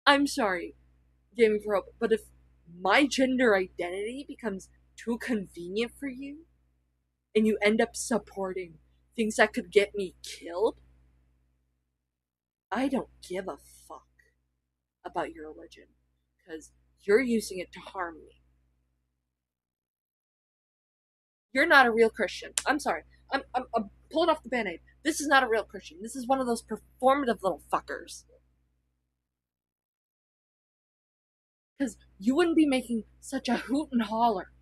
I'm sorry, Gaming for Hope, but if my gender identity becomes too convenient for you and you end up supporting things that could get me killed, I don't give a fuck about your religion because you're using it to harm me. You're not a real Christian. I'm sorry. I'm pulling off the band-aid. This is not a real Christian. This is one of those performative little fuckers. Because you wouldn't be making such a hoot and holler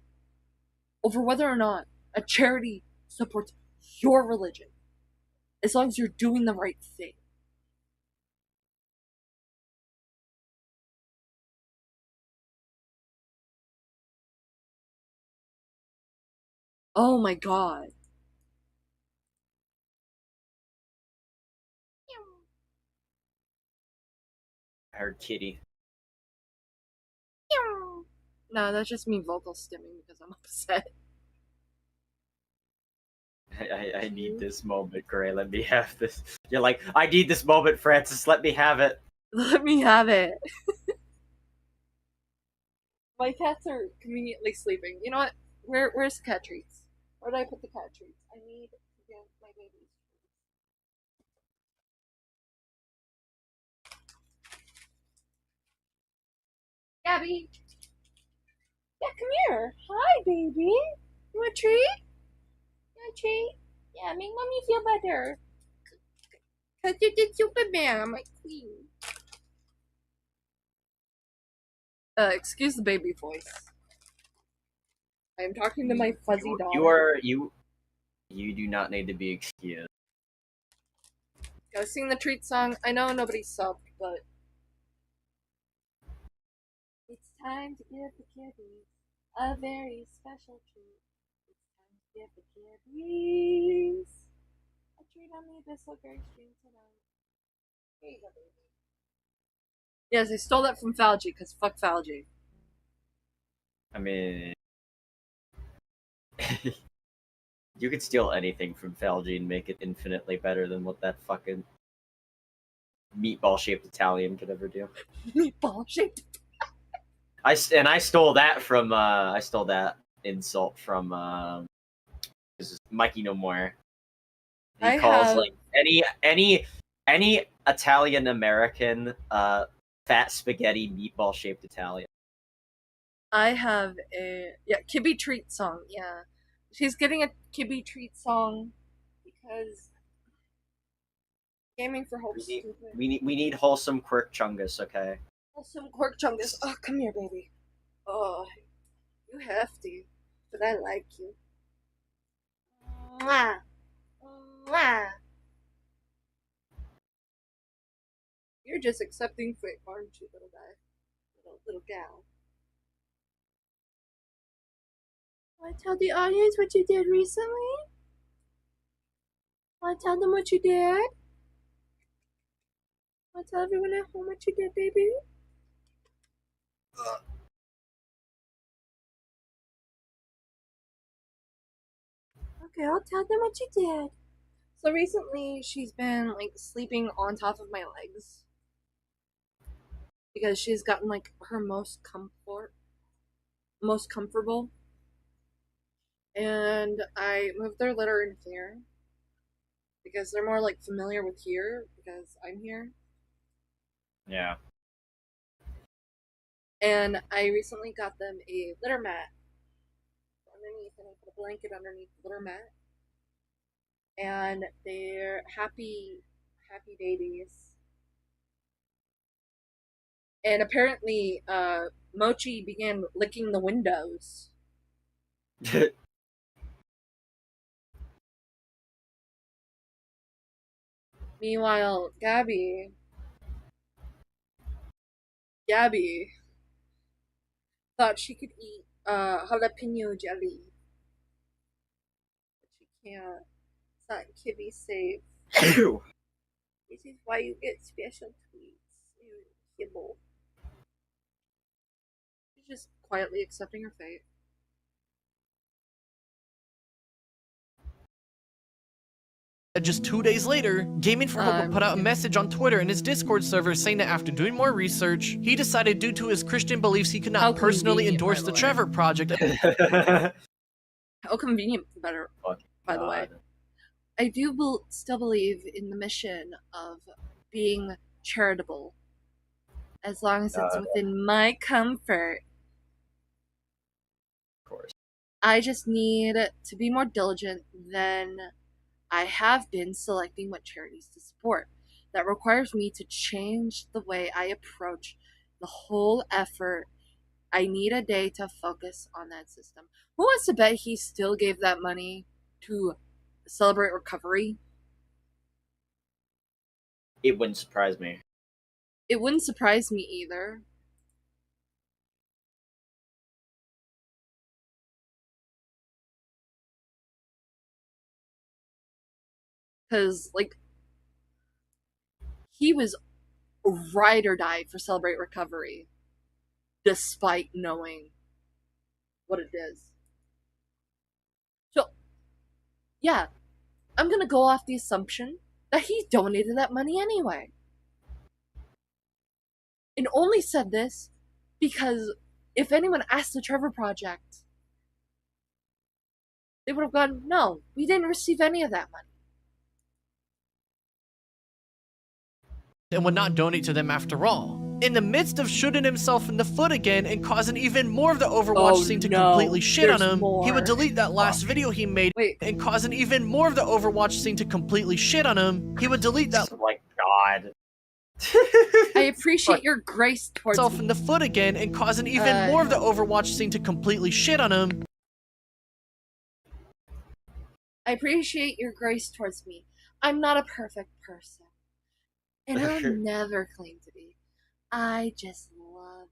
over whether or not a charity supports your religion, as long as you're doing the right thing. Oh my god. I heard kitty. No, that's just me vocal stimming because I'm upset. I need this moment, Gray. Let me have this. You're like, I need this moment, Francis. Let me have it. Let me have it. My cats are conveniently sleeping. You know what? Where's the cat treats? Where did I put the cat treats? I need to give my babies treats. Gabby! Yeah, come here. Hi, baby. You want a treat? You want a treat? Yeah, make mommy feel better. Cause you did Superman, my queen. Excuse the baby voice. I am talking to my fuzzy dog. You do not need to be excused. Gotta sing the treat song. I know nobody subbed, but it's time to give the kiddies a very special treat. It's time to give the kiddies a treat on the Abyssal Grey stream tonight. Here you go, baby. Yes, I stole that from Falgi, because fuck Falgi. I mean, You could steal anything from Falgi and make it infinitely better than what that fucking meatball-shaped Italian could ever do. Meatball-shaped. I stole that from I stole that insult from this is Mikey No More. He calls like any Italian American fat spaghetti meatball shaped Italian. I have a Kibby treat song. Yeah, she's getting a Kibby treat song because gaming for hope. We need wholesome quirk chungus, okay? Wholesome quirk chungus. Oh, come here, baby. Oh, you hefty, but I like you. Mwah. Mwah. You're just accepting fate, aren't you, little guy? Little gal. Want to tell the audience what you did recently? Want to tell them what you did? Want to tell everyone at home what you did, baby? Okay, I'll tell them what you did. So recently, she's been like sleeping on top of my legs because she's gotten like her most comfortable. And I moved their litter in here because they're more like familiar with here because I'm here. Yeah. And I recently got them a litter mat underneath, and I put a blanket underneath the litter mat. And they're happy babies. And apparently, Mochi began licking the windows. Meanwhile, Gabby thought she could eat jalapeno jelly. But she can't. It's not Kibby safe. This is why you get special treats. You kibble. She's just quietly accepting her fate. Just 2 days later, Gaming for Hope put out a message on Twitter and his Discord server saying that after doing more research, he decided due to his Christian beliefs he could not personally endorse the Trevor Project. How convenient, by the way. I do still believe in the mission of being charitable, as long as it's within my comfort. Of course. I just need to be more diligent than I have been selecting what charities to support. That requires me to change the way I approach the whole effort. I need a day to focus on that system. Who wants to bet he still gave that money to Celebrate Recovery? It wouldn't surprise me. It wouldn't surprise me either. Because, like, he was ride or die for Celebrate Recovery, despite knowing what it is. So, yeah, I'm gonna go off the assumption that he donated that money anyway. And only said this because if anyone asked the Trevor Project, they would have gone, no, we didn't receive any of that money. And would not donate to them after all. In the midst of shooting himself in the foot again and causing even more of the Overwatch scene to completely shit on him, he would delete that last video he made and causing even more of the Overwatch scene to completely shit on him. He would delete that. Oh my god. I appreciate your grace towards himself in the foot again and causing even more of the Overwatch scene to completely shit on him. I appreciate your grace towards me. I'm not a perfect person. And I'll never claim to be. I just love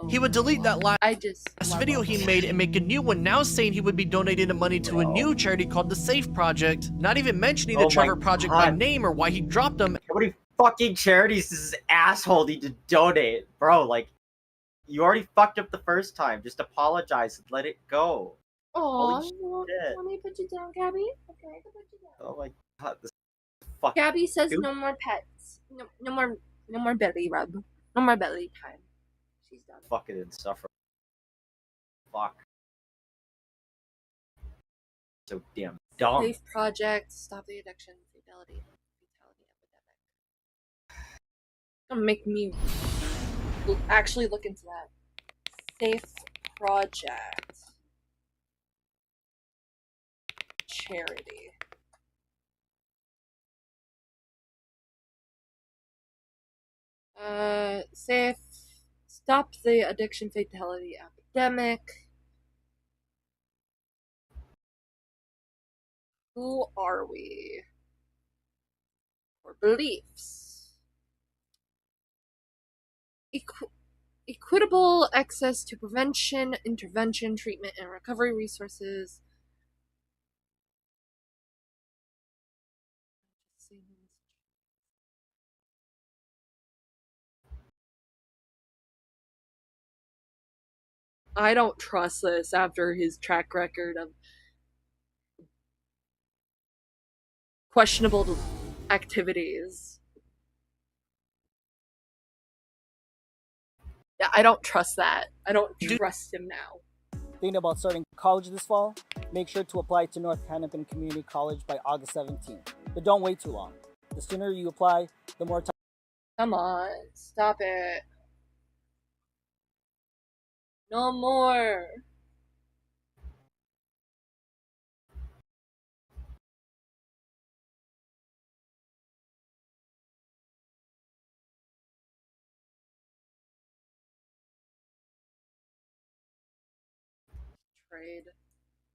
He would delete that last video he made and make a new one now saying he would be donating the money to a new charity called the Safe Project, not even mentioning the Trevor Project by name or why he dropped them. How many fucking charities does this asshole need to donate? Bro, like, you already fucked up the first time. Just apologize and let it go. Oh, shit. let me put you down, Gabby. Okay, I can put you down. Oh my god, this fuck. Gabby says Dude. no more pets. No more belly rub. No more belly time. She's done. Fucking insufferable. Fuck. So damn dumb. Safe project. Stop the addiction. Fatality epidemic. Gonna make me actually look into that. Safe project. Charity. Safe. Stop the addiction fatality epidemic. Who are we? Or beliefs. Equitable access to prevention, intervention, treatment, and recovery resources. I don't trust this after his track record of questionable activities. Yeah, I don't trust that. I don't trust him now. Thinking about starting college this fall? Make sure to apply to North Hennepin Community College by August 17th. But don't wait too long. The sooner you apply, the more time. Come on, stop it. No more. Trade.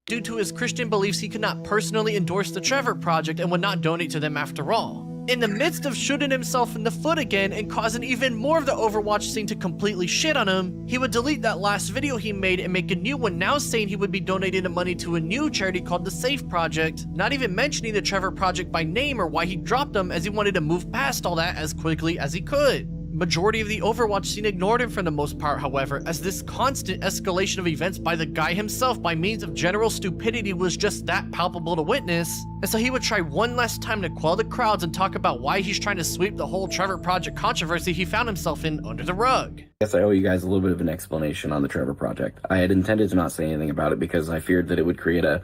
Due to his Christian beliefs, he could not personally endorse the Trevor Project and would not donate to them after all. In the midst of shooting himself in the foot again and causing even more of the Overwatch scene to completely shit on him, he would delete that last video he made and make a new one now saying he would be donating the money to a new charity called the Safe Project, not even mentioning the Trevor Project by name or why he dropped them, as he wanted to move past all that as quickly as he could. Majority of the Overwatch scene ignored him for the most part, however, as this constant escalation of events by the guy himself by means of general stupidity was just that palpable to witness, and so he would try one last time to quell the crowds and talk about why he's trying to sweep the whole Trevor Project controversy he found himself in under the rug. I guess I owe you guys a little bit of an explanation on the Trevor Project. I had intended to not say anything about it because I feared that it would create a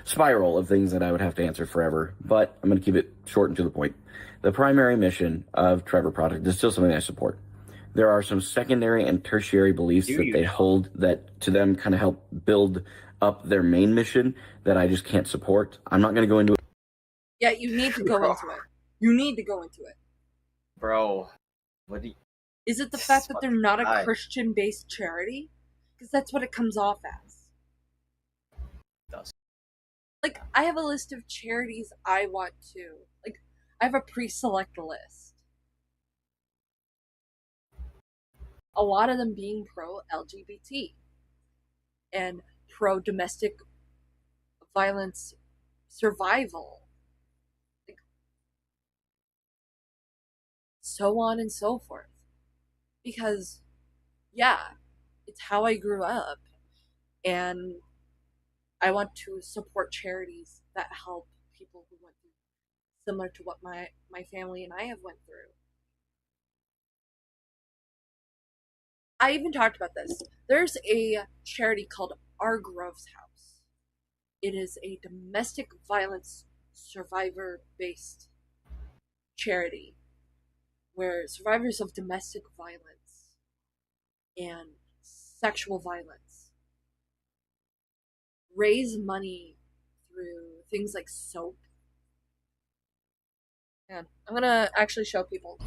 spiral of things that I would have to answer forever, but I'm going to keep it short and to the point. The primary mission of Trevor Project is still something I support. There are some secondary and tertiary beliefs that they hold that to them kind of help build up their main mission that I just can't support. I'm not going to go into it. Yeah, you need to go into it. You need to go into it. Bro, what do you... Is it the fact that they're not a Christian-based charity? Because that's what it comes off as. Like, I have a list of charities I want to. Like, I have a pre-select list. A lot of them being pro-LGBT and pro-domestic violence survival. Like, so on and so forth. Because, yeah, it's how I grew up. And I want to support charities that help people who went through similar to what my family and I have went through. I even talked about this. There's a charity called Our Grove's House. It is a domestic violence survivor-based charity where survivors of domestic violence and sexual violence raise money through things like soap. And I'm gonna actually show people.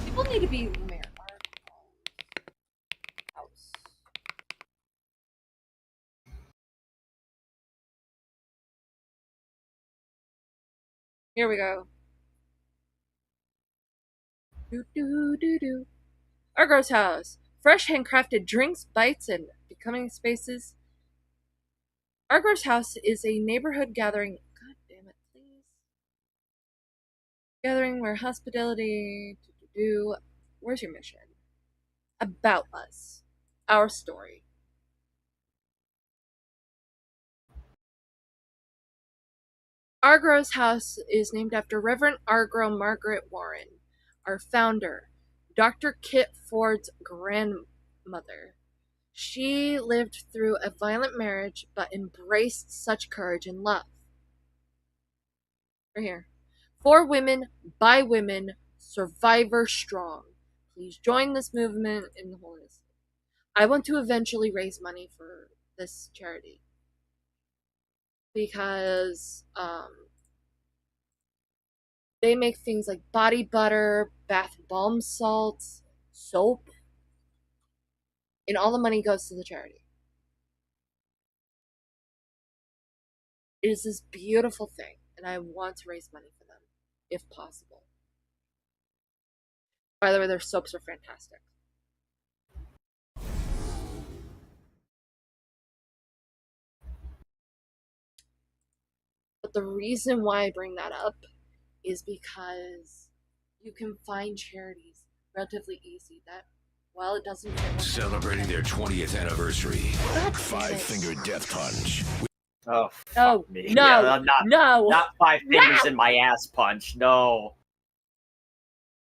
People need to be aware. House. Here we go. Our Grove's House. Fresh handcrafted drinks, bites, and becoming spaces. Our Grove's House is a neighborhood gathering. God damn it, please. Gathering where hospitality. Where's your mission? About us. Our story. Argro's house is named after Reverend Argro Margaret Warren, our founder, Dr. Kit Ford's grandmother. She lived through a violent marriage but embraced such courage and love. Right here. For women, by women, survivor strong. Please join this movement in the holiness. I want to eventually raise money for this charity because they make things like body butter, bath balm salts, soap, and all the money goes to the charity. It is this beautiful thing, and I want to raise money for them, if possible. By the way, their soaps are fantastic. But the reason why I bring that up is because you can find charities relatively easy that, while it doesn't fit Celebrating their 20th anniversary. Five-finger death punch. Oh, no, me. no, Yeah, not 5 fingers in my ass punch. No.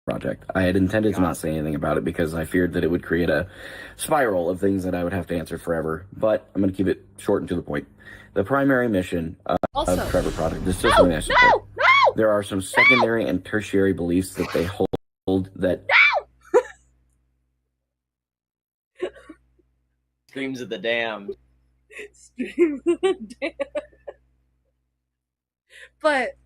Project. I had intended to not say anything about it because I feared that it would create a spiral of things that I would have to answer forever, but I'm going to keep it short and to the point. The primary mission of Trevor Project is still something I support. There are some secondary and tertiary beliefs that they hold that... Screams of the damned. Screams of the damned. But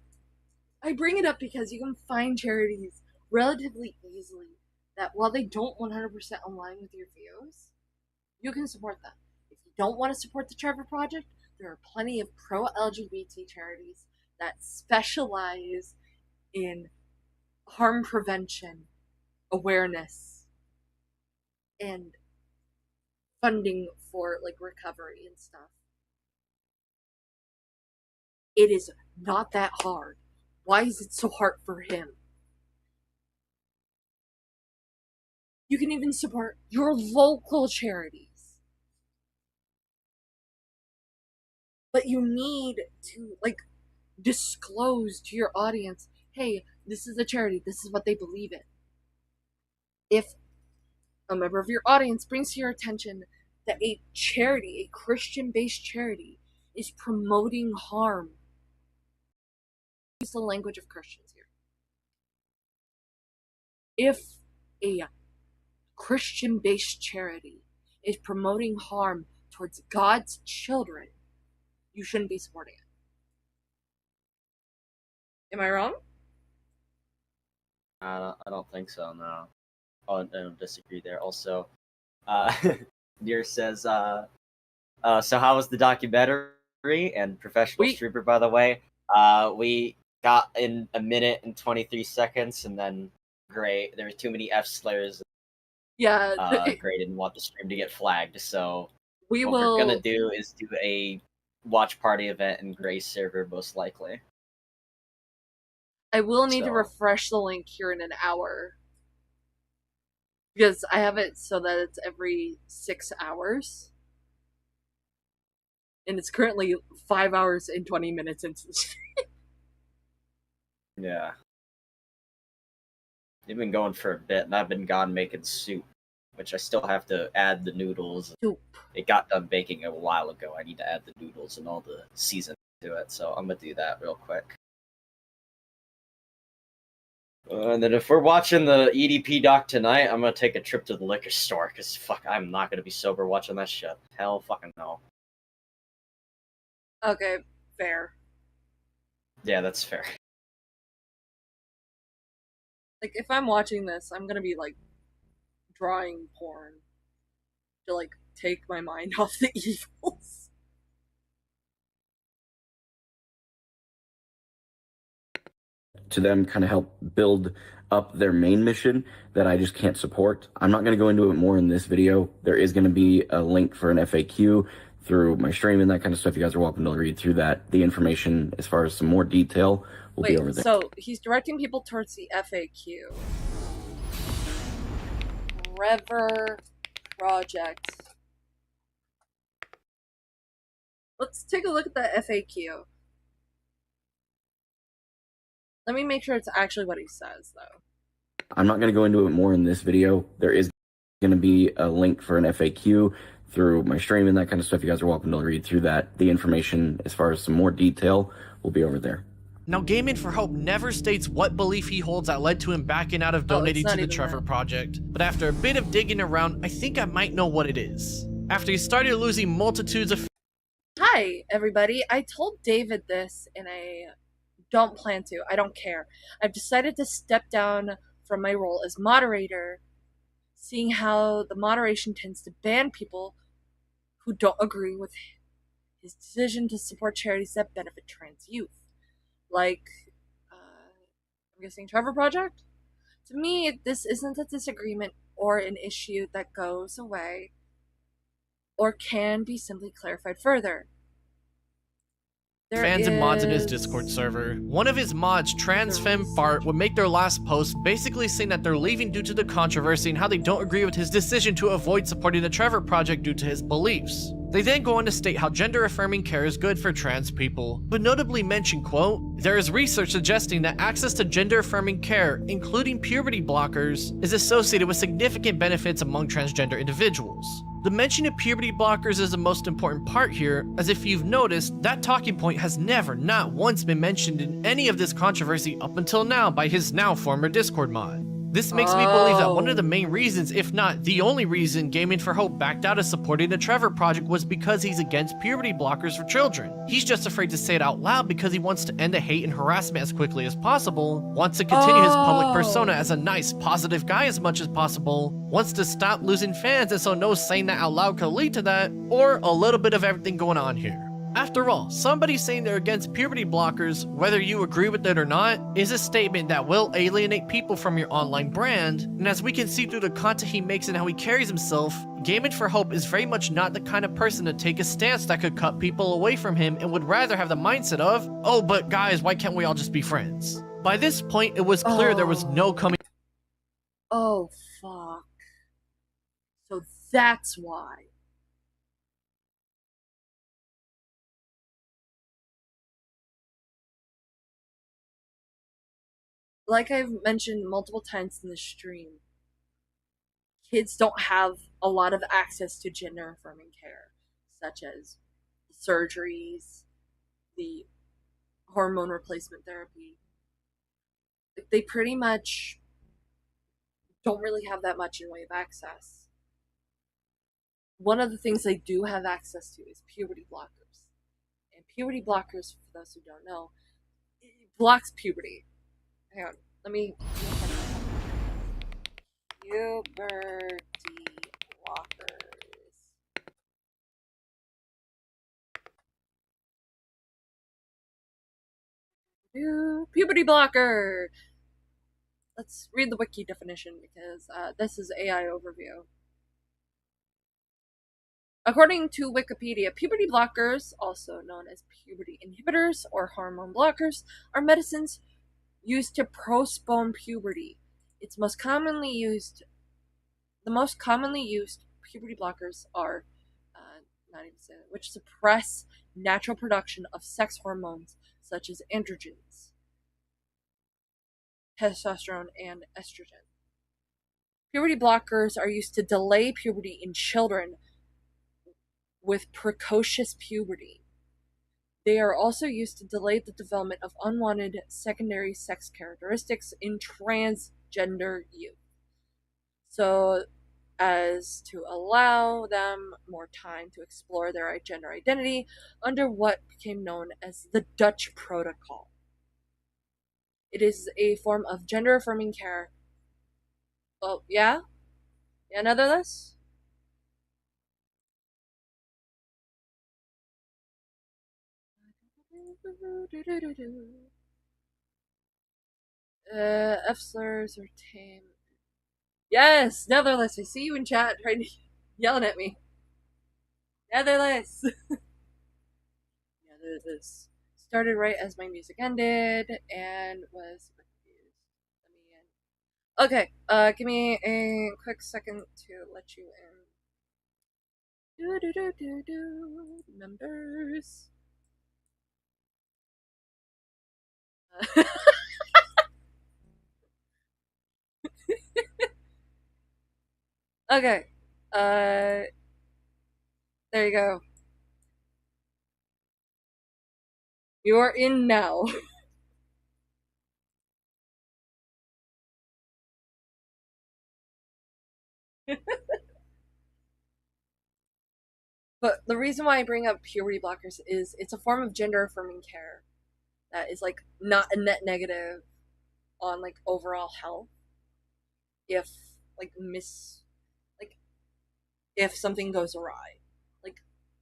I bring it up because you can find charities relatively easily that, while they don't 100% align with your views, you can support them. If you don't want to support the Trevor Project, there are plenty of pro-LGBT charities that specialize in harm prevention, awareness, and funding for like recovery and stuff. It is not that hard. Why is it so hard for him? You can even support your local charities. But you need to, like, disclose to your audience, hey, this is a charity, this is what they believe in. If a member of your audience brings to your attention that a charity, a Christian-based charity, is promoting harm, use the language of Christians here. If a Christian-based charity is promoting harm towards God's children, you shouldn't be supporting it. Am I wrong? I don't think so, no. Oh, I don't disagree there. Also, Deer says, so how was the documentary? And professional streamer, by the way. We got in 1 minute and 23 seconds, and then Gray, there were too many F slurs. Yeah. Gray didn't want the stream to get flagged, so what we're gonna do is do a watch party event in Gray's server, most likely. I will need to refresh the link here in an hour. Because I have it so that it's every 6 hours. And it's currently 5 hours and 20 minutes into the stream. Yeah. They've been going for a bit, and I've been gone making soup, which I still have to add the noodles. Soup. It got done baking a while ago. I need to add the noodles and all the seasoning to it, so I'm gonna do that real quick. And then if we're watching the EDP doc tonight, I'm gonna take a trip to the liquor store, because fuck, I'm not gonna be sober watching that shit. Hell fucking no. Okay, fair. Yeah, that's fair. Like, if I'm watching this, I'm gonna be, like, drawing porn to, like, take my mind off the evils. To them kind of help build up their main mission that I just can't support. I'm not going to go into it more in this video. There is going to be a link for an FAQ through my stream and that kind of stuff. You guys are welcome to read through that. The information as far as some more detail will be over there. So he's directing people towards the FAQ. Trevor Project. Let's take a look at the FAQ. Let me make sure it's actually what he says, though. I'm not going to go into it more in this video. There is going to be a link for an FAQ through my stream and that kind of stuff. You guys are welcome to read through that. The information, as far as some more detail, will be over there. Now, Gaming for Hope never states what belief he holds that led to him backing out of donating to the Trevor Project, but after a bit of digging around, I think I might know what it is. After he started losing multitudes of— Hi, everybody. I told David this, and I don't plan to. I don't care. I've decided to step down from my role as moderator, seeing how the moderation tends to ban people who don't agree with his decision to support charities that benefit trans youth. Like, I'm guessing Trevor Project? To me, this isn't a disagreement or an issue that goes away or can be simply clarified further. Fans and mods in his Discord server. One of his mods, TransFemFart, would make their last post basically saying that they're leaving due to the controversy and how they don't agree with his decision to avoid supporting the Trevor Project due to his beliefs. They then go on to state how gender-affirming care is good for trans people, but notably mention, quote, "There is research suggesting that access to gender-affirming care, including puberty blockers, is associated with significant benefits among transgender individuals." The mention of puberty blockers is the most important part here, as if you've noticed, that talking point has never, not once, been mentioned in any of this controversy up until now by his now former Discord mod. This makes me believe that one of the main reasons, if not the only reason, Gaming for Hope backed out of supporting the Trevor Project was because he's against puberty blockers for children. He's just afraid to say it out loud because he wants to end the hate and harassment as quickly as possible, wants to continue his public persona as a nice, positive guy as much as possible, wants to stop losing fans, and so knows saying that out loud could lead to that, or a little bit of everything going on here. After all, somebody saying they're against puberty blockers, whether you agree with it or not, is a statement that will alienate people from your online brand, and as we can see through the content he makes and how he carries himself, Gaming for Hope is very much not the kind of person to take a stance that could cut people away from him and would rather have the mindset of, oh, but guys, why can't we all just be friends? By this point, it was clear there was no coming— Oh, fuck. So that's why. Like I've mentioned multiple times in the stream, kids don't have a lot of access to gender affirming care, such as surgeries, the hormone replacement therapy. They pretty much don't really have that much in way of access. One of the things they do have access to is puberty blockers. And puberty blockers, for those who don't know, it blocks puberty. Hang on, let me. Puberty blockers. Puberty blocker! Let's read the wiki definition because this is AI overview. According to Wikipedia, puberty blockers, also known as puberty inhibitors or hormone blockers, are medicines used to postpone puberty. The most commonly used puberty blockers are, which suppress natural production of sex hormones such as androgens, testosterone, and estrogen. Puberty blockers are used to delay puberty in children with precocious puberty. They are also used to delay the development of unwanted secondary sex characteristics in transgender youth, so as to allow them more time to explore their gender identity under what became known as the Dutch Protocol. It is a form of gender-affirming care. Oh, yeah? Yeah, another list? F slurs or tame. Yes, Netherless. I see you in chat trying to yelling at me. Netherless. Netherless started right as my music ended and was confused. Let me in. Okay, give me a quick second to let you in. Members. Okay. There you go. You are in now. But the reason why I bring up puberty blockers is it's a form of gender affirming care that is like not a net negative on like overall health. If like like if something goes awry, like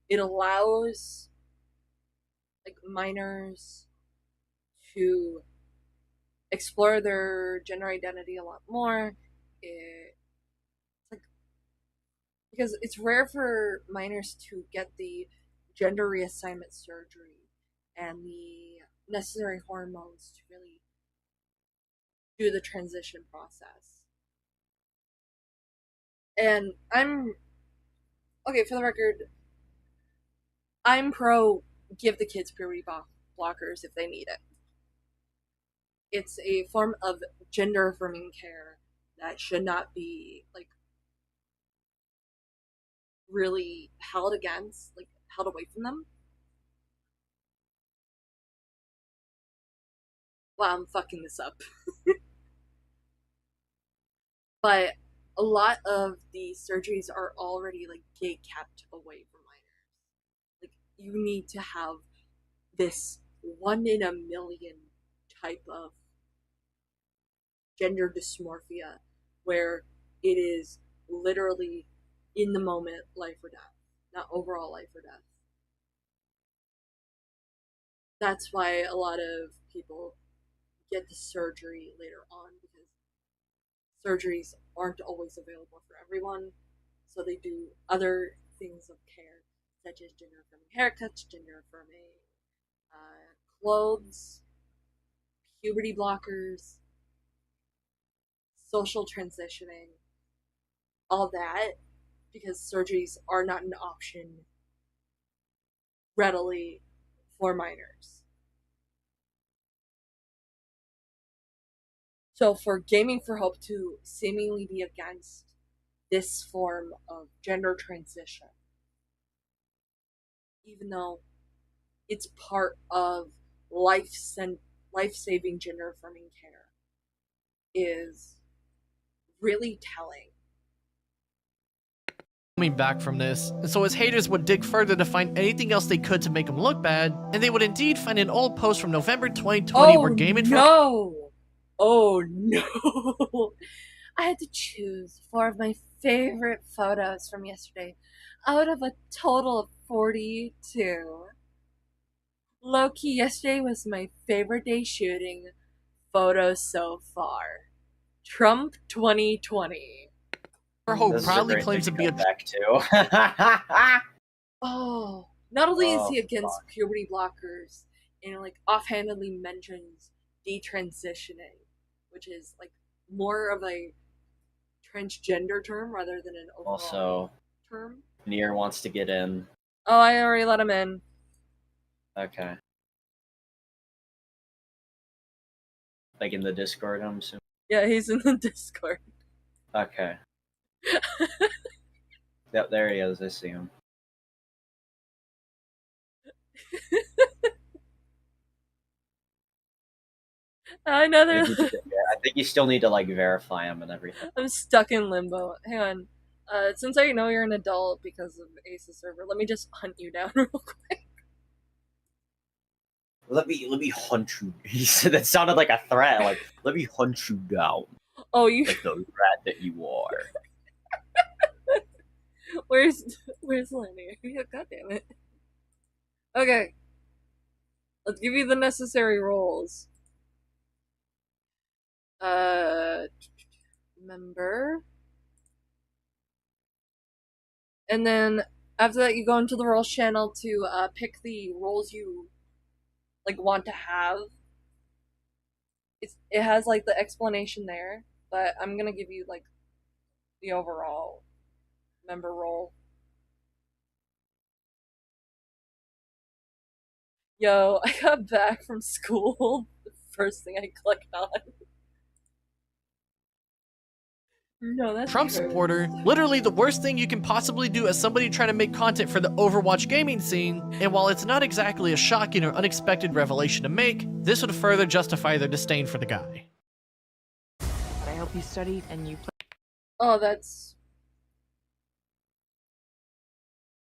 it allows like minors to explore their gender identity a lot more. It's like because it's rare for minors to get the gender reassignment surgery and the necessary hormones to really do the transition process. And I'm okay, for the record, I'm pro give the kids puberty blockers if they need it. It's a form of gender affirming care that should not be like really held against, like held away from them. Wow, I'm fucking this up. But a lot of the surgeries are already like gate kept away from minors. Like you need to have this 1 in a million type of gender dysmorphia where it is literally in the moment life or death, not overall life or death. That's why a lot of people get the surgery later on because surgeries aren't always available for everyone, so they do other things of care such as gender affirming haircuts, gender affirming clothes, puberty blockers, social transitioning, all that, because surgeries are not an option readily for minors. So for Gaming for Hope to seemingly be against this form of gender transition, even though it's part of life-saving gender affirming care, is really telling. Coming back from this, and so his haters would dig further to find anything else they could to make him look bad, and they would indeed find an old post from November 2020 where Gaming for Oh no! I had to choose 4 of my favorite photos from yesterday out of a total of 42. Low-key, yesterday was my favorite day shooting photo so far. Trump 2020. For Hope proudly claims to be a back to. Oh, not only is he against puberty blockers and like offhandedly mentions detransitioning, which is like more of a transgender term rather than an overall Also, term. Nier wants to get in. Oh, I already let him in. Okay. Like in the Discord, I'm assuming. Yeah, he's in the Discord. Okay. Yep, there he is. I see him. I know I think you still need to like verify him and everything. I'm stuck in limbo. Hang on. Since I know you're an adult because of Ace's server, let me just hunt you down real quick. Let me hunt you. He said that sounded like a threat. Like, let me hunt you down. Oh, you like the rat that you are. Where's Lenny? God damn it. Okay. Let's give you the necessary roles. Member. And then after that you go into the roles channel to pick the roles you like want to have. It has like the explanation there, but I'm gonna give you like the overall member role. Yo, I got back from school. The first thing I clicked on. No, that's Trump true. supporter, literally the worst thing you can possibly do as somebody trying to make content for the Overwatch gaming scene, and while it's not exactly a shocking or unexpected revelation to make, this would further justify their disdain for the guy. But I hope you studied and you Oh, that's...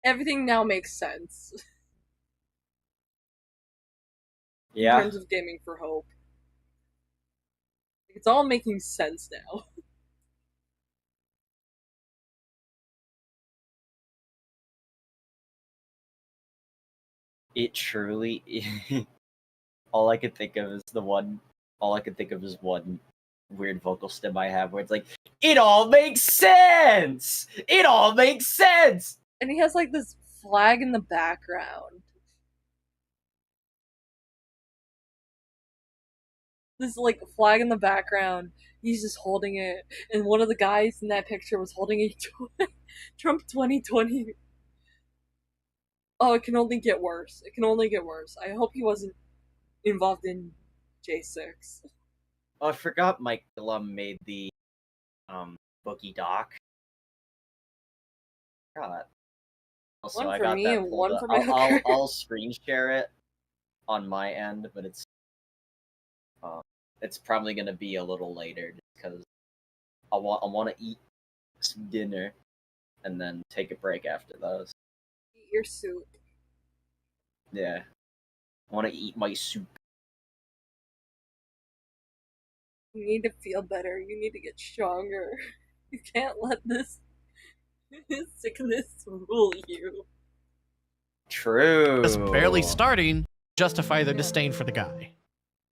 Everything now makes sense. Yeah. In terms of gaming for hope. It's all making sense now. It truly... all I could think of is one weird vocal stem I have where it's like, it all makes sense! It all makes sense! And he has like this flag in the background. This like flag in the background. He's just holding it, and one of the guys in that picture was holding a Trump 2020. Oh, it can only get worse. It can only get worse. I hope he wasn't involved in J6. Oh, I forgot Mike Lum made the Boogie doc. God. Also, One I for got me that and pulled one up. for my I'll screen share it on my end, but it's probably gonna be a little later because I want to eat some dinner and then take a break after those. Eat your soup. Yeah, I want to eat my soup. You need to feel better. You need to get stronger. You can't let this sickness rule you. True. Just barely starting, justify their disdain for the guy.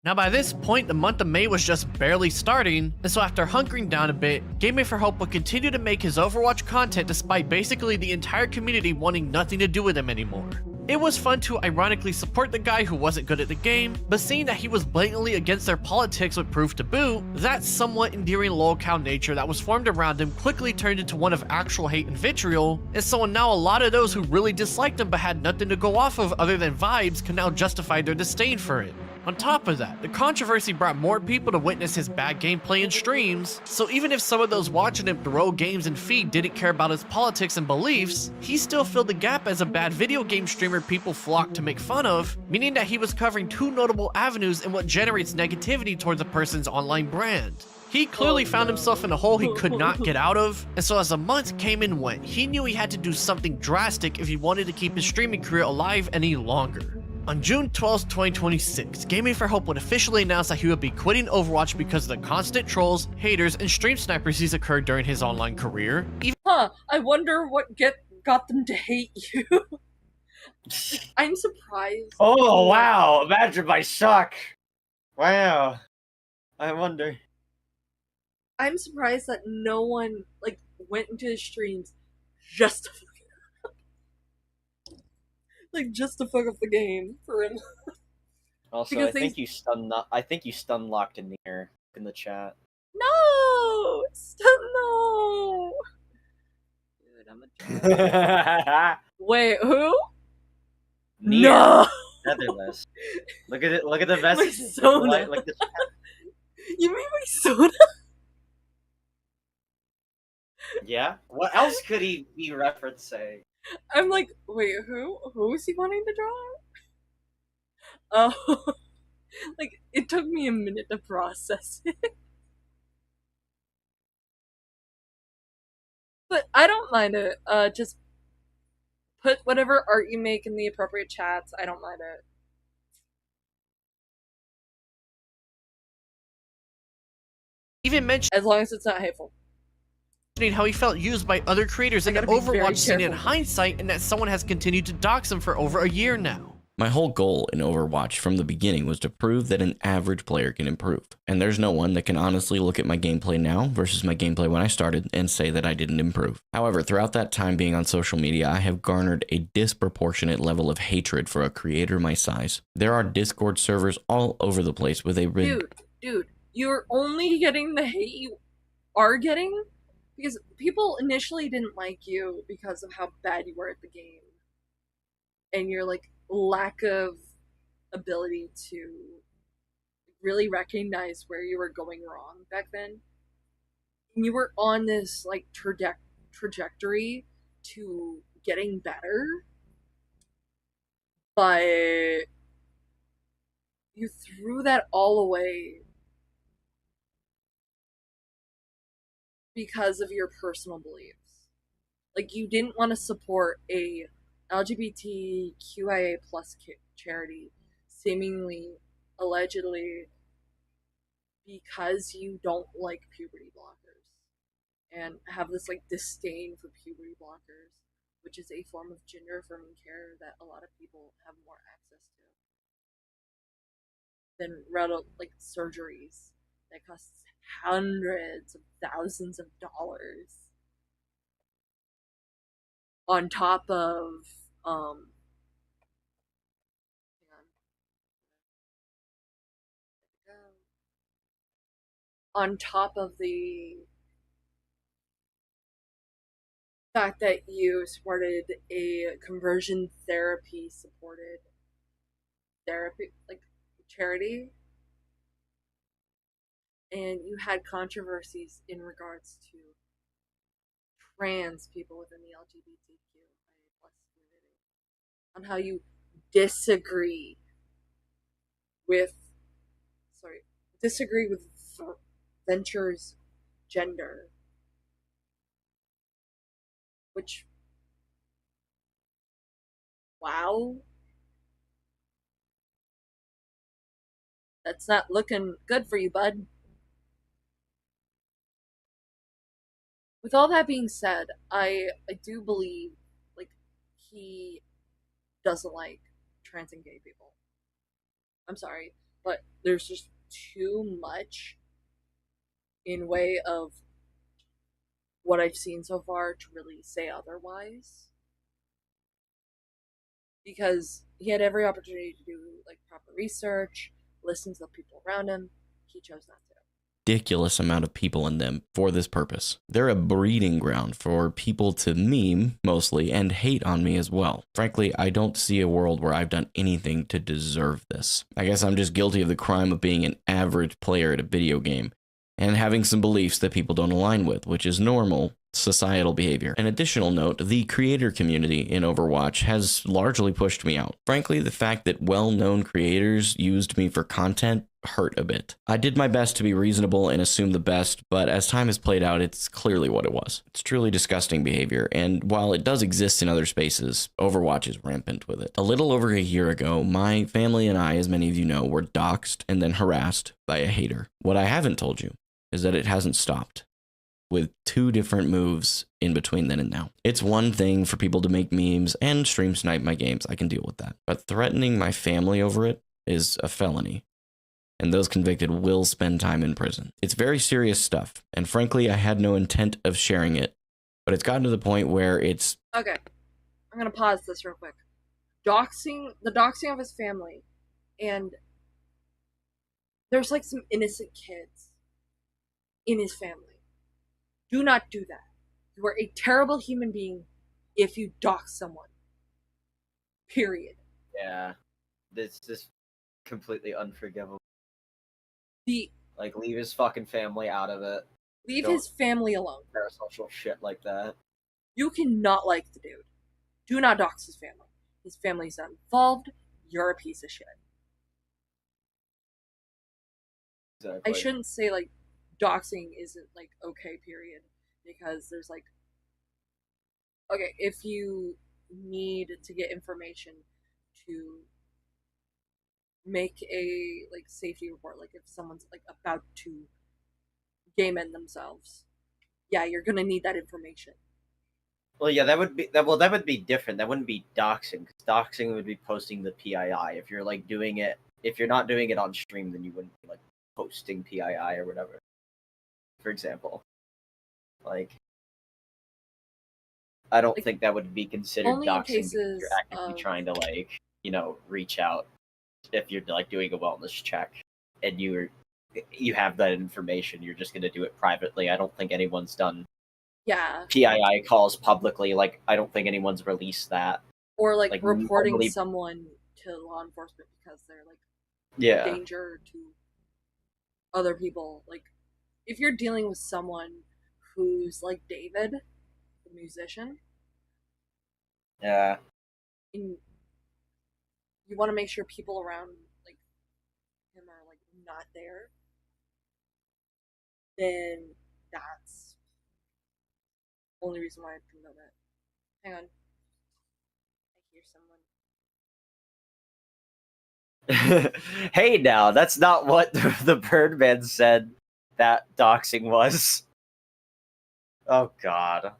Now by this point, the month of May was just barely starting, and so after hunkering down a bit, Gaming for Hope would continue to make his Overwatch content despite basically the entire community wanting nothing to do with him anymore. It was fun to ironically support the guy who wasn't good at the game, but seeing that he was blatantly against their politics with proof to boot, that somewhat endearing lolcow nature that was formed around him quickly turned into one of actual hate and vitriol, and so now a lot of those who really disliked him but had nothing to go off of other than vibes can now justify their disdain for it. On top of that, the controversy brought more people to witness his bad gameplay in streams, so even if some of those watching him throw games and feed didn't care about his politics and beliefs, he still filled the gap as a bad video game streamer people flocked to make fun of, meaning that he was covering two notable avenues in what generates negativity towards a person's online brand. He clearly found himself in a hole he could not get out of, and so as the month came and went, he knew he had to do something drastic if he wanted to keep his streaming career alive any longer. On June 12, 2026, Gaming for Hope would officially announce that he would be quitting Overwatch because of the constant trolls, haters, and stream snipers he's occurred during his online career. I wonder what got them to hate you. I'm surprised. Oh, wow. Imagine my shock. Wow. I wonder. I'm surprised that no one, like, went into his streams just to just to fuck up the game for him. Also, Because I think you stun locked Nier in the chat. No! Stop, no! Dude, I'm a Wait, who? Nier. No! Netherless. Look at it. Look at the vest. My Sona. Like the You mean my Sona? Yeah. What else could he be referencing? I'm like, wait, who? Who is he wanting to draw? Oh, like, it took me a minute to process it. But I don't mind it. Just put whatever art you make in the appropriate chats. I don't mind it. Even mentioned as long as it's not hateful. How he felt used by other creators in the Overwatch scene in hindsight, and that someone has continued to dox him for over a year now. My whole goal in Overwatch from the beginning was to prove that an average player can improve, and there's no one that can honestly look at my gameplay now versus my gameplay when I started and say that I didn't improve. However, throughout that time being on social media, I have garnered a disproportionate level of hatred for a creator my size. There are Discord servers all over the place with a Dude, you're only getting the hate you are getting because people initially didn't like you because of how bad you were at the game. And your, like, lack of ability to really recognize where you were going wrong back then. you were on this like trajectory to getting better, but you threw that all away because of your personal beliefs. Like, you didn't want to support a LGBTQIA plus charity, seemingly, allegedly, because you don't like puberty blockers and have this like disdain for puberty blockers, which is a form of gender affirming care that a lot of people have more access to than like surgeries that cost hundreds of thousands of dollars on top of on top of the fact that you supported a conversion therapy supported therapy like charity, and you had controversies in regards to trans people within the LGBTQIA plus community on how you disagree with Venture's gender, which, wow, that's not looking good for you, bud. With all that being said, I do believe like he doesn't like trans and gay people. I'm sorry, but there's just too much in way of what I've seen so far to really say otherwise. Because he had every opportunity to do like proper research, listen to the people around him. He chose not to. Ridiculous amount of people in them for this purpose. They're a breeding ground for people to meme, mostly, and hate on me as well. Frankly, I don't see a world where I've done anything to deserve this. I guess I'm just guilty of the crime of being an average player at a video game, and having some beliefs that people don't align with, which is normal societal behavior. An additional note, the creator community in Overwatch has largely pushed me out. Frankly, the fact that well-known creators used me for content hurt a bit. I did my best to be reasonable and assume the best, but as time has played out, it's clearly what it was. It's truly disgusting behavior, and while it does exist in other spaces, Overwatch is rampant with it. A little over a year ago, my family and I, as many of you know, were doxxed and then harassed by a hater. What I haven't told you is that it hasn't stopped, with 2 different moves in between then and now. It's one thing for people to make memes and stream snipe my games, I can deal with that. But threatening my family over it is a felony, and those convicted will spend time in prison. It's very serious stuff, and frankly, I had no intent of sharing it, but it's gotten to the point where it's... Okay, I'm gonna pause this real quick. The doxing of his family, and there's like some innocent kids in his family. Do not do that. You are a terrible human being if you dox someone. Period. Yeah. This is completely unforgivable. Like, leave his fucking family out of it. Leave his family alone. Parasocial shit like that. You cannot like the dude. Do not dox his family. His family's not involved. You're a piece of shit. Exactly. I shouldn't say, like, doxing isn't, like, okay, period. Because there's, like... Okay, if you need to get information to make a, like, safety report, like, if someone's, like, about to game end themselves, yeah, you're gonna need that information. Well, yeah, that would be different. That wouldn't be doxing. 'Cause doxing would be posting the PII. If you're, like, doing it... If you're not doing it on stream, then you wouldn't be, like, posting PII or whatever. For example. Like, I don't think that would be considered doxing because you're actively trying to, like, you know, reach out if you're, like, doing a wellness check and you have that information. You're just going to do it privately. I don't think anyone's done PII calls publicly. Like, I don't think anyone's released that. Or, like reporting someone to law enforcement because they're, like, a danger to other people. Like, if you're dealing with someone who's like David, the musician. Yeah. And you want to make sure people around like him are like not there. Then that's the only reason why I can know that. Hang on. I hear someone. Hey now, that's not what the Birdman said that doxing was. Oh god.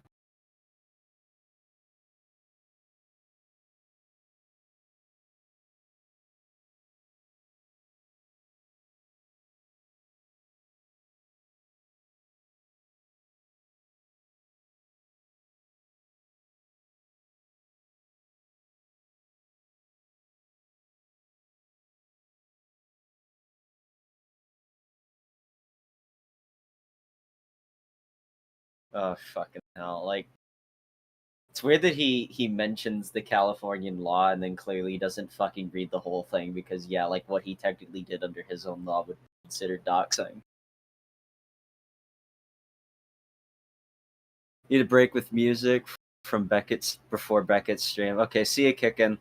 Oh fucking hell. Like, it's weird that he mentions the Californian law and then clearly doesn't fucking read the whole thing because yeah, like what he technically did under his own law would be considered doxing. Need a break with music from Beckett's before Beckett's stream. Okay, see you kicking.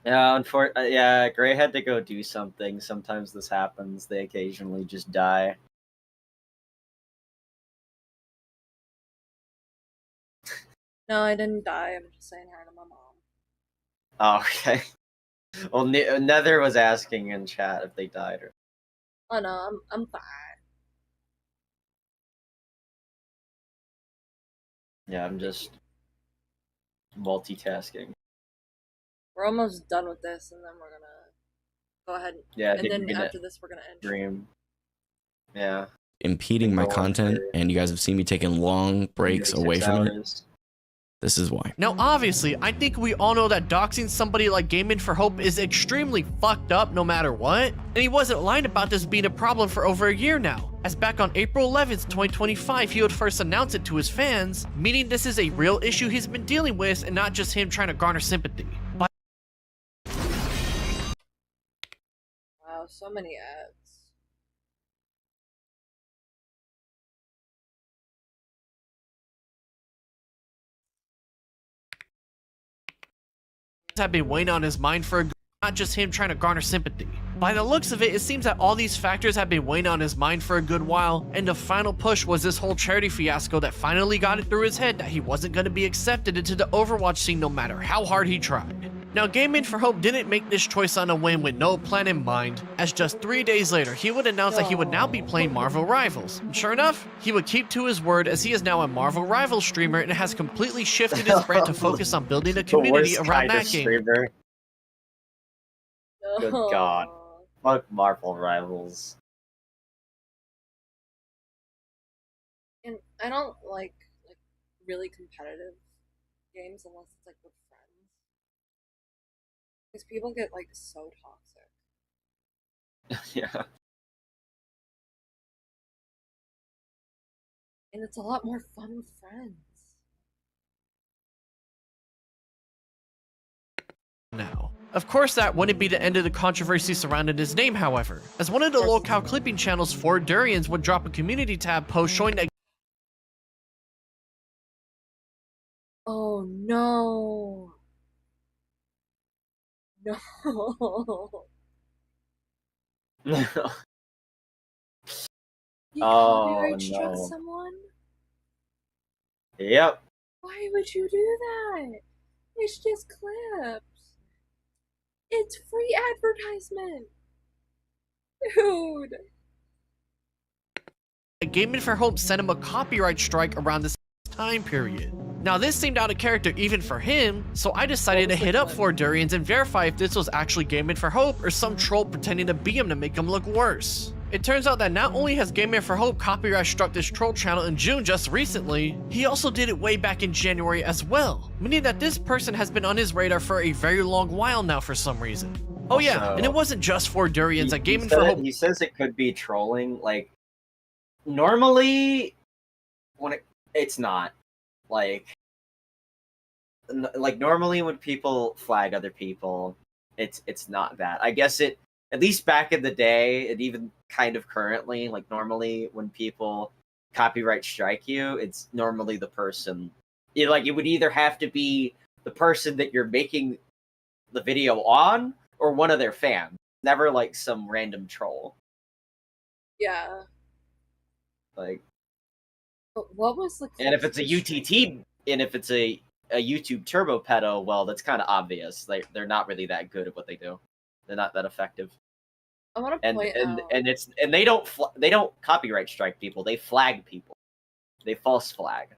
Yeah, yeah, Gray had to go do something. Sometimes this happens. They occasionally just die. No, I didn't die. I'm just saying hi to my mom. Oh, okay. Well, Nether was asking in chat if they died or. Oh no, I'm fine. Yeah, I'm just multitasking. We're almost done with this, and then we're gonna go ahead. Yeah, and then after this, we're gonna end. Dream. Yeah. Impeding my content, and you guys have seen me taking long breaks away from it. This is why. Now, obviously, I think we all know that doxing somebody like Gaming for Hope is extremely fucked up no matter what, and he wasn't lying about this being a problem for over a year now, as back on April 11th, 2025, he would first announce it to his fans, meaning this is a real issue he's been dealing with and not just him trying to garner sympathy. Wow, so many ads. Have been weighing on his mind for not just him trying to garner sympathy. By the looks of it, it seems that all these factors have been weighing on his mind for a good while, and the final push was this whole charity fiasco that finally got it through his head that he wasn't going to be accepted into the Overwatch scene no matter how hard he tried. Now, Gaming for Hope didn't make this choice on a whim with no plan in mind, as just 3 days later, he would announce that he would now be playing Marvel Rivals. And sure enough, he would keep to his word as he is now a Marvel Rivals streamer and has completely shifted his brand to focus on building a community around that game. Streamer. Good god. Fuck Marvel Rivals. And I don't like really competitive games unless it's like with friends. Because people get like so toxic. Yeah. And it's a lot more fun with friends. Now, Of course, that wouldn't be the end of the controversy surrounding his name, however, as one of the locale clipping channels, 4Durians, would drop a community tab post showing that. Oh no. No. You copyright struck someone? Yep. Why would you do that? It's just clips. It's free advertisement. Dude. Gaming for Hope sent him a copyright strike around this time period. Now this seemed out of character even for him, so I decided to hit up 4Durians and verify if this was actually Gaming for Hope or some troll pretending to be him to make him look worse. It turns out that not only has Gaming for Hope copyright struck this troll channel in June just recently, he also did it way back in January as well, meaning that this person has been on his radar for a very long while now for some reason. Oh yeah, and it wasn't just 4Durians that Gaming for Hope. He says it could be trolling. Like, normally, when it's not. Like normally when people flag other people, it's not that. I guess it, at least back in the day, and even kind of currently, like normally when people copyright strike you, it's normally the person. It would either have to be the person that you're making the video on or one of their fans. Never like some random troll. Yeah. Like, but what was the? And if it's a UTT, and if it's a YouTube turbo pedo, well, that's kind of obvious. They're not really that good at what they do. They're not that effective. I want to point out. And they don't copyright strike people. They flag people. They false flag.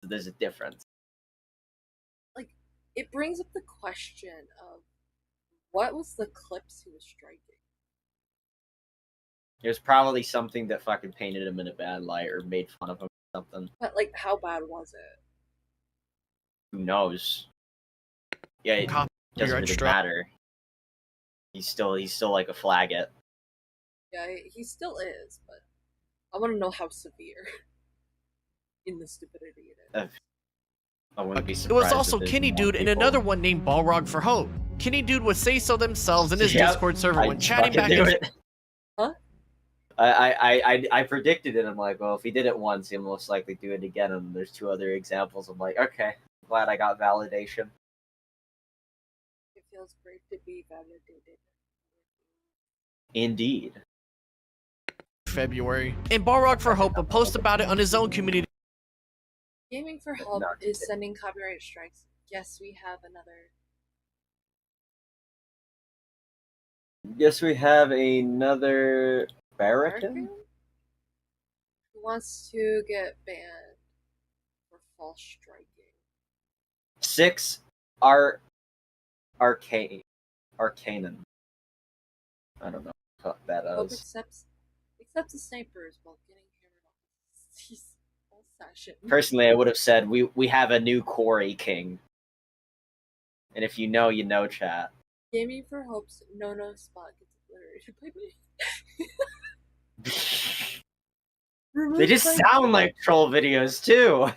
So there's a difference. Like, it brings up the question of what was the clips he was striking. It was probably something that fucking painted him in a bad light or made fun of him or something. But like, how bad was it? Who knows? Yeah, it doesn't really matter. He's still like a faggot. Yeah, he still is, but I want to know how severe in the stupidity it is. I wouldn't be surprised. It was also Kenny Dude and another one named Balrog for Hope. Kenny Dude would say so themselves in his Discord server when chatting back and Huh? I predicted it. I'm like, well, if he did it once, he'll most likely do it again. And there's two other examples. I'm like, okay, glad I got validation. It feels great to be validated. Indeed. February. And Balrog for Hope would post about it on his own community. Gaming for Help is sending copyright strikes. Yes, we have another. Yes, we have another Barracan? Who wants to get banned for false striking? 6 Arcanan. I don't know what that Hope is. accepts the snipers while getting hammered on these whole session. Personally, I would have said we have a new Quarry King. And if you know, you know, chat. Gaming for Hope's no spot gets obliterated by me. They just sound like troll videos too.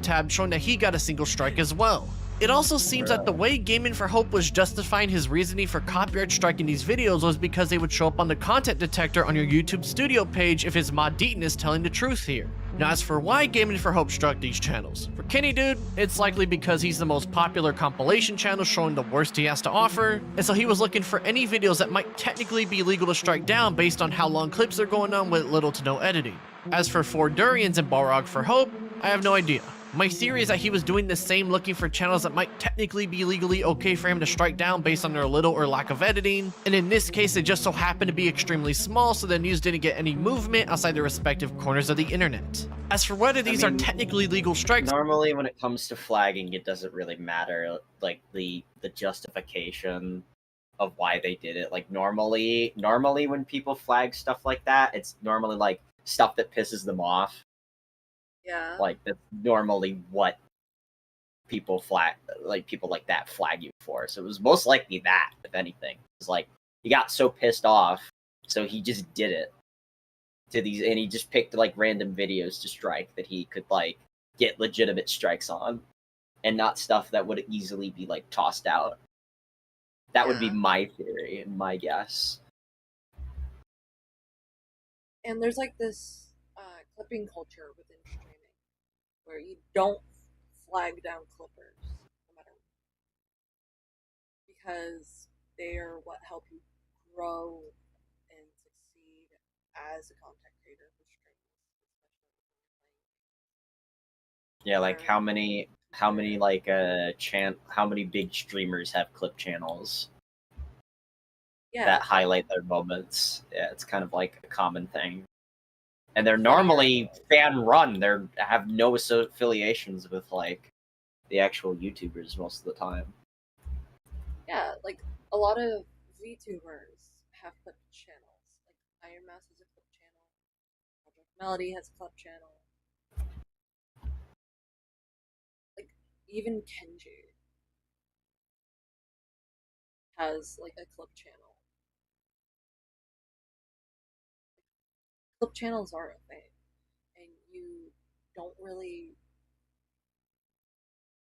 Tab showing that he got a single strike as well. It also seems that the way Gaming for Hope was justifying his reasoning for copyright striking these videos was because they would show up on the content detector on your YouTube studio page if his mod Deaton is telling the truth here. Now as for why Gaming for Hope struck these channels, for Kenny Dude, it's likely because he's the most popular compilation channel showing the worst he has to offer, and so he was looking for any videos that might technically be legal to strike down based on how long clips are going on with little to no editing. As for 4Durians and Balrog for Hope, I have no idea. My theory is that he was doing the same, looking for channels that might technically be legally okay for him to strike down based on their little or lack of editing, and in this case it just so happened to be extremely small so the news didn't get any movement outside their respective corners of the internet. As for whether these are technically legal strikes, normally when it comes to flagging, it doesn't really matter, like the justification of why they did it. Like normally when people flag stuff like that, it's normally like stuff that pisses them off. Yeah. Like that's normally what people like that flag you for. So it was most likely that, if anything. It's like he got so pissed off, so he just did it to these, and he just picked like random videos to strike that he could like get legitimate strikes on. and not stuff that would easily be like tossed out. That would be my theory and my guess. And there's like this clipping culture within streaming where you don't flag down clippers no matter what, because they are what help you grow and succeed as a content creator for streaming. Yeah, like how many like how many big streamers have clip channels that highlight their moments? Yeah, it's kind of like a common thing. And they're normally fan run. They have no affiliations with like the actual YouTubers most of the time. Yeah, like a lot of VTubers have clip channels. Like Iron Mouse has a clip channel. Project Melody has a clip channel. Like even Kenji has like a clip channel. Clip channels are a thing, and you don't really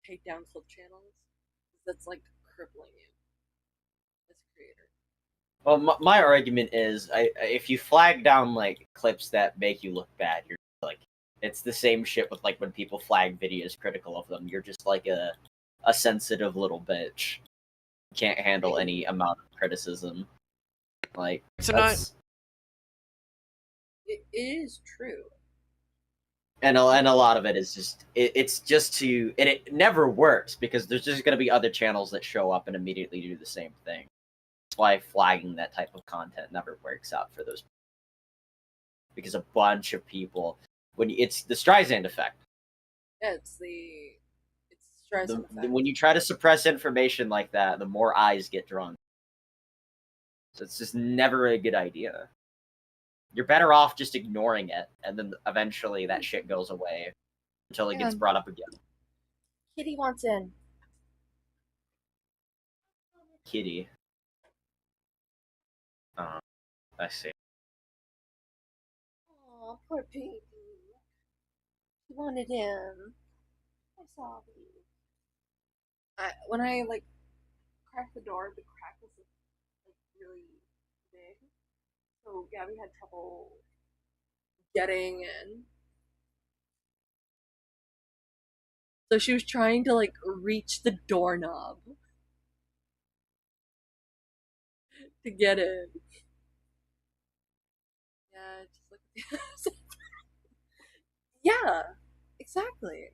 take down clip channels. That's like crippling you as a creator. Well, my argument is, if you flag down like clips that make you look bad, you're like, it's the same shit with like when people flag videos critical of them. You're just like a sensitive little bitch. You can't handle any amount of criticism. Like, It is true. And a lot of it is just it's just to, and it never works because there's just going to be other channels that show up and immediately do the same thing. That's why flagging that type of content never works out for those people. Because a bunch of people, when it's the Streisand effect. Yeah, it's Streisand effect. When you try to suppress information like that, the more eyes get drawn. So it's just never a good idea. You're better off just ignoring it, and then eventually that shit goes away until it gets brought up again. Kitty wants in. Kitty. Oh, I see. Aw, poor baby. He wanted in. I'm sorry. When I like cracked the door, the crack was like really big. So Gabby had trouble getting in. So she was trying to like reach the doorknob to get in. Yeah, just like yeah, exactly.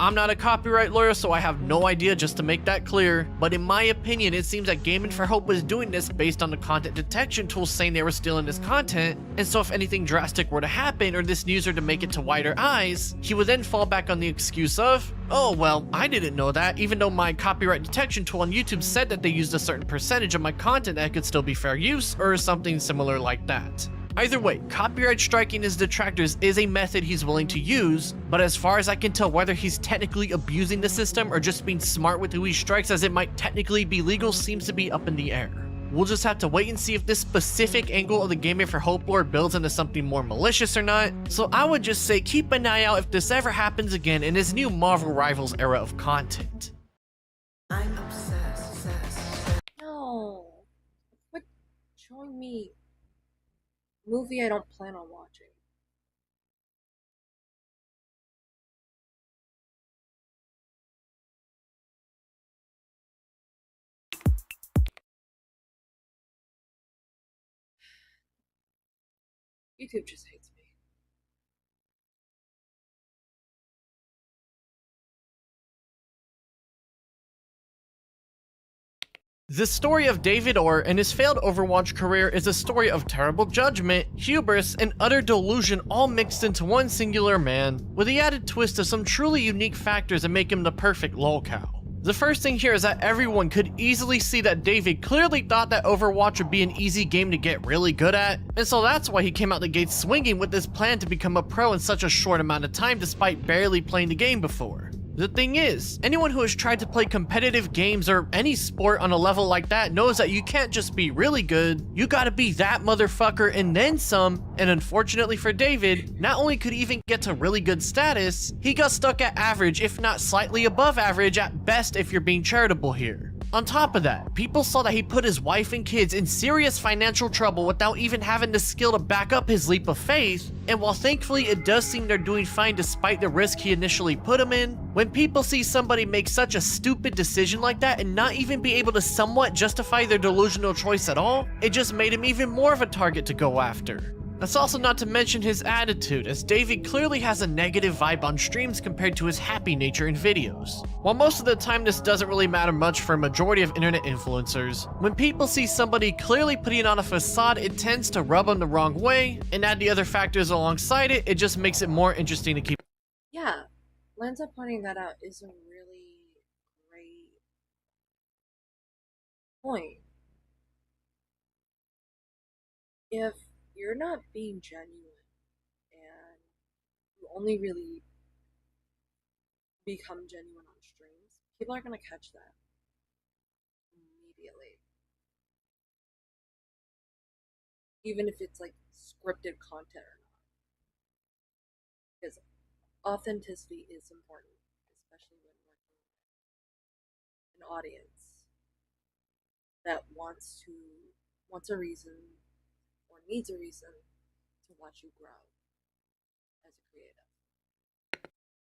I'm not a copyright lawyer, so I have no idea, just to make that clear, but in my opinion, it seems that Gaming for Hope was doing this based on the content detection tools saying they were stealing this content, and so if anything drastic were to happen or this news were to make it to wider eyes, he would then fall back on the excuse of, oh well, I didn't know that, even though my copyright detection tool on YouTube said that they used a certain percentage of my content that could still be fair use, or something similar like that. Either way, copyright striking his detractors is a method he's willing to use, but as far as I can tell, whether he's technically abusing the system or just being smart with who he strikes as it might technically be legal seems to be up in the air. We'll just have to wait and see if this specific angle of the Gaming for Hope lore builds into something more malicious or not, so I would just say keep an eye out if this ever happens again in this new Marvel Rivals era of content. I'm obsessed. No. Quit showing me movie I don't plan on watching. YouTube just hates me. The story of David Orr and his failed Overwatch career is a story of terrible judgment, hubris, and utter delusion all mixed into one singular man, with the added twist of some truly unique factors that make him the perfect lolcow. The first thing here is that everyone could easily see that David clearly thought that Overwatch would be an easy game to get really good at, and so that's why he came out the gate swinging with this plan to become a pro in such a short amount of time despite barely playing the game before. The thing is, anyone who has tried to play competitive games or any sport on a level like that knows that you can't just be really good, you gotta be that motherfucker and then some, and unfortunately for David, not only could he even get to really good status, he got stuck at average if not slightly above average at best if you're being charitable here. On top of that, people saw that he put his wife and kids in serious financial trouble without even having the skill to back up his leap of faith, and while thankfully it does seem they're doing fine despite the risk he initially put them in, when people see somebody make such a stupid decision like that and not even be able to somewhat justify their delusional choice at all, it just made him even more of a target to go after. That's also not to mention his attitude, as David clearly has a negative vibe on streams compared to his happy nature in videos. While most of the time this doesn't really matter much for a majority of internet influencers, when people see somebody clearly putting on a facade, it tends to rub them the wrong way, and add the other factors alongside it, it just makes it more interesting to keep. Yeah, Lanza pointing that out is a really great point. If you're not being genuine and you only really become genuine on streams, people are gonna catch that immediately. Even if it's like scripted content or not. Because authenticity is important, especially when working with an audience that wants a reason or needs a reason to watch you grow as a creative.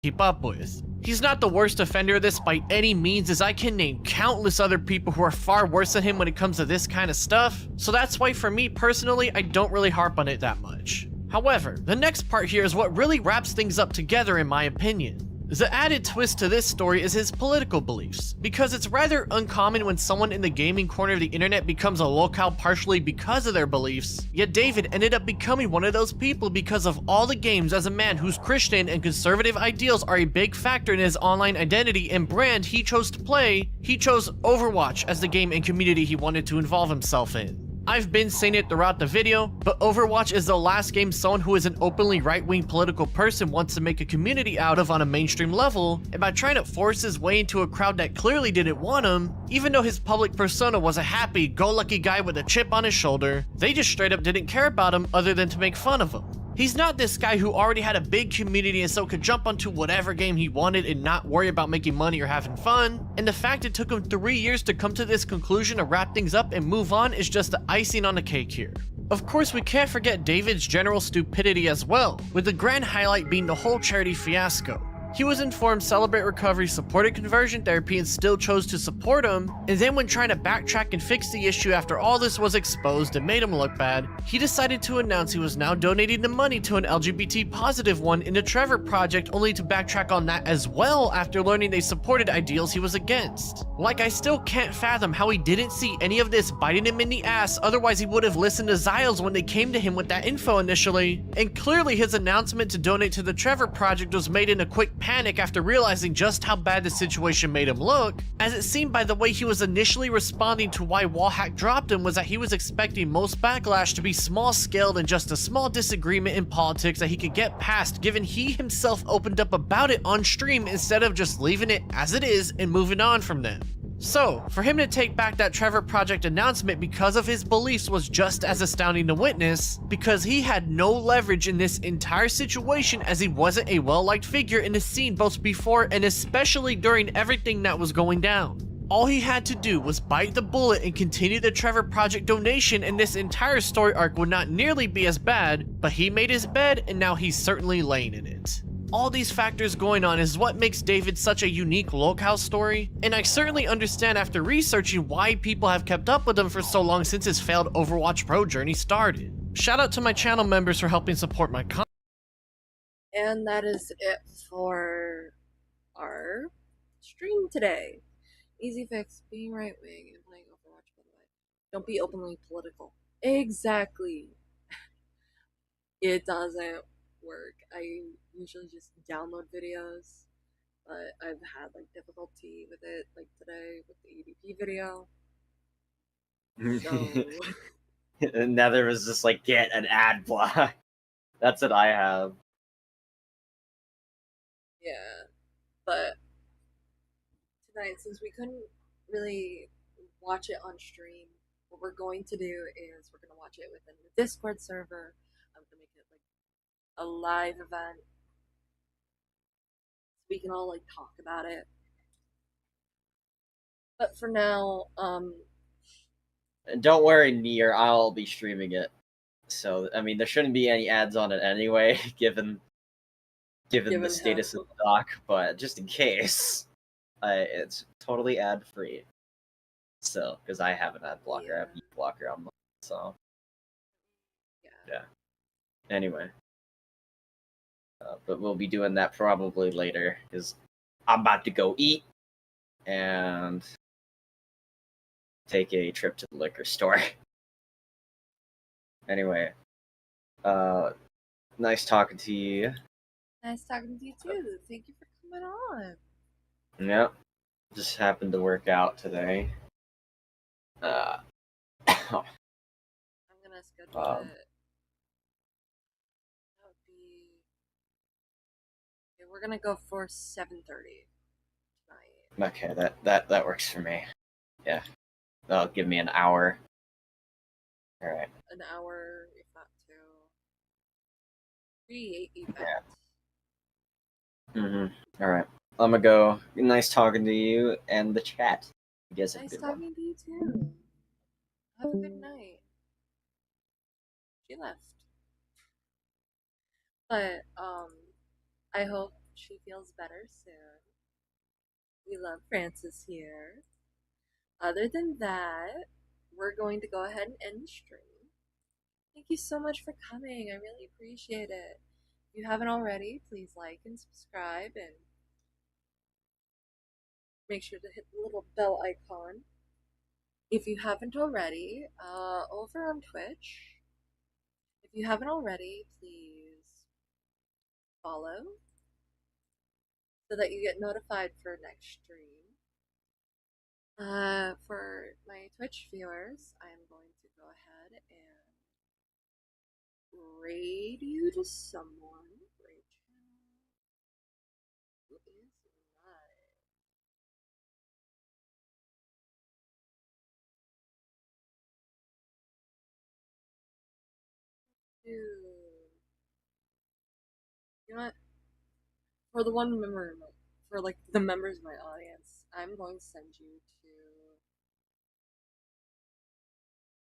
Keep up with. He's not the worst offender of this by any means, as I can name countless other people who are far worse than him when it comes to this kind of stuff, so that's why for me personally, I don't really harp on it that much. However, the next part here is what really wraps things up together in my opinion. The added twist to this story is his political beliefs, because it's rather uncommon when someone in the gaming corner of the internet becomes a locale partially because of their beliefs, yet David ended up becoming one of those people because of all the games as a man whose Christian and conservative ideals are a big factor in his online identity and brand he chose to play. He chose Overwatch as the game and community he wanted to involve himself in. I've been saying it throughout the video, but Overwatch is the last game someone who is an openly right-wing political person wants to make a community out of on a mainstream level, and by trying to force his way into a crowd that clearly didn't want him, even though his public persona was a happy-go-lucky guy with a chip on his shoulder, they just straight up didn't care about him other than to make fun of him. He's not this guy who already had a big community and so could jump onto whatever game he wanted and not worry about making money or having fun, and the fact it took him 3 years to come to this conclusion to wrap things up and move on is just the icing on the cake here. Of course, we can't forget David's general stupidity as well, with the grand highlight being the whole charity fiasco. He was informed Celebrate Recovery supported conversion therapy and still chose to support him, and then when trying to backtrack and fix the issue after all this was exposed and made him look bad, he decided to announce he was now donating the money to an LGBT positive one in the Trevor Project, only to backtrack on that as well after learning they supported ideals he was against. Like, I still can't fathom how he didn't see any of this biting him in the ass, otherwise he would have listened to Zyles when they came to him with that info initially, and clearly his announcement to donate to the Trevor Project was made in a quick panic after realizing just how bad the situation made him look, as it seemed by the way he was initially responding to why Wallhack dropped him was that he was expecting most backlash to be small-scaled and just a small disagreement in politics that he could get past, given he himself opened up about it on stream instead of just leaving it as it is and moving on from them. So, for him to take back that Trevor Project announcement because of his beliefs was just as astounding to witness, because he had no leverage in this entire situation as he wasn't a well-liked figure in the scene both before and especially during everything that was going down. All he had to do was bite the bullet and continue the Trevor Project donation, and this entire story arc would not nearly be as bad, but he made his bed and now he's certainly laying in it. All these factors going on is what makes David such a unique locale story, and I certainly understand after researching why people have kept up with him for so long since his failed Overwatch Pro journey started. Shout out to my channel members for helping support my content. And that is it for our stream today. Easy fix, being right wing and playing Overwatch, by the way. Don't be openly political. Exactly. It doesn't work. I usually just download videos, but I've had like difficulty with it, like today with the EDP video. So And now there was just like get an ad block. That's what I have. yeah, but tonight, since we couldn't really watch it on stream, what we're going to do is we're gonna watch it within the Discord server. I'm gonna make it like a live event, so we can all like talk about it. But for now, And don't worry, Nier, I'll be streaming it. So I mean, there shouldn't be any ads on it anyway, given the status of the doc. But just in case, it's totally ad free. So, because I have an ad blocker, I have an blocker on mine. So, yeah. Anyway, but we'll be doing that probably later because I'm about to go eat and take a trip to the liquor store. Anyway, nice talking to you. nice talking to you too. Thank you for coming on. Yep, just happened to work out today. I'm gonna schedule it. That would be. Okay, we're gonna go for 7:30 tonight. Okay, that works for me. Yeah, that'll give me an hour. All right. An hour, if not two. 3 event. Yeah. All right. I'm gonna go. Nice talking to you and the chat. You guys have a Nice good one. talking to you too. Have a good night. She left. But I hope she feels better soon. We love Francis here. Other than that, we're going to go ahead and end the stream. Thank you so much for coming. I really appreciate it. If you haven't already, please like and subscribe and make sure to hit the little bell icon. If you haven't already, over on Twitch, if you haven't already, please follow so that you get notified for next stream. For my Twitch viewers, I'm going to go ahead and raid you to someone. Who is live? Dude. You know what? For the one member, for like the members of my audience, I'm going to send you to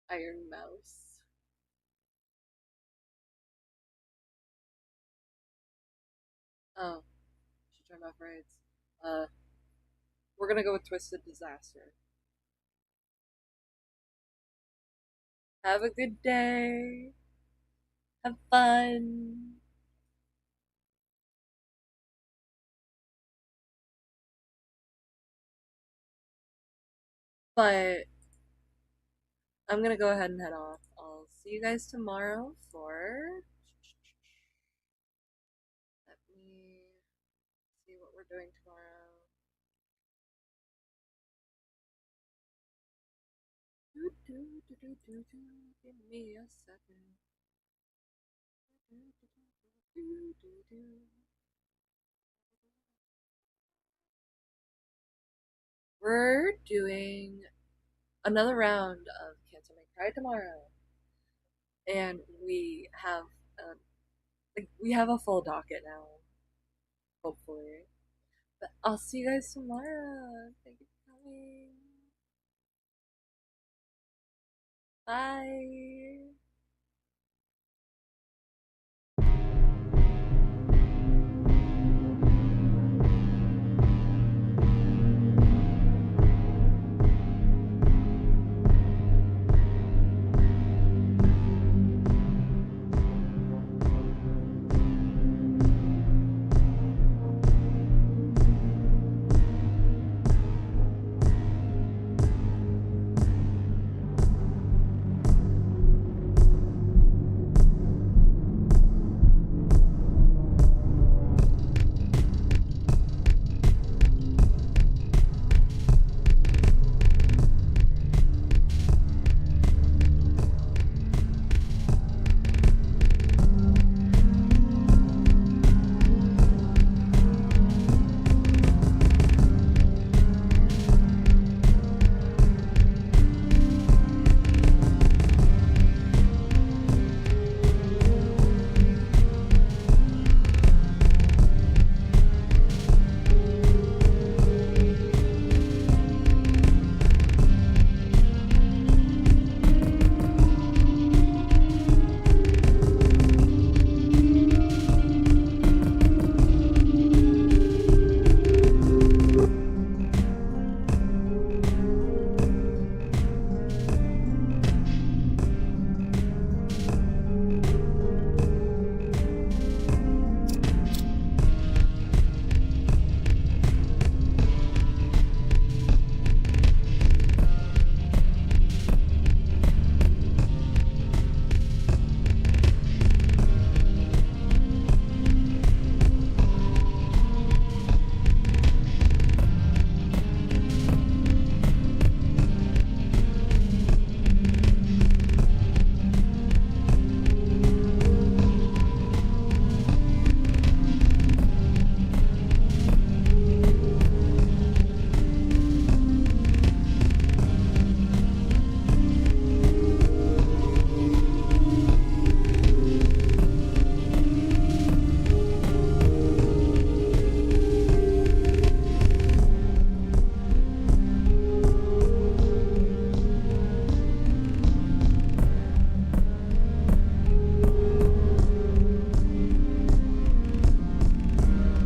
Iron Mouse. Oh, should turn off raids. We're gonna go with Twisted Disaster. Have a good day. Have fun. But I'm gonna go ahead and head off. I'll see you guys tomorrow for. Let me see what we're doing tomorrow. Give me a second. We're doing another round of Cancel My Cry tomorrow, and we have a full docket now, hopefully. But I'll see you guys tomorrow. Thank you for coming. Bye.